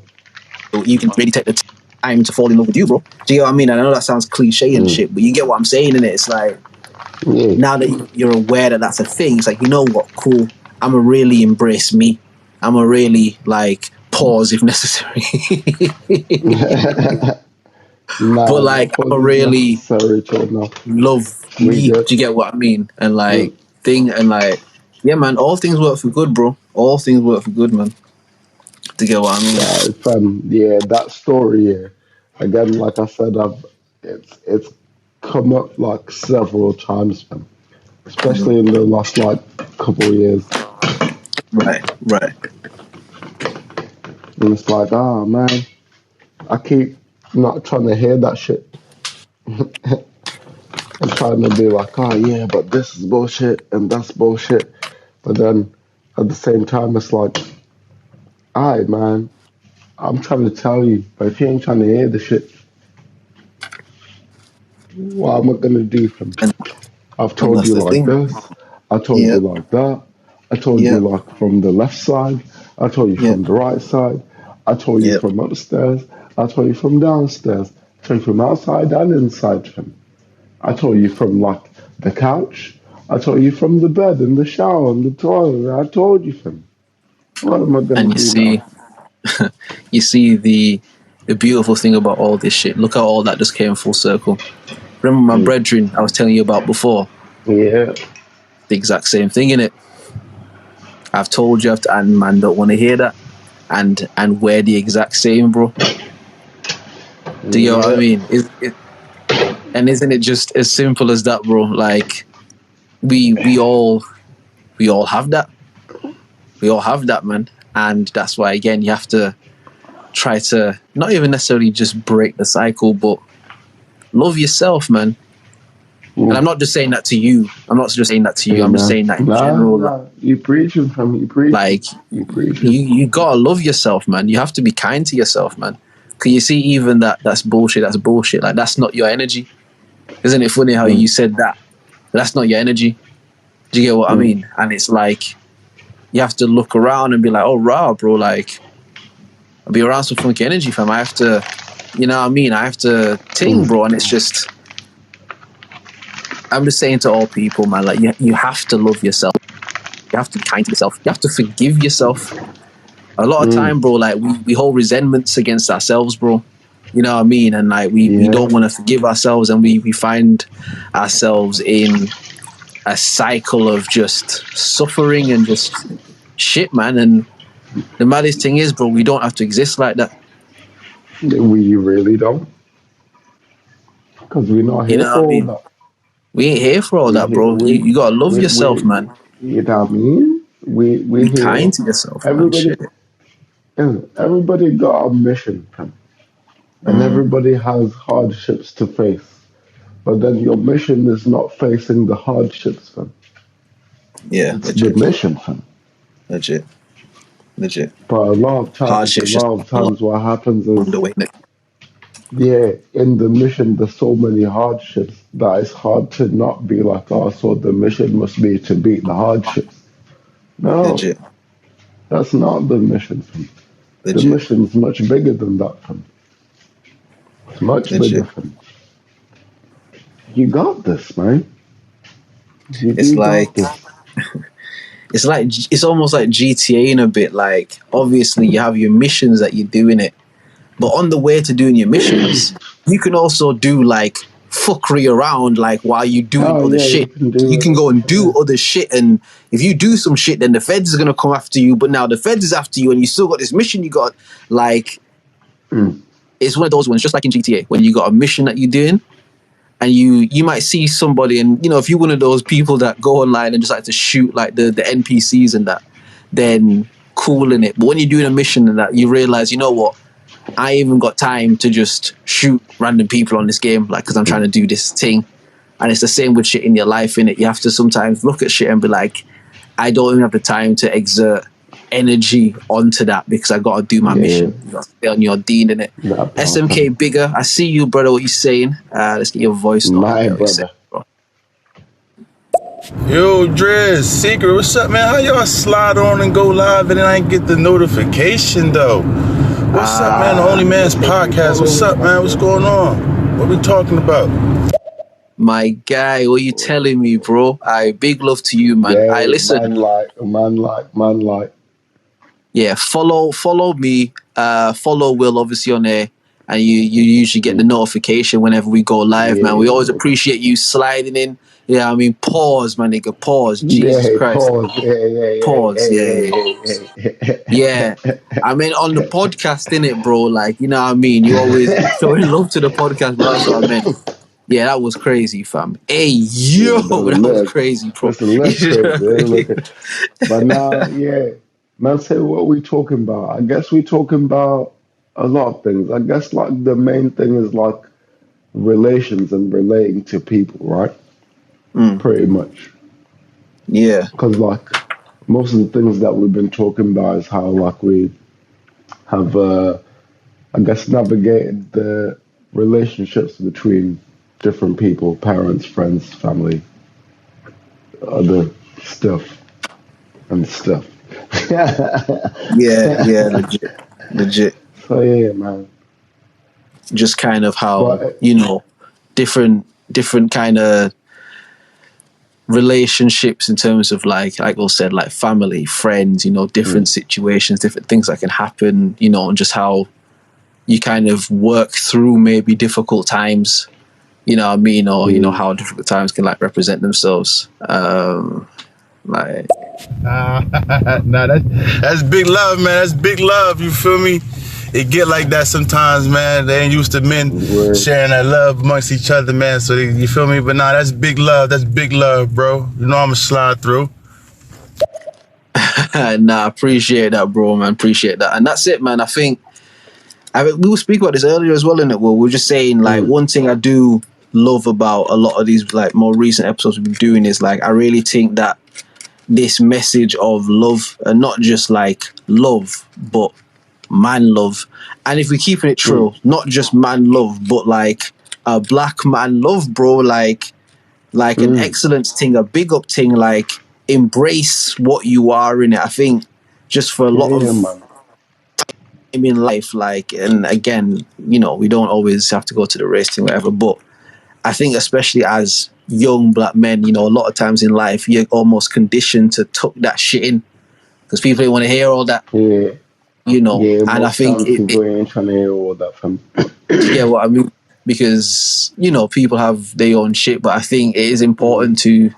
you can really take the time aiming to fall in love with you, bro. Do you get what I mean? And I know that sounds cliche and shit, but you get what I'm saying, innit? It's like, now that you're aware that that's a thing, it's like, you know what, cool, I'ma really embrace me. I'ma really, like, pause if necessary. But, like, I'ma really love me. Do you get what I mean? And, like, yeah, man, all things work for good, bro. All things work for good, man. To get what I mean?
Yeah, that story. Yeah. Again, like I said, it's come up like several times, man. Especially in the last like couple of years.
Right.
And it's like, oh man, I keep not trying to hear that shit. I'm trying to be like, oh yeah, but this is bullshit and that's bullshit. But then at the same time, it's like, alright, man, I'm trying to tell you, but if you ain't trying to hear the shit, what am I gonna do from? I've told you like this, I told you like that, I told you like from the left side, I told you from the right side, I told you from upstairs, I told you from downstairs, I told you from outside and inside from. I told you from like the couch, I told you from the bed and the shower and the toilet, I told you from. What am I gonna do now?
You see the beautiful thing about all this shit. Look how all that just came full circle. Remember my brethren I was telling you about before?
Yeah.
The exact same thing, innit? I've told you, and man don't want to hear that. And we're the exact same, bro. Do you know what I mean? And isn't it just as simple as that, bro? Like, we all have that. We all have that, man. And that's why, again, you have to try to not even necessarily just break the cycle, but love yourself, man. And I'm not just saying that to you. I'm not just saying that to you. I'm just saying that in general.
Nah. You preaching from you preaching.
Like, you gotta love yourself, man. You have to be kind to yourself, man. Because you see, even that's bullshit. That's bullshit. Like, that's not your energy. Isn't it funny how you said that? That's not your energy. Do you get what I mean? And it's like, you have to look around and be like, oh, rah, bro, like, I'll be around some funky energy, fam. I have to, you know what I mean? I have to ting, bro. And it's just, I'm just saying to all people, man, like, you have to love yourself. You have to be kind to yourself. You have to forgive yourself. A lot of time, bro, like, we hold resentments against ourselves, bro. You know what I mean? And like, we don't want to forgive ourselves, and we find ourselves in a cycle of just suffering and just shit, man. And the maddest thing is, bro, we don't have to exist like that.
We really don't. Because we're not here for all that.
We ain't here for all that, bro. You gotta love yourself, man.
You know what I mean? We're
be kind to yourself,
everybody, man. Everybody got a mission, man. And everybody has hardships to face. But then your mission is not facing the hardships, fam.
Yeah,
it's the mission, fam.
Legit.
But a lot of times what happens is, in the mission, there's so many hardships that it's hard to not be like, oh, so the mission must be to beat the hardships. No, that's not the mission, fam. The mission's much bigger than that, fam. It's much bigger, fam. You got this, man.
It's almost like GTA in a bit. Like, obviously you have your missions that you're doing it, but on the way to doing your missions, you can also do like fuckery around, like while you doing other shit. You can go and do other shit, and if you do some shit, then the feds is gonna come after you. But now the feds is after you, and you still got this mission. You got like, it's one of those ones, just like in GTA, when you got a mission that you're doing. And you might see somebody, and you know, if you're one of those people that go online and just like to shoot like the NPCs and that, then cool in it. But when you're doing a mission and that, you realize, you know what, I ain't even got time to just shoot random people on this game, like, because I'm trying to do this thing. And it's the same with shit in your life, innit? You have to sometimes look at shit and be like, I don't even have the time to exert energy onto that because I gotta do my mission. You gotta stay on your dean, innit? SMK bigger, I see you, brother. What you saying? Let's get your voice.
My brother.
Yo, Drizz, Secret, what's up, man? How y'all slide on and go live and then I ain't get the notification though? What's up, man? The OnlyMans podcast. What's up, man? What's going on? What we talking about?
My guy, what you telling me, bro? Big love to you, man.
Yeah,
Listen.
man like.
Yeah, follow me. Follow Will obviously on there, and you usually get the notification whenever we go live, man. We always appreciate you sliding in. Yeah, I mean, pause, my nigga, pause. Jesus Christ, pause. Yeah. I mean, on the podcast, innit, bro? Like, you know what I mean? You always showing love to the podcast, but that's what I meant. Yeah, that was crazy, fam. Hey, yo, that was crazy, bro.
That's a little crazy. But now, yeah. Man, say what we talking about? I guess we talking about a lot of things. I guess like the main thing is like relations and relating to people, right? Pretty much.
Yeah.
Because like most of the things that we've been talking about is how like we have, I guess, navigated the relationships between different people, parents, friends, family, other stuff and stuff.
yeah, legit.
So yeah, man.
Just kind of how, you know, different kind of relationships in terms of like I said, like family, friends, you know, different situations, different things that can happen, you know, and just how you kind of work through maybe difficult times, you know what I mean, or you know how difficult times can like represent themselves. Like
Nah, that's big love, man. That's big love. You feel me? It get like that sometimes, man. They ain't used to men sharing that love amongst each other, man. So you feel me? But nah, that's big love. That's big love, bro. You know I'ma slide through.
Nah, appreciate that, bro, man. Appreciate that. And that's it, man. I think we were speaking about this earlier as well, innit? Well, we were just saying, like, one thing I do love about a lot of these, like, more recent episodes we've been doing is, like, I really think that this message of love, and not just, like, love, but man love. And if we're keeping it true, not just man love, but, like, a black man love, bro, like an excellence thing, a big up thing, like, embrace what you are in it. I think just for a lot of in life, like, and again, you know, we don't always have to go to the race thing, whatever, but I think especially as young black men, you know, a lot of times in life you're almost conditioned to tuck that shit in because people don't want to hear all that, you know. And I think
people ain't trying to hear all that from
yeah, what I mean, because you know people have their own shit, but I think it is important to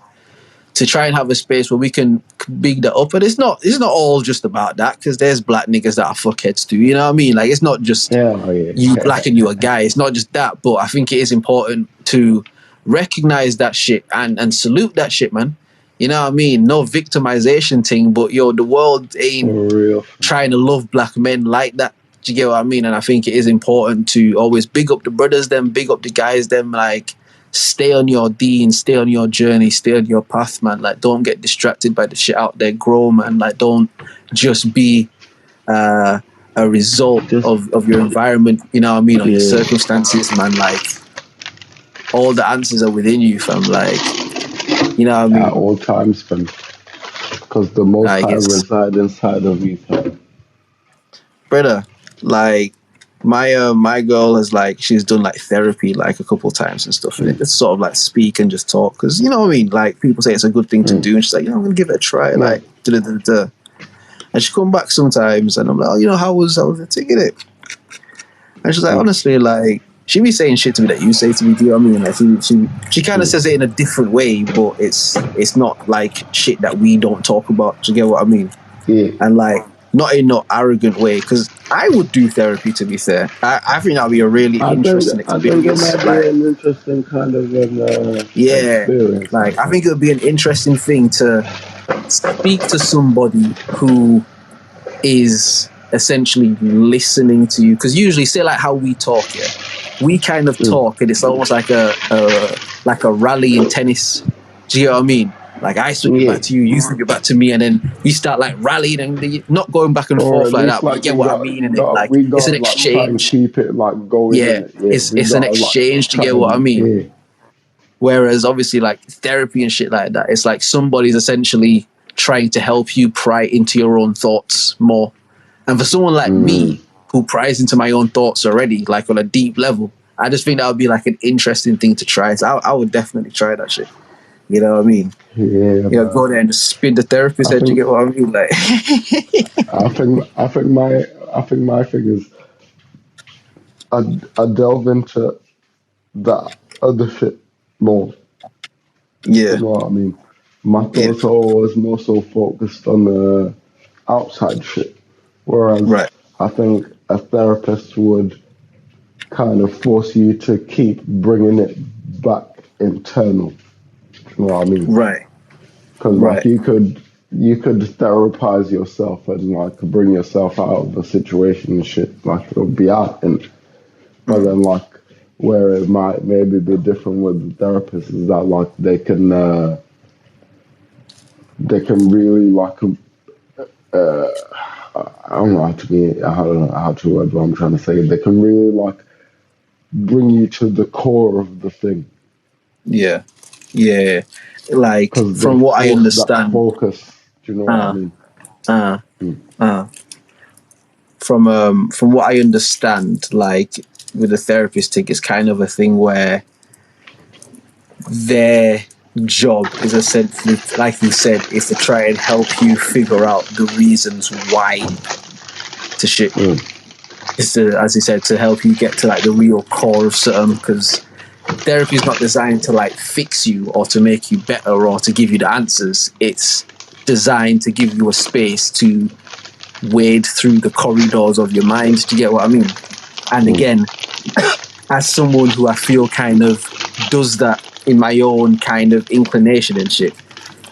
try and have a space where we can big that up. But it's not all just about that, because there's black niggas that are fuckheads too, you know what I mean? Like, it's not just you black and you a guy. It's not just that, but I think it is important to recognize that shit and salute that shit, man. You know what I mean? No victimization thing, but yo, the world ain't trying to love black men like that. Do you get what I mean? And I think it is important to always big up the brothers, them, big up the guys, them, like, stay on your dean, stay on your journey, stay on your path, man. Like, don't get distracted by the shit out there. Grow, man. Like, don't just be a result of your environment, you know what I mean, or your circumstances, man. Like, all the answers are within you, fam. Like, you know what I mean?
At all times, fam. Because the Most High reside inside of you, fam.
Brother, like, my girl has, like, she's done like therapy like a couple of times and stuff, and it just sort of like speak and just talk, because you know what I mean, like, people say it's a good thing to do, and she's like, you know, I'm gonna give it a try, like, and she come back sometimes, and I'm like, oh, you know, how was it taking it? And she's like, honestly, like, she be saying shit to me that you say to me, do you know what I mean? Like, she kind of says it in a different way, but it's not like shit that we don't talk about. Do you get what I mean? And like, not in no arrogant way, because I would do therapy, to be fair. I think that would be a really interesting experience.
I think it might be an interesting kind of experience.
Like, I think it would be an interesting thing to speak to somebody who is essentially listening to you, because usually, say like how we talk, we kind of talk, and it's almost like a rally in tennis. Do you know what I mean? Like, I swing it back to you, you swing it back to me, and then we start like rallying, and not going back and forth like that. But you get what I mean? And like, it's an exchange.
Keep it like going.
It's an exchange. Do you get what I mean? Whereas obviously, like, therapy and shit like that, it's like somebody's essentially trying to help you pry into your own thoughts more. And for someone like me, who pries into my own thoughts already, like on a deep level. I just think that would be like an interesting thing to try. So I would definitely try that shit. You know what I mean?
Yeah,
Go there and just spin the therapist
I
head. You
think
get what I mean? Like,
I think my thing is I delve into that other shit more.
yeah,
You know what I mean? My
yeah,
thoughts are always more so focused on the outside shit. Whereas
right,
I think a therapist would kind of force you to keep bringing it back internal. You know what I mean?
right,
Because like
right,
you could therapize yourself and like bring yourself out of a situation and shit. Like it'll be out, and but then like where it might maybe be different with the therapist is that like they can really like I don't know I don't know how to word what I'm trying to say. They can really like bring you to the core of the thing
yeah, yeah. Like
because they
from what I
force that
understand,
focus. Do you know what I
uh,
mean?
uh,
Mm.
uh, from what I understand, like with a therapist, it's kind of a thing where their job is essentially, like you said, is to try and help you figure out the reasons why to shit. Is to, as you said, to help you get to like the real core of something, because therapy is not designed to like fix you or to make you better or to give you the answers. It's designed to give you a space to wade through the corridors of your mind. Do you get what I mean? And again, as someone who I feel kind of does that in my own kind of inclination and shit,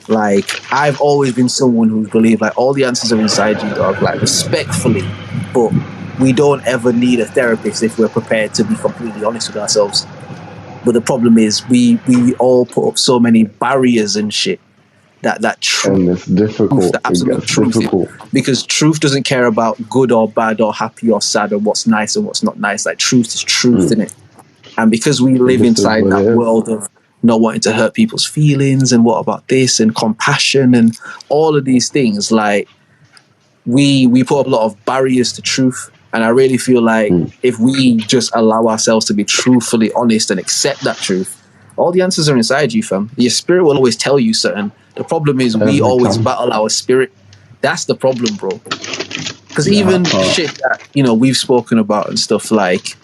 like I've always been someone who's believed like all the answers are inside you, dog, like respectfully, but we don't ever need a therapist if we're prepared to be completely honest with ourselves. But the problem is we all put up so many barriers and shit that truth,
And it's difficult.
the
It
absolute
gets
truth,
difficult.
because truth doesn't care about good or bad or happy or sad or what's nice and what's not nice. Like truth is truth, in it. And because we live
This is
inside
what it
that
is.
world of not wanting to hurt people's feelings and what about this and compassion and all of these things, like we put up a lot of barriers to truth. And I really feel like if we just allow ourselves to be truthfully honest and accept that truth, all the answers are inside you, fam. Your spirit will always tell you something. The problem is we
Every
always
time.
battle our spirit. That's the problem, bro. Because
Yeah,
even shit that, we've spoken about and stuff, like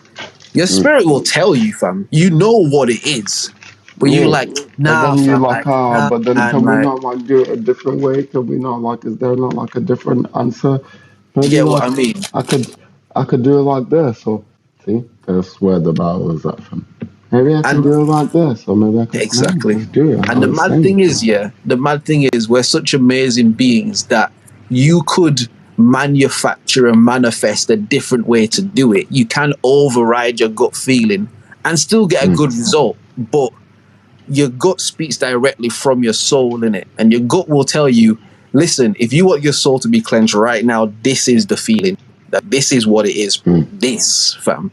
your spirit will tell you, fam. You know what it is. But you like,
but
nah,
then you're
fam,
like,
like, nah,
but then
and
can we
like,
not like do it a different way? Can we not like, is there not like a different answer?
you
Maybe
get what
like
I mean?
I could do it like this. Or see, that's where the battle is at from. Maybe I can
And
do it like this, or maybe I can
exactly.
just do it
And
how
the
it's
mad
saying.
thing is, we're such amazing beings that you could manufacture and manifest a different way to do it. You can override your gut feeling and still get a good result. But your gut speaks directly from your soul, in it. And your gut will tell you, listen, if you want your soul to be cleansed right now, this is the feeling. That this is what it is. This, fam.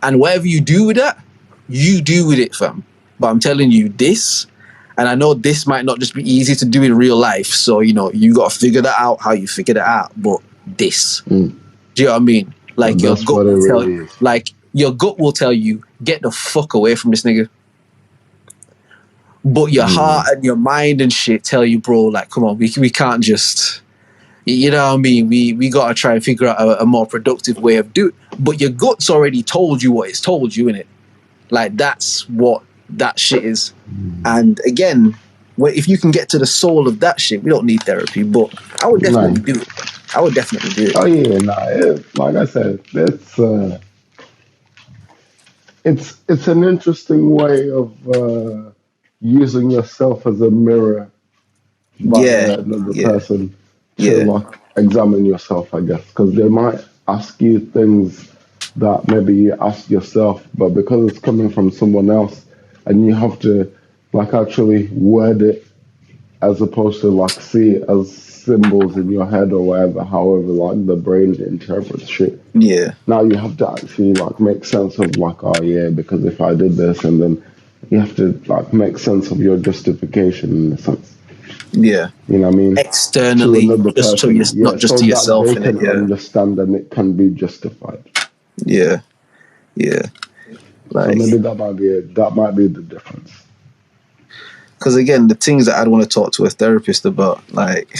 And whatever you do with that, you do with it, fam. But I'm telling you this, and I know this might not just be easy to do in real life. So, you got to figure that out how you figure that out. But this, do you know what I mean? Like
But
your
that's
gut
what it
will tell
really is.
your gut will tell you, get the fuck away from this nigga. But your heart and your mind and shit tell you, bro, like, come on, we can't just, you know what I mean? We got to try and figure out a more productive way of doing. But your gut's already told you what it's told you, innit? Like, that's what that shit is. And again, if you can get to the soul of that shit, we don't need therapy. But I would definitely
Right.
do it. I would definitely do it.
Oh yeah, like I said, it's an interesting way of using yourself as a mirror by
Yeah,
another
yeah,
person to
yeah,
like examine yourself, I guess, because they might ask you things that maybe you ask yourself, but because it's coming from someone else, and you have to like actually word it as opposed to like see it as symbols in your head or whatever, however like the brain interprets shit.
yeah.
Now you have to actually like make sense of like, oh yeah, because if I did this, and then you have to like make sense of your justification in a sense.
Yeah.
You know what I mean? To
Externally,
another
just to
person.
your, not just
So
to
that
yourself,
they
in it.
can
Yeah.
understand and it can be justified.
Yeah. Yeah.
So
Like,
maybe that might be the difference.
because again, the things that I'd want to talk to a therapist about, like,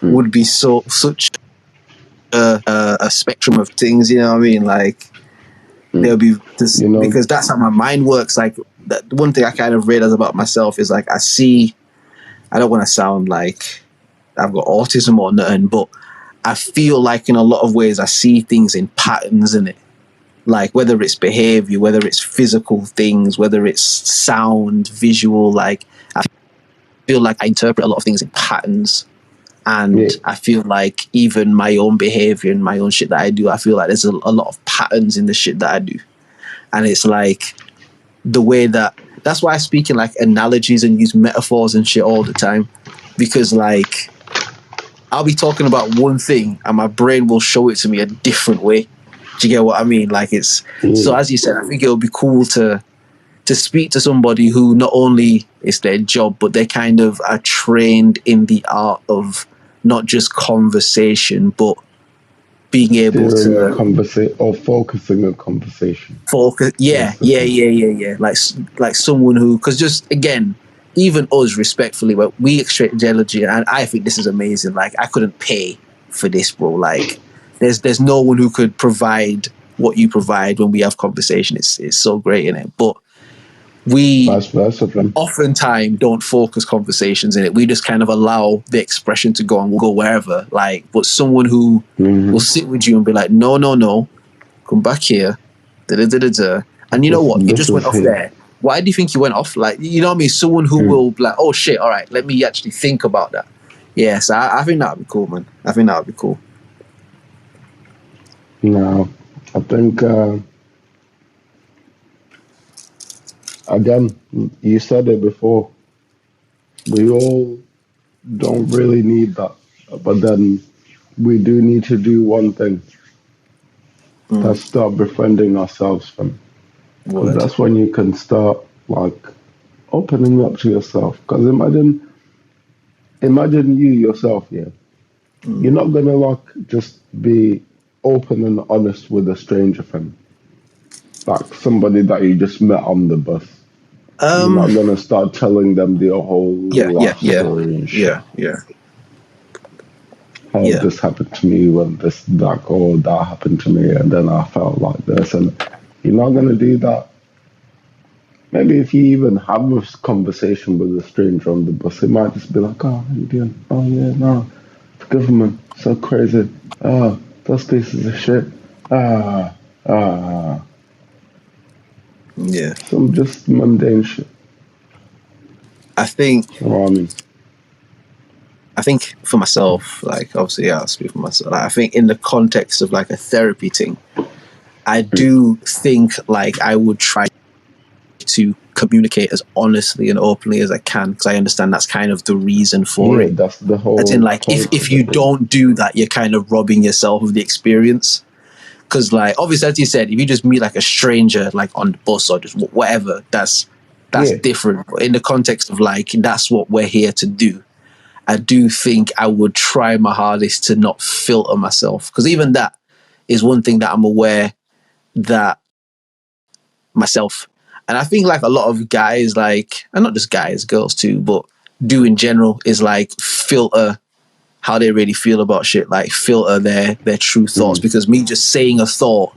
would be such a spectrum of things. You know what I mean? Like, there'll be this,
You know,
because that's how my mind works. Like, that one thing I kind of realize about myself is like, I don't want to sound like I've got autism or nothing, but I feel like in a lot of ways I see things in patterns in it. Like, whether it's behavior, whether it's physical things, whether it's sound, visual, like, I feel like I interpret a lot of things in patterns. And I feel like even my own behavior and my own shit that I do, I feel like there's a lot of patterns in the shit that I do. And it's like the way that's why I speak in like analogies and use metaphors and shit all the time. Because like, I'll be talking about one thing and my brain will show it to me a different way. Do you get what I mean? Like, it's so, as you said, I think it would be cool to speak to somebody who not only is their job, but they kind of are trained in the art of not just conversation, but being able
steering a
to
conversation or focusing a conversation.
focus. Yeah. Like someone who, because just again, even us, respectfully, but we exchange energy, and I think this is amazing. Like, I couldn't pay for this, bro. Like, there's no one who could provide what you provide when we have conversation. It's so great in it, but we
Vice versa, then.
oftentimes don't focus conversations in it. We just kind of allow the expression to go and we'll go wherever. Like, but someone who will sit with you and be like, no, come back here. And you know what? You just went off there. Why do you think you went off? Like, you know what I mean? Someone who will be like, oh shit, all right, let me actually think about that. Yeah, so I think that would be cool, man. I think that would be cool.
No, I think, again, you said it before. We all don't really need that. But then we do need to do one thing. That's start befriending ourselves, fam. Because that's when you can start, like, opening up to yourself. Because imagine you yourself, yeah. You're not gonna like just be open and honest with a stranger, fam. Like somebody that you just met on the bus. You're not gonna start telling them the whole life story and shit.
Yeah.
Oh, this happened to me when that happened to me, and then I felt like this, and you're not gonna do that. Maybe if you even have a conversation with a stranger on the bus, it might just be like, "Oh, how you doing? Oh yeah, no, the government so crazy. Oh, those pieces of shit.
Yeah.
Some just mundane shit."
I think.
You know what I mean?
I think for myself, like, obviously, I'll speak for myself. Like, I think in the context of like a therapy thing, I do think like I would try to communicate as honestly and openly as I can, because I understand that's kind of the reason for it.
That's the whole.
As in, like, if you don't do that, you're kind of robbing yourself of the experience. Because, like, obviously, as you said, if you just meet like a stranger, like on the bus or just whatever, that's different. But in the context of like, that's what we're here to do. I do think I would try my hardest to not filter myself, because even that is one thing that I'm aware that myself, and I think like a lot of guys, like, and not just guys, girls too, but do in general, is like filter how they really feel about shit, like filter their true thoughts, because me just saying a thought,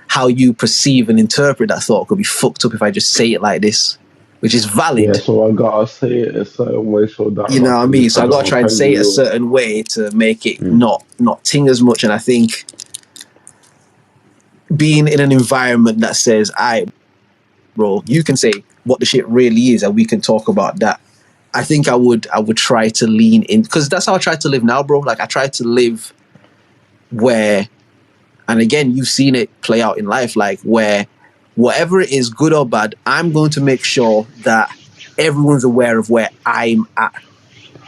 how you perceive and interpret that thought could be fucked up if I just say it like this, which is valid.
Yeah, so I gotta say it a certain way so that,
you know what I mean. So I gotta try and say it a certain way to make it not ting as much. And I think being in an environment that says, "I, bro, you can say what the shit really is, and we can talk about that." I think I would try to lean in, because that's how I try to live now, bro. Like, I try to live where, and again, you've seen it play out in life, like where whatever it is, good or bad, I'm going to make sure that everyone's aware of where I'm at.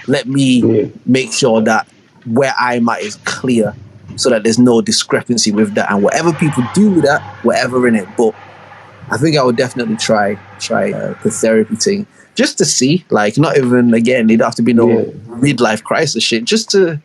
Let me make sure that where I'm at is clear, so that there's no discrepancy with that. And whatever people do with that, whatever in it. But I think I would definitely try the therapy thing just to see, like, not even, again, it don't have to be no midlife crisis shit, just to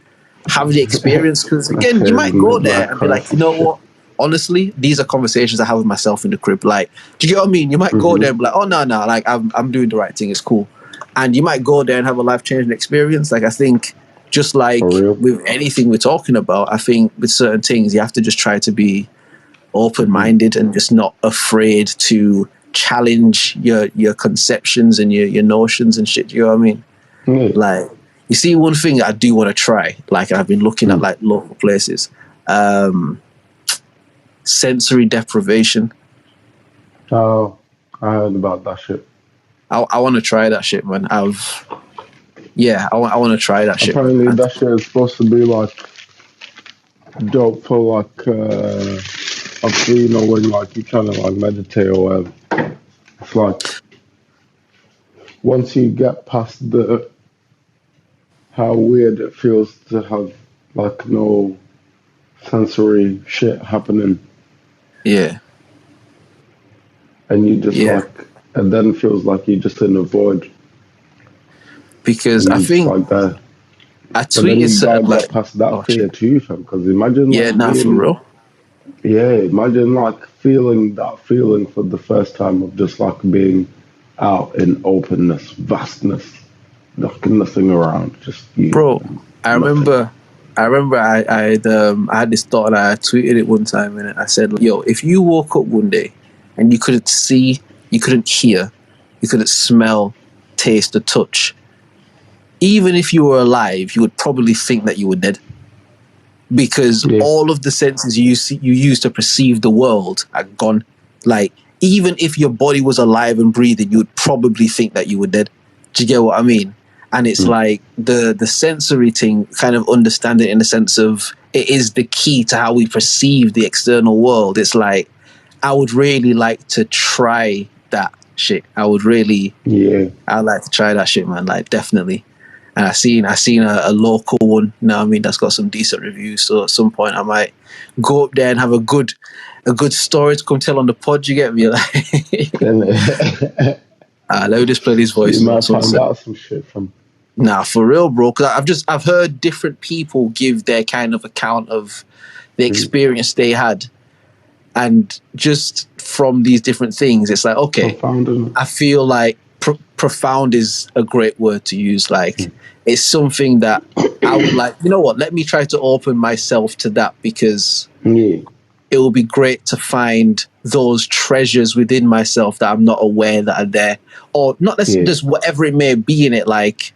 have the experience. Because again, you might go there and be like, you know what? Honestly, these are conversations I have with myself in the crib. Like, do you get what I mean? You might go there and be like, oh no, like I'm doing the right thing. It's cool. And you might go there and have a life-changing experience. Like, I think just like with anything we're talking about, I think with certain things, you have to just try to be open-minded and just not afraid to challenge your conceptions and your notions and shit. You know what I mean? Like, you see, one thing I do want to try, like, I've been looking at like local places, sensory deprivation.
Oh, I heard about that shit.
I want to try that shit, man. I want to try that shit.
Apparently, that shit is supposed to be like dope for like when like you're trying to like meditate or whatever. It's like once you get past how weird it feels to have like no sensory shit happening.
Yeah.
And you just like, and then it feels like you're just in a void.
Because I think
like that.
I tweeted something like
past that fear too, fam. Because imagine,
for real.
Yeah, imagine like feeling that feeling for the first time of just like being out in openness, vastness, like nothing around, just you.
Bro, I remember I had this thought and I tweeted it one time and I said, yo, if you woke up one day and you couldn't see, you couldn't hear, you couldn't smell, taste, or touch, even if you were alive, you would probably think that you were dead. Because all of the senses you use to perceive the world are gone. Like, even if your body was alive and breathing, you would probably think that you were dead. Do you get what I mean? And it's like the sensory thing, kind of understand it in the sense of it is the key to how we perceive the external world. It's like, I would really like to try that shit. I'd like to try that shit, man. Like, definitely. And I seen a local one, you know what I mean, that's got some decent reviews. So at some point I might go up there and have a good story to come tell on the pod. You get me? Like, let me just play these voices.
You might find out some shit from.
Nah, for real, bro. Because I've heard different people give their kind of account of the experience they had, and just from these different things, it's like, okay, profound, I feel like profound is a great word to use. Like, it's something that I would like, you know what, let me try to open myself to that, because it will be great to find those treasures within myself that I'm not aware that are there, or not necessarily just whatever it may be in it, like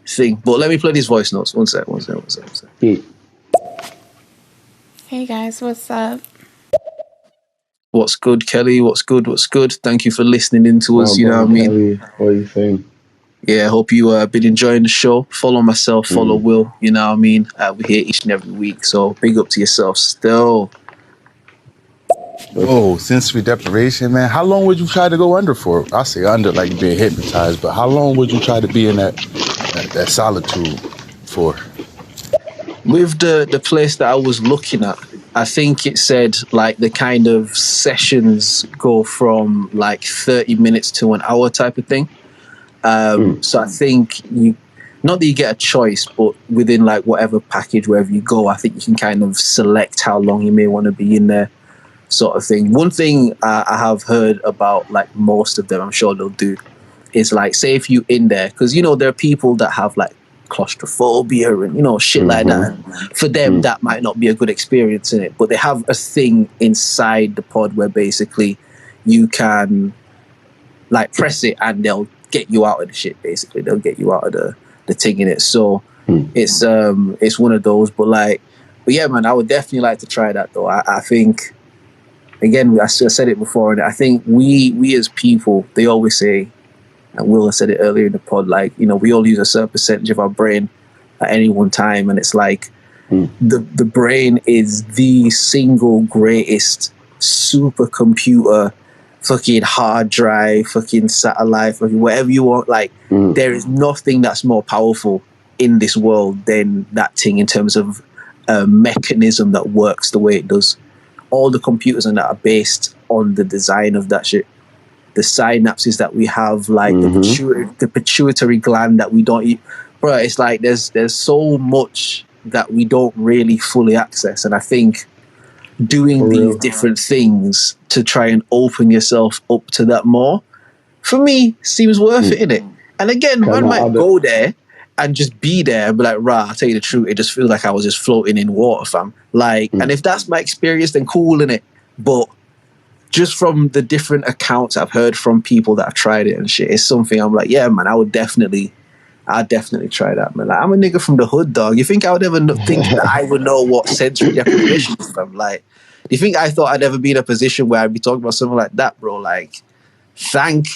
thing. But let me play these voice notes. One sec.
Hey guys, what's up?
What's good, Kelly? What's good? Thank you for listening in to us. You know what I mean?
Kelly, what are you saying?
Yeah, I hope you been enjoying the show. Follow myself, follow Will. You know what I mean? We're here each and every week, so big up to yourself still.
Oh, sensory deprivation, man. How long would you try to go under for? I say under, like being hypnotized, but how long would you try to be in that solitude for?
With the place that I was looking at, I think it said like the kind of sessions go from like 30 minutes to an hour type of thing. So I think not that you get a choice, but within like whatever package, wherever you go, I think you can kind of select how long you may want to be in there, sort of thing. One thing I have heard about, like most of them, I'm sure they'll do, is like, say if you in there, because you know there are people that have like claustrophobia and, you know, shit like that. And for them, that might not be a good experience in it, but they have a thing inside the pod where basically you can like press it and they'll get you out of the shit. Basically, they'll get you out of the thing in it. So it's one of those. But yeah, man, I would definitely like to try that though. I think, again, I said it before, and I think we as people, they always say, and Will has said it earlier in the pod, like, you know, we all use a certain percentage of our brain at any one time, and it's like the brain is the single greatest supercomputer, fucking hard drive, fucking satellite, fucking whatever you want. Like, there is nothing that's more powerful in this world than that thing in terms of a mechanism that works the way it does. all the computers and that are based on the design of that shit. The synapses that we have, like the pituitary gland that we don't eat. Bro, it's like there's so much that we don't really fully access. And I think doing these different things to try and open yourself up to that more, for me, seems worth it, innit? And again, man might go there and just be there and be like, rah, I'll tell you the truth, it just feels like I was just floating in water, fam. Like, and if that's my experience, then cool, innit? But just from the different accounts I've heard from people that have tried it and shit, it's something I'm like, yeah, man, I'd definitely try that, man. Like, I'm a nigga from the hood, dog. You think I would ever think that I would know what sensory deprivation is, fam? Like, do you think I thought I'd ever be in a position where I'd be talking about something like that, bro? Like, thank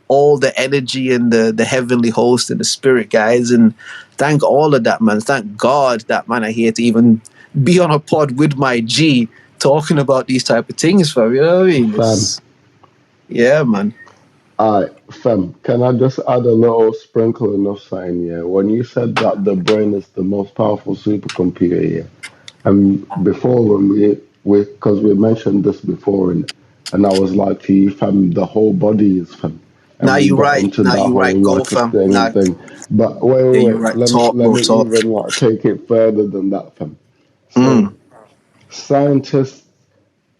all the energy and the heavenly host and the spirit guys, and thank all of that, man. Thank God that, man, I'm here to even be on a pod with my G talking about these type of things, fam. You know what I mean? Yeah, man.
Alright, fam, can I just add a little sprinkling of something, yeah? When you said that the brain is the most powerful supercomputer, yeah, and before when because we mentioned this before, and I was like to you, fam, the whole body is, fam.
Now you're right. Now you're right. Go, fam.
Thing. But wait.
Right.
Let me even like take it further than that, fam. So, scientists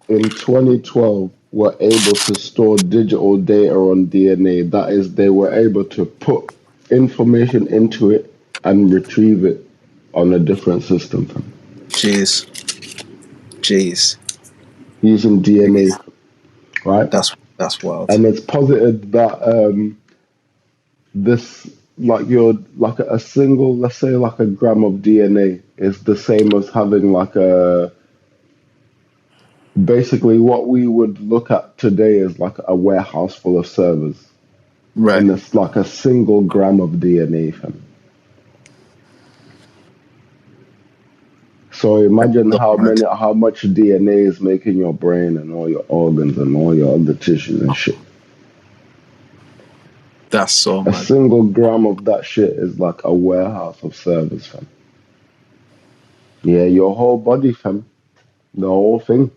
in 2012 were able to store digital data on DNA. That is, they were able to put information into it and retrieve it on a different system, fam.
Jeez.
Using DNA, right?
That's wild.
And it's posited that this, like a single, let's say like a gram of DNA is the same as having like basically what we would look at today is like a warehouse full of servers.
Right.
And it's like a single gram of DNA, fam. So imagine how much DNA is making your brain and all your organs and all your other tissues and shit.
That's so
mad. A single gram of that shit is like a warehouse of servers, fam. Yeah, your whole body, fam. The whole thing.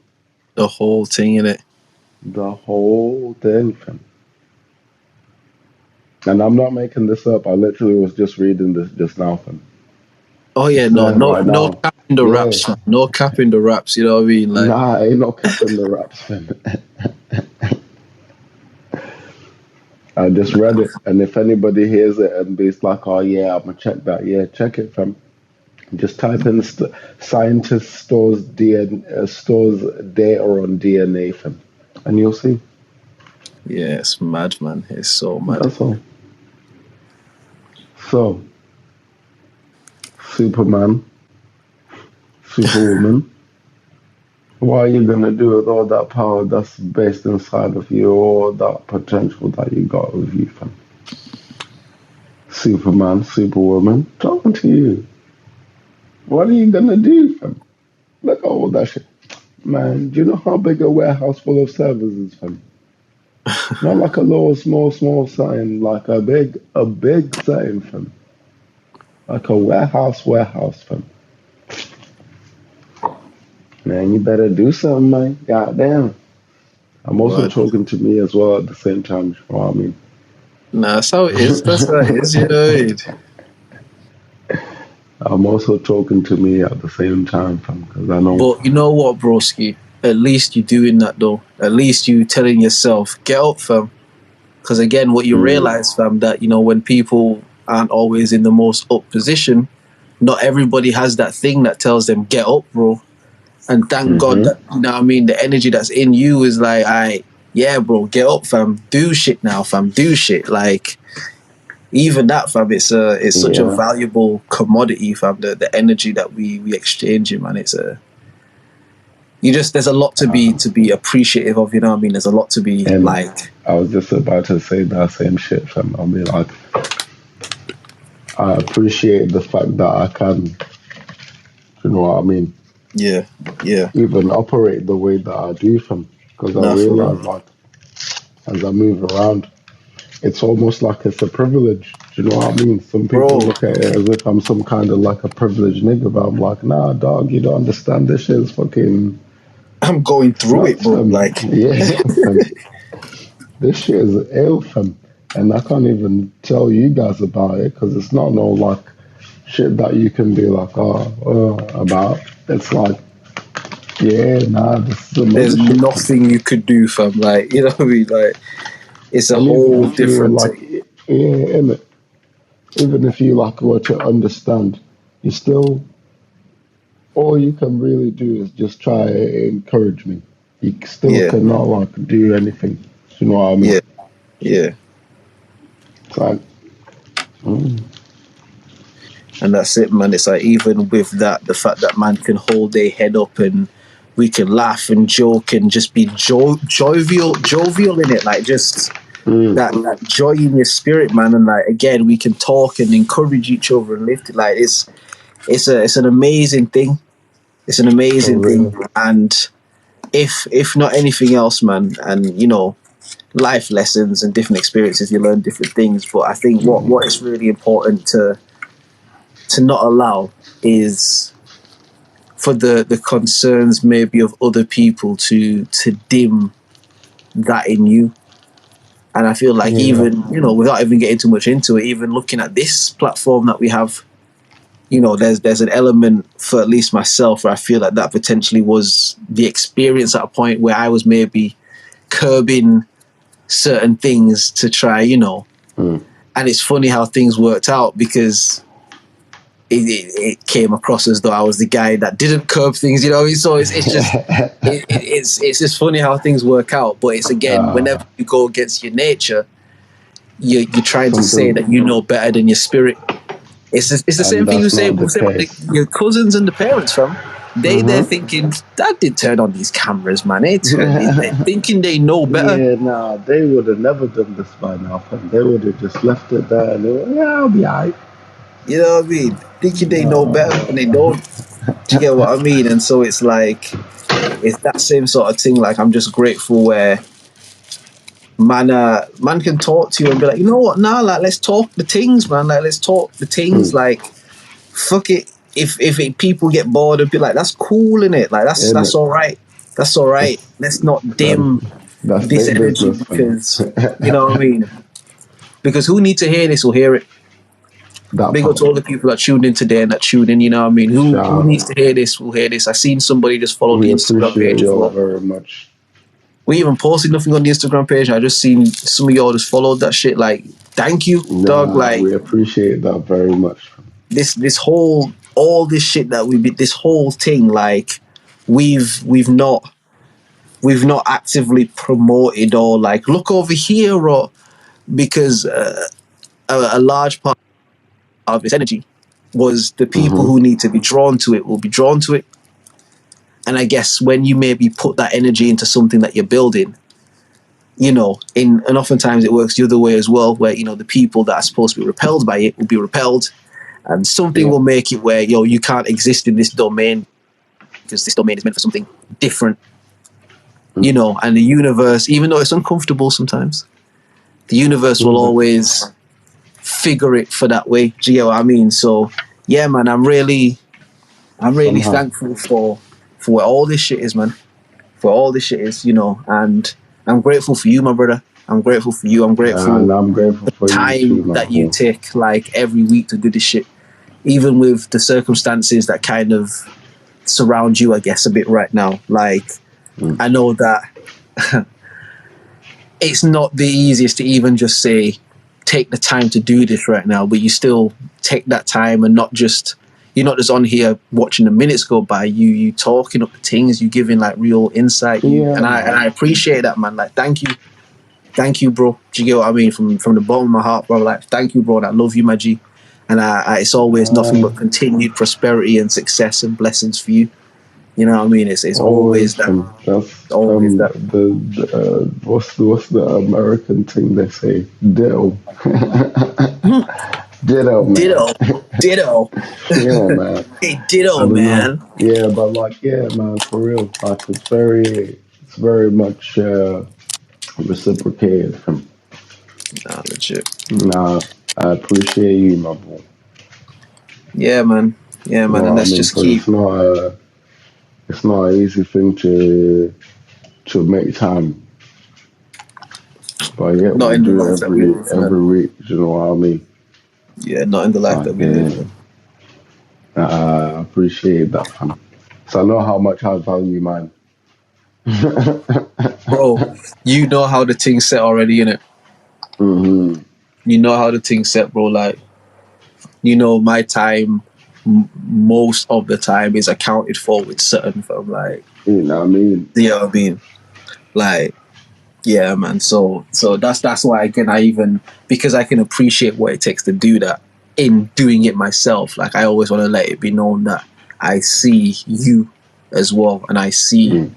The whole thing, innit?
The whole thing, fam. And I'm not making this up. I literally was just reading this just now, fam.
Oh yeah, no cap in the raps, man. No cap in the raps, you know what I mean? Like,
nah, ain't no cap in the raps, fam. I just read it, and if anybody hears it and be like, oh yeah, I'm gonna check that, yeah, check it, fam. Just type in scientist stores data on DNA, fam, and you'll see.
Yeah, it's mad, man. It's so mad.
That's all. So, Superman, Superwoman, what are you gonna do with all that power that's based inside of you, all that potential that you got with you, fam? Superman, Superwoman, talking to you. What are you gonna do, fam? Look at all that shit. Man, do you know how big a warehouse full of servers is, fam? Not like a little small sign, like a big sign, fam. Like a warehouse, fam. Man, you better do something, man. Goddamn. I'm also talking to me as well at the same time, you know what I mean?
Nah, that's how it is. That's how it is, you know what I mean?
I'm also talking to me at the same time, fam, because I know.
But you know what, broski? At least you're doing that, though. At least you telling yourself, get up, fam. Because again, what you realize, fam, that, you know, when people aren't always in the most up position, not everybody has that thing that tells them, get up, bro. And thank God that, you know what I mean, the energy that's in you is like, yeah, bro, get up, fam. Do shit now, fam. Do shit. Like, even that, fam, it's such a valuable commodity, fam. The energy that we exchange, man. There's a lot to be appreciative of, you know what I mean? There's a lot to be like.
I was just about to say that same shit, fam. I'll be like, I appreciate the fact that I can, you know what I mean?
Yeah.
Even operate the way that I do, fam. Because I realize, like, as I move around, it's almost like it's a privilege. Do you know what I mean? Some people look at it as if I'm some kind of like a privileged nigga, but I'm like, nah, dog, you don't understand. This shit is fucking
I'm going through it, bro. Like,
yeah, fam. This shit is ill, fam. And I can't even tell you guys about it because it's not no like shit that you can be like, about. It's like, yeah, nah, this is some
there's
other shit.
nothing you could do, fam. Like, you know what I mean? Like, it's a
And even
whole
if you
different
like,
thing.
yeah, innit? Even if you like were to understand, you still, all you can really do is just try and encourage me. You still
Yeah,
cannot like do anything. You know what I mean?
yeah, yeah.
It's like, mm,
And that's it, man. It's like, even with that, the fact that man can hold their head up and we can laugh and joke and just be jovial in it. Like, just that joy in your spirit, man. And like, again, we can talk and encourage each other and lift it. Like, it's an amazing thing. It's an
for
amazing thing.
real.
And if not anything else, man, and you know, life lessons and different experiences, you learn different things. But I think what is really important to not allow is for the concerns maybe of other people to dim that in you. And I feel like,
Yeah,
even, you know, without even getting too much into it, even looking at this platform that we have, you know, there's an element for at least myself where I feel like that potentially was the experience at a point where I was maybe curbing certain things to try, you know. And it's funny how things worked out, because it came across as though I was the guy that didn't curb things, you know what I mean? So it's just it's just funny how things work out. But it's, again, whenever you go against your nature, you're trying to say
something,
that you know better than your spirit. It's the
and
same thing you
that's
say
not the
about
case.
your cousins and the parents, fam. They're thinking, Dad did turn on these cameras, man. They're thinking they know better.
Yeah, nah, they would have never done this by now, fam. They would have just left it there and they were, yeah, I'll be alright.
You know what I mean? Thinking they know better and they don't. Do you get what I mean? And so it's like, it's that same sort of thing. Like, I'm just grateful where man can talk to you and be like, you know what, nah, like, let's talk the things, man. Like, let's talk the things. Like, fuck it. If people get bored and be like, that's cool, innit? Like,
And
that's all right. That's all right. Let's not dim
that's
this
their
energy,
business, fam.
because, you know what I mean? Because who needs to hear this will hear it.
That
Big up
part.
to all the people that tuned in today and that tuned in, you know what I mean? Who
Shout
needs
out.
to hear this will hear this. I seen somebody just followed
We
the Instagram
appreciate
page as
y'all
well.
very much.
We even posted nothing on the Instagram page. I just seen some of y'all just followed that shit. Like, thank you, dog.
Nah,
Like,
we appreciate that very much.
this whole, all this shit that we did, this whole thing, like, we've not actively promoted or like, look over here, or because a large part of its energy was the people who need to be drawn to it will be drawn to it. And I guess when you maybe put that energy into something that you're building, you know, and oftentimes it works the other way as well, where, you know, the people that are supposed to be repelled by it will be repelled, and something will make it where, yo, you can't exist in this domain because this domain is meant for something different, you know. And the universe, even though it's uncomfortable sometimes, the universe will always figure it for that way. Do you get what I mean? So yeah, man, I'm really
Somehow.
thankful for where all this shit is, man. For all this shit is, you know, and I'm grateful for you, my brother. I'm grateful for you. I'm
And
grateful
I'm grateful for you too,
time
my
that you
boy.
take, like, every week to do this shit, even with the circumstances that kind of surround you, I guess, a bit right now. Like, I know that it's not the easiest to even just say, take the time to do this right now, but you still take that time, and you're not just on here watching the minutes go by. You talking up the things, you giving like real insight. And I appreciate that, man. Like, thank you, bro. Do you get what I mean? From the bottom of my heart, bro. Like, thank you, bro. And I love you, my G. And it's always nothing but continued prosperity and success and blessings for you. You know what I mean? It's always that.
That's
Always that.
what's the American thing they say? Ditto. Ditto, man.
Ditto.
Yeah, man.
Hey,
I
ditto,
don't know.
man.
Yeah, but like, yeah, man, for real. Like, it's very much reciprocated from.
Nah, legit.
Nah, I appreciate you, my boy.
Yeah, man. Yeah,
You
man.
know
And
what I
let's
mean?
just
Because
keep.
it's not. it's not an easy thing to make time. But yeah,
Not
we
in the
do
life that we live,
every
man.
week. Do you know what I mean?
Yeah, not in the life
Like,
that we live, man.
I appreciate that, fam. So I know how much I value mine.
Bro, you know how the thing's set already, innit?
Mm-hmm.
You know how the thing's set, bro. Like, you know, my time, most of the time, is accounted for with certain film. Like,
You know what I mean?
you know what I mean? Like, yeah, man. So that's why, again, because I can appreciate what it takes to do that in doing it myself. Like, I always want to let it be known that I see you as well, and I see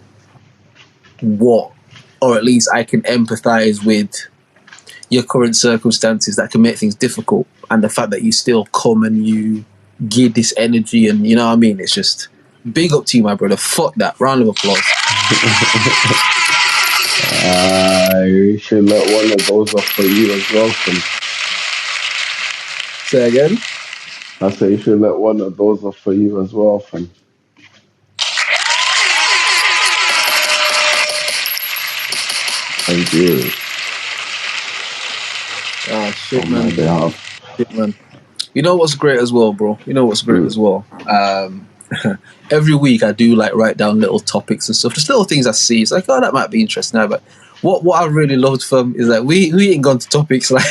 what, or at least I can empathize with your current circumstances that can make things difficult, and the fact that you still come and you give this energy, and you know what I mean. It's just big up to you, my brother. Fuck that. Round of applause.
You should let one of those off for you as well, fam.
Say again.
I say you should let one of those off for you as well, fam. Thank you.
Ah, shit,
On my behalf.
Shit, man. You know what's great as well, bro? You know what's great as well? Every week I do like write down little topics and stuff, just little things I see. It's like, oh, that might be interesting now. But what I really loved from is that we ain't gone to topics like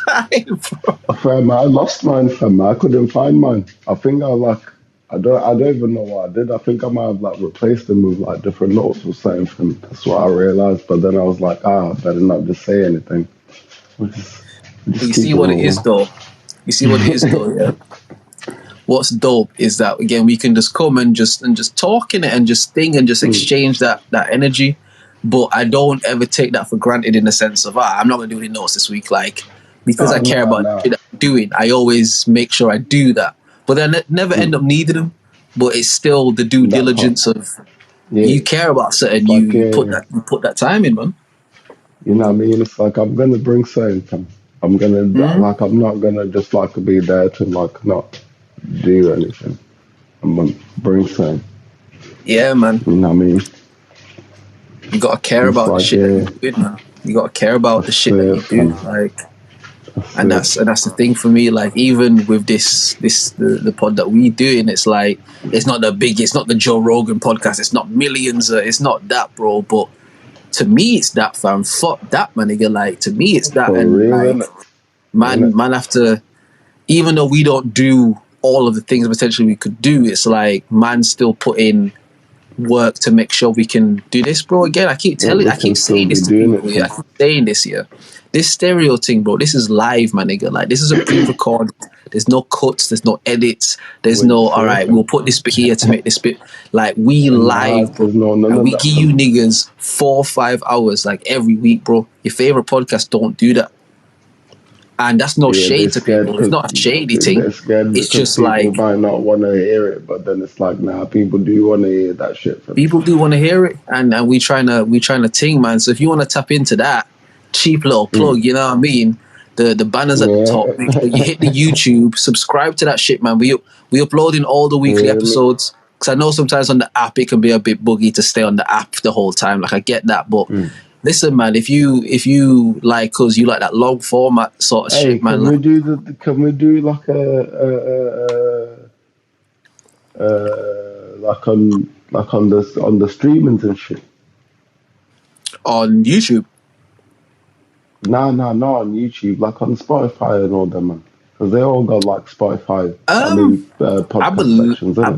time, bro.
Fam, I lost mine, fam. I couldn't find mine. I think I don't even know what I did. I think I might have like replaced them with like different notes or something. Fam. That's what I realized. But then I was like, I better not just say anything. Just
You see what it is, though. You see what it is, though. Yeah. What's dope is that, again, we can just come and just talk in it and just think and just exchange that energy. But I don't ever take that for granted in the sense of, I'm not going to do any notes this week. Like, because I care about the shit that I'm doing, I always make sure I do that. But then I never end up needing them. But it's still the due diligence of you care about something, you put that time in, man.
You know what I mean? It's like I'm gonna bring something. I'm gonna like I'm not gonna just like be there to like not do anything. I'm gonna bring something.
Yeah, man.
You know what I mean?
You gotta care about the shit that you do, man. You gotta care about the shit that you do, like, and that's the thing for me. Like, even with the pod that we do, and it's like it's not the Joe Rogan podcast. It's not millions. It's not that, bro. But to me, it's that, fam. Fuck that, man, nigga. Like, to me, it's that, and like, man, after, even though we don't do all of the things potentially we could do, it's like, man, still put in work to make sure we can do this, bro. Again, I keep saying this to people. I keep saying this here. This stereo thing, bro, this is live, my nigga. Like, this is a pre-record. There's no cuts. There's no edits. There's no, all right, we'll put this bit here to make this bit. Like, we live, bro. And we give you niggas 4 or 5 hours, like, every week, bro. Your favorite podcast don't do that. And that's no shade to people. It's not a shady thing. It's just like,
people might not want to hear it, but then it's like, nah, people do want to hear that shit.
People do want to hear it, and we trying to ting, man. So if you want to tap into that, cheap little plug, you know what I mean? The banners at the top. Make sure you hit the YouTube, subscribe to that shit, man. We uploading all the weekly episodes, because I know sometimes on the app it can be a bit buggy to stay on the app the whole time. Like, I get that, but. Listen, man, if you like us, you like that long format sort of shit, man.
Can we do like like on the streamings and shit?
On YouTube?
No, on YouTube, like on Spotify and all them, man. Because they all got like Spotify. Podcast sections.
I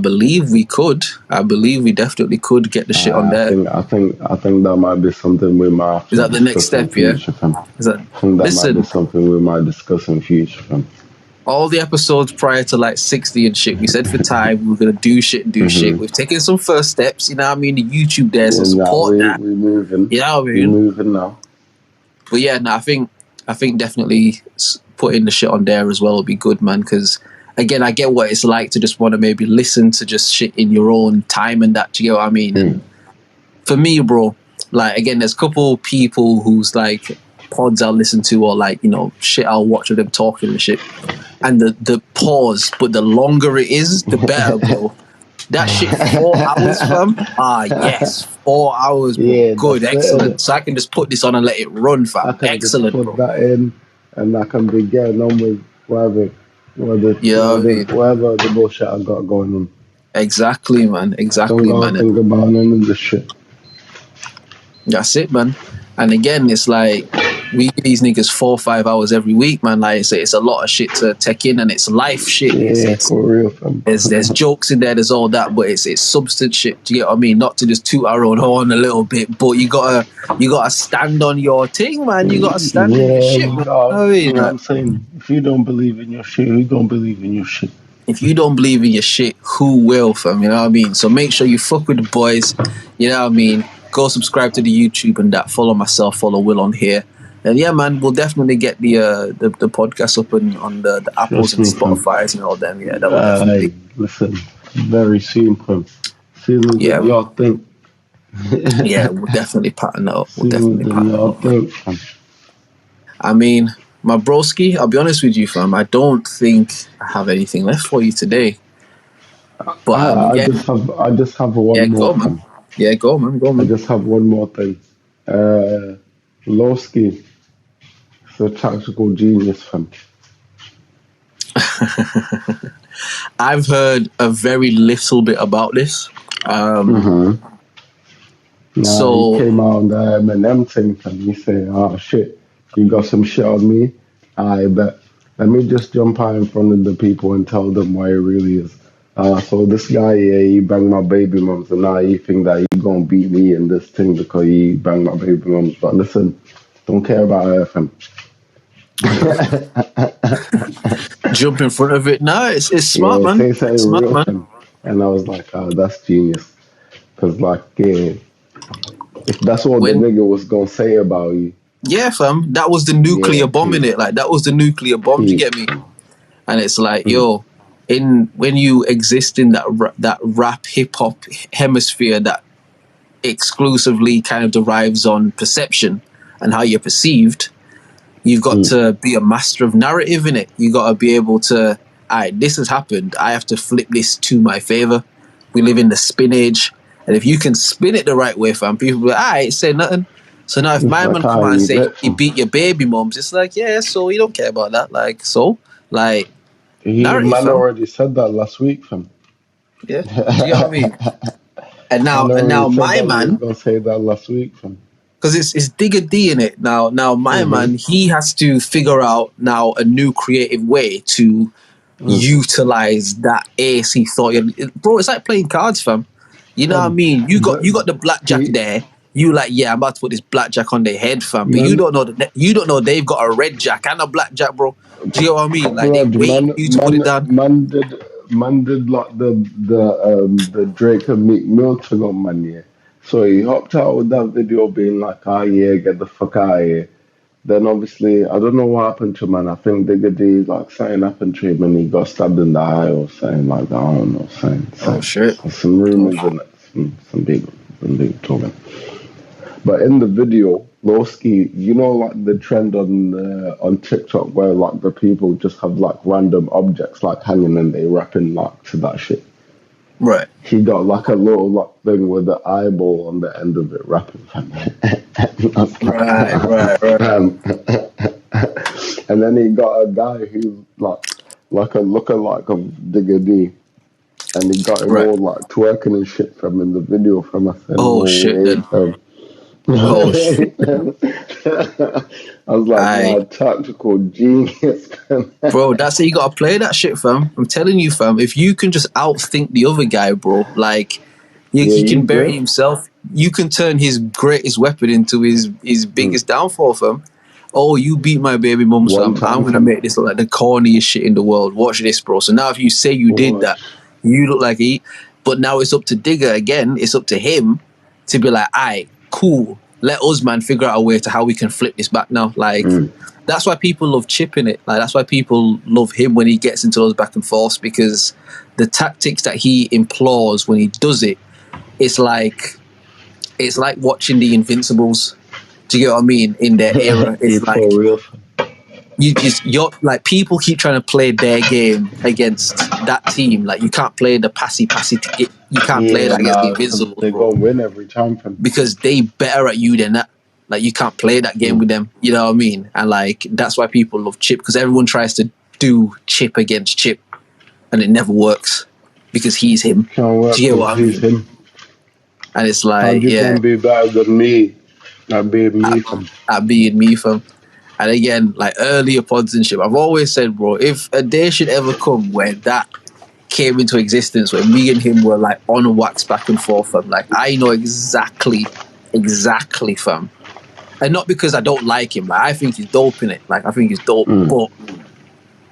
believe we could. I believe we definitely could get the shit on there.
I think that might be something we might have to.
Is that the next step? Yeah.
I think that might be something we might discuss in future, fam.
All the episodes prior to like 60 and shit, we said for time we're gonna do shit and do shit. We've taken some first steps. You know what I mean? The YouTube there, so support that.
We're moving.
You know what I mean?
We're moving now.
But yeah, no, I think definitely putting the shit on there as well would be good, man, because again, I get what it's like to just want to maybe listen to just shit in your own time and that, you know what I mean? And for me, bro, like, again, there's a couple people who's like pods I'll listen to, or like, you know, shit I'll watch of them talking and shit, and the pause, but the longer it is, the better, bro. That shit, 4 hours, fam. Yes, 4 hours, bro.
Yeah,
Good,
that's
excellent.
it.
So I can just put this on and let it run,
I
fam.
can just
Excellent,
put
bro.
that in, and I can be getting on with whatever
You know what I mean?
whatever the bullshit I got going on.
Exactly, man.
Don't
Exactly,
gotta
man.
think about none of this shit.
That's it, man. And again, it's like we give these niggas 4 or 5 hours every week, man. Like it's a lot of shit to take in, and it's life shit.
Yeah,
It's
for real, fam.
there's jokes in there, there's all that, but it's substance shit. Do you get what I mean? Not to just toot our own horn a little bit, but you gotta stand on your thing, man. You gotta stand in your
Yeah,
shit,
you
bro.
got.
You know what I
You
mean?
know what
Like,
I'm saying? If you don't believe in your shit, who don't believe in your shit?
if you don't believe in your shit, who will, fam? You know what I mean? So make sure you fuck with the boys. You know what I mean? Go subscribe to the YouTube and that. Follow myself, follow Will on here. And yeah, man, we'll definitely get the podcast up on the Apples
Trust
and
me, fam.
Spotify's and all them. Yeah, that will definitely.
Hey, listen, very soon, fam. Soon as
Yeah,
y'all think.
yeah, we'll definitely pattern that up. We'll
Soon
definitely
as
pattern that
y'all
up, man.
think, fam.
I mean, my broski, I'll be honest with you, fam. I don't think I have anything left for you today. But
I
yeah,
just have one
yeah,
more,
go, man.
fam.
Yeah, go, man. Go,
I
man.
just have one more thing. Lowski is a tactical genius, fam.
I've heard a very little bit about this.
He came out on the Eminem thing, and he said, "Oh shit, you got some shit on me. I bet. Let me just jump out in front of the people and tell them why it really is. So this guy, he banged my baby mums, and now he think that he gonna beat me in this thing because he banged my baby mums. But listen, don't care about her, fam."
Jump in front of it. No, it's smart,
Yeah,
man.
say something
It's smart,
real,
man.
fam. And I was like, "Oh, that's genius." Because like, yeah, if that's what the nigga was gonna say about you.
Yeah, fam, that was the nuclear
Yeah,
bomb in it. Like that was the nuclear bomb. Do you get me? And it's like, yo, when you exist in that rap hip hop hemisphere that exclusively kind of derives on perception and how you're perceived, you've got to be a master of narrative in it. You got to be able to, alright, this has happened. I have to flip this to my favor. We live in the spin age, and if you can spin it the right way, fam, people will be like, alright, say nothing. So now if my man come out and say he beat your baby mums, it's like, yeah, so you don't care about that. Like, so, like, narrative,
Man
fam.
already said that last week, fam.
Yeah, do you know what I mean? And
Man
now
already said
my
that he was
man,
gonna say that last week, fam.
because it's Digger D in it now. Now my man, he has to figure out now a new creative way to utilize that ace he thought. Bro, it's like playing cards, fam. You know what I mean? You got the blackjack there. You like, yeah, I'm about to put this blackjack on their head, fam. But you don't know they've got a red jack and a blackjack, bro. Do you know what I mean? Like they wait for you to put it down.
Man did like the Drake and Meek Mill thing on man, yeah. So he hopped out with that video being like, "Ah, yeah, get the fuck out of here." Then obviously, I don't know what happened to him, man. I think Digga D, like, something happened to him and he got stabbed in the eye or something like that. I don't know,
Oh shit!
some rumors in it, some big talking. But in the video, Lowski, you know, like the trend on TikTok where like the people just have like random objects like hanging and they rapping like to that shit.
Right.
He got like a little like thing with the eyeball on the end of it rapping.
Right.
And then he got a guy who's like a lookalike of Digga D. And he got him all like twerking and shit from in the video from us.
Oh shit! Then. Oh shit!
I was like, wow, tactical genius,
bro. That's how you gotta play that shit, fam. I'm telling you, fam. If you can just outthink the other guy, bro, like he can bury himself. You can turn his greatest weapon into his biggest downfall, fam. Oh, you beat my baby mum, fam. I'm gonna make this look like the corniest shit in the world. Watch this, bro. So now if you say you did that, you look like but now it's up to Digger again. It's up to him to be like, alright, cool. Let us, man, figure out a way to how we can flip this back now. Like, that's why people love Chip in it. Like, that's why people love him when he gets into those back and forths, because the tactics that he implores when he does it, it's like watching the Invincibles. Do you get what I mean? In their era, it's like you're like people keep trying to play their game against that team, like you can't play the passy to get. You can't play that against the Invincibles,
they
bro.
gonna win every time, fam.
Because they better at you than that. Like you can't play that game with them. You know what I mean? And like that's why people love Chip, because everyone tries to do Chip against Chip, and it never works because he's him.
Can't work.
Do you get what I mean?
Him.
And it's like,
how you gonna be better than me? At being me, fam.
At being me, fam. And again, like earlier pods and shit, I've always said, bro, if a day should ever come where that came into existence, where me and him were like on a wax back and forth, fam, like I know exactly, fam. And not because I don't like him, like I think he's dope in it. Like I think he's dope, but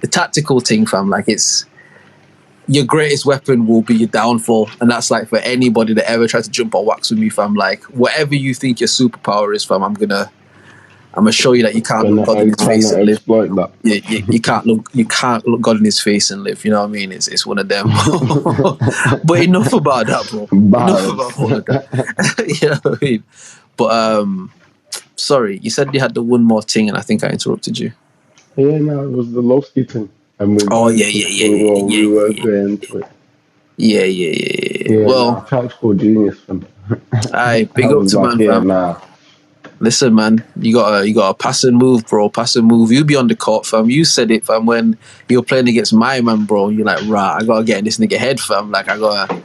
the tactical thing, fam, like it's your greatest weapon will be your downfall, and that's like for anybody that ever tries to jump on wax with me, fam. Like whatever you think your superpower is, fam, I'm gonna show you that you can't look God in his face and live.
That.
You can't look God in his face and live. You know what I mean? It's one of them. But enough about that, bro. Enough about all of that. You know what I mean? But sorry, you said you had the one more thing, and I think I interrupted you.
Yeah, no, it was the Lowski thing. And we were going into it.
Yeah. Well,
tactical genius, fam.
Aye, big up to man, fam.
Nah.
Listen, man, you got a pass and move, bro. Pass and move. You be on the court, fam. You said it, fam, when you were playing against my man, bro. You're like, rah, I gotta get in this nigga head, fam. Like I gotta,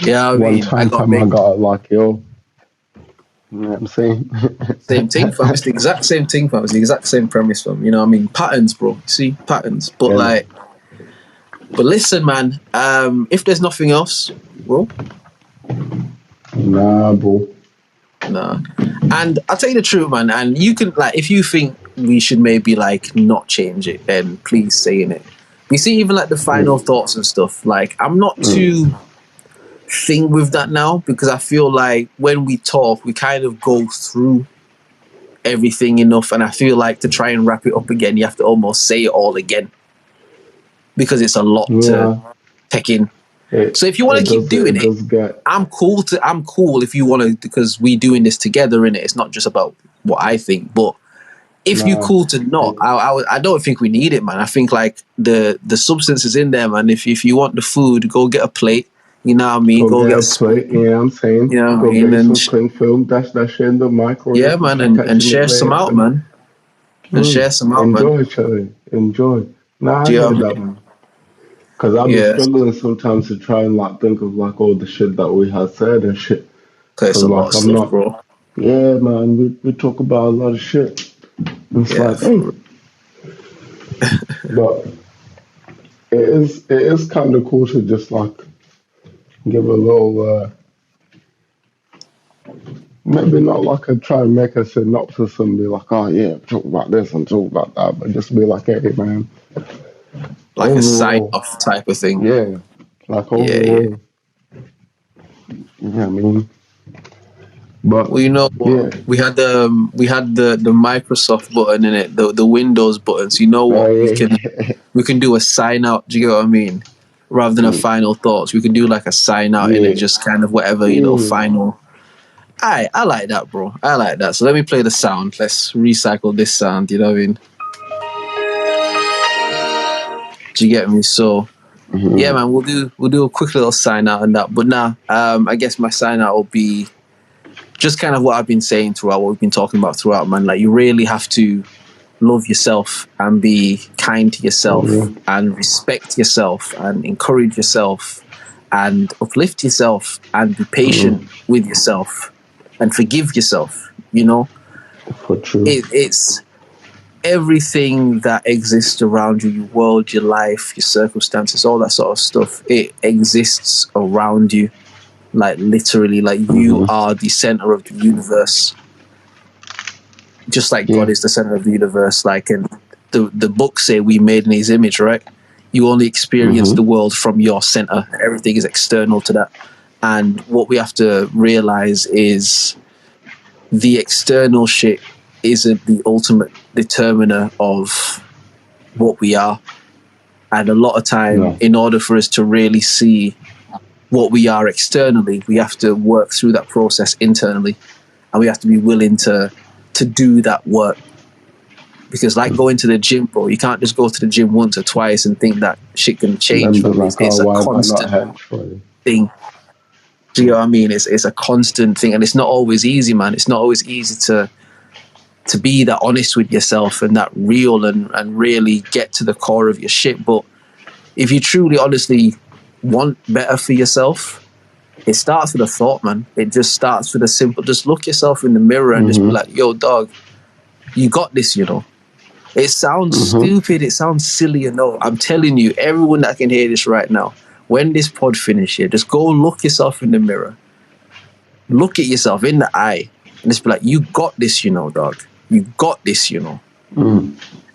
yeah.
One time I got it like, yo. You know what I'm saying?
Same thing, fam. It's the exact same thing, fam. It's the exact same premise, fam. You know what I mean? Patterns, bro. See, patterns. But but listen, man. If there's nothing else, bro.
Nah, bro.
Nah. And I'll tell you the truth, man. And you can, like, if you think we should maybe, like, not change it, then please say in it. You see, even, like, the final thoughts and stuff, like, I'm not too thing with that now, because I feel like when we talk, we kind of go through everything enough. And I feel like to try and wrap it up again, you have to almost say it all again, because it's a lot to take in. So if you want to keep doing it, I'm cool if you want to, because we doing this together, innit? It's not just about what I think. But if you cool to not, I don't think we need it, man. I think like the substance is in there, man. If you want the food, go get a plate. You know what I mean? Go get a plate.
Yeah, I'm saying.
You know what I
mean?
And
some cling film, dash that shit in the microwave.
Yeah, man, and share some out, man. And share some out, man.
Enjoy, Charlie. Enjoy. Nah, I hear that, man. Because I've been struggling sometimes to try and like think of like all the shit that we have said and shit.
It's a lot of stuff, bro.
Yeah, man, we talk about a lot of shit. It's but it is kind of cool to just like give a little, maybe not like try and make a synopsis and be like, oh yeah, talk about this and talk about that, but just be like, hey man.
Like overall, a sign-off type of thing.
Yeah. Like overall. Yeah, I mean. But
well, you know what? We had the Microsoft button in it, the Windows button. So you know what? We can do a sign out, do you get what I mean? Rather than a final thoughts. We can do like a sign out in it, just kind of whatever, you know, final. I like that, bro. I like that. So let me play the sound. Let's recycle this sound, you know what I mean? Do you get me? So yeah, man, we'll do a quick little sign out and that. But now, I guess my sign out will be just kind of what I've been saying throughout, what we've been talking about throughout, man. Like you really have to love yourself and be kind to yourself and respect yourself and encourage yourself and uplift yourself and be patient with yourself and forgive yourself. You know,
for true.
It's everything that exists around you, your world, your life, your circumstances, all that sort of stuff. It exists around you. Like literally, like you are the center of the universe, just like God is the center of the universe. Like, and the books say we made in His image, right? You only experience the world from your center. Everything is external to that. And what we have to realize is the external shit isn't the ultimate determiner of what we are. And a lot of time, in order for us to really see what we are externally, we have to work through that process internally, and we have to be willing to do that work. Because like going to the gym, bro, you can't just go to the gym once or twice and think that shit can change. It's a constant thing. Do you know what I mean? It's a constant thing, and it's not always easy, man. It's not always easy to be that honest with yourself and that real and really get to the core of your shit. But if you truly, honestly want better for yourself, it starts with a thought, man. It just starts with a simple, just look yourself in the mirror and just be like, yo, dog, you got this, you know. It sounds stupid. It sounds silly, you know. I'm telling you, everyone that can hear this right now, when this pod finishes, just go look yourself in the mirror. Look at yourself in the eye and just be like, you got this, you know, dog. You got this, you know.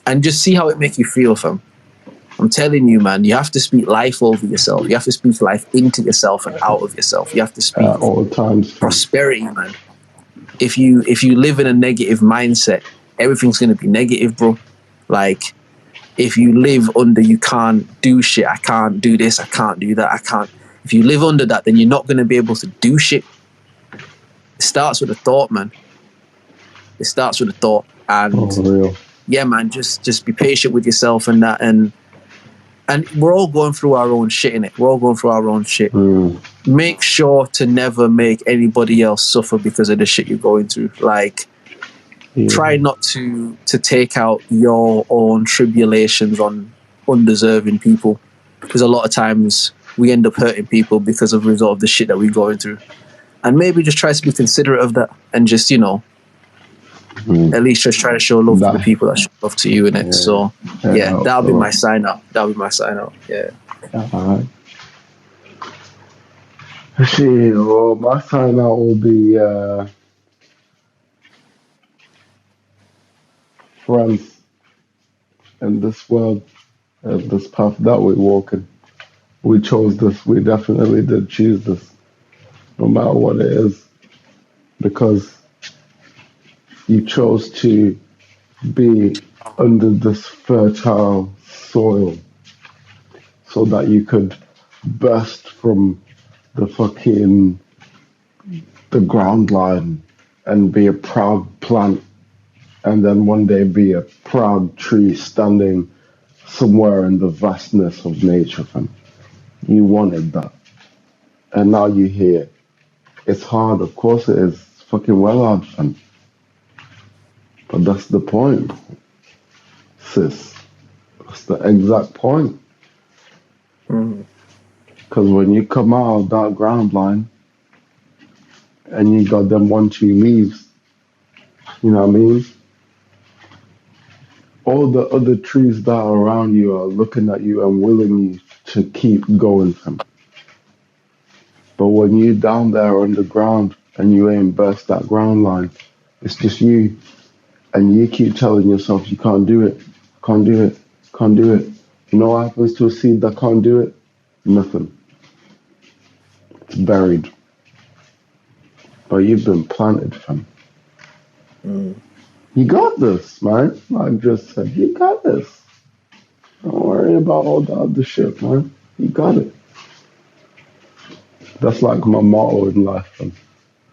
And just see how it make you feel, fam. I'm telling you, man, you have to speak life over yourself. You have to speak life into yourself and out of yourself. You have to speak
all the times
prosperity, man. If you live in a negative mindset, everything's going to be negative, bro. Like, if you live under, you can't do shit, I can't do this, I can't do that, I can't. If you live under that, then you're not going to be able to do shit. It starts with a thought, man. It starts with a thought. And yeah, man, just be patient with yourself and that. And we're all going through our own shit, innit? We're all going through our own shit. Make sure to never make anybody else suffer because of the shit you're going through. Like, try not to take out your own tribulations on undeserving people, because a lot of times we end up hurting people because of the result of the shit that we're going through. And maybe just try to be considerate of that and just, you know, at least just try to show love to the people that show love to you, innit? So, yeah, that'll be my sign out. That'll be my sign out, yeah.
All right. Shit, well, my sign out will be friends in this world, this path that we're walking. We chose this. We definitely did choose this, no matter what it is, because you chose to be under this fertile soil so that you could burst from the ground line and be a proud plant, and then one day be a proud tree standing somewhere in the vastness of nature, fam. You wanted that. And now you're here. It's hard, of course it is. It's fucking well hard, fam. But that's the point, sis. That's the exact point. Because when you come out of that ground line and you got them 1-2 leaves, you know what I mean? All the other trees that are around you are looking at you and willing you to keep going, fam. But when you're down there on the ground and you ain't burst that ground line, it's just you. And you keep telling yourself you can't do it, can't do it, can't do it. You know what happens to a seed that can't do it? Nothing. It's buried. But you've been planted, fam. You got this, man. Like just said, you got this. Don't worry about all the other shit, man. You got it. That's like my motto in life, fam.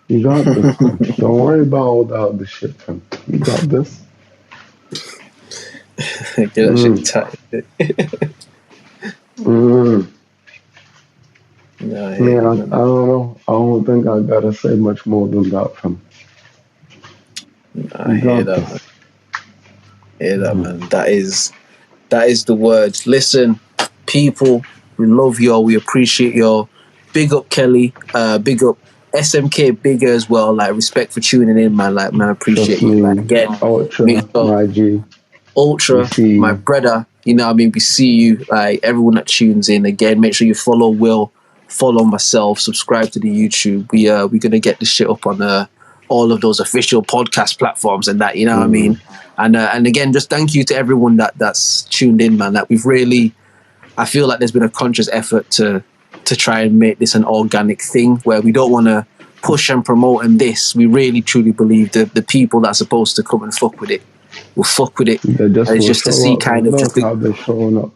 You got this, man. Don't worry about all the other shit, fam. You got this.
Get that shit tight.
I don't know. I don't think I gotta say much more than that, fam.
I hear that, man. Hear that, man. That is the words. Listen, people, we love y'all. We appreciate y'all. Big up Kelly. Big up SMK Bigger as well. Like, respect for tuning in, man. Like, man, I appreciate you. Like, again,
Ultra, my G.
Ultra, my brother. You know what I mean? We see you. Like, everyone that tunes in. Again, make sure you follow Will, follow myself, subscribe to the YouTube. We're gonna get this shit up on all of those official podcast platforms and that. You know what I mean? And again, just thank you to everyone that's tuned in, man. That we've really, I feel like there's been a conscious effort to try and make this an organic thing where we don't want to push and promote and this. We really truly believe that the people that are supposed to come and fuck with it will fuck with it. And it's just to see kind of just
how they're showing up.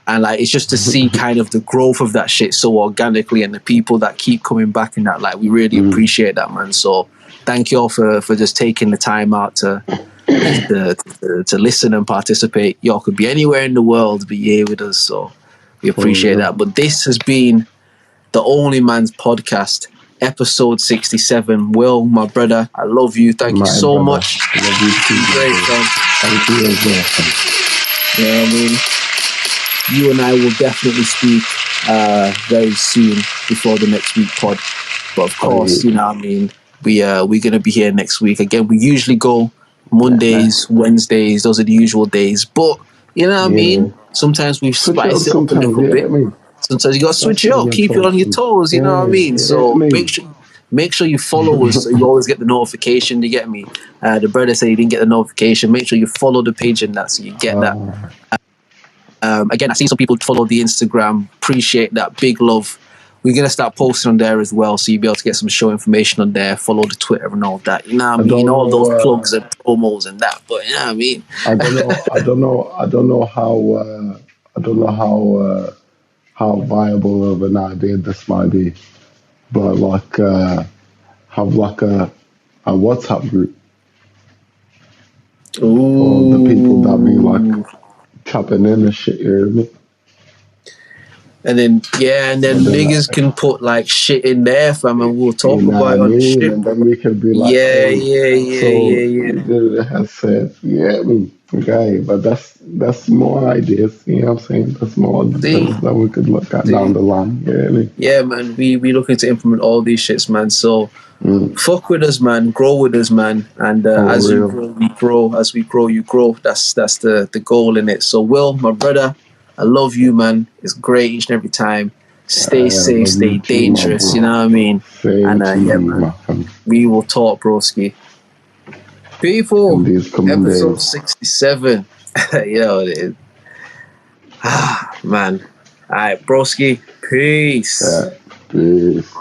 And like, it's just to see kind of the growth of that shit so organically, and the people that keep coming back in that, like, we really appreciate that, man. So thank you all for just taking the time out to to listen and participate. Y'all could be anywhere in the world, be here with us, so we appreciate that. But this has been the OnlyMans podcast, episode 67. Will, my brother, I love you. Thank you so much.
I love you too.
Great, son.
Thank you as well.
Yeah, I mean, you and I will definitely speak very soon before the next week pod. But of course, you know what I mean, we're going to be here next week. Again, we usually go Mondays, Wednesdays. Those are the usual days. But, you know what I mean? Sometimes we spice it up a little bit. Sometimes you got to switch it up, keep it on your toes, you know what I mean? So make sure you follow us so you always get the notification, you get me? The brother said he didn't get the notification. Make sure you follow the page and that so you get that. Again, I see some people follow the Instagram. Appreciate that. Big love. We're going to start posting on there as well, so you'll be able to get some show information on there. Follow the Twitter and all that. You know what I mean? All those plugs and promos and that. But you know what I mean?
I don't know how viable of an idea this might be, but like have like a WhatsApp group for the people that be like chopping in and shit. You hear me?
And then niggas can put like shit in there, fam, and we'll talk about it on the shit.
And then we can be like,
yeah.
It has sense. Yeah, okay, but that's more ideas. You know what I'm saying? That's more things that we could look at down the line.
Yeah, man. We looking to implement all these shits, man. So fuck with us, man. Grow with us, man. And as you grow, we grow. As we grow, you grow. That's the goal in it. So, Will, my brother, I love you, man. It's great each and every time. Stay safe, stay dangerous. You know what I mean? And man, we will talk, broski. People, episode 67. You know what it is. Man. All right, broski. Peace.
Peace.